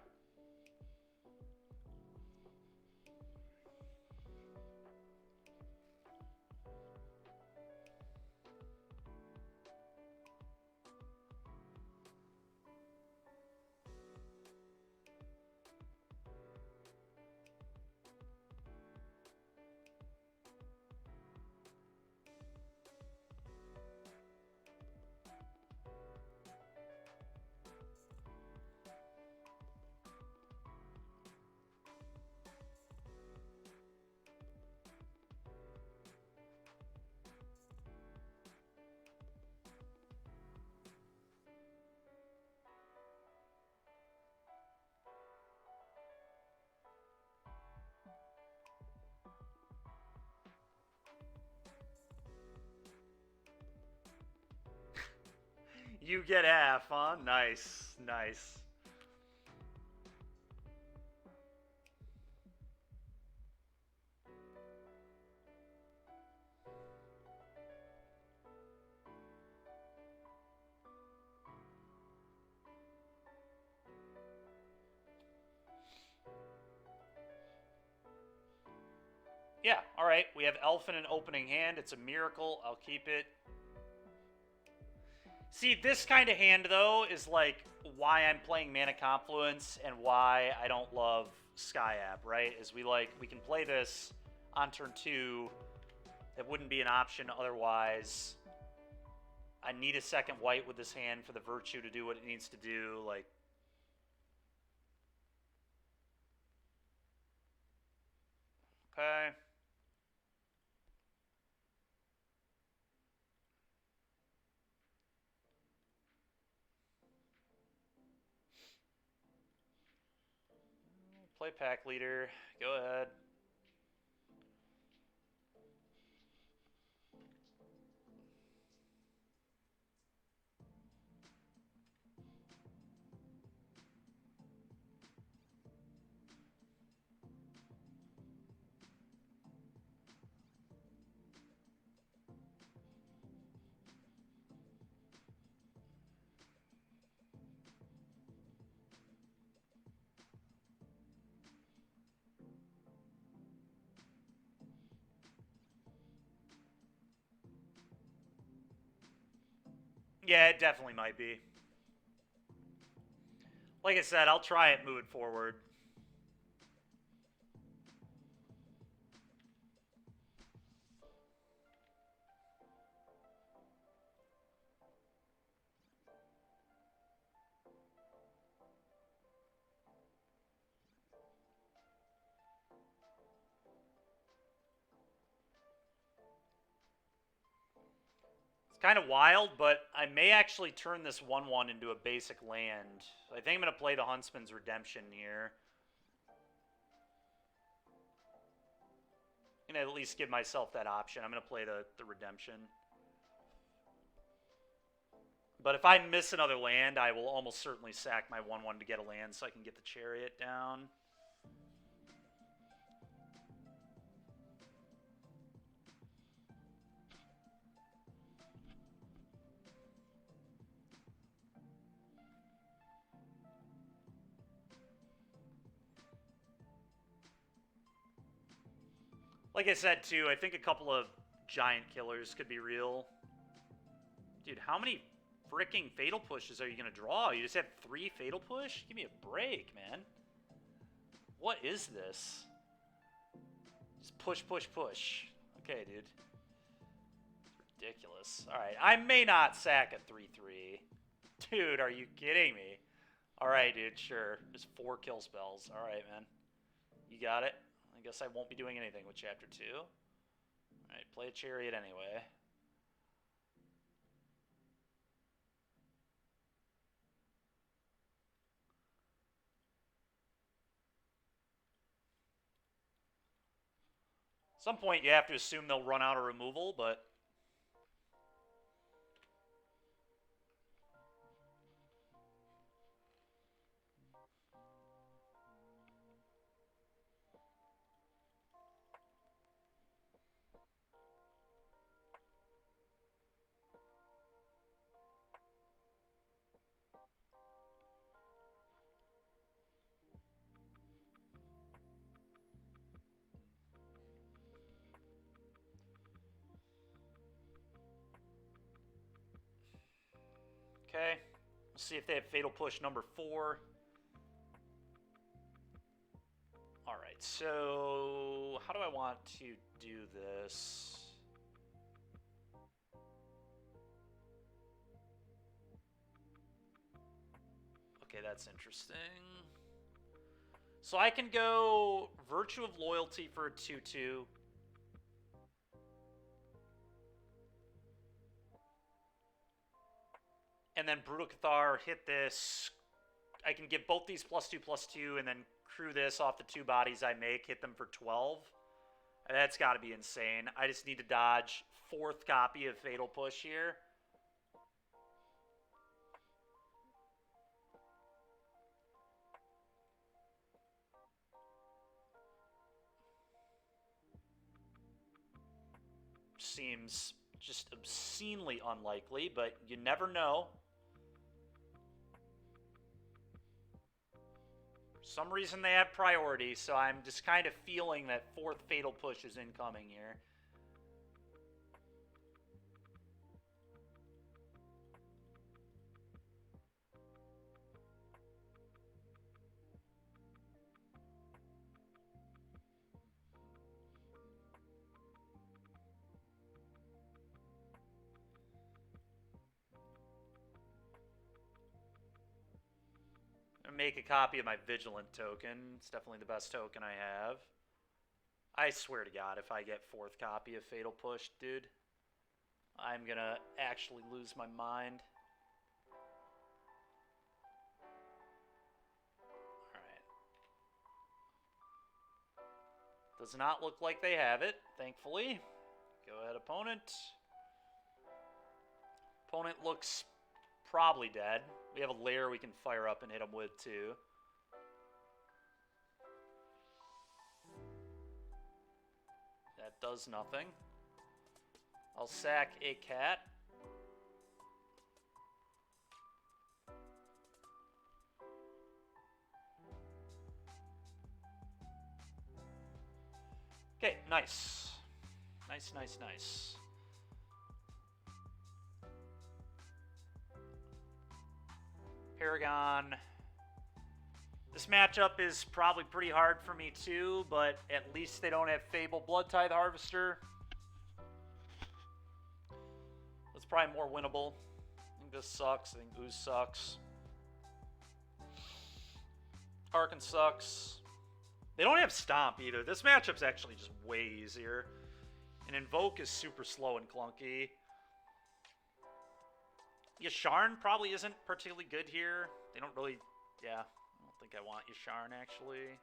You get half, huh? Nice, nice. Yeah, alright. We have Elf in an opening hand. It's a miracle. I'll keep it. See, this kind of hand, though, is like why I'm playing Mana Confluence and why I don't love Skyab, right? Is we can play this on turn 2. It wouldn't be an option otherwise. I need a second white with this hand for the Virtue to do what it needs to do, like... Okay. Play Pack Leader. Go ahead. Yeah, it definitely might be. Like I said, I'll try it moving forward. It's kind of wild, but I may actually turn this 1-1 into a basic land. I think I'm going to play the Huntsman's Redemption here. I'm going to at least give myself that option. I'm going to play the Redemption. But if I miss another land, I will almost certainly sack my 1-1 to get a land so I can get the Chariot down. Like I said, too, I think a couple of giant killers could be real. Dude, how many freaking Fatal Pushes are you going to draw? You just have 3 Fatal Push? Give me a break, man. What is this? Just push, push, push. Okay, dude. Ridiculous. Alright, I may not sack a 3-3. Dude, are you kidding me? Alright, dude, sure. Just 4 kill spells. Alright, man. You got it. I guess I won't be doing anything with Chapter 2. Alright, play a Chariot anyway. At some point, you have to assume they'll run out of removal, but... Okay, let's see if they have Fatal Push number 4. Alright, so how do I want to do this? Okay, that's interesting. So I can go Virtue of Loyalty for a 2-2. And then Brutal Cathar, hit this. I can give both these +2/+2, and then crew this off the 2 bodies I make, hit them for 12. That's got to be insane. I just need to dodge 4th copy of Fatal Push here. Seems just obscenely unlikely, but you never know. For some reason they have priority, so I'm just kind of feeling that 4th Fatal Push is incoming here. Make a copy of my Vigilant token. It's definitely the best token I have. I swear to God, if I get 4th copy of Fatal Push, dude, I'm gonna actually lose my mind. Alright. Does not look like they have it, thankfully. Go ahead, opponent. Opponent looks probably dead. We have a lair we can fire up and hit him with, too. That does nothing. I'll sack a cat. Okay, nice. Nice, nice, nice. Paragon. This matchup is probably pretty hard for me too, but at least they don't have Fable Blood Tithe Harvester. That's probably more winnable. I think this sucks. I think Ooze sucks. Arkan sucks. They don't have Stomp either. This matchup's actually just way easier. And Invoke is super slow and clunky. Yasharn probably isn't particularly good here. They don't really... Yeah, I don't think I want Yasharn, actually.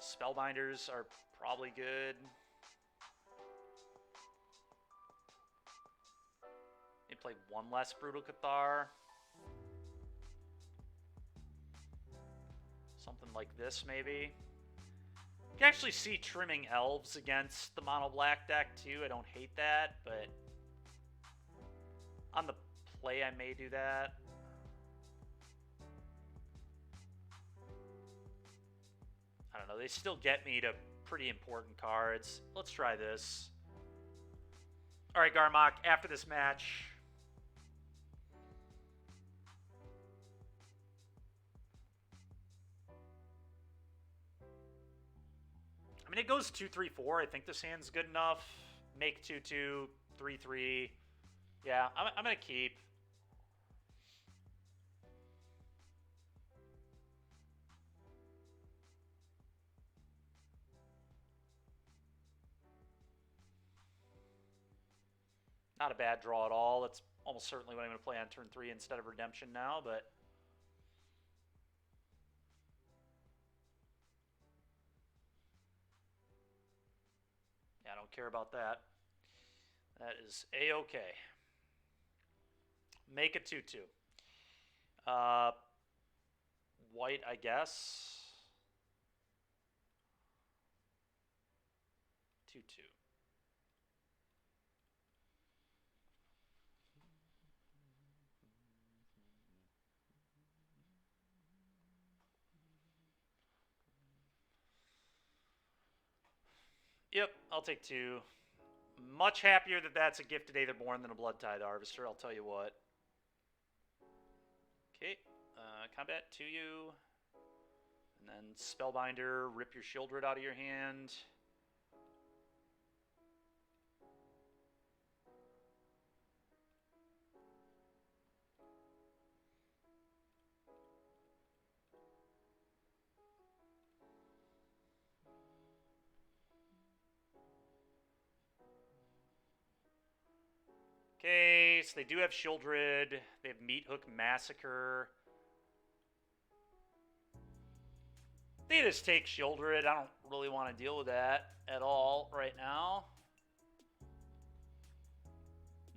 Spellbinders are probably good. They play 1 less Brutal Cathar. Something like this, maybe. You can actually see trimming elves against the mono black deck too. I don't hate that, but on the play I may do that. They still get me to pretty important cards. Let's try this. All right, Garmok, after this match... I mean, it goes 2-3-4. I think this hand's good enough. Make 2-2, 3-3. Yeah, I'm going to keep. Not a bad draw at all. That's almost certainly what I'm going to play on turn 3 instead of Redemption now, but... yeah, I don't care about that. That is A-okay. Make it 2-2. White, I guess. 2-2. Yep, I'll take 2. Much happier that that's a Gifted Aetherborn than a Bloodtithe Harvester, I'll tell you what. Okay, combat to you. And then Spellbinder, rip your Shieldred out of your hand. Okay, so they do have Shieldred. They have Meathook Massacre. They just take Shieldred. I don't really want to deal with that at all right now.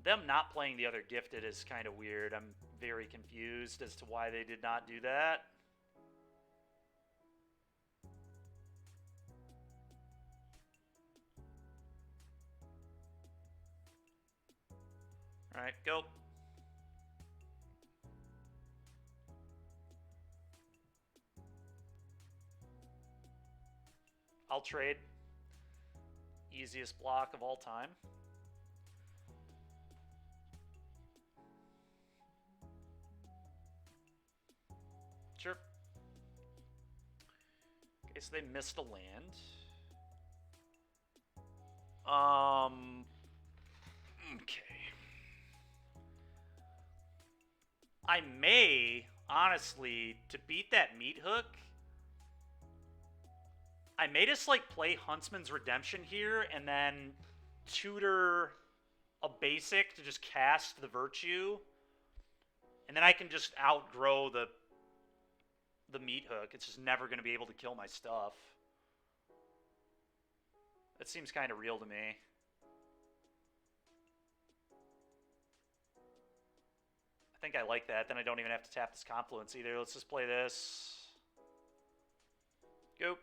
Them not playing the other Gifted is kind of weird. I'm very confused as to why they did not do that. All right, go. I'll trade. Easiest block of all time. Sure. Okay, so they missed a land. Okay. I may, honestly, to beat that Meathook, I may just, like, play Huntsman's Redemption here and then tutor a basic to just cast the Virtue. And then I can just outgrow the Meathook. It's just never going to be able to kill my stuff. That seems kind of real to me. I think I like that. Then I don't even have to tap this Confluence either. Let's just play this. Go.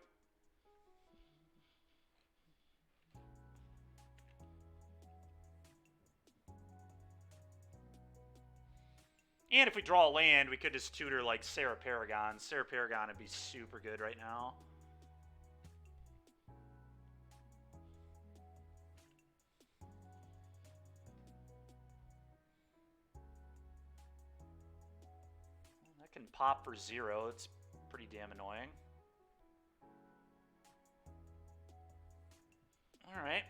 And if we draw a land, we could just tutor, like, Sarah Paragon. Sarah Paragon would be super good right now. That can pop for 0. It's pretty damn annoying. Alright.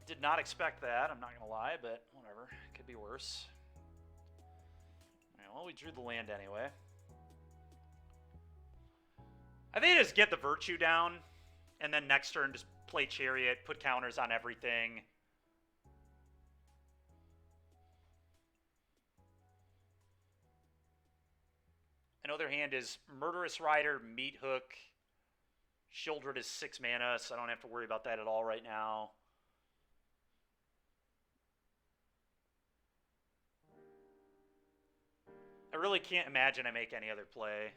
Did not expect that, I'm not going to lie, but whatever. Could be worse. Well, we drew the land anyway. I think just get the Virtue down, and then next turn just play Chariot, put counters on everything. I know their hand is Murderous Rider, Meathook. Shieldred is 6 mana, so I don't have to worry about that at all right now. I really can't imagine I make any other play.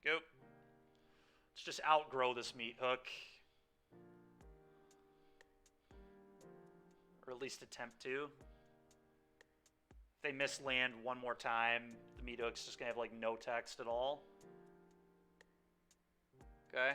Go. Let's just outgrow this Meathook. Or at least attempt to. they miss land one more time, the meat hook's just going to have, like, no text at all. Okay.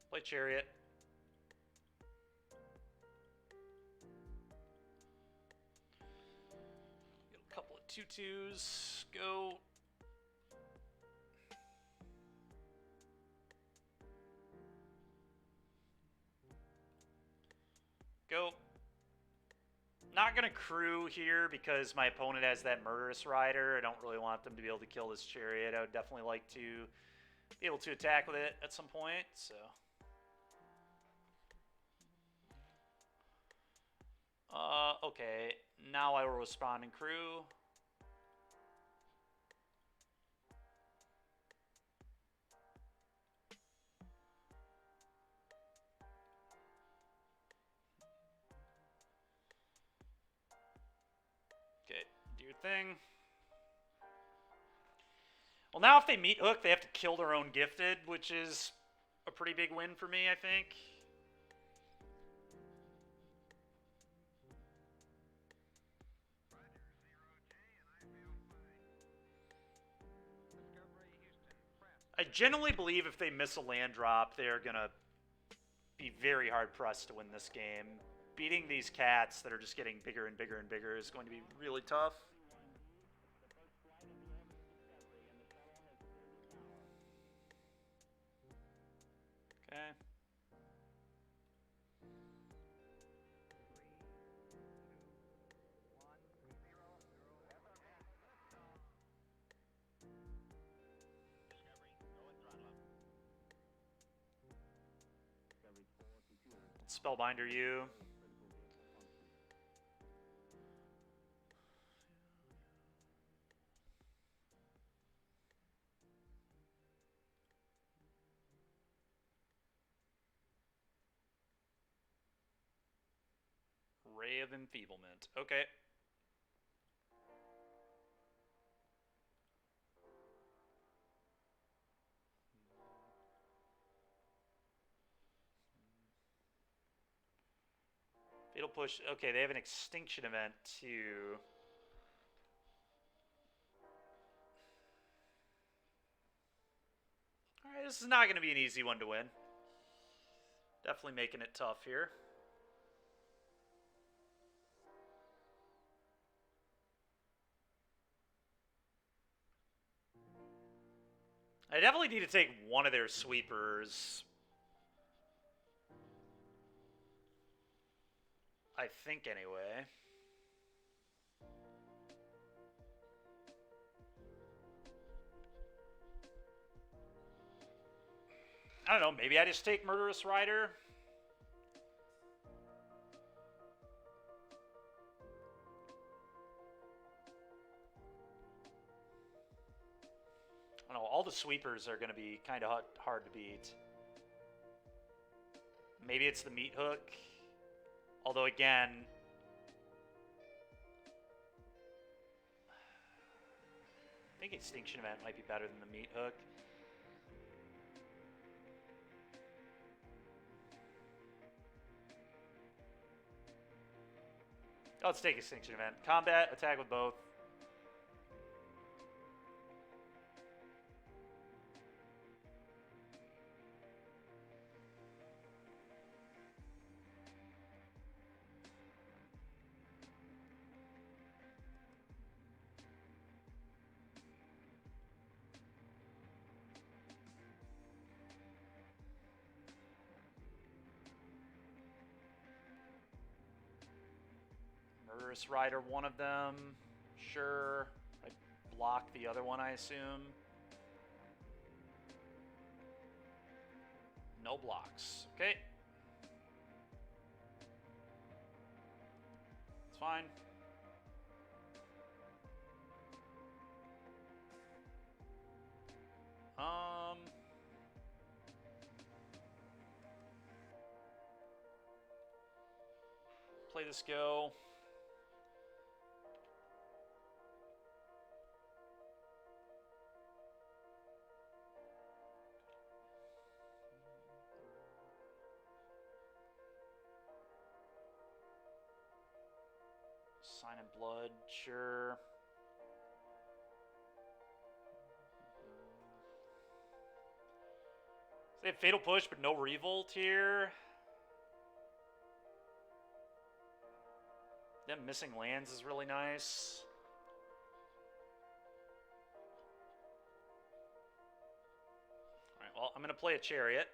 Play Chariot. Get a couple of 2/2s. Go. Go. Not going to crew here because my opponent has that Murderous Rider. I don't really want them to be able to kill this Chariot. I would definitely like to be able to attack with it at some point, so... okay. Now I will respond and crew. Okay, do your thing. Well, now if they meat hook, they have to kill their own gifted, which is a pretty big win for me, I think. I genuinely believe if they miss a land drop, they're going to be very hard-pressed to win this game. Beating these cats that are just getting bigger and bigger and bigger is going to be really tough. Okay. Spellbinder you. Ray of Enfeeblement. Okay. Fatal Push. Okay, they have an Extinction event too. Alright, this is not going to be an easy one to win. Definitely making it tough here. I definitely need to take one of their sweepers. I think, anyway. I don't know, maybe I just take Murderous Rider? I don't know, all the sweepers are going to be kind of hard to beat. Maybe it's the meat hook. Although, again... I think Extinction Event might be better than the meat hook. Oh, let's take Extinction Event. Combat, attack with both. Murderous Rider, one of them. Sure. I block the other one, I assume. No blocks. Okay. It's fine. play this go. Sign in Blood, sure. So they have Fatal Push, but no Revolt here. Them missing lands is really nice. Alright, well, I'm going to play a Chariot.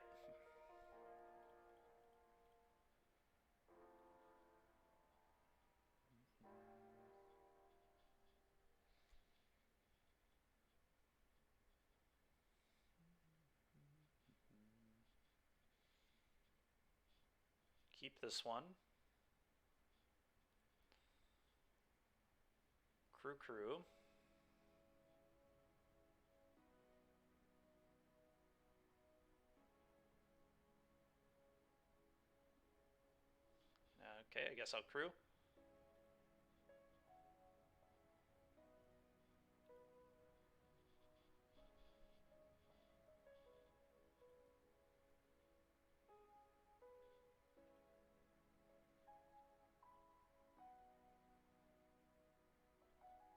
Keep this one. Crew. Okay, I guess I'll crew.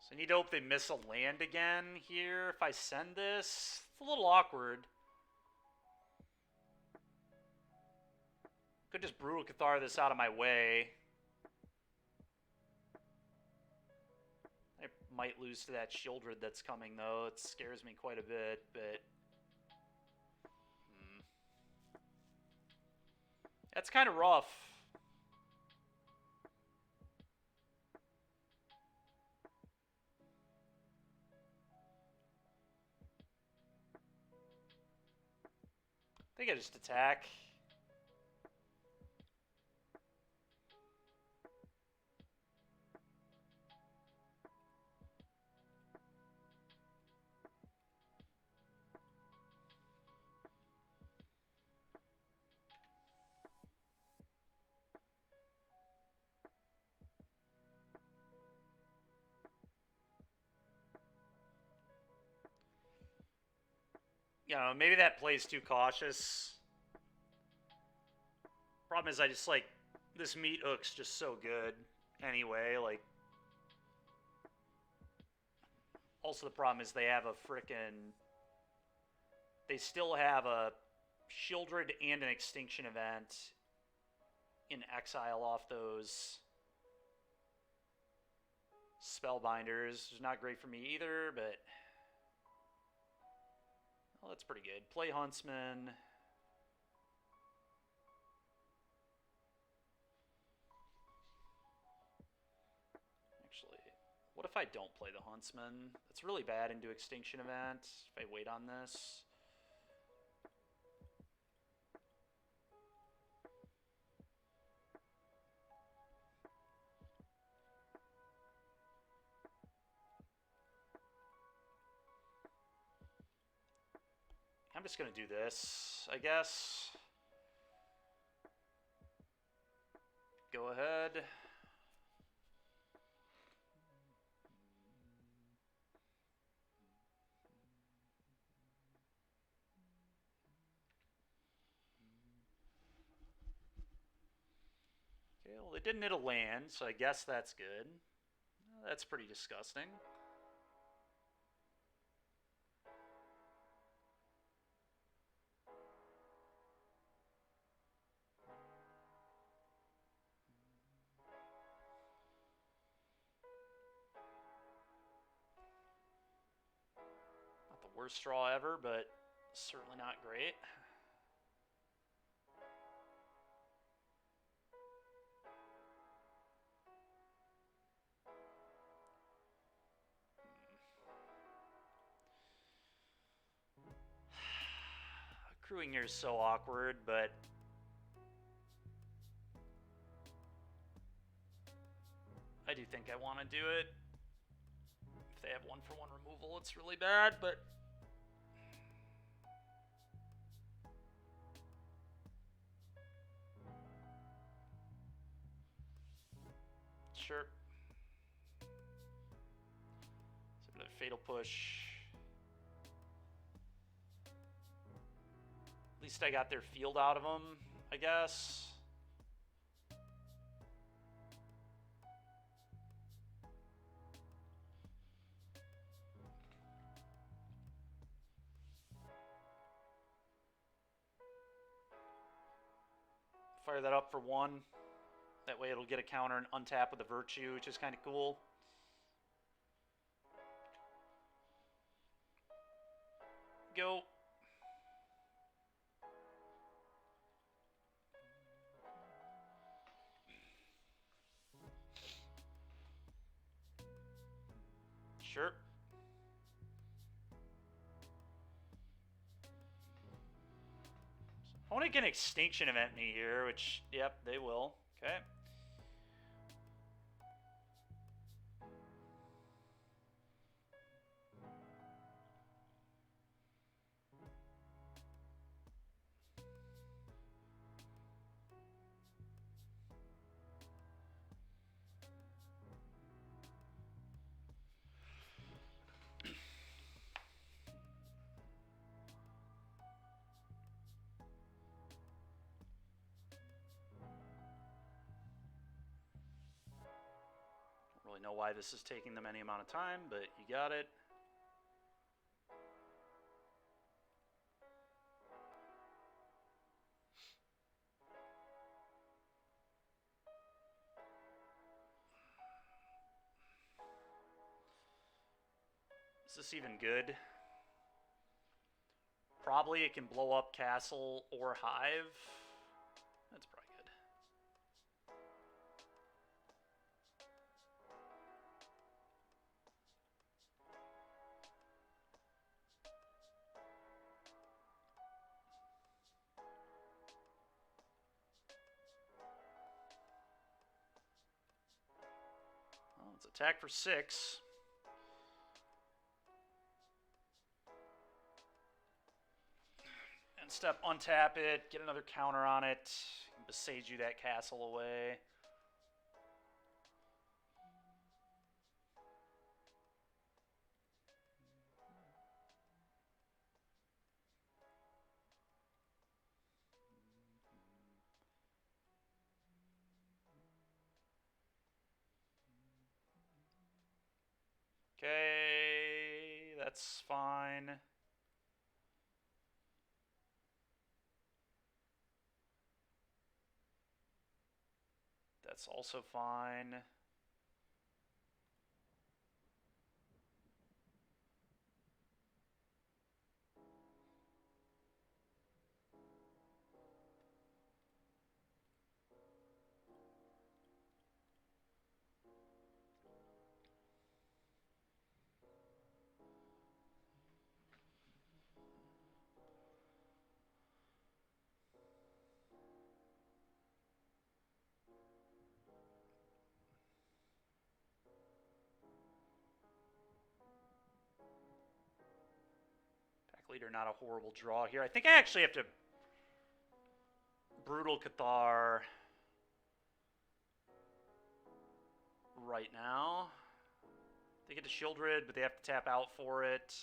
So I need to hope they miss a land again here if I send this. It's a little awkward. Could just Brutal Cathar this out of my way. I might lose to that Shieldred that's coming, though. It scares me quite a bit, but... That's kind of rough. I think I just attack. You know, maybe that play's too cautious. Problem is I just, like, this meat hook's just so good anyway, like... Also the problem is they have a frickin'... They still have a Shieldred and an Extinction event in exile off those Spellbinders. Which is not great for me either, but... Well, that's pretty good. Play Huntsman. Actually, what if I don't play the Huntsman? That's really bad into Extinction event if I wait on this. I'm just going to do this, I guess. Go ahead. Okay, well, they didn't hit a land, so I guess that's good. That's pretty disgusting. Not the worst draw ever, but certainly not great. Crewing here is so awkward, but I do think I want to do it. If they have 1-for-1 removal, it's really bad, but Sure. So another fatal push. At least I got their field out of them, I guess. Fire that up for 1. That way it'll get a counter and untap with a Virtue, which is kind of cool. Go. Sure. I want to get an Extinction Event me here, which, yep, they will. Okay. Don't really know why this is taking them any amount of time, but you got it. Is this even good? Probably it can blow up Castle or Hive. That's probably good. Well, let's attack for 6. And step, untap it, get another counter on it, beseech you that castle away. Okay, that's fine. That's also fine. Pack leader, not a horrible draw here. I think I actually have to Brutal Cathar right now. They get to Shieldred, but they have to tap out for it.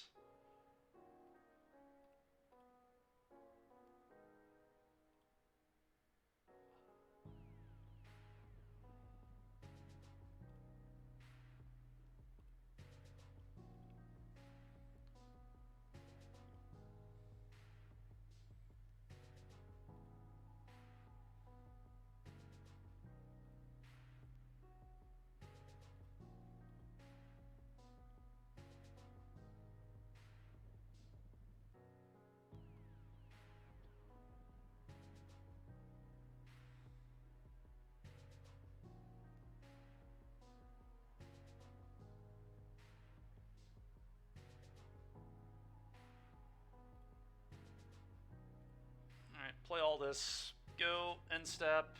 Alright, play all this. Go, end step.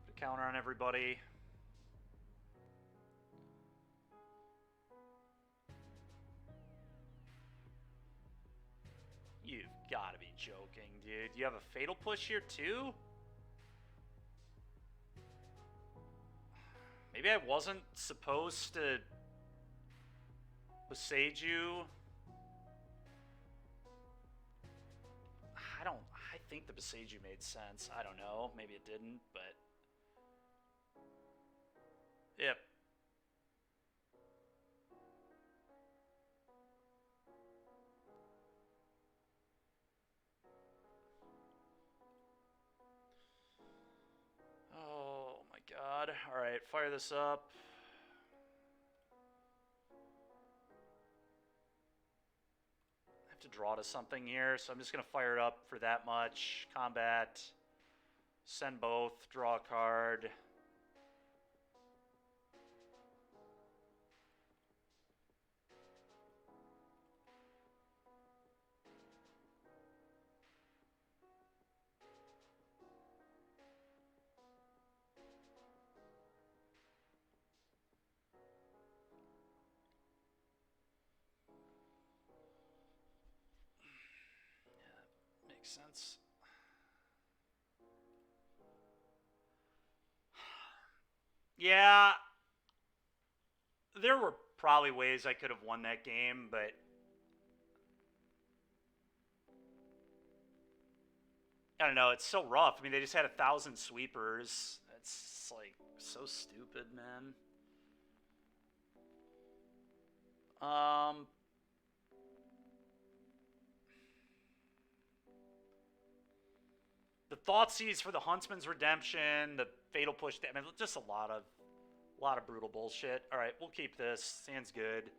Put a counter on everybody. You've got to be joking, dude. You have a fatal push here, too? Maybe I wasn't supposed to beseech you. I think the beseech you made sense. I don't know. Maybe it didn't, but. Yep. Oh my god. Alright, fire this up. I have to draw to something here, so I'm just going to fire it up for that much. Combat. Send both. Draw a card. Makes sense. Yeah, there were probably ways I could have won that game, but I don't know. It's so rough. I mean, they just had 1,000 sweepers. It's like so stupid, man. The Thoughtseize for the Huntsman's Redemption, the Fatal Push. I mean, just a lot of brutal bullshit. All right, we'll keep this. Sounds good.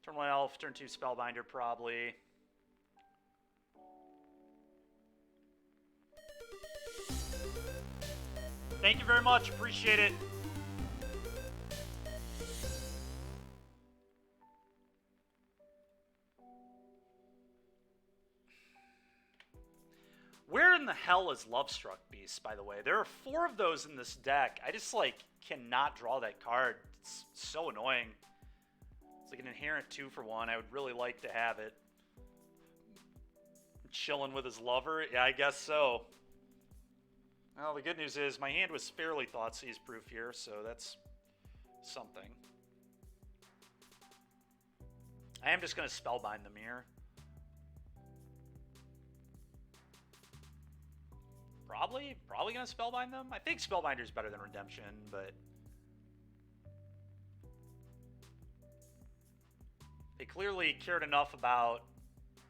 Turn 1 Elf, turn 2 Spellbinder, probably. Thank you very much. Appreciate it. Where in the hell is Lovestruck Beast, by the way? There are 4 of those in this deck. I just, like, cannot draw that card. It's so annoying. It's like an inherent 2-for-1. I would really like to have it. Chilling with his lover? Yeah, I guess so. Well, the good news is my hand was fairly Thoughtseize proof here, so that's something. I am just going to Spellbind them here. Probably going to Spellbind them. I think Spellbinder is better than Redemption, but they clearly cared enough about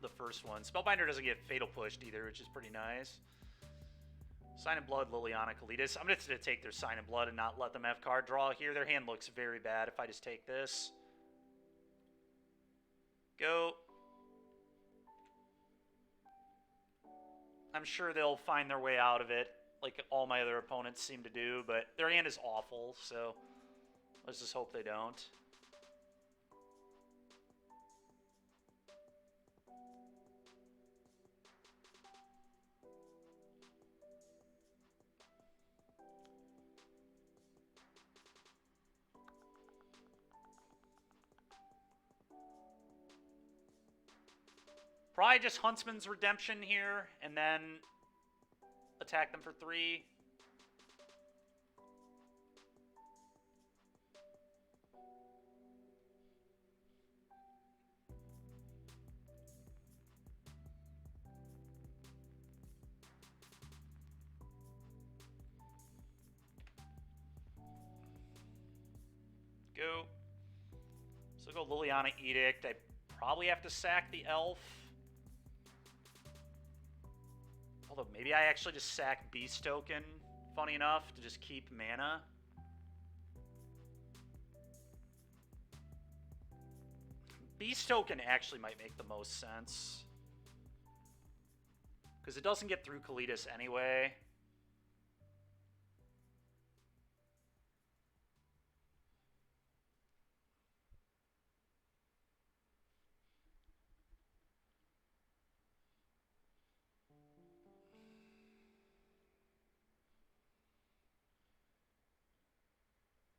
the first one. Spellbinder doesn't get Fatal Pushed either, which is pretty nice. Sign in Blood, Liliana, Kalitas. I'm going to take their Sign in Blood and not let them have card draw here. Their hand looks very bad if I just take this. Go. I'm sure they'll find their way out of it, like all my other opponents seem to do, but their hand is awful, so let's just hope they don't. Probably just Huntsman's Redemption here, and then attack them for 3. Go. So go Liliana Edict. I probably have to sack the Elf. Although maybe I actually just sack Beast Token, funny enough, to just keep mana. Beast Token actually might make the most sense. Because it doesn't get through Kalitas anyway.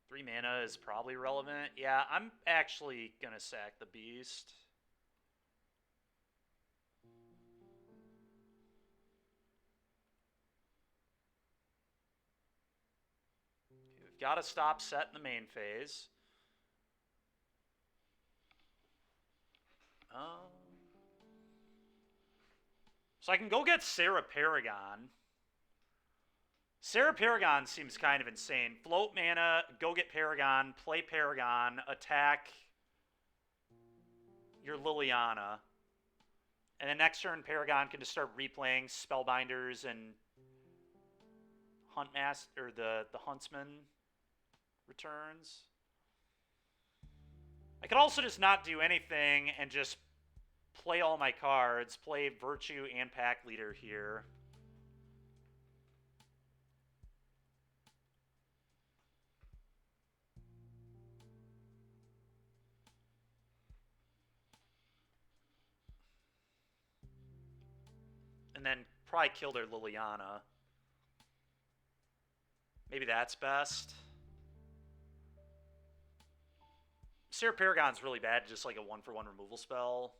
Three mana is probably relevant. Yeah, I'm actually going to sack the Beast. Gotta stop set in the main phase. So I can go get Sarah Paragon. Sarah Paragon seems kind of insane. Float mana, go get Paragon, play Paragon, attack your Liliana. And then next turn, Paragon can just start replaying Spellbinders and Huntmaster, or the Huntsman returns. I could also just not do anything and just play all my cards, play Virtue and Pack Leader here. And then probably kill their Liliana. Maybe that's best. Sarah Paragon's really bad, just like a 1-for-1 removal spell.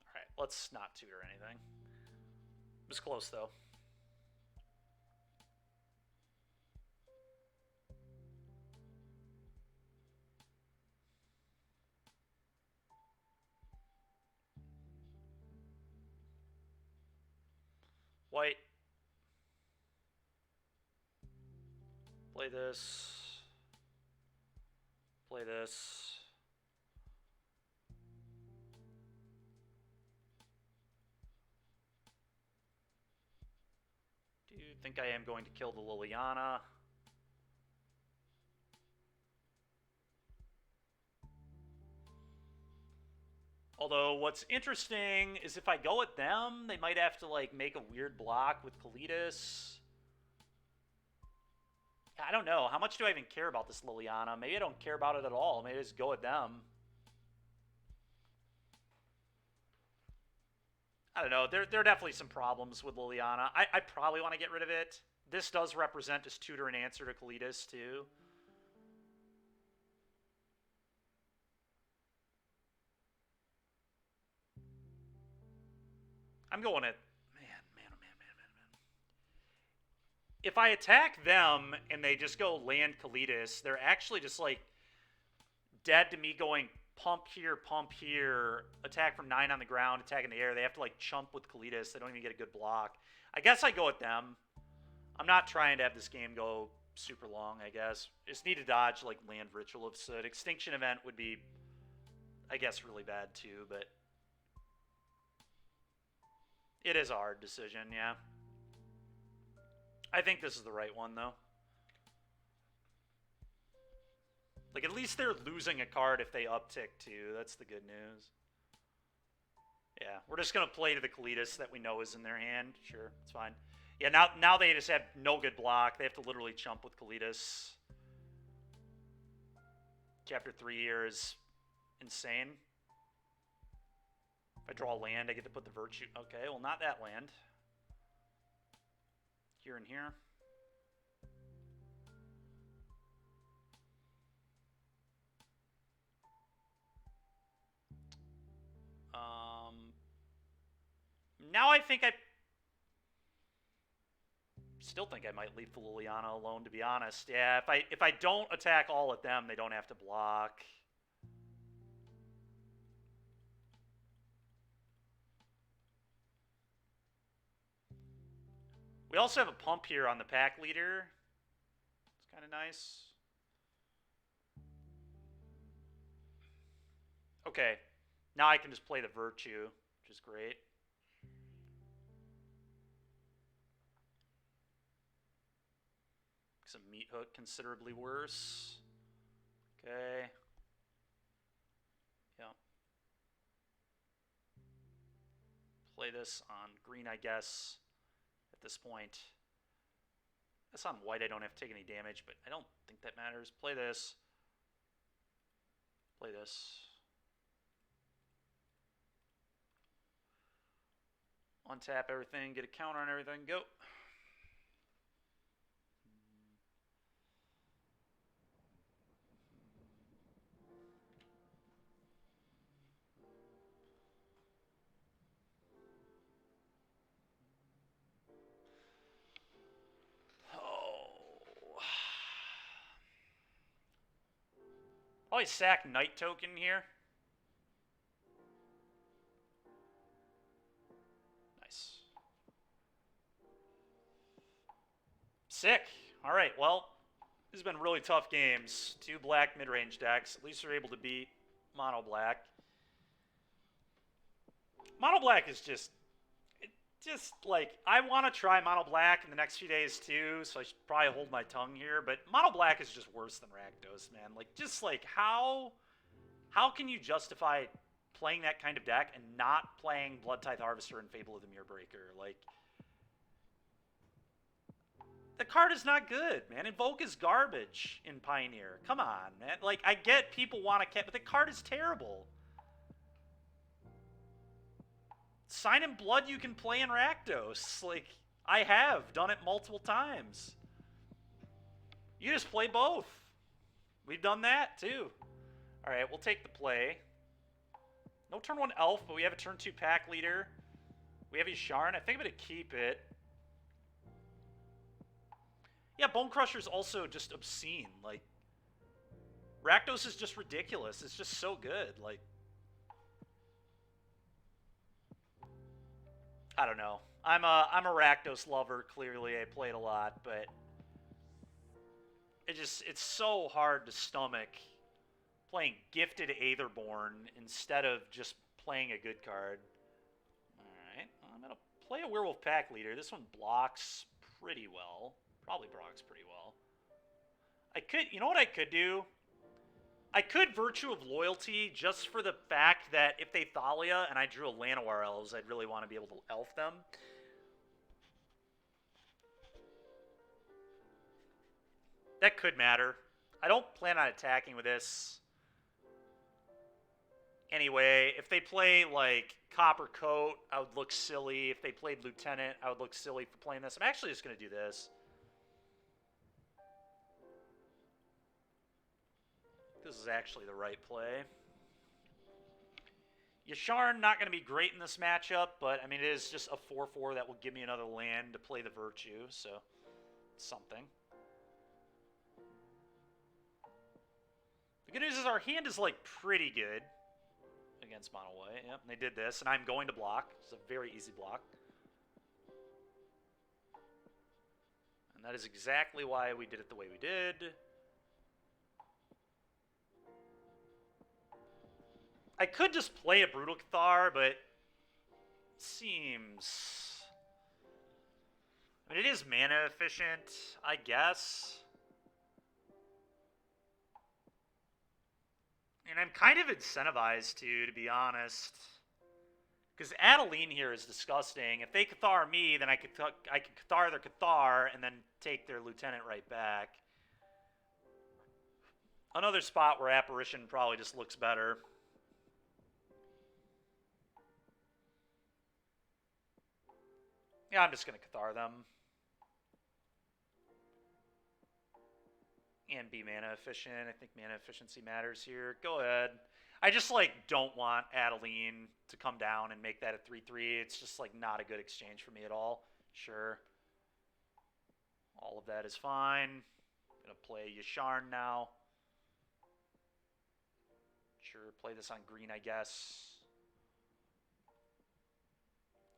Alright, let's not tutor anything. It was close, though. White. Play this. Play this. Do you think I am going to kill the Liliana? Although, what's interesting is if I go at them, they might have to, like, make a weird block with Kalitas. I don't know. How much do I even care about this Liliana? Maybe I don't care about it at all. Maybe I just go at them. I don't know. There are definitely some problems with Liliana. I probably want to get rid of it. This does represent just tutor and answer to Kalitas, too. I'm going at... Man. If I attack them and they just go land Kalitas, they're actually just, like, dead to me going pump here, attack from 9 on the ground, attack in the air. They have to, like, chump with Kalitas. They don't even get a good block. I guess I go at them. I'm not trying to have this game go super long, I guess. Just need to dodge, like, land Ritual of Soot. Extinction Event would be, I guess, really bad, too, but... It is a hard decision, yeah. I think this is the right one, though. Like, at least they're losing a card if they uptick, too. That's the good news. Yeah, we're just going to play to the Kalitas that we know is in their hand. Sure, it's fine. Yeah, now they just have no good block. They have to literally chump with Kalitas. Chapter 3 here is insane. If I draw a land, I get to put the Virtue. Okay, well, not that land. Here and here. Now I think still think I might leave the Liliana alone, to be honest. Yeah, if I don't attack all at them, they don't have to block. We also have a pump here on the pack leader. It's kind of nice. Okay, now I can just play the Virtue, which is great. Some Meat Hook considerably worse. Okay. Yeah. Play this on green, I guess, at this point. That's on white. I don't have to take any damage, but I don't think that matters. Play this. Play this. Untap everything, get a counter on everything, go. Probably sack Knight token here. Nice. Sick. All right, well, this has been really tough games. 2 black mid-range decks. At least they're able to beat mono black. Mono black is just like, I want to try mono black in the next few days too, so I should probably hold my tongue here, but mono black is just worse than Rakdos, man. Like, just like, how can you justify playing that kind of deck and not playing Blood Tithe Harvester and Fable of the Mirror Breaker? Like, the card is not good, man. Invoke is garbage in Pioneer. Come on, man. Like, I get people want to, but the card is terrible. Sign in Blood you can play in Rakdos. Like, I have done it multiple times. You just play both. We've done that, too. Alright, we'll take the play. No turn 1 Elf, but we have a turn 2 Pack Leader. We have Yasharn. I think I'm going to keep it. Yeah, Bone Crusher's also just obscene. Like, Rakdos is just ridiculous. It's just so good. Like, I don't know. I'm a Rakdos lover, clearly. I played a lot, but it's so hard to stomach playing Gifted Aetherborn instead of just playing a good card. Alright, I'm going to play a Werewolf Pack Leader. This one blocks pretty well. Probably blocks pretty well. I could, you know what I could do? I could Virtue of Loyalty just for the fact that if they Thalia and I drew a Llanowar Elves, I'd really want to be able to elf them. That could matter. I don't plan on attacking with this. Anyway, if they play, like, Copper Coat, I would look silly. If they played Lieutenant, I would look silly for playing this. I'm actually just going to do this. This is actually the right play. Yasharn, not going to be great in this matchup, but, I mean, it is just a 4/4 that will give me another land to play the Virtue, so something. The good news is our hand is, like, pretty good against mono white. Yep, and they did this, and I'm going to block. It's a very easy block. And that is exactly why we did it the way we did. I could just play a Brutal Cathar, but it seems... I mean, it is mana efficient, I guess. And I'm kind of incentivized to be honest. Because Adeline here is disgusting. If they Cathar me, then I could Cathar their Cathar and then take their Lieutenant right back. Another spot where Apparition probably just looks better. Yeah, I'm just going to Cathar them. And be mana efficient. I think mana efficiency matters here. Go ahead. I just, like, don't want Adeline to come down and make that a 3/3. It's just, like, not a good exchange for me at all. Sure. All of that is fine. I'm going to play Yasharn now. Sure, play this on green, I guess.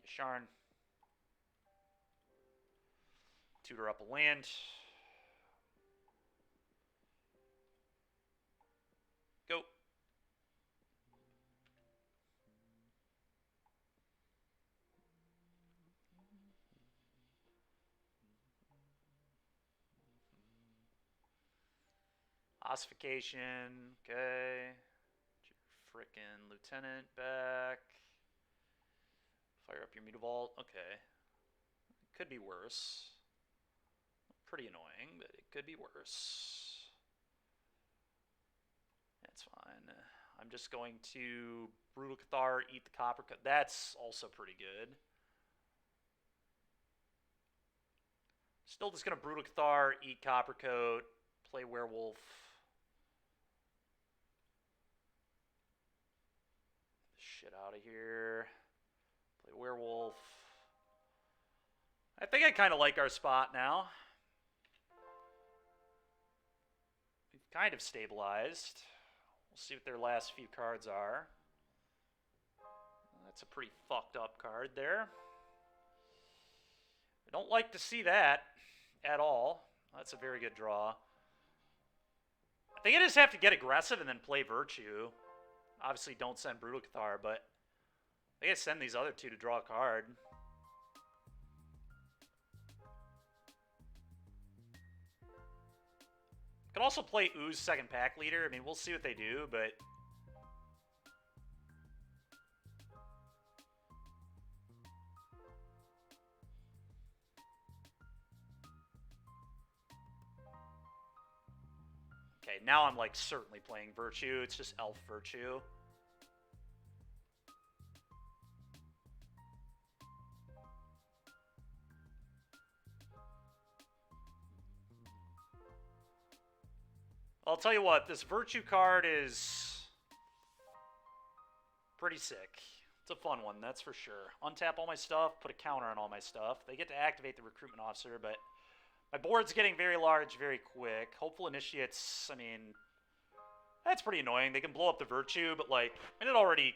Yasharn. Tutor up a land. Go. Ossification. Okay. Get your frickin' Lieutenant back. Fire up your Mutavault. Okay. It could be worse. Pretty annoying, but it could be worse. That's fine. I'm just going to Brutal Cathar, eat the Copper Coat. That's also pretty good. Still just going to Brutal Cathar, eat Copper Coat, play Werewolf. Shit out of here. Play Werewolf. I think I kind of like our spot now. We've kind of stabilized. see what their last few cards are. That's a pretty fucked up card there. I don't like to see that at all. That's a very good draw. I think I just have to get aggressive and then play Virtue. Obviously, don't send Brutal Cathar, but I think I send these other two to draw a card. Could also play Ooze second pack leader. I mean, we'll see what they do, but okay, now I'm like certainly playing Virtue. It's just Elf Virtue. I'll tell you what, this Virtue card is pretty sick. It's a fun one, that's for sure. Untap all my stuff, put a counter on all my stuff. They get to activate the Recruitment Officer, but my board's getting very large very quick. Hopeful Initiates, I mean, that's pretty annoying. They can blow up the Virtue, but like, and it already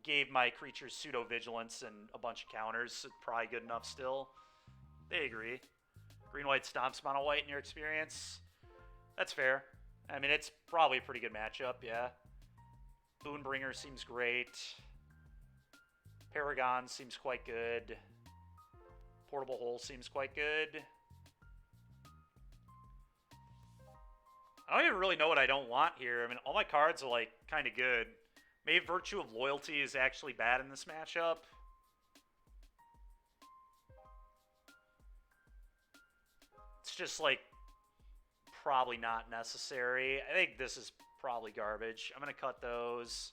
gave my creatures pseudo-vigilance and a bunch of counters, so probably good enough still. They agree. Green-white stomps mono-white in your experience. That's fair. I mean, it's probably a pretty good matchup, yeah. Boonbringer seems great. Paragon seems quite good. Portable Hole seems quite good. I don't even really know what I don't want here. I mean, all my cards are, like, kind of good. Maybe Virtue of Loyalty is actually bad in this matchup. It's just, like, probably not necessary. I think this is probably garbage. I'm going to cut those.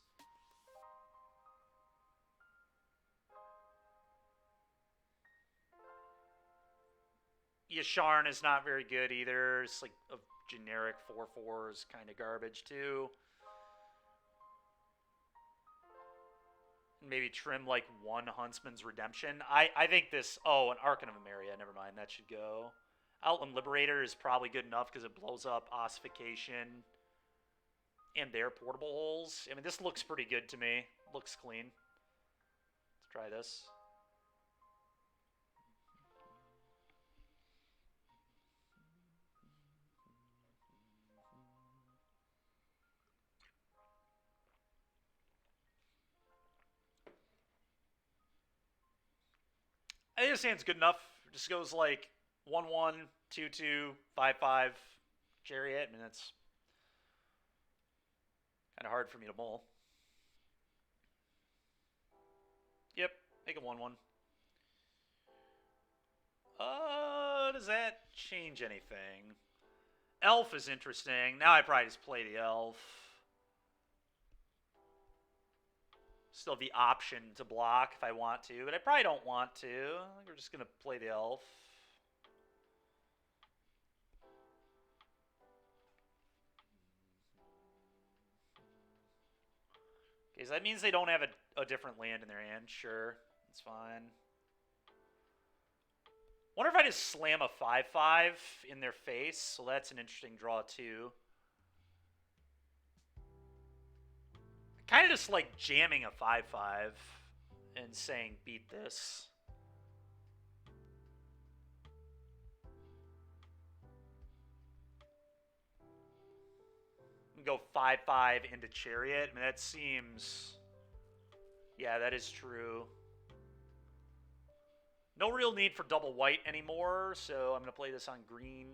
Yasharn is not very good either. It's like a generic 4/4 is kind of garbage too. Maybe trim like one Huntsman's Redemption. I think this... Oh, an Archon of Emeria. Never mind. That should go. Outland Liberator is probably good enough because it blows up Ossification and their portable holes. I mean, this looks pretty good to me. Looks clean. Let's try this. I think this hand's good enough. It just goes like 1/1, 2/2, 5/5, Chariot. I mean, that's kind of hard for me to mull. Yep, make it 1/1. Does that change anything? Elf is interesting. Now I probably just play the Elf. Still have the option to block if I want to, but I probably don't want to. I think we're just going to play the Elf. Okay, so that means they don't have a different land in their hand. Sure, that's fine. Wonder if I just slam a 5/5 in their face. So that's an interesting draw too. Kind of just like jamming a 5/5 and saying beat this. And go 5/5 into Chariot. I mean, that seems... Yeah, that is true. No real need for double white anymore, so I'm going to play this on green.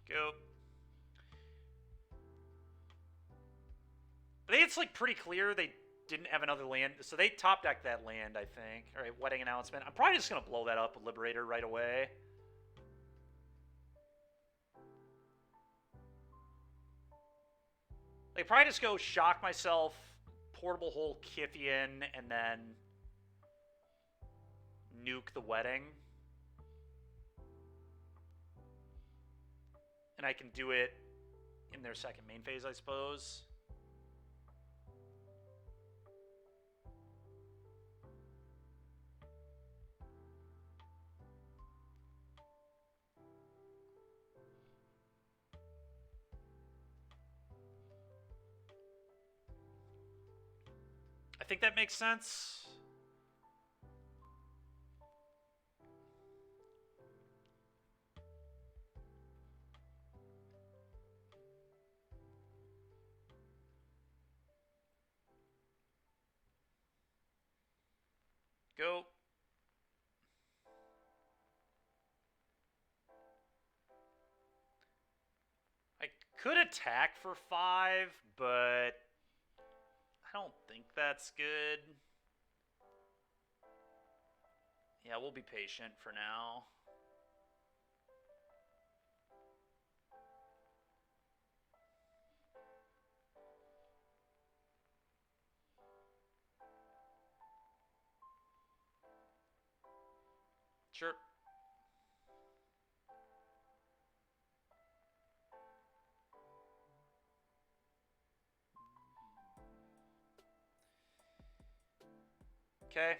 Go. I think it's like pretty clear they didn't have another land, so they top decked that land, I think. All right, Wedding Announcement. I'm probably just going to blow that up with Liberator right away. Like, probably just go shock myself, Portable Hole Kithian, and then nuke the Wedding. And I can do it in their second main phase, I suppose. I think that makes sense. Go. I could attack for 5, but I don't think that's good. Yeah, we'll be patient for now. Sure. Okay.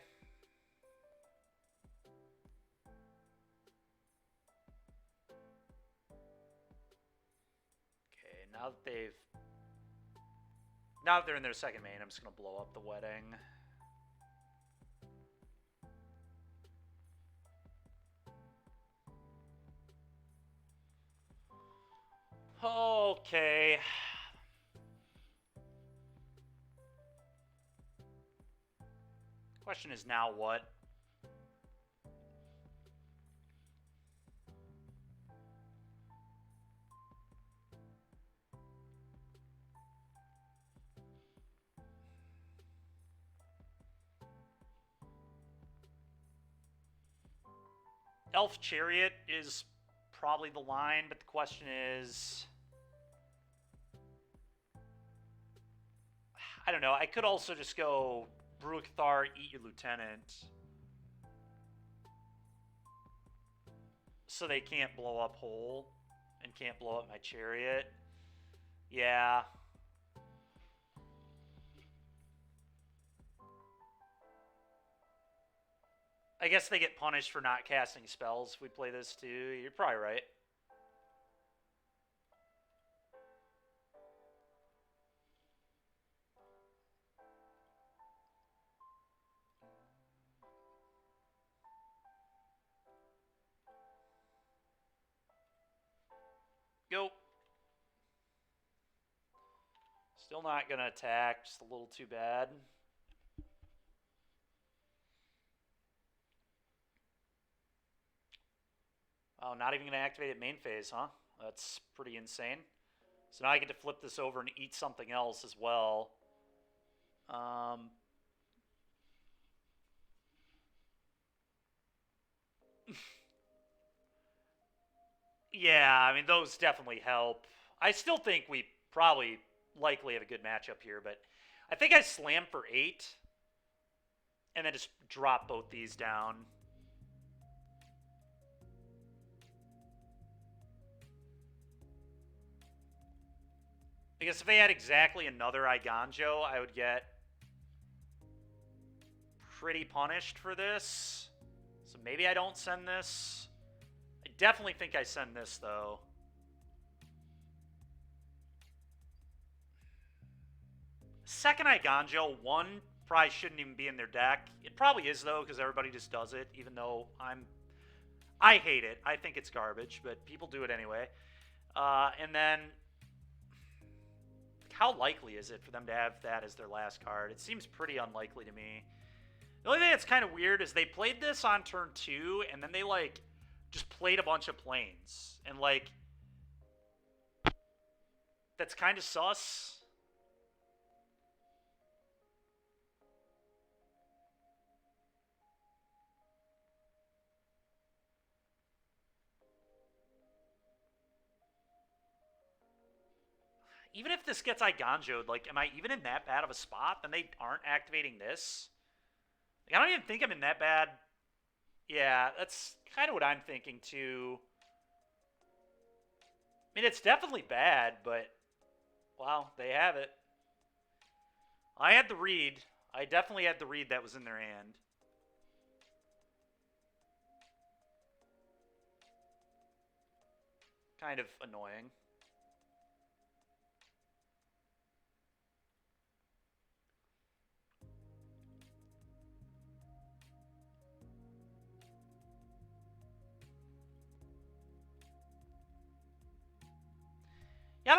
Okay, now that they're in their second main, I'm just gonna blow up the wedding. Okay. Question is now what? Elf Chariot is probably the line, but the question is... I don't know. I could also just go Bruchthar, eat your lieutenant. So they can't blow up Hole and can't blow up my chariot. Yeah. I guess they get punished for not casting spells if we play this too. You're probably right. Go. Still not going to attack. Just a little too bad. Oh, not even going to activate it main phase, huh? That's pretty insane. So now I get to flip this over and eat something else as well. Yeah, I mean, those definitely help. I still think we probably likely have a good matchup here, but I think I slam for 8 and then just drop both these down. Because if they had exactly another Iganjo, I would get pretty punished for this. So maybe I don't send this. I definitely think I send this, though. Second Iganjo, 1 probably shouldn't even be in their deck. It probably is, though, because everybody just does it, even though I hate it. I think it's garbage, but people do it anyway. And then, how likely is it for them to have that as their last card? It seems pretty unlikely to me. The only thing that's kind of weird is they played this on turn 2, and then they, like, just played a bunch of planes. And, like, that's kind of sus. Even if this gets Iganjo'd, like, am I even in that bad of a spot? Then they aren't activating this? Like, I don't even think I'm in that bad. Yeah, that's kind of what I'm thinking, too. I mean, it's definitely bad, but, wow, they have it. I had the read. I definitely had the read that was in their hand. Kind of annoying.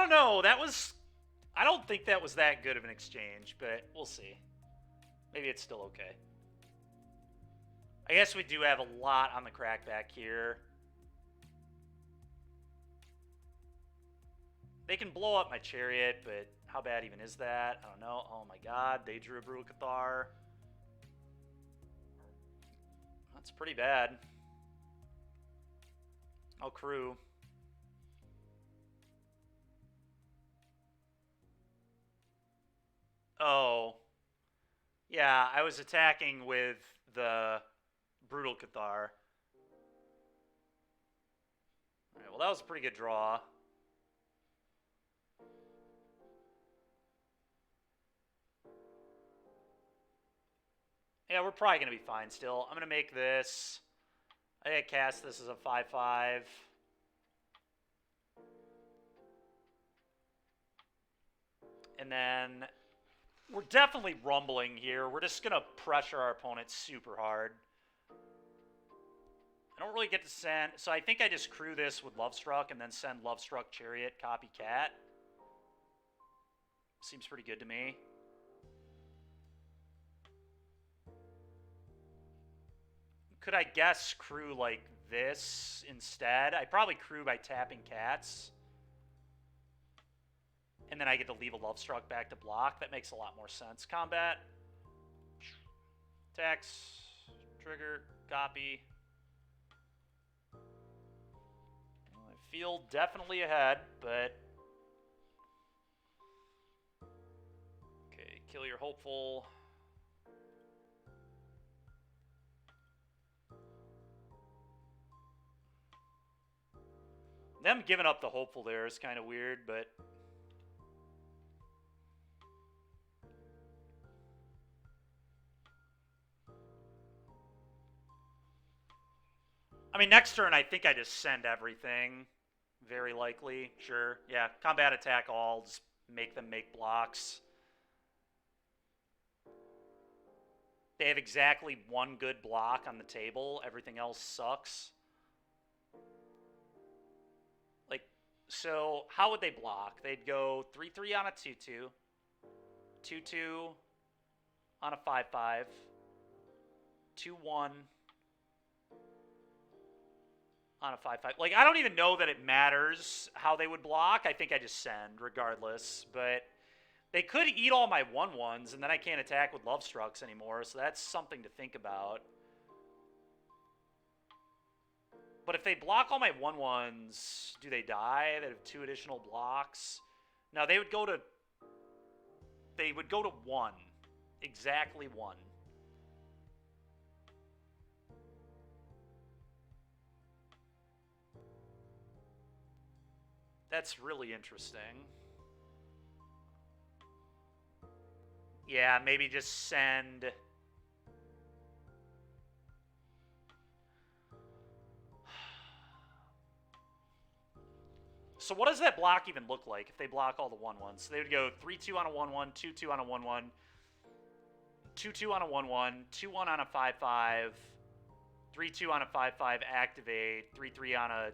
don't know. I don't think that was that good of an exchange, but we'll see. Maybe it's still okay. I guess we do have a lot on the crackback here. They can blow up my Chariot, but how bad even is that? I don't know. Oh my god, they drew a Brutal Cathar. That's pretty bad. Oh, crew. Oh. Yeah, I was attacking with the Brutal Cathar. Alright, well that was a pretty good draw. Yeah, we're probably going to be fine still. I'm going to make this. I gotta cast this as a 5/5. And then we're definitely rumbling here. We're just going to pressure our opponent super hard. I don't really get to send... So I think I just crew this with Lovestruck and then send Lovestruck, Chariot, Copycat. Seems pretty good to me. Could I guess crew like this instead? I'd probably crew by tapping cats. And then I get to leave a Lovestruck back to block. That makes a lot more sense. Combat. Attacks. Trigger. Copy. I feel definitely ahead, but... Okay, kill your hopeful. Them giving up the hopeful there is kind of weird, but... I mean, next turn, I think I just send everything. Very likely. Sure. Yeah, combat attack all. Just make them make blocks. They have exactly one good block on the table. Everything else sucks. Like, so how would they block? They'd go 3/3 on a 2/2. 2/2 on a 5/5. 2/1 on a 5/5. Like, I don't even know that it matters how they would block. I think I just send regardless. But they could eat all my 1/1s, and then I can't attack with Lovestrucks anymore. So that's something to think about. But if they block all my 1/1s, do they die? They have 2 additional blocks. No, they would go to... They would go to 1. Exactly 1. That's really interesting. Yeah, maybe just send... So what does that block even look like if they block all the 1/1s? So they would go 3/2 on a 1/1, 2/2 on a 1/1, 2/2 on a 1/1, 2/1 on a 5/5, 3/2 on a 5/5, activate, 3/3 on a...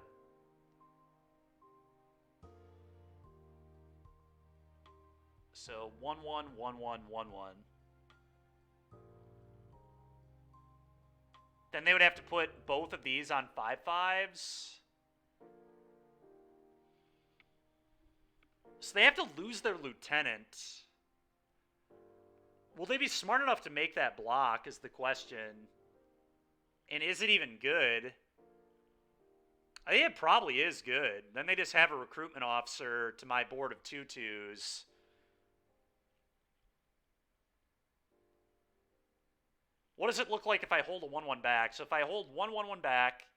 So 1/1, 1/1, 1/1. Then they would have to put both of these on 5/5s. So they have to lose their lieutenant. Will they be smart enough to make that block is the question. And is it even good? I think it probably is good. Then they just have a recruitment officer to my board of 2/2s. What does it look like if I hold a 1/1 back? So if I hold 1/1 back,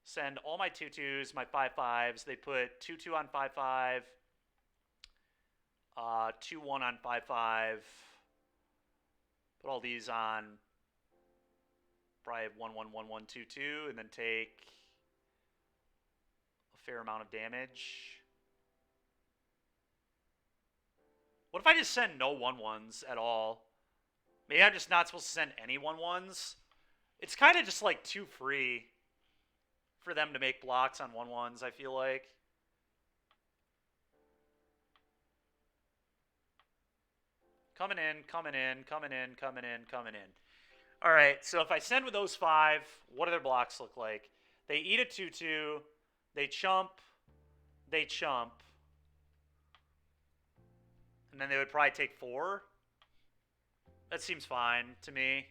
send all my 2/2s, my 5/5s, they put 2/2 on 5/5, 2/1 on 5/5, put all these on, probably have 1/1, 1/1, 2/2, and then take a fair amount of damage. What if I just send no 1/1s at all? Maybe I'm just not supposed to send any 1/1s. It's kind of just like too free for them to make blocks on 1/1s, I feel like. Coming in, coming in, coming in, coming in, coming in. All right, so if I send with those 5, what do their blocks look like? They eat a 2/2, they chump, and then they would probably take 4. That seems fine to me.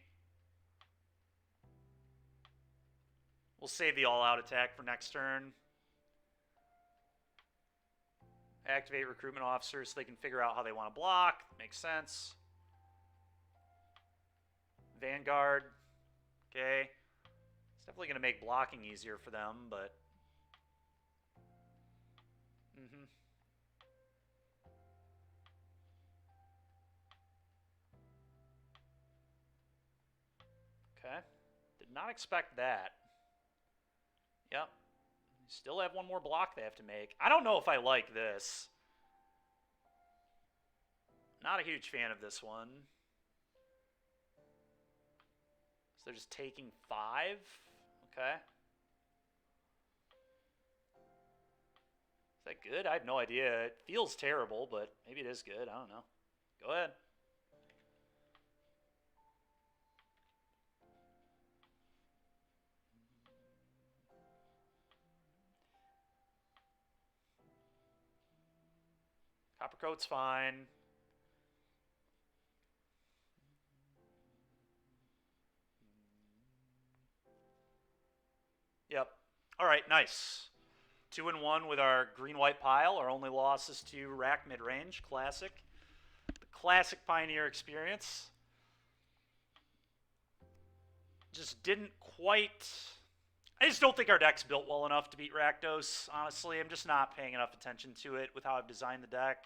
We'll save the all-out attack for next turn. Activate recruitment officers so they can figure out how they want to block. Makes sense. Vanguard. Okay. It's definitely going to make blocking easier for them, but... Okay. Did not expect that. Yep. Still have one more block they have to make. I don't know if I like this. Not a huge fan of this one. So they're just taking 5? Okay. Is that good? I have no idea. It feels terrible, but maybe it is good. I don't know. Go ahead. Copper Coat's fine. Yep. All right, nice. 2-1 with our green-white pile. Our only loss is to Rack mid-range. Classic. The classic Pioneer experience. Just didn't quite... I just don't think our deck's built well enough to beat Rakdos, honestly. I'm just not paying enough attention to it with how I've designed the deck.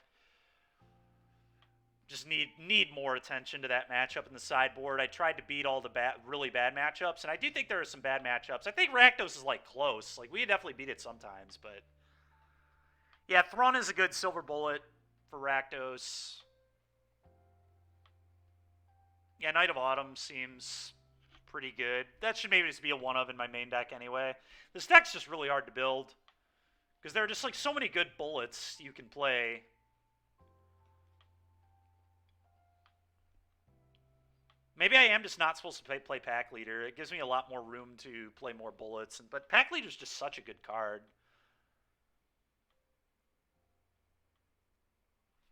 Just need more attention to that matchup in the sideboard. I tried to beat all the really bad matchups, and I do think there are some bad matchups. I think Rakdos is, like, close. Like, we definitely beat it sometimes, but... Yeah, Thrun is a good silver bullet for Rakdos. Yeah, Knight of Autumn seems pretty good. That should maybe just be a one-of in my main deck anyway. This deck's just really hard to build, because there are just, like, so many good bullets you can play. Maybe I am just not supposed to play Pack Leader. It gives me a lot more room to play more bullets. But Pack Leader's just such a good card.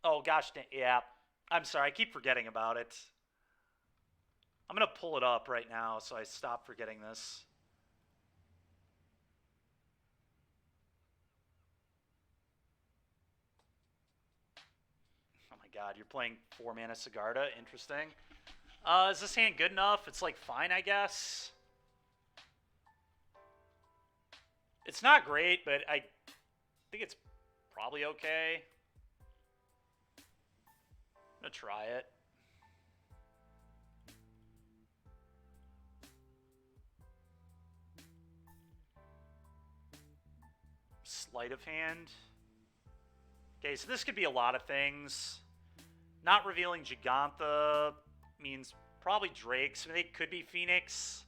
Oh, gosh, yeah. I'm sorry, I keep forgetting about it. I'm going to pull it up right now so I stop forgetting this. Oh my god, you're playing 4-mana Sigarda? Interesting. Is this hand good enough? It's, like, fine, I guess. It's not great, but I think it's probably okay. I'm gonna try it. Sleight of hand. Okay, so this could be a lot of things. Not revealing Gigantha means probably Drakes. I mean, they could be Phoenix.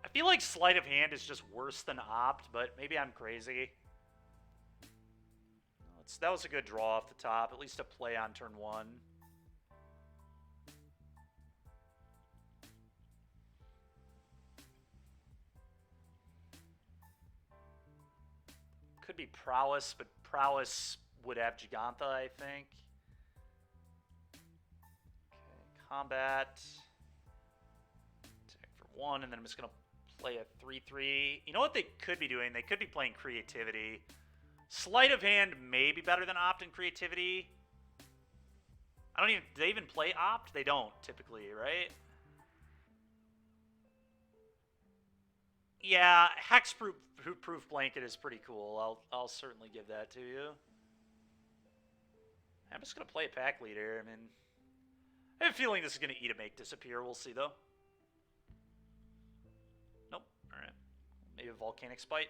I feel like Sleight of Hand is just worse than Opt, but maybe I'm crazy. That was a good draw off the top, at least a play on turn 1. Could be Prowess, but Prowess would have Gigantha, I think. Okay, combat. Attack for 1, and then I'm just going to play a 3/3. You know what they could be doing? They could be playing Creativity. Sleight of Hand may be better than Opt and Creativity. I don't even... Do they even play Opt? They don't, typically, right? Yeah, Hexproof Blanket is pretty cool. I'll certainly give that to you. I'm just going to play a Pack Leader. I mean, I have a feeling this is going to eat a Make disappear. We'll see, though. Nope. All right. Maybe a Volcanic Spite.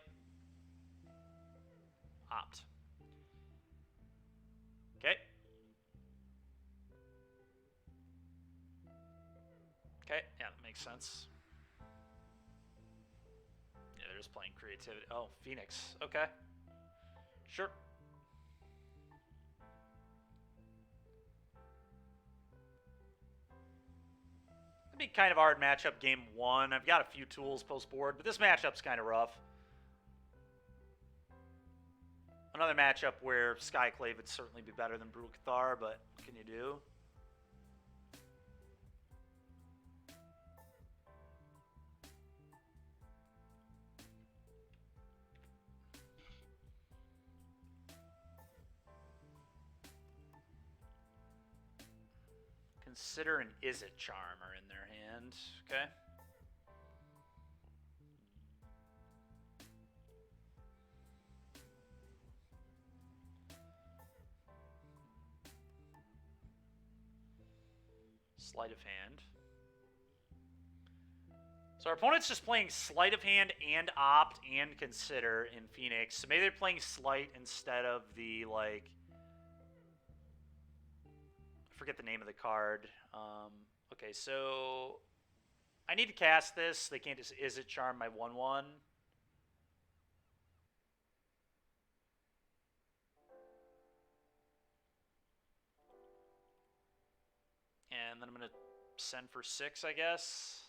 Opt. Okay. Okay, yeah, that makes sense. Yeah, they're just playing Creativity. Oh, Phoenix. Okay. Sure. be kind of a hard matchup game 1. I've got a few tools post-board, but this matchup's kind of rough. Another matchup where Skyclave would certainly be better than Brutal Cathar, but what can you do? Consider an Izzet Charmer in their hand. Okay. Sleight of hand. So our opponent's just playing Sleight of Hand and Opt and Consider in Phoenix. So maybe they're playing Sleight instead of the, like... I forget the name of the card. Okay, so... I need to cast this. They can't just Izzet Charm my 1/1. And then I'm going to send for 6, I guess.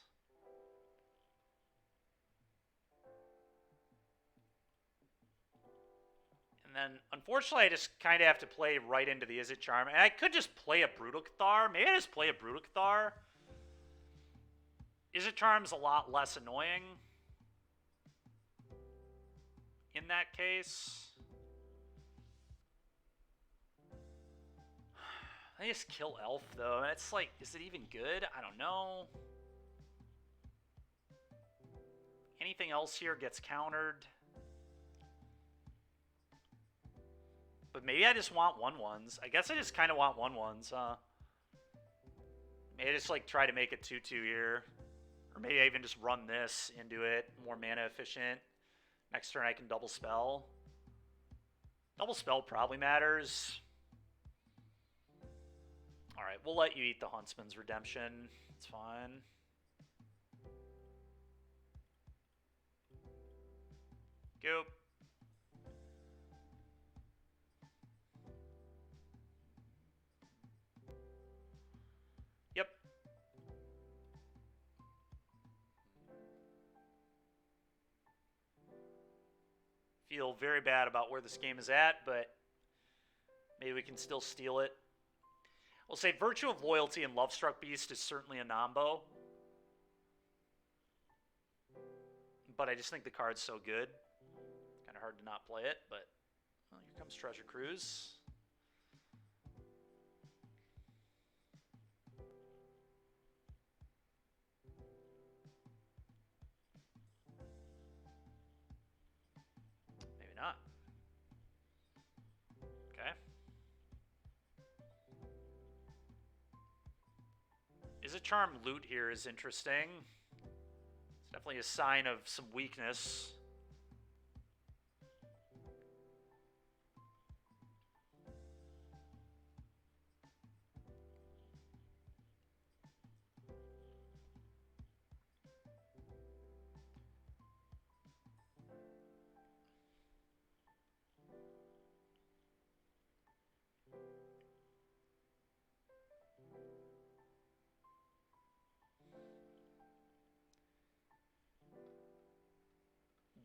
And then, unfortunately, I just kind of have to play right into the Izzet Charm. And I could just play a Brutal Cathar. Maybe I just play a Brutal Cathar. Izzet Charm's a lot less annoying in that case. I just kill Elf, though. It's like, is it even good? I don't know. Anything else here gets countered. But maybe I just want 1/1s. I guess I just kind of want 1/1s, huh? Maybe I just, like, try to make it 2/2 here. Or maybe I even just run this into it. More mana efficient. Next turn I can double spell. Double spell probably matters. Alright, we'll let you eat the Huntsman's Redemption. It's fine. Go. Yep. Feel very bad about where this game is at, but maybe we can still steal it. We'll say Virtue of Loyalty and Lovestruck Beast is certainly a Nombo. But I just think the card's so good. Kind of hard to not play it, but well, here comes Treasure Cruise. Maybe not. Okay. Izzet Charm loot here is interesting. It's definitely a sign of some weakness.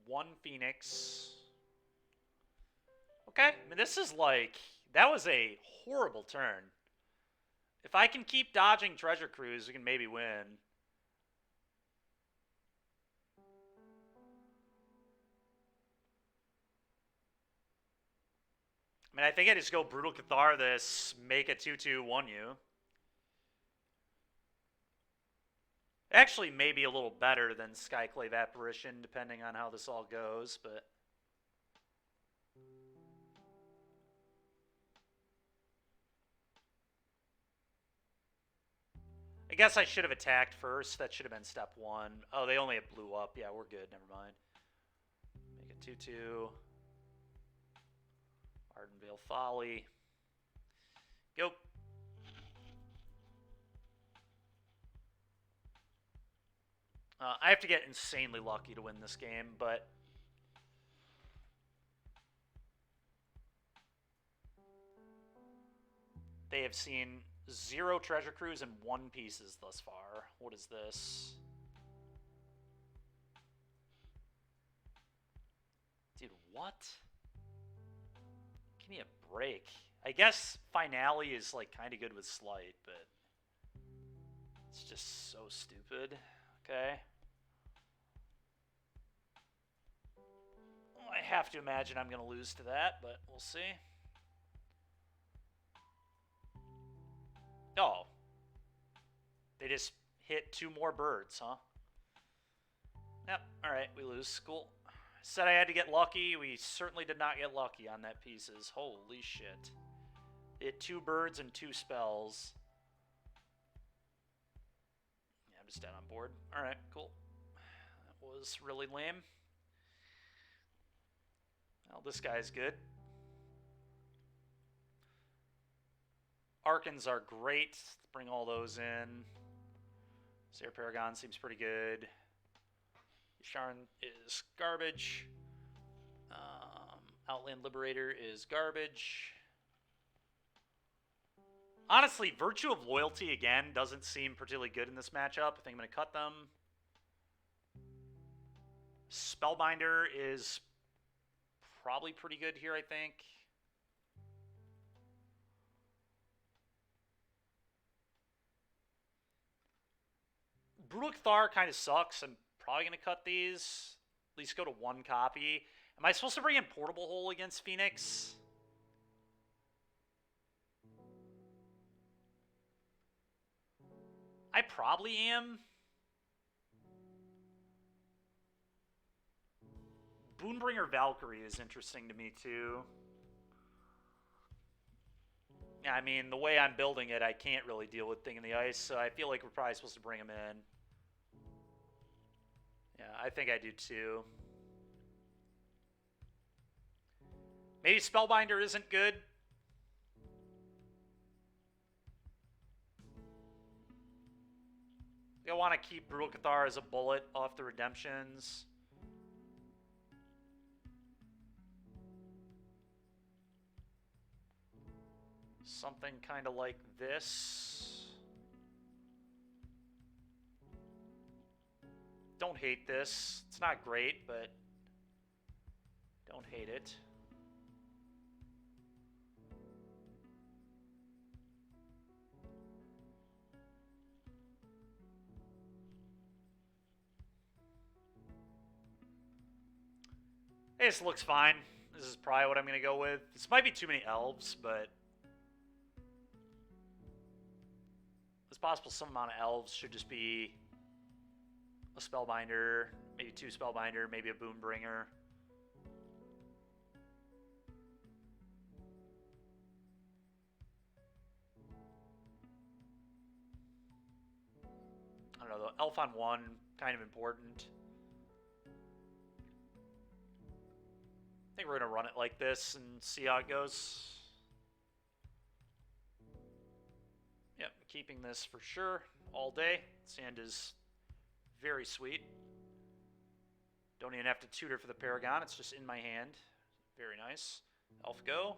One Phoenix. Okay, I mean, this is like, that was a horrible turn. If I can keep dodging Treasure Cruise, we can maybe win. I mean, I think I just go Brutal Cathar this, make a 2/2, 1-U. Actually, maybe a little better than Skyclave Apparition, depending on how this all goes, but... I guess I should have attacked first. That should have been step 1. Oh, they only have blew up. Yeah, we're good. Never mind. Make it 2/2. Ardenvale Folly. Go. I have to get insanely lucky to win this game, but... They have seen 0 treasure crews and 1 pieces thus far. What is this? Dude, what? Give me a break. I guess Finale is like kind of good with Slight, but it's just so stupid. Okay. Well, I have to imagine I'm going to lose to that, but we'll see. Oh. They just hit 2 more birds, huh? Yep, alright, we lose. Cool. Said I had to get lucky. We certainly did not get lucky on that pieces. Holy shit. They hit 2 birds and 2 spells. Yeah, I'm just dead on board. Alright, cool. That was really lame. Well, this guy's good. Arkans are great. Let's bring all those in. Sarah Paragon seems pretty good. Sharn is garbage. Outland Liberator is garbage. Honestly, Virtue of Loyalty, again, doesn't seem particularly good in this matchup. I think I'm going to cut them. Spellbinder is probably pretty good here, I think. Brutal Cathar kind of sucks. I'm probably going to cut these. At least go to 1 copy. Am I supposed to bring in Portable Hole against Phoenix? I probably am. Boonbringer Valkyrie is interesting to me, too. Yeah, I mean, the way I'm building it, I can't really deal with Thing in the Ice, so I feel like we're probably supposed to bring him in. Yeah, I think I do, too. Maybe Spellbinder isn't good. I want to keep Brutal Cathar as a bullet off the redemptions. Something kind of like this. Don't hate this. It's not great, but don't hate it. This looks fine. This is probably what I'm going to go with. This might be too many elves, but it's possible some amount of elves should just be a Spellbinder, maybe 2 Spellbinder, maybe a Boonbringer. I don't know, though. Elf on 1, kind of important. I think we're going to run it like this and see how it goes. Yep, keeping this for sure all day. Sand is very sweet. Don't even have to tutor for the Paragon. It's just in my hand. Very nice. Elf go.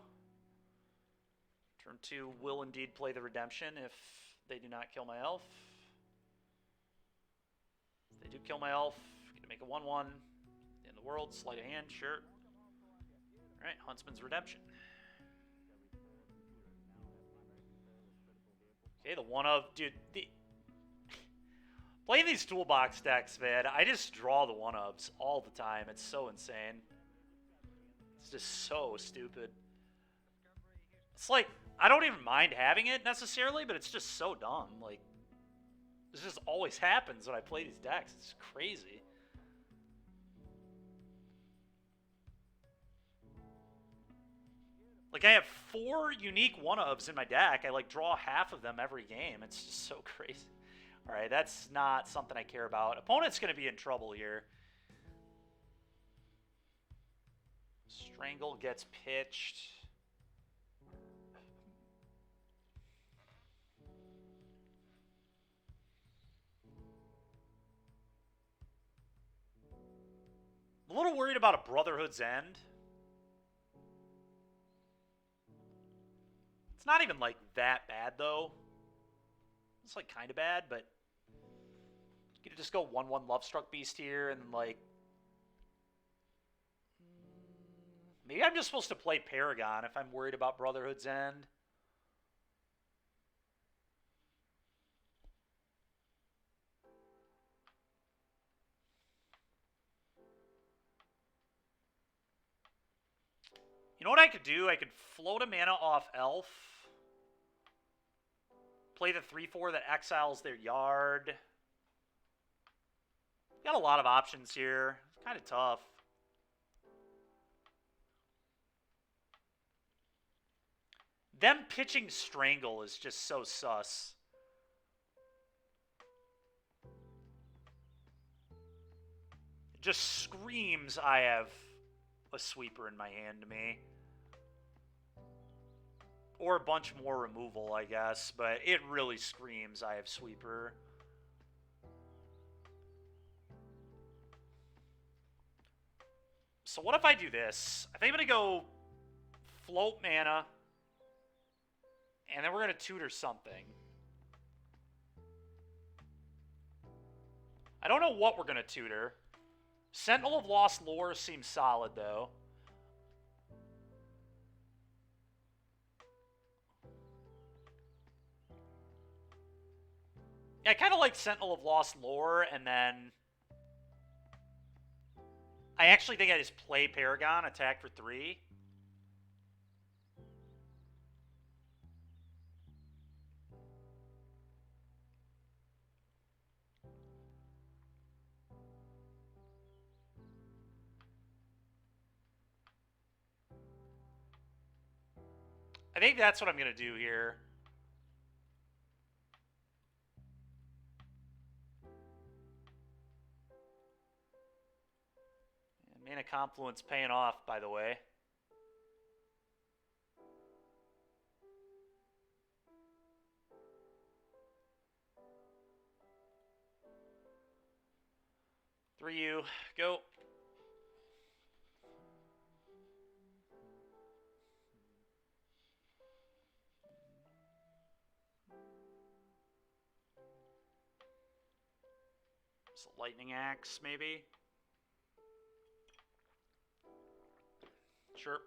Turn 2 will indeed play the Redemption if they do not kill my elf. If they do kill my elf, I'm going to make a 1-1. In the world, sleight of hand, sure. Alright, Huntsman's Redemption. Okay, the one of... Dude, playing these toolbox decks, man, I just draw the one-ofs all the time. It's so insane. It's just so stupid. It's like, I don't even mind having it necessarily, but it's just so dumb. Like, this just always happens when I play these decks. It's crazy. Like, I have 4 unique one-ofs in my deck. I, like, draw half of them every game. It's just so crazy. Alright, that's not something I care about. Opponent's going to be in trouble here. Strangle gets pitched. I'm a little worried about a Brotherhood's End. It's not even, like, that bad, though. It's like kind of bad, but you could just go 1/1 Lovestruck Beast here and like maybe I'm just supposed to play Paragon if I'm worried about Brotherhood's End. You know what I could do? I could float a mana off Elf. Play the 3/4 that exiles their yard. Got a lot of options here. It's kind of tough. Them pitching Strangle is just so sus. It just screams I have a sweeper in my hand to me. Or a bunch more removal, I guess, but it really screams I have sweeper. So what if I do this? I think I'm going to go float mana, and then we're going to tutor something. I don't know what we're going to tutor. Sentinel of Lost Lore seems solid, though. Yeah, I kind of like Sentinel of Lost Lore, and then I actually think I just play Paragon, attack for 3. I think that's what I'm going to do here. And Mana Confluence paying off, by the way. Three you go. So Lightning Axe, maybe? Sure.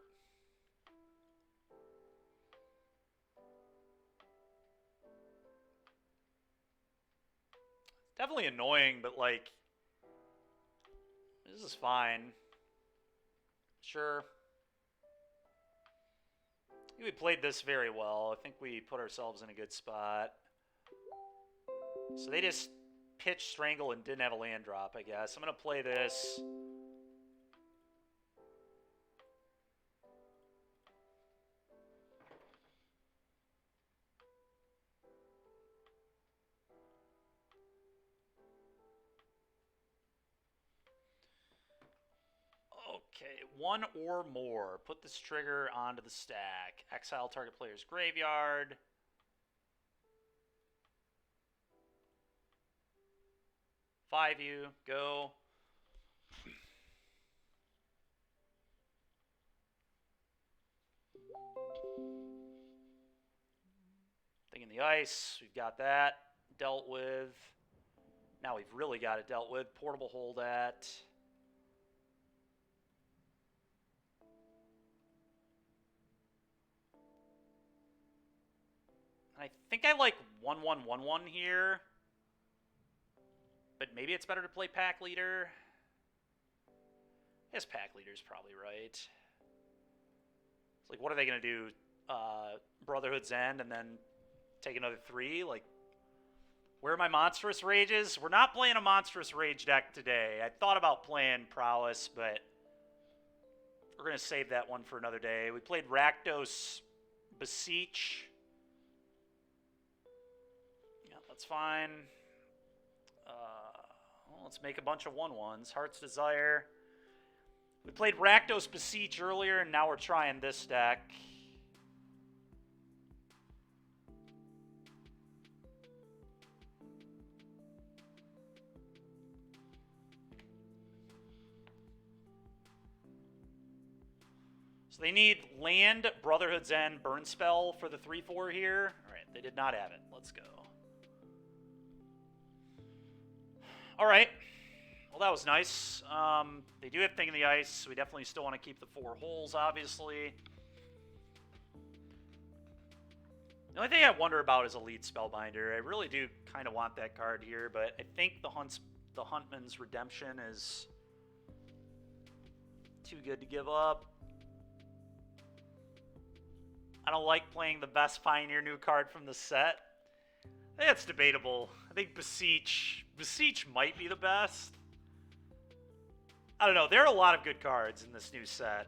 Definitely annoying, but like, this is fine. Sure. I think we played this very well. I think we put ourselves in a good spot. So they just pitched Strangle and didn't have a land drop, I guess. I'm going to play this. Okay, 1 or more. Put this trigger onto the stack. Exile target player's graveyard. Five you, go. Thing in the ice, we've got that dealt with. Now we've really got it dealt with. Portable hold at. I think I like 1/1/1/1 here. But maybe it's better to play Pack Leader. I guess Pack Leader's probably right. It's like, what are they going to do? Brotherhood's End and then take another 3? Like, where are my Monstrous Rages? We're not playing a Monstrous Rage deck today. I thought about playing Prowess, but we're going to save that one for another day. We played Rakdos Beseech. Yeah, that's fine. Well, let's make a bunch of 1/1s. Heart's Desire. We played Rakdos Beseech earlier, and now we're trying this deck. So they need land, Brotherhood's End, Burn Spell for the 3/4 here. All right, they did not have it. Let's go. All right. Well, that was nice. They do have Thing in the Ice, so we definitely still want to keep the 4 holes, obviously. The only thing I wonder about is Elite Spellbinder. I really do kind of want that card here, but I think the Huntman's Redemption is too good to give up. I don't like playing the best Pioneer new card from the set. I think it's debatable. I think Beseech might be the best. I don't know. There are a lot of good cards in this new set.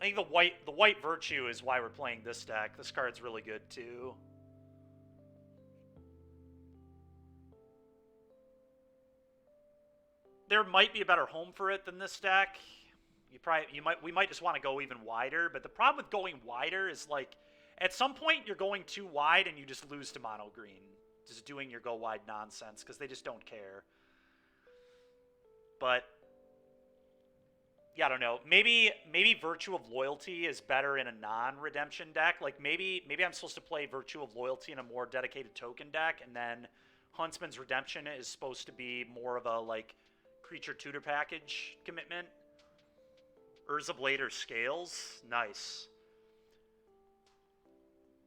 I think the white Virtue is why we're playing this deck. This card's really good too. There might be a better home for it than this deck. We might just want to go even wider, but the problem with going wider is like at some point you're going too wide and you just lose to mono green. Just doing your go wide nonsense because they just don't care. But yeah, I don't know. Maybe Virtue of Loyalty is better in a non-redemption deck. Like maybe I'm supposed to play Virtue of Loyalty in a more dedicated token deck, and then Huntsman's Redemption is supposed to be more of a like creature tutor package commitment. Urza Blader Scales, nice.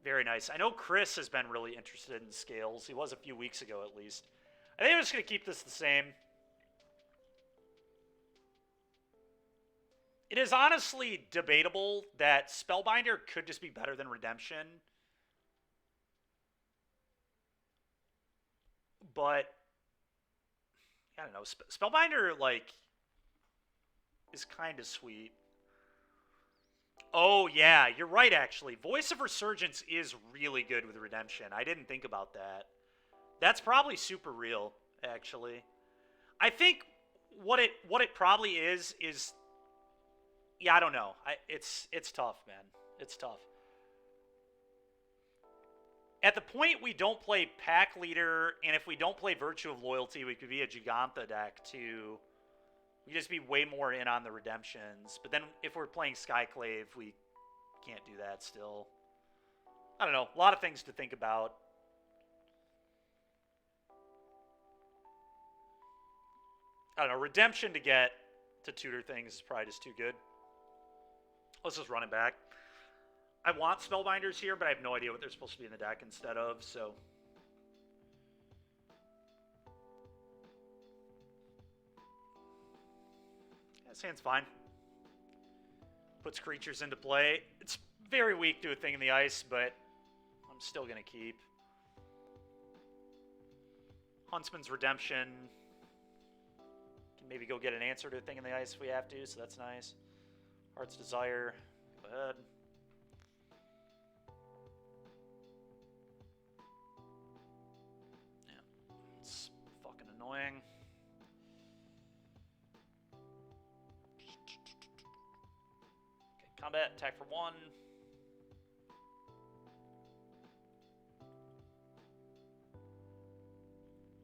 Very nice. I know Chris has been really interested in Scales. He was a few weeks ago at least. I think I'm just going to keep this the same. It is honestly debatable that Spellbinder could just be better than Redemption. But, I don't know. Spellbinder, like, is kind of sweet. Oh, yeah, you're right, actually. Voice of Resurgence is really good with Redemption. I didn't think about that. That's probably super real, actually. I think what it probably is yeah, I don't know. It's tough, man. It's tough. At the point we don't play Pack Leader, and if we don't play Virtue of Loyalty, we could be a Giganta deck, too. We just be way more in on the redemptions. But then if we're playing Skyclave, we can't do that still. I don't know. A lot of things to think about. I don't know. Redemption to get to tutor things is probably just too good. Let's just run it back. I want Spellbinders here, but I have no idea what they're supposed to be in the deck instead of, so... This hand's fine. Puts creatures into play. It's very weak to a Thing in the Ice, but I'm still going to keep. Huntsman's Redemption. Can maybe go get an answer to a Thing in the Ice if we have to, so that's nice. Heart's Desire. Go ahead. Yeah. It's fucking annoying. Combat, attack for 1.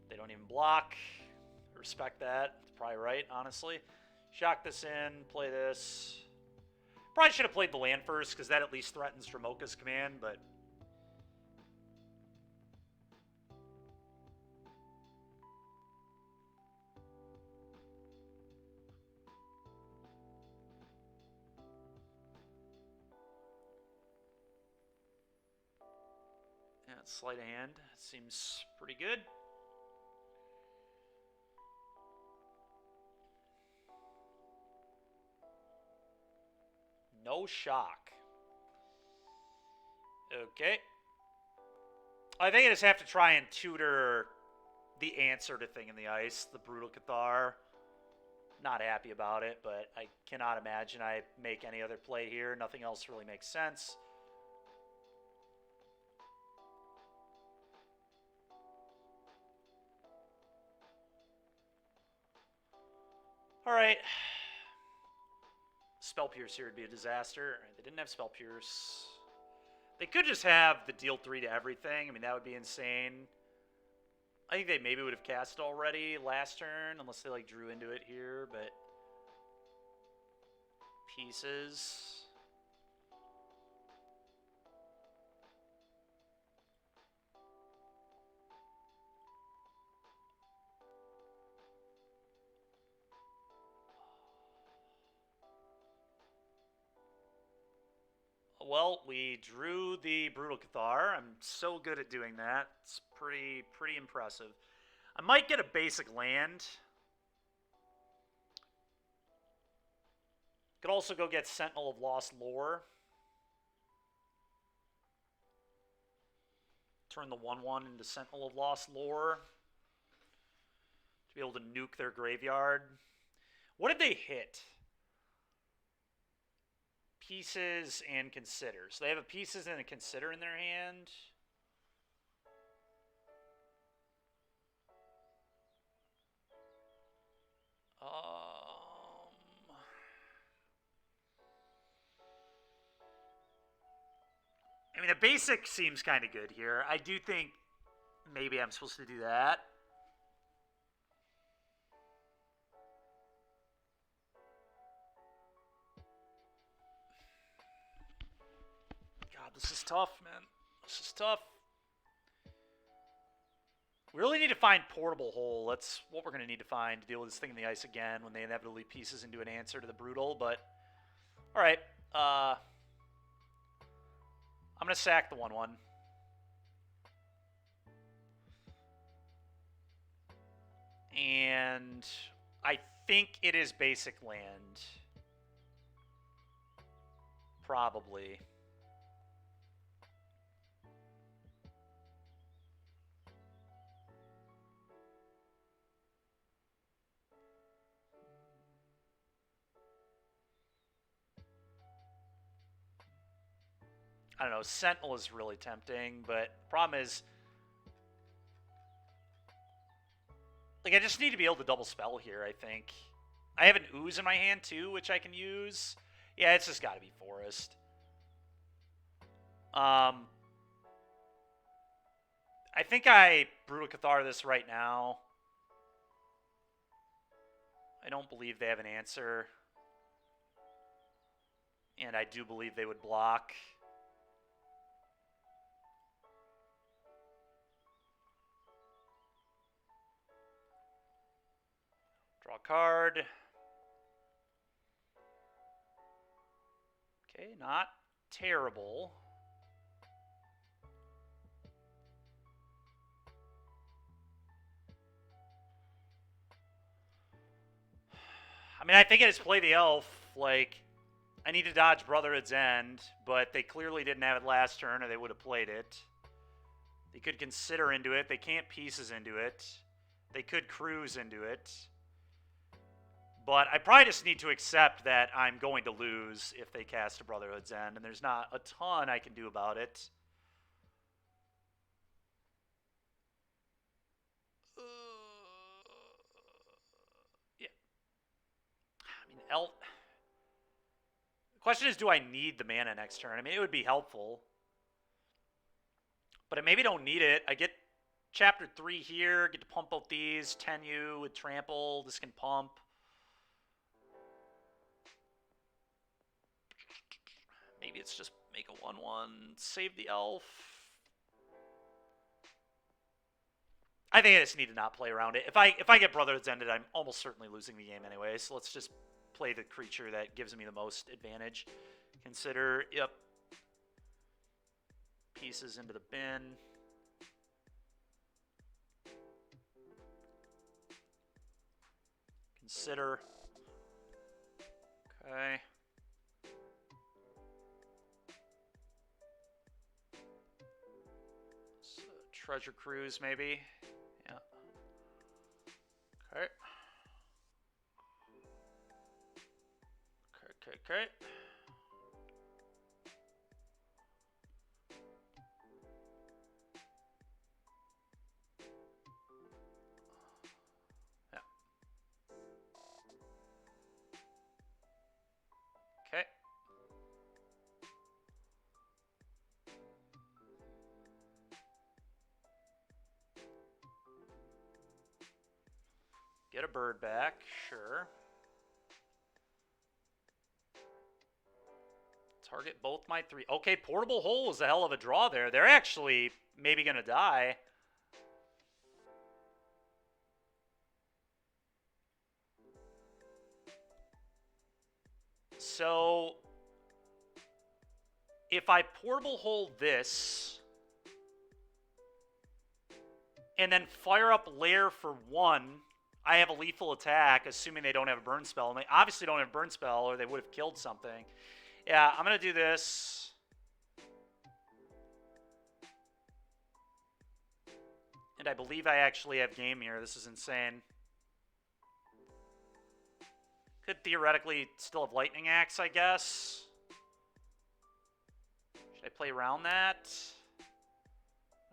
They don't even block. I respect that. It's probably right, honestly. Shock this in, play this. Probably should have played the land first, because that at least threatens Dramoka's command, but... yeah, sleight of hand. Seems pretty good. No shock. Okay. I think I just have to try and tutor the answer to Thing in the Ice, the Brutal Cathar. Not happy about it, but I cannot imagine I make any other play here. Nothing else really makes sense. All right. Spell Pierce here would be a disaster. They didn't have Spell Pierce. They could just have the deal 3 to everything. I mean, that would be insane. I think they maybe would have cast already last turn, unless they like drew into it here, but pieces. Well, we drew the Brutal Cathar. I'm so good at doing that. It's pretty impressive. I might get a basic land. Could also go get Sentinel of Lost Lore. Turn the 1/1 into Sentinel of Lost Lore. To be able to nuke their graveyard. What did they hit? Pieces and Consider. So they have a Pieces and a Consider in their hand. I mean, the basic seems kind of good here. I do think maybe I'm supposed to do that. God, this is tough, man. This is tough. We really need to find Portable Hole. That's what we're going to need to find to deal with this thing in the ice again when they inevitably pieces into an answer to the Brutal. But, all right. I'm going to sack the 1/1. And I think it is basic land. Probably. I don't know. Sentinel is really tempting, but the problem is, like, I just need to be able to double spell here, I think. I have an Ooze in my hand, too, which I can use. Yeah, it's just got to be Forest. I think I Brutal Cathar this right now. I don't believe they have an answer. And I do believe they would block. Draw a card. Okay, not terrible. I mean, I think I just play the elf. Like, I need to dodge Brotherhood's End, but they clearly didn't have it last turn or they would have played it. They could consider into it. They can't pieces into it. They could cruise into it. But I probably just need to accept that I'm going to lose if they cast a Brotherhood's End, and there's not a ton I can do about it. Yeah. I mean, elf. The question is, do I need the mana next turn? I mean, it would be helpful. But I maybe don't need it. I get Chapter 3 here, get to pump both these. 10U with Trample. This can pump. Maybe it's just make a 1/1, save the elf. I think I just need to not play around it. If I get Brotherhood's Ended, I'm almost certainly losing the game anyway. So let's just play the creature that gives me the most advantage. Consider, yep. Pieces into the bin. Consider. Okay. So, treasure cruise, maybe. Yeah. Okay. Okay. Yeah. Okay. Get a bird back, sure. Target both my 3. Okay, Portable Hole is a hell of a draw there. They're actually maybe going to die. So if I portable hold this and then fire up Lair for 1, I have a lethal attack, assuming they don't have a burn spell. And they obviously don't have a burn spell, or they would have killed something. Yeah, I'm going to do this. And I believe I actually have game here. This is insane. Could theoretically still have Lightning Axe, I guess. Should I play around that?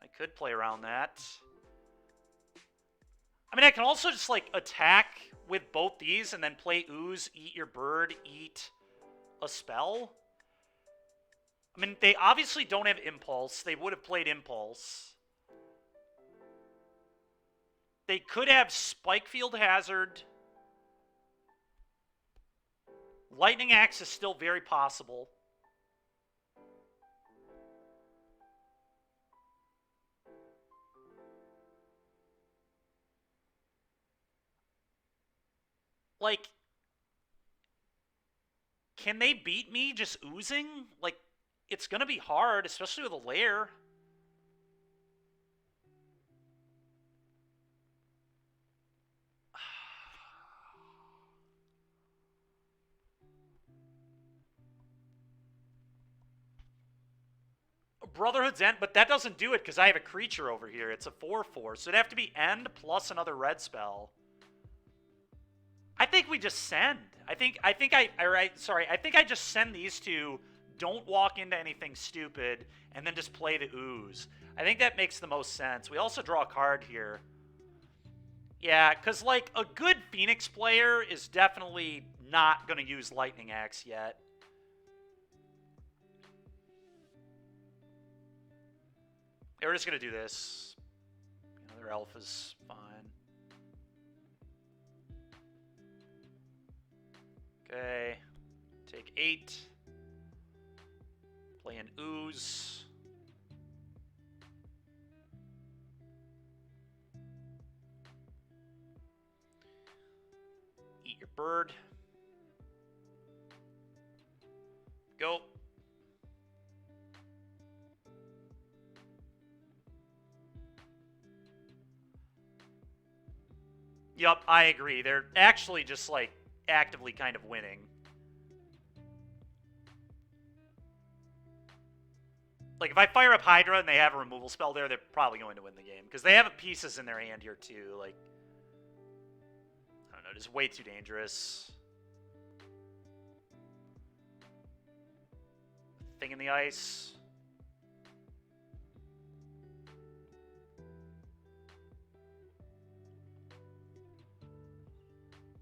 I could play around that. I mean, I can also just, like, attack with both these and then play Ooze, eat your bird, eat a spell. I mean, they obviously don't have Impulse. They would have played Impulse. They could have Spikefield Hazard. Lightning Axe is still very possible. Like, can they beat me just oozing? Like, it's going to be hard, especially with a lair. Brotherhood's End, but that doesn't do it because I have a creature over here. It's a 4/4, so it'd have to be End plus another red spell. I think we just send. I think I just send these two, don't walk into anything stupid, and then just play the Ooze. I think that makes the most sense. We also draw a card here. Yeah, because, like, a good Phoenix player is definitely not going to use Lightning Axe yet. We're just going to do this. Their elf is fine. Okay. Take 8. Play an Ooze. Eat your bird. Go. Yup, I agree. They're actually just, like, actively kind of winning. Like, if I fire up Hydra and they have a removal spell there, they're probably going to win the game. Because they have pieces in their hand here, too. Like, I don't know, just way too dangerous. Thing in the ice.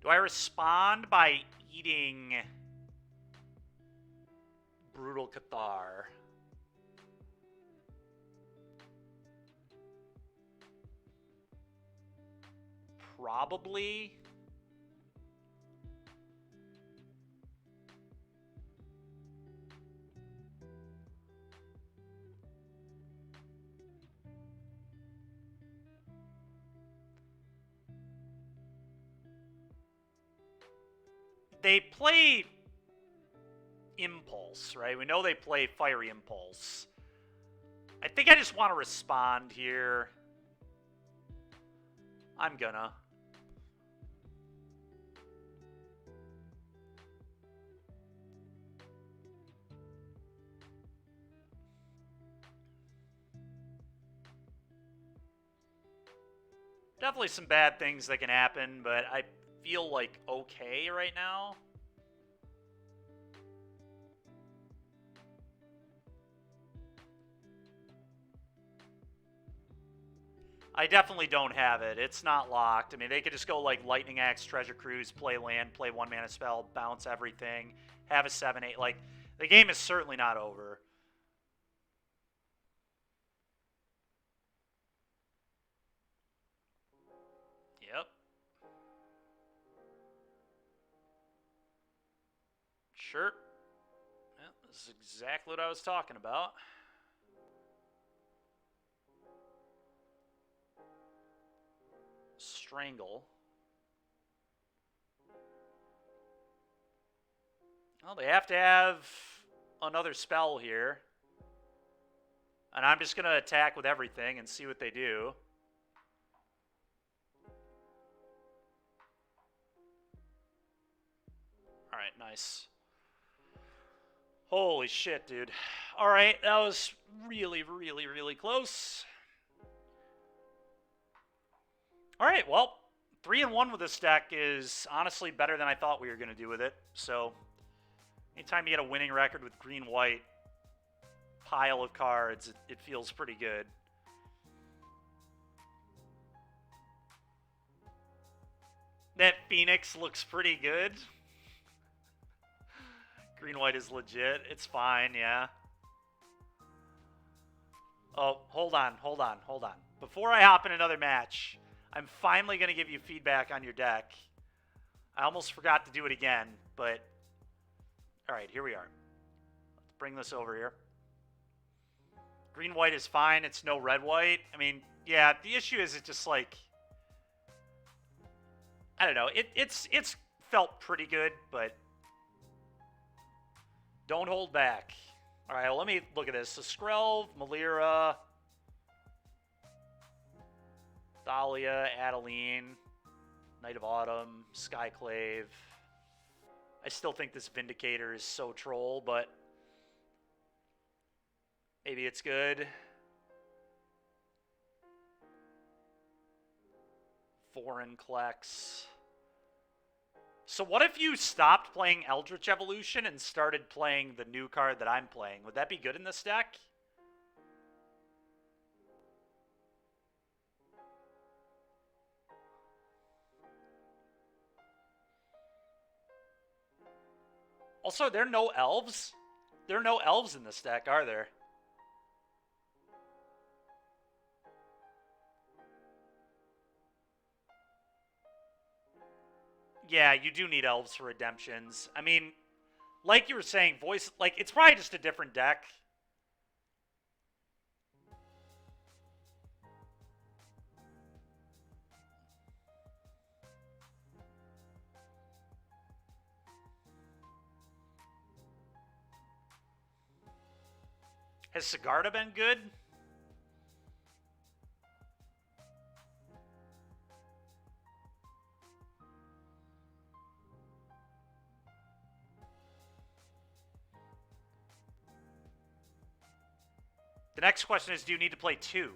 Do I respond by eating Brutal Cathar? Probably. They play Impulse, right? We know they play Fiery Impulse. I think I just want to respond here. I'm gonna. Definitely some bad things that can happen, but I feel like okay right now. I definitely don't have it. It's not locked. I mean, they could just go like Lightning Axe, Treasure Cruise, play land, play 1-mana spell, bounce everything, have a 7/8. Like, the game is certainly not over. Yep. Sure. Yep, this is exactly what I was talking about. Strangle. Well, they have to have another spell here. And I'm just going to attack with everything and see what they do. Alright, nice. Holy shit, dude. Alright, that was really, really, really close. Alright, well, 3-1 with this deck is honestly better than I thought we were going to do with it. So, anytime you get a winning record with green-white pile of cards, it feels pretty good. That Phoenix looks pretty good. Green-white is legit. It's fine, yeah. Oh, hold on. Before I hop in another match, I'm finally going to give you feedback on your deck. I almost forgot to do it again, but... Alright, here we are. Let's bring this over here. Green-white is fine. It's no red-white. I mean, yeah, the issue is it's just like... I don't know. It's felt pretty good, but... Don't hold back. All right, well, let me look at this. So Skrelv, Malira, Thalia, Adeline, Knight of Autumn, Skyclave. I still think this Vindicator is so troll, but maybe it's good. Foreign Klex. So what if you stopped playing Eldritch Evolution and started playing the new card that I'm playing? Would that be good in this deck? Also, there are no elves? There are no elves in this deck, are there? Yeah, you do need elves for redemptions. I mean, like you were saying, voice, like, it's probably just a different deck. Has Sigarda been good? The next question is, do you need to play 2?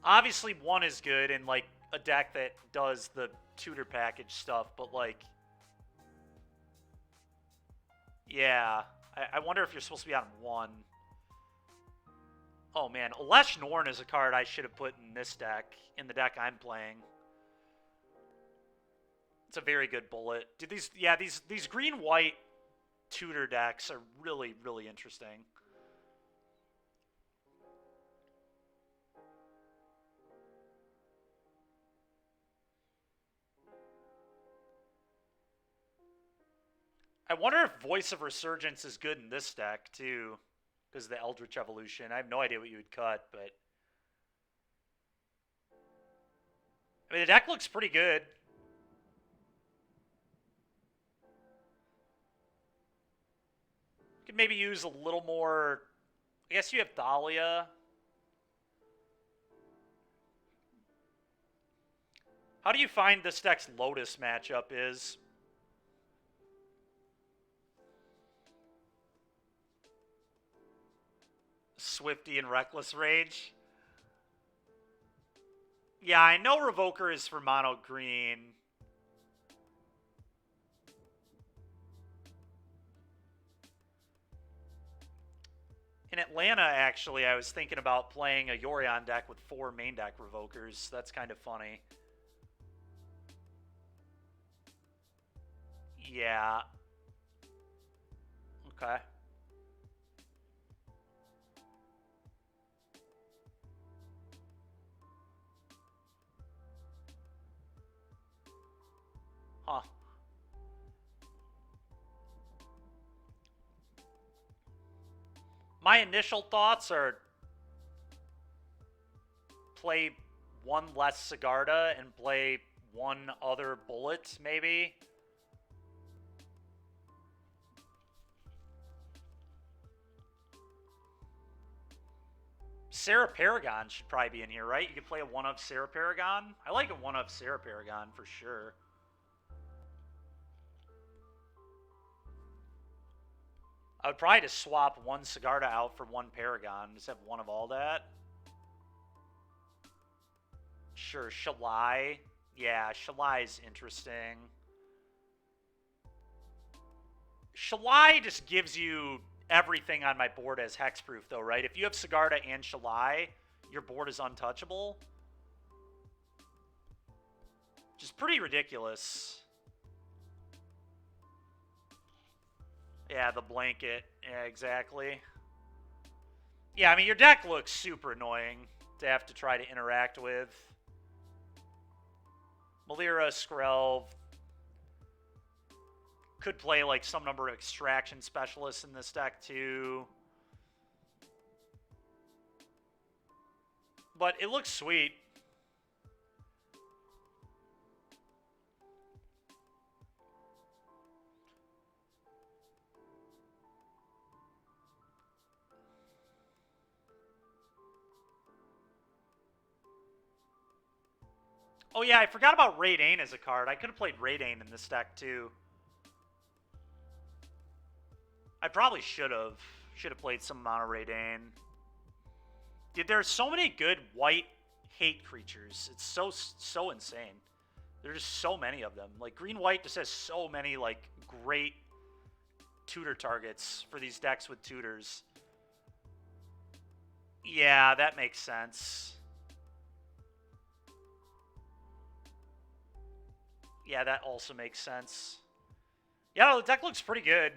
Obviously, 1 is good in, like, a deck that does the tutor package stuff, but, like... Yeah. I wonder if you're supposed to be on 1. Oh, man. Alesh Norn is a card I should have put in this deck, in the deck I'm playing. It's a very good bullet. Dude, these green-white tutor decks are really, really interesting. I wonder if Voice of Resurgence is good in this deck, too, because of the Eldritch Evolution. I have no idea what you would cut, but... I mean, the deck looks pretty good. You could maybe use a little more... I guess you have Thalia. How do you find this deck's Lotus matchup is? Swifty and Reckless Rage. Yeah, I know Revoker is for mono green. In Atlanta, actually, I was thinking about playing a Yorion deck with 4 main deck Revokers. That's kind of funny. Yeah. Okay. Huh. My initial thoughts are play 1 less Sigarda and play 1 other bullet, maybe. Sarah Paragon should probably be in here, right? You could play a 1-of Sarah Paragon. I like a 1-of Sarah Paragon for sure. I would probably just swap one Sigarda out for one Paragon. Just have one of all that. Sure, Shalai. Yeah, Shalai's interesting. Shalai just gives you everything on my board as hexproof, though, right? If you have Sigarda and Shalai, your board is untouchable. Which is pretty ridiculous. Yeah, the blanket. Yeah, exactly. Yeah, I mean, your deck looks super annoying to have to try to interact with. Malira, Skrelv. Could play like some number of extraction specialists in this deck too. But it looks sweet. Oh yeah, I forgot about Raidane as a card. I could have played Raidane in this deck too. I probably should have. Should have played some amount of Raidane. Dude, there's so many good white hate creatures. It's so insane. There's just so many of them. Like, green-white just has so many, like, great tutor targets for these decks with tutors. Yeah, that makes sense. Yeah, that also makes sense. Yeah, the deck looks pretty good.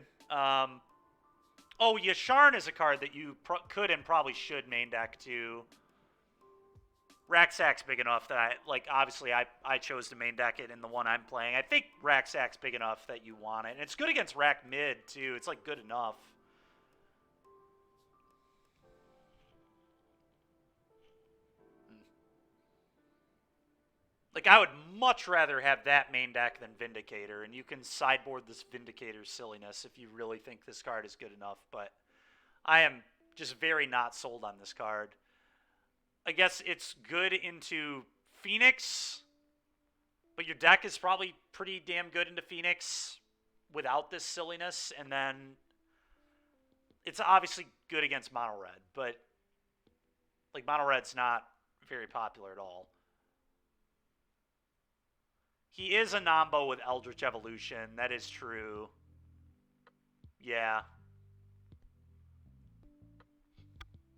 Oh, Yasharn is a card that you could and probably should main deck too. Racksack's big enough that obviously I chose to main deck it in the one I'm playing. I think Racksack's big enough that you want it. And it's good against Rack mid too. It's like good enough. Like, I would much rather have that main deck than Vindicator, and you can sideboard this Vindicator silliness if you really think this card is good enough, but I am just very not sold on this card. I guess it's good into Phoenix, but your deck is probably pretty damn good into Phoenix without this silliness, and then it's obviously good against Mono Red, but like, Mono Red's not very popular at all. He is a Nombo with Eldritch Evolution. That is true. Yeah.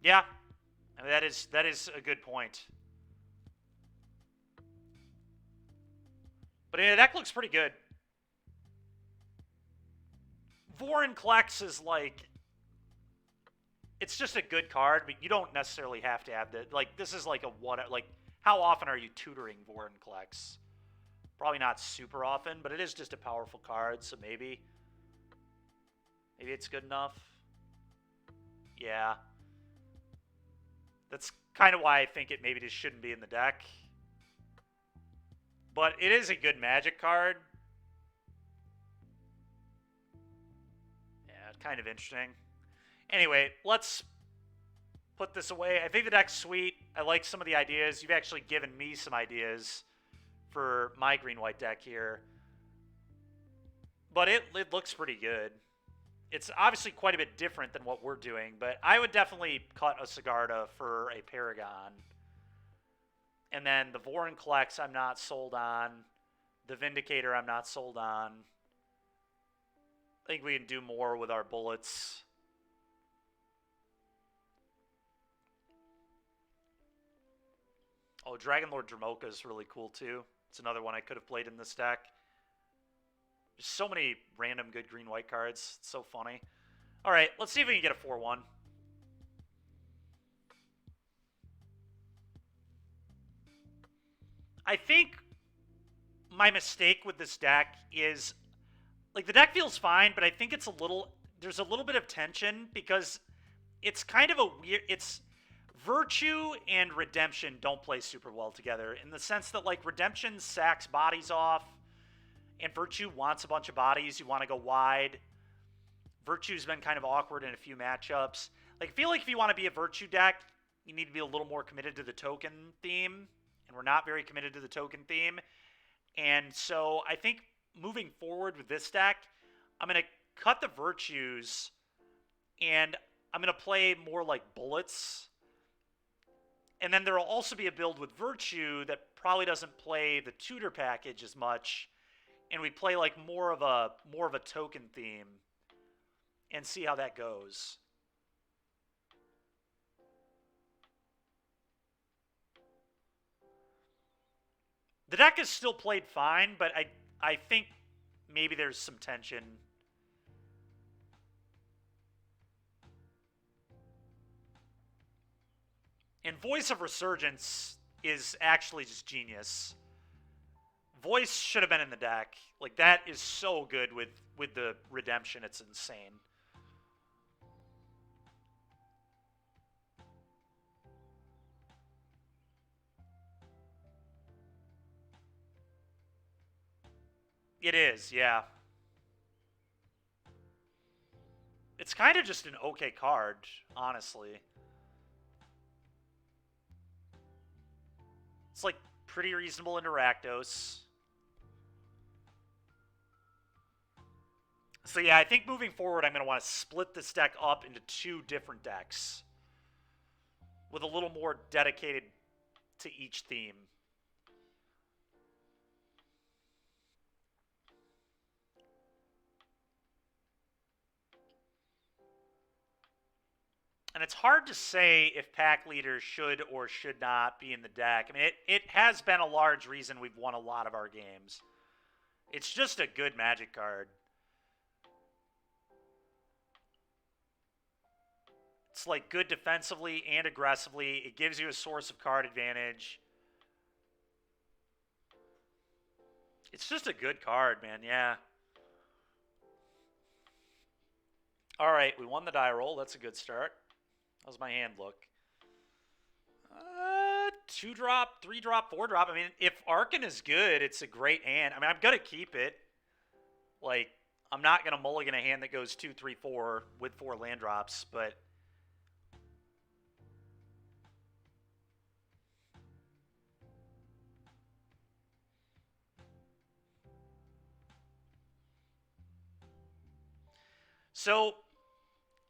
Yeah. I mean, that is a good point. But yeah, that looks pretty good. Vorinclex is like... It's just a good card, but you don't necessarily have to have that. Like, this is like a what... Like, how often are you tutoring Vorinclex? Probably not super often, but it is just a powerful card, so maybe it's good enough. Yeah. That's kind of why I think it maybe just shouldn't be in the deck. But it is a good Magic card. Yeah, kind of interesting. Anyway, let's put this away. I think the deck's sweet. I like some of the ideas. You've actually given me some ideas for my green-white deck here. But it looks pretty good. It's obviously quite a bit different than what we're doing, but I would definitely cut a Sigarda for a Paragon. And then the Vorinclex I'm not sold on. The Vindicator I'm not sold on. I think we can do more with our bullets. Oh, Dragonlord Dramoka is really cool too. It's another one I could have played in this deck. There's so many random good green-white cards. It's so funny. All right, let's see if we can get a 4-1. I think my mistake with this deck is, like, the deck feels fine, but I think it's there's a little bit of tension because it's kind of a weird, Virtue and Redemption don't play super well together in the sense that, like, Redemption sacks bodies off and Virtue wants a bunch of bodies. You want to go wide. Virtue's been kind of awkward in a few matchups. Like, I feel like if you want to be a Virtue deck, you need to be a little more committed to the token theme, and we're not very committed to the token theme. And so I think moving forward with this deck, I'm going to cut the virtues, and I'm going to play more like bullets. And then there will also be a build with virtue that probably doesn't play the tutor package as much, and we play like more of a token theme and see how that goes. The deck is still played fine, but I think maybe there's some tension. And Voice of Resurgence is actually just genius. Voice should have been in the deck. Like, that is so good with the redemption. It's insane. It is, yeah. It's kind of just an okay card, honestly. It's like pretty reasonable into Rakdos. So yeah, I think moving forward, I'm going to want to split this deck up into 2 different decks with a little more dedicated to each theme. And it's hard to say if pack leaders should or should not be in the deck. I mean, it has been a large reason we've won a lot of our games. It's just a good Magic card. It's like good defensively and aggressively. It gives you a source of card advantage. It's just a good card, man, yeah. All right, we won the die roll. That's a good start. How's my hand look? 2-drop, 3-drop, 4-drop. I mean, if Arkan is good, it's a great hand. I mean, I'm going to keep it. Like, I'm not going to mulligan a hand that goes 2, 3, 4 with 4 land drops, but... So,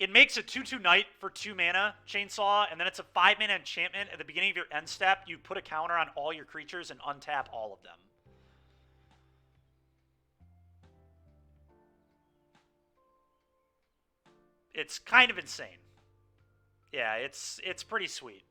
it makes a 2/2 knight for 2 mana, Chainsaw, and then it's a 5 mana enchantment. At the beginning of your end step, you put a counter on all your creatures and untap all of them. It's kind of insane. Yeah, it's pretty sweet.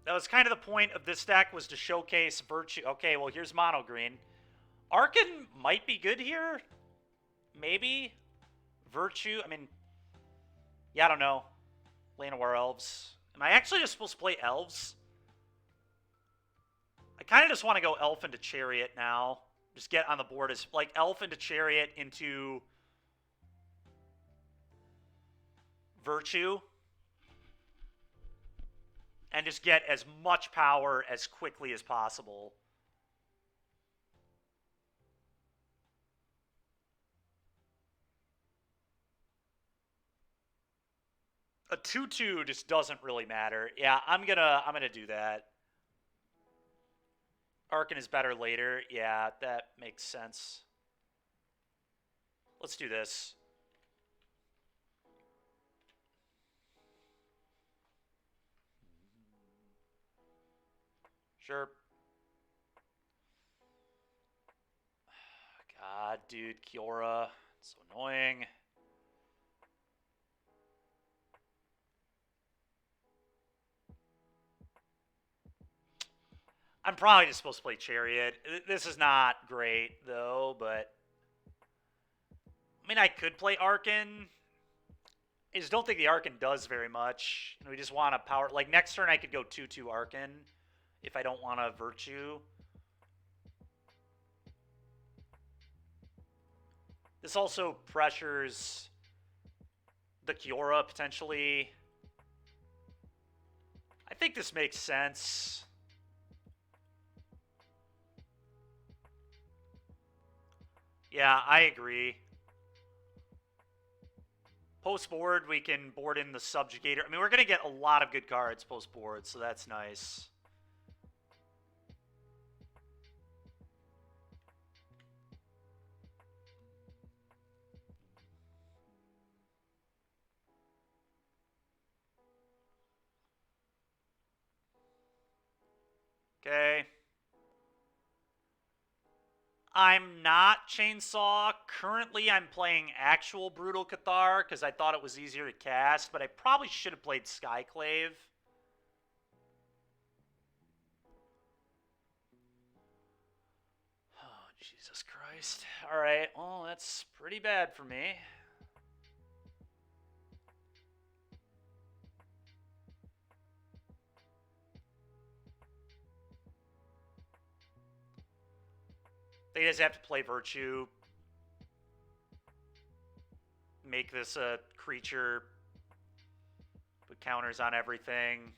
That was kind of the point of this deck, was to showcase virtue. Okay, well, here's mono green. Arkan might be good here. Maybe. Virtue, I mean, yeah, I don't know. Llanowar Elves. Am I actually just supposed to play Elves? I kind of just want to go Elf into Chariot now. Just get on the board as, like, Elf into Chariot into Virtue. And just get as much power as quickly as possible. A 2/2 just doesn't really matter. Yeah, I'm gonna do that. Arkan is better later. Yeah, that makes sense. Let's do this. Sure. God, dude, Kiora. It's so annoying. I'm probably just supposed to play Chariot. This is not great, though, but... I mean, I could play Arkan. I just don't think the Arkan does very much. And we just want to power... Like, next turn I could go 2/2 Arkan if I don't want a Virtue. This also pressures the Kiora, potentially. I think this makes sense. Yeah, I agree. Post board, we can board in the subjugator. I mean, we're going to get a lot of good cards post board, so that's nice. Okay. I'm not Chainsaw. Currently, I'm playing actual Brutal Cathar because I thought it was easier to cast, but I probably should have played Skyclave. Oh, Jesus Christ. Alright, well, that's pretty bad for me. They just have to play Virtue. Make this a creature. Put counters on everything.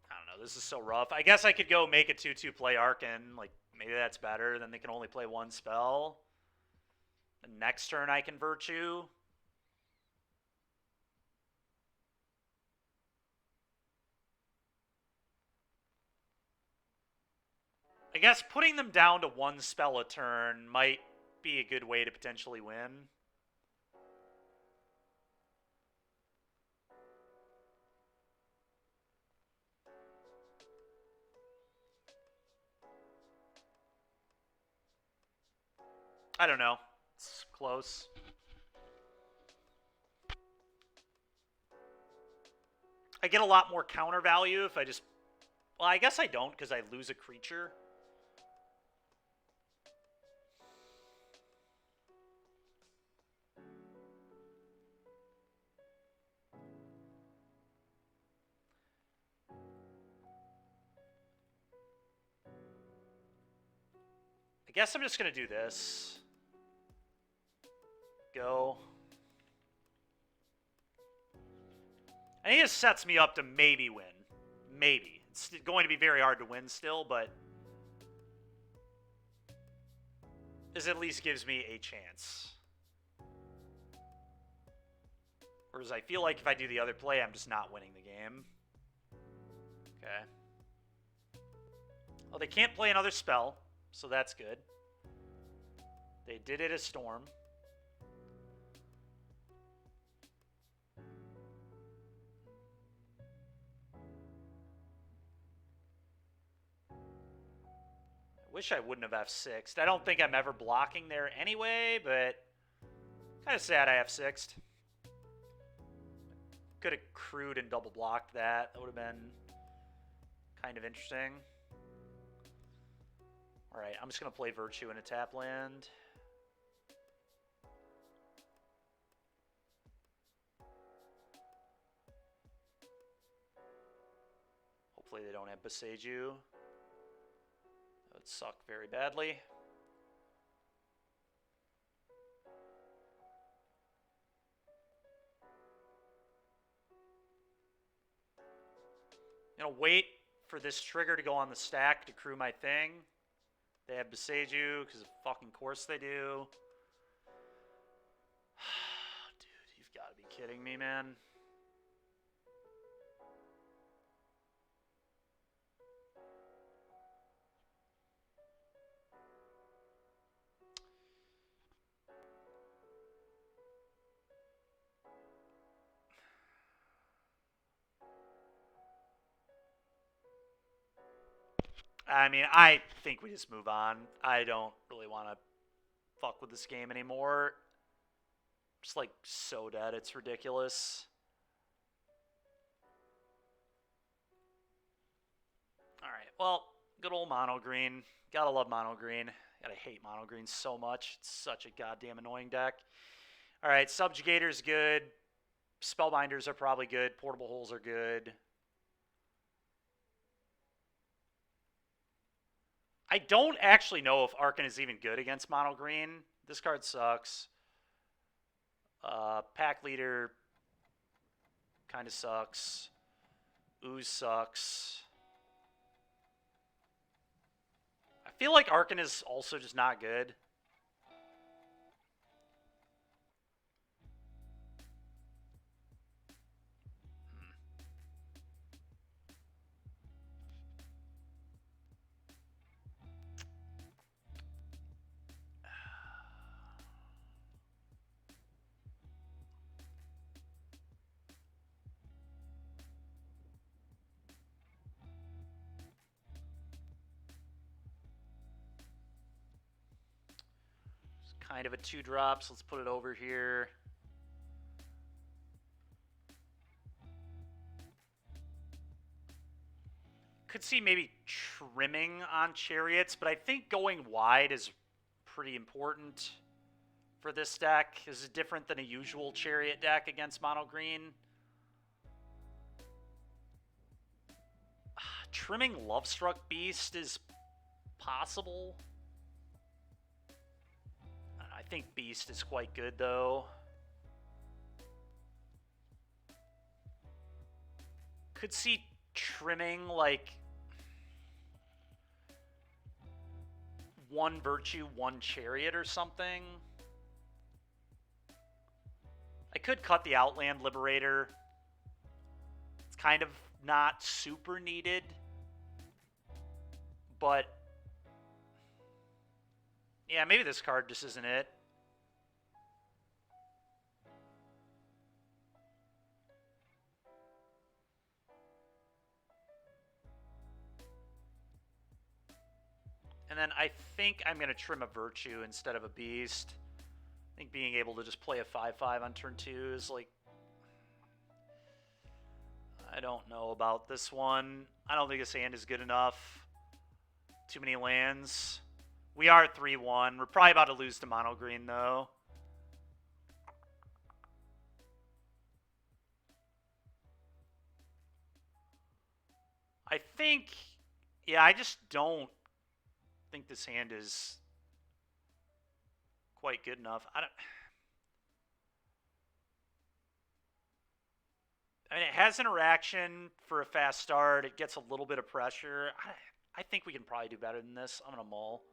I don't know. This is so rough. I guess I could go make a 2-2 play Arcan. Like, maybe that's better. Then they can only play one spell. The next turn I can Virtue. I guess putting them down to one spell a turn might be a good way to potentially win. I don't know. It's close. I get a lot more counter value if I just... Well, I guess I don't because I lose a creature. I guess I'm just going to do this. Go. I think this sets me up to maybe win. Maybe. It's going to be very hard to win still, but this at least gives me a chance. Whereas I feel like if I do the other play, I'm just not winning the game. Okay. Well, they can't play another spell, so that's good. They did it as Storm. I wish I wouldn't have F6'd. I don't think I'm ever blocking there anyway, but kind of sad I F6'd. Could have crewed and double blocked that. That would have been kind of interesting. Alright, I'm just going to play Virtue in a tap land. Hopefully they don't have Beseech. That would suck very badly. I'm going to wait for this trigger to go on the stack to crew my thing. They have Beseech, because of fucking course they do. Dude, you've got to be kidding me, man. I mean, I think we just move on. I don't really want to fuck with this game anymore. Just like so dead, it's ridiculous. Alright, well, good old mono green. Gotta love mono green. Gotta hate mono green so much. It's such a goddamn annoying deck. Alright, Subjugator's good. Spellbinders are probably good. Portable Holes are good. I don't actually know if Arcan is even good against mono green. This card sucks. Pack Leader kind of sucks. Ooze sucks. I feel like Arcan is also just not good. It's kind of a 2-drop, so let's put it over here. Could see maybe trimming on Chariots, but I think going wide is pretty important for this deck. This is different than a usual Chariot deck against mono green. Trimming Lovestruck Beast is possible. I think Beast is quite good, though. Could see trimming, like, 1 Virtue, 1 Chariot or something. I could cut the Outland Liberator. It's kind of not super needed. But yeah, maybe this card just isn't it. And then I think I'm going to trim a Virtue instead of a Beast. I think being able to just play a 5/5 on turn 2 is like... I don't know about this one. I don't think this hand is good enough. Too many lands. We are 3-1. We're probably about to lose to mono green, though. I think... Yeah, I just don't think this hand is quite good enough. I mean, it has interaction for a fast start. It gets a little bit of pressure. I think we can probably do better than this. I'm going to mull.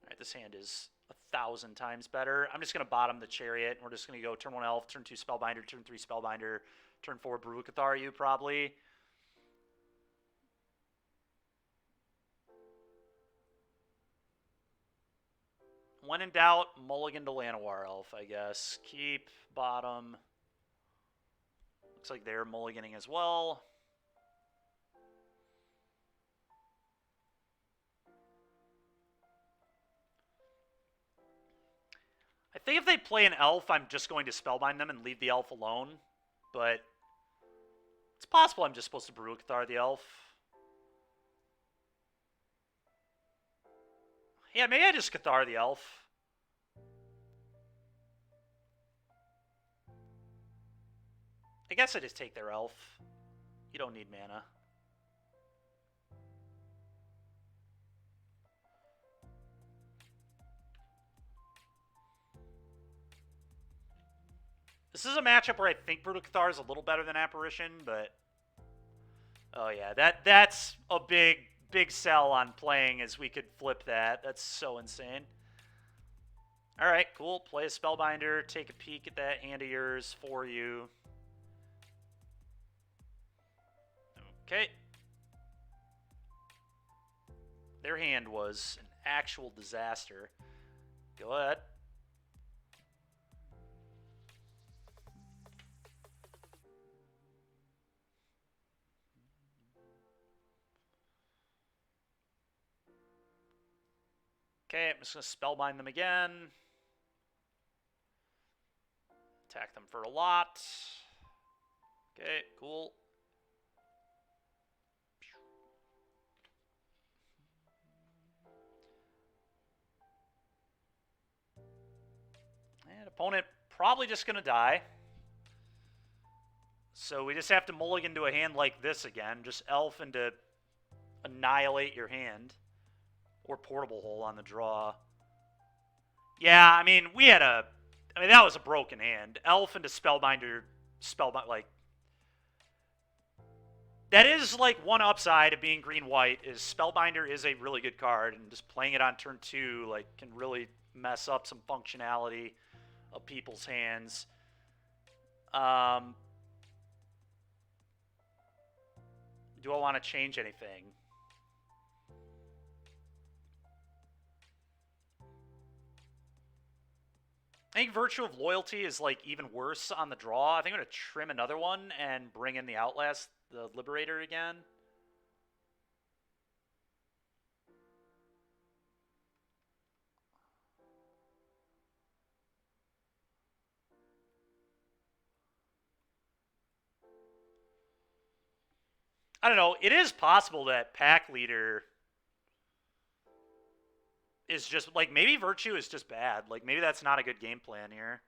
All right, this hand is 1,000 times better. I'm just going to bottom the Chariot. We're just going to go turn 1 Elf, turn 2 Spellbinder, turn 3 Spellbinder, turn 4 Baruch-Catharu probably. When in doubt, mulligan to Llanowar Elf, I guess. Keep, bottom. Looks like they're mulliganing as well. I think if they play an elf, I'm just going to Spellbind them and leave the elf alone. But it's possible I'm just supposed to Baruch-Cathar the elf. Yeah, maybe I just Cathar the elf. I guess I just take their elf. You don't need mana. This is a matchup where I think Baruch-Cathar is a little better than Apparition, but... Oh yeah, that's a big sell on playing as we could flip that. That's so insane. Alright, cool. Play a Spellbinder. Take a peek at that hand of yours for you. Okay. Their hand was an actual disaster. Go ahead. Okay, I'm just going to Spellbind them again. Attack them for a lot. Okay, cool. And opponent probably just going to die. So we just have to mulligan to a hand like this again. Just elf and to annihilate your hand. Or Portable Hole on the draw. Yeah, I mean, we had a... I mean, that was a broken hand. Elf into Spellbinder... Spellbind, like... That is like one upside of being green-white is Spellbinder is a really good card, and just playing it on turn 2 like can really mess up some functionality of people's hands. Do I want to change anything? I think Virtue of Loyalty is like even worse on the draw. I think I'm going to trim another one and bring in the Outlast, the Liberator again. I don't know. It is possible that Pack Leader is just like maybe Virtue is just bad. Like maybe that's not a good game plan here.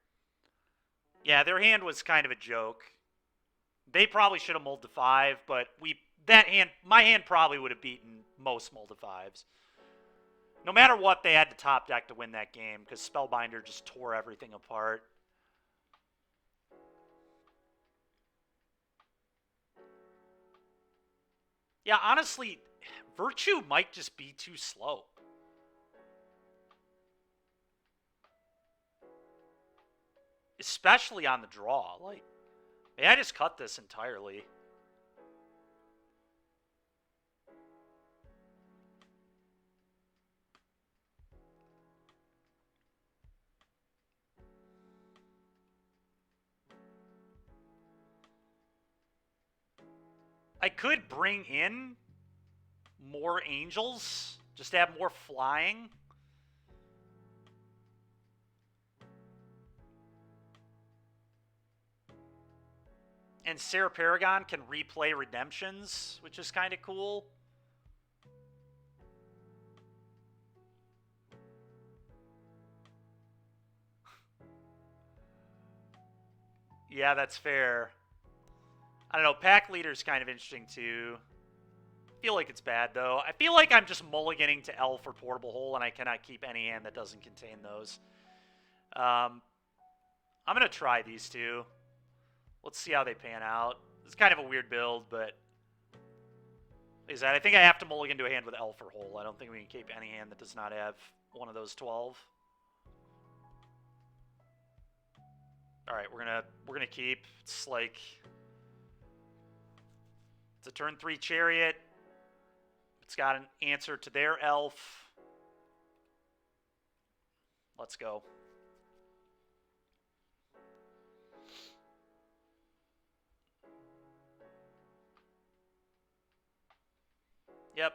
Yeah, their hand was kind of a joke. They probably should have mulled to 5, but my hand probably would have beaten most mull to 5s. No matter what, they had the top deck to win that game because Spellbinder just tore everything apart. Yeah, honestly, Virtue might just be too slow. Especially on the draw. Like, may I just cut this entirely? I could bring in more angels, just to have more flying. And Sarah Paragon can replay Redemptions, which is kind of cool. Yeah, that's fair. I don't know, Pack Leader's kind of interesting too. I feel like it's bad though. I feel like I'm just mulliganing to Elf or Portable Hole and I cannot keep any hand that doesn't contain those. I'm going to try these two. Let's see how they pan out. It's kind of a weird build, but I think I have to mulligan to a hand with Elf or Hole. I don't think we can keep any hand that does not have one of those 12. All right, we're gonna keep. It's like it's a turn 3 Chariot. It's got an answer to their Elf. Let's go. Yep,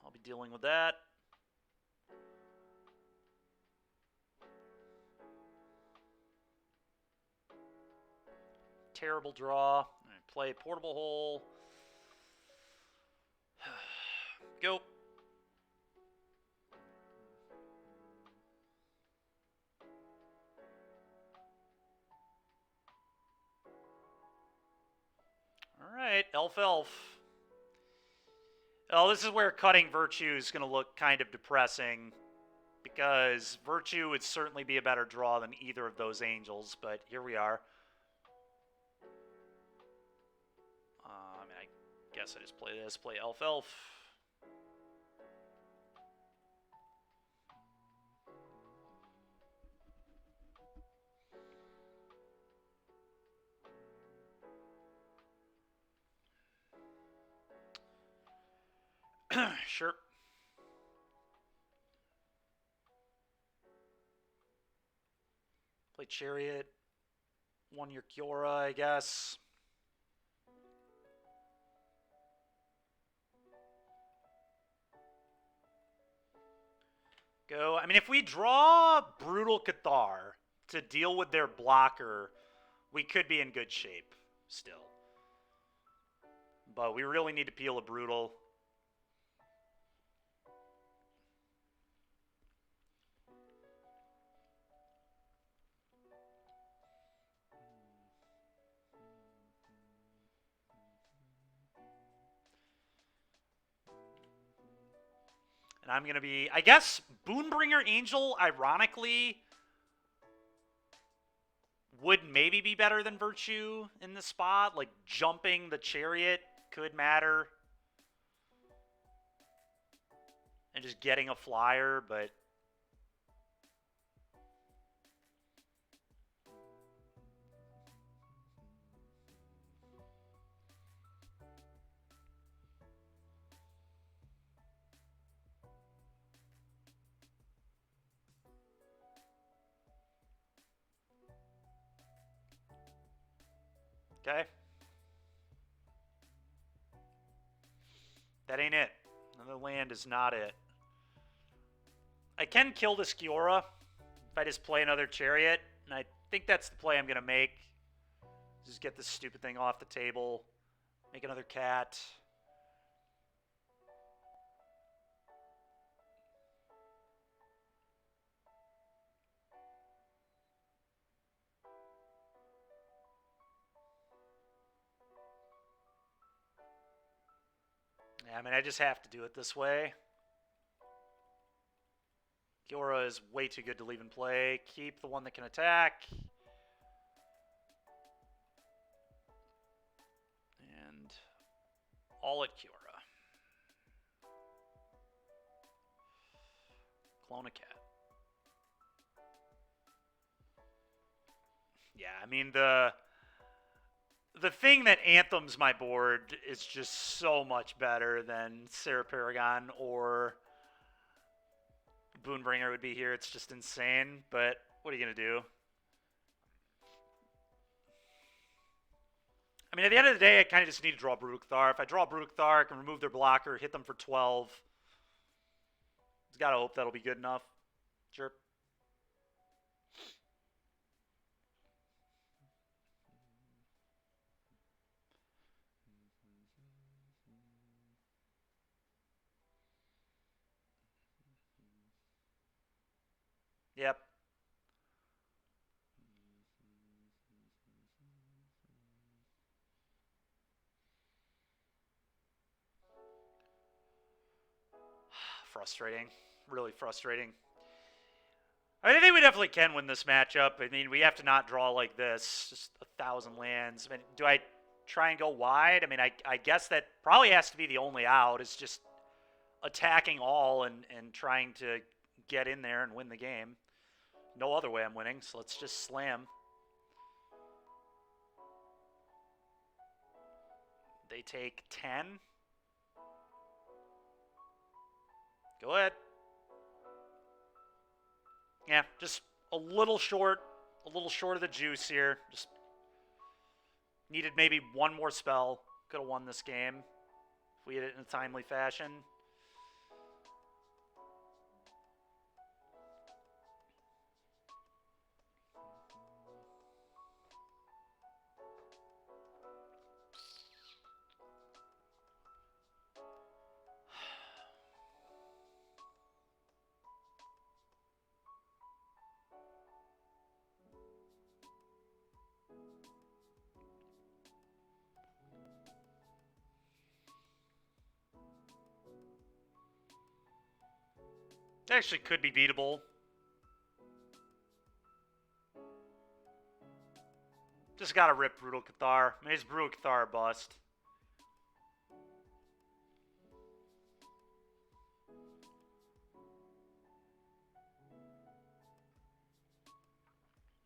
I'll be dealing with that. Terrible draw. Play Portable Hole. Go. All right, Elf. Oh, this is where cutting Virtue is going to look kind of depressing because Virtue would certainly be a better draw than either of those angels, but here we are. I guess I just play this, play Elf. Sure. Play Chariot. 1-year Kiora, I guess. Go. I mean, if we draw Brutal Cathar to deal with their blocker, we could be in good shape still. But we really need to peel a Brutal. And I'm going to be, I guess, Boonbringer Angel, ironically, would maybe be better than Virtue in this spot. Like, jumping the Chariot could matter. And just getting a flyer, but... Okay. That ain't it. Another land is not it. I can kill this Kiora if I just play another Chariot, and I think that's the play I'm going to make. Just get this stupid thing off the table. Make another cat. Yeah, I mean, I just have to do it this way. Kiora is way too good to leave in play. Keep the one that can attack. And all at Kiora. Clone a cat. Yeah, I mean, the thing that anthems my board is just so much better than Sarah Paragon or Boonbringer would be here. It's just insane, but what are you going to do? I mean, at the end of the day, I kind of just need to draw Bruchthar. If I draw Bruchthar, I can remove their blocker, hit them for 12. Just got to hope that'll be good enough. Sure. Yep. Frustrating. Really frustrating. I mean, I think we definitely can win this matchup. I mean, we have to not draw like this. Just 1,000 lands. I mean, do I try and go wide? I mean, I guess that probably has to be the only out. Is just attacking all and trying to get in there and win the game. No other way I'm winning, so let's just slam. They take 10. Go ahead. Yeah, just a little short of the juice here. Just needed maybe one more spell. Could have won this game if we hit it in a timely fashion. It actually could be beatable. Just gotta rip Brutal Cathar. I mean, it's Brutal Cathar bust.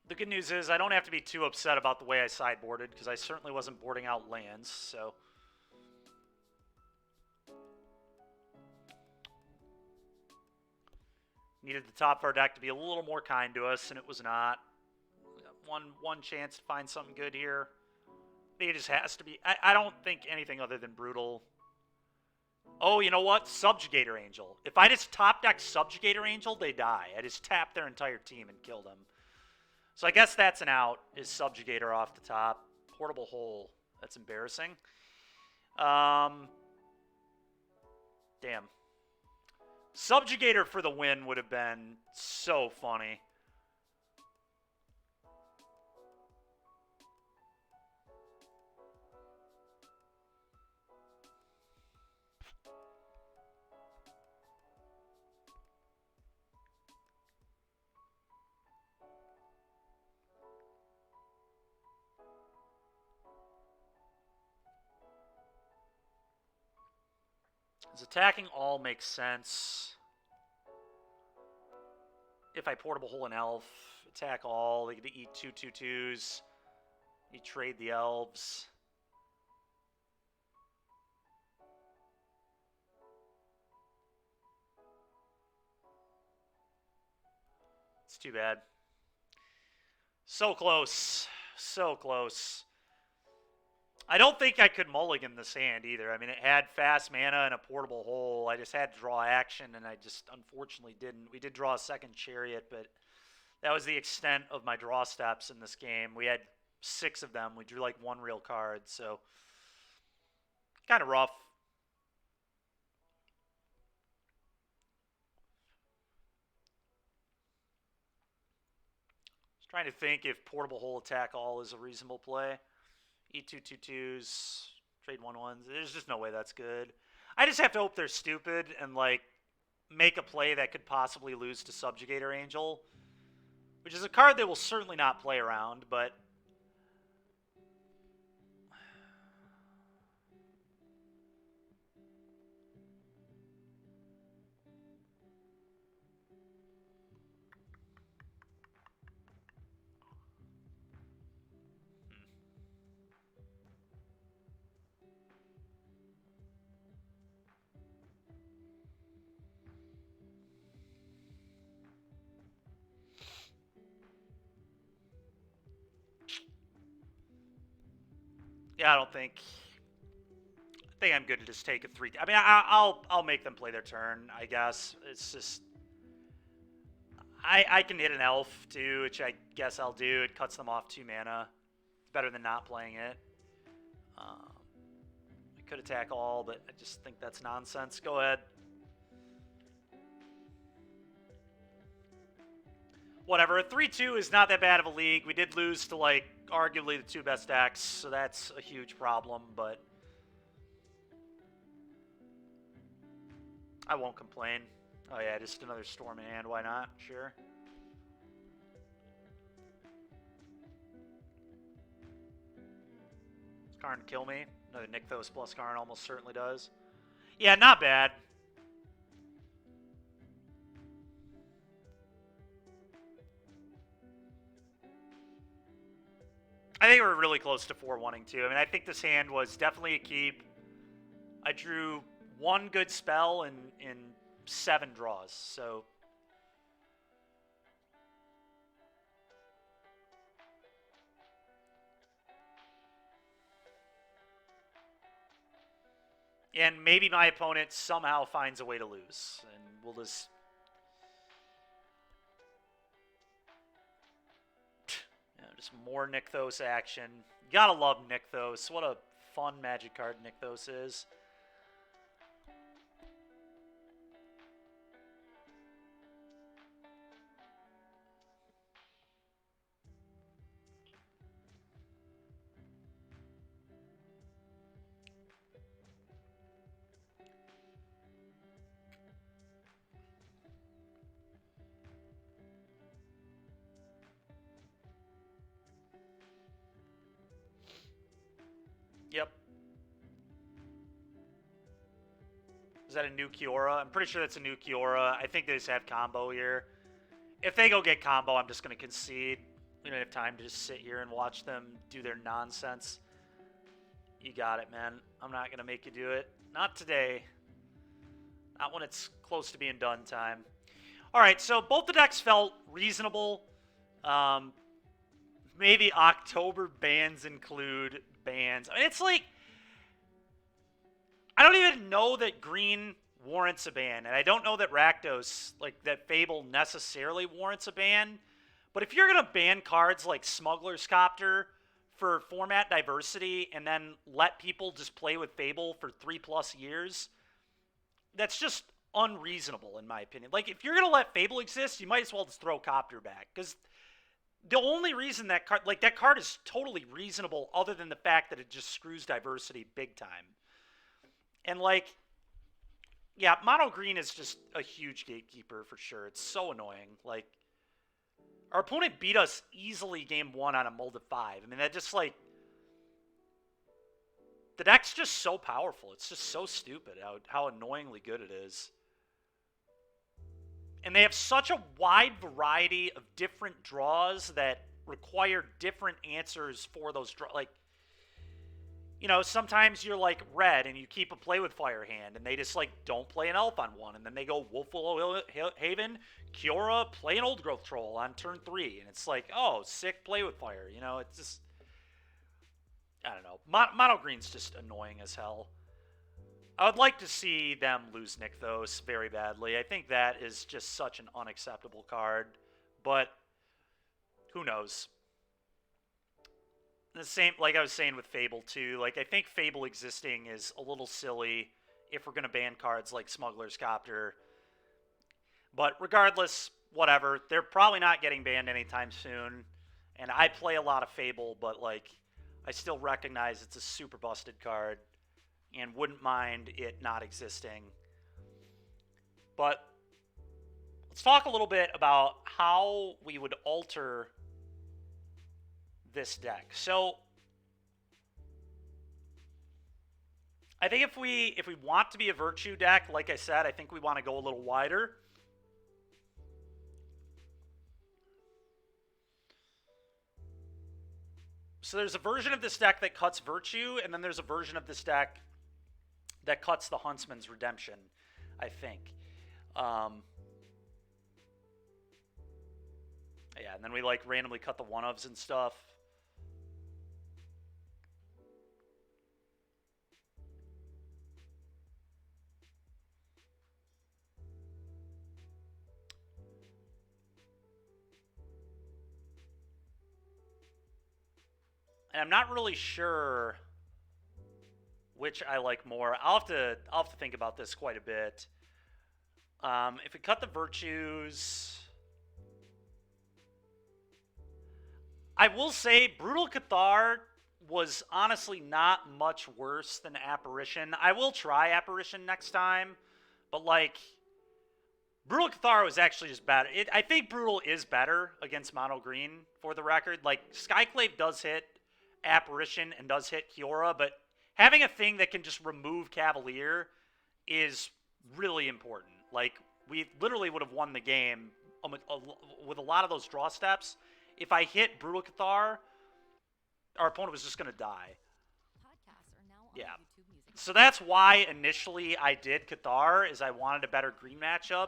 The good news is I don't have to be too upset about the way I sideboarded, because I certainly wasn't boarding out lands, so... Needed the top of our deck to be a little more kind to us, and it was not. We got one chance to find something good here. I think it just has to be... I don't think anything other than Brutal. Oh, you know what? Subjugator Angel. If I just top deck Subjugator Angel, they die. I just tap their entire team and kill them. So I guess that's an out, is Subjugator off the top. Portable Hole. That's embarrassing. Damn. Subjugator for the win would have been so funny. Does attacking all make sense? If I portable hole an elf, attack all, they get to eat 2/2/2s. You trade the elves. It's too bad. So close. So close. I don't think I could mulligan this hand either. I mean, it had fast mana and a portable hole. I just had to draw action, and I just unfortunately didn't. We did draw a second chariot, but that was the extent of my draw steps in this game. We had 6 of them. We drew like 1 real card, so kind of rough. Just trying to think if portable hole attack all is a reasonable play. Eat 2/2/2s, trade 1/1s. There's just no way that's good. I just have to hope they're stupid and like make a play that could possibly lose to Subjugator Angel, which is a card they will certainly not play around, but yeah, I don't think. I think I'm good to just take a 3. I mean, I'll make them play their turn, I guess. It's just I can hit an elf too, which I guess I'll do. It cuts them off 2 mana. It's better than not playing it. I could attack all, but I just think that's nonsense. Go ahead. Whatever. A 3-2 is not that bad of a league. We did lose to, like, arguably the 2 best decks, so that's a huge problem, but I won't complain. Oh yeah, just another Storm in hand. Why not? Sure. Does Karn kill me? Another Nykthos plus Karn almost certainly does. Yeah, not bad. I think we're really close to 4-1-ing too. I mean, I think this hand was definitely a keep. I drew 1 good spell in 7 draws, so and maybe my opponent somehow finds a way to lose, and we'll just just more Nykthos action. You gotta love Nykthos. What a fun Magic card Nykthos is. Yep. Is that a new Kiora? I'm pretty sure that's a new Kiora. I think they just have combo here. If they go get combo, I'm just going to concede. We don't have time to just sit here and watch them do their nonsense. You got it, man. I'm not going to make you do it. Not today. Not when it's close to being done time. All right, so both the decks felt reasonable. Maybe October bans include bans. I mean, it's like, I don't even know that green warrants a ban, and I don't know that Rakdos, like that Fable, necessarily warrants a ban. But if you're gonna ban cards like Smuggler's Copter for format diversity and then let people just play with Fable for 3+ years, that's just unreasonable in my opinion. Like, if you're gonna let Fable exist, you might as well just throw Copter back, because the only reason that card, like, that card is totally reasonable other than the fact that it just screws diversity big time. And, like, yeah, mono green is just a huge gatekeeper for sure. It's so annoying. Like, our opponent beat us easily game 1 on a mold of 5. I mean, that just, like, The deck's just so powerful. It's just so stupid how annoyingly good it is. And they have such a wide variety of different draws that require different answers for those draws. Like, you know, sometimes you're like red and you keep a play with Fire hand and they just like don't play an elf on one. And then they go Wolf Willow Haven, Kiora, play an Old Growth Troll on turn 3. And it's like, oh, sick play with Fire. You know, it's just, I don't know. Mono Green's just annoying as hell. I would like to see them lose Nykthos very badly. I think that is just such an unacceptable card. But who knows? The same, like I was saying with Fable too. Like, I think Fable existing is a little silly if we're going to ban cards like Smuggler's Copter. But regardless, whatever. They're probably not getting banned anytime soon. And I play a lot of Fable, but like, I still recognize it's a super busted card and wouldn't mind it not existing. But let's talk a little bit about how we would alter this deck. So I think if we want to be a Virtue deck, like I said, I think we want to go a little wider. So there's a version of this deck that cuts Virtue, and then there's a version of this deck that cuts the Huntsman's Redemption, I think. Yeah, and then we like randomly cut the one-ofs and stuff. And I'm not really sure which I like more. I'll have to think about this quite a bit. If we cut the Virtues, I will say Brutal Cathar was honestly not much worse than Apparition. I will try Apparition next time, but like, Brutal Cathar was actually just better. I think Brutal is better against Mono Green, for the record. Like, Skyclave does hit Apparition and does hit Kiora, but having a thing that can just remove Cavalier is really important. Like, we literally would have won the game with a lot of those draw steps. If I hit Brutal Cathar, our opponent was just going to die. Yeah. So that's why initially I did Cathar, is I wanted a better green matchup.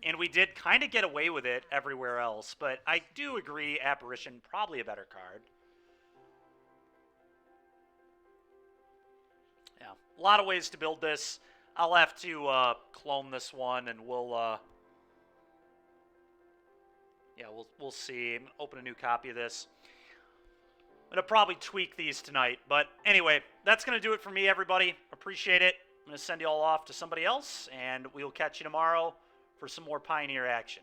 And we did kind of get away with it everywhere else, but I do agree Apparition, probably a better card. Yeah, a lot of ways to build this. I'll have to clone this one, and we'll see. I'm gonna open a new copy of this. I'm gonna probably tweak these tonight, but anyway, that's gonna do it for me, everybody. Appreciate it. I'm gonna send you all off to somebody else, and we'll catch you tomorrow for some more Pioneer action.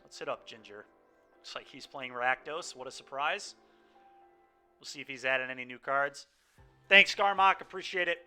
Let's hit up Ginger. Looks like he's playing Rakdos. What a surprise. We'll see if he's added any new cards. Thanks, Garmok. Appreciate it.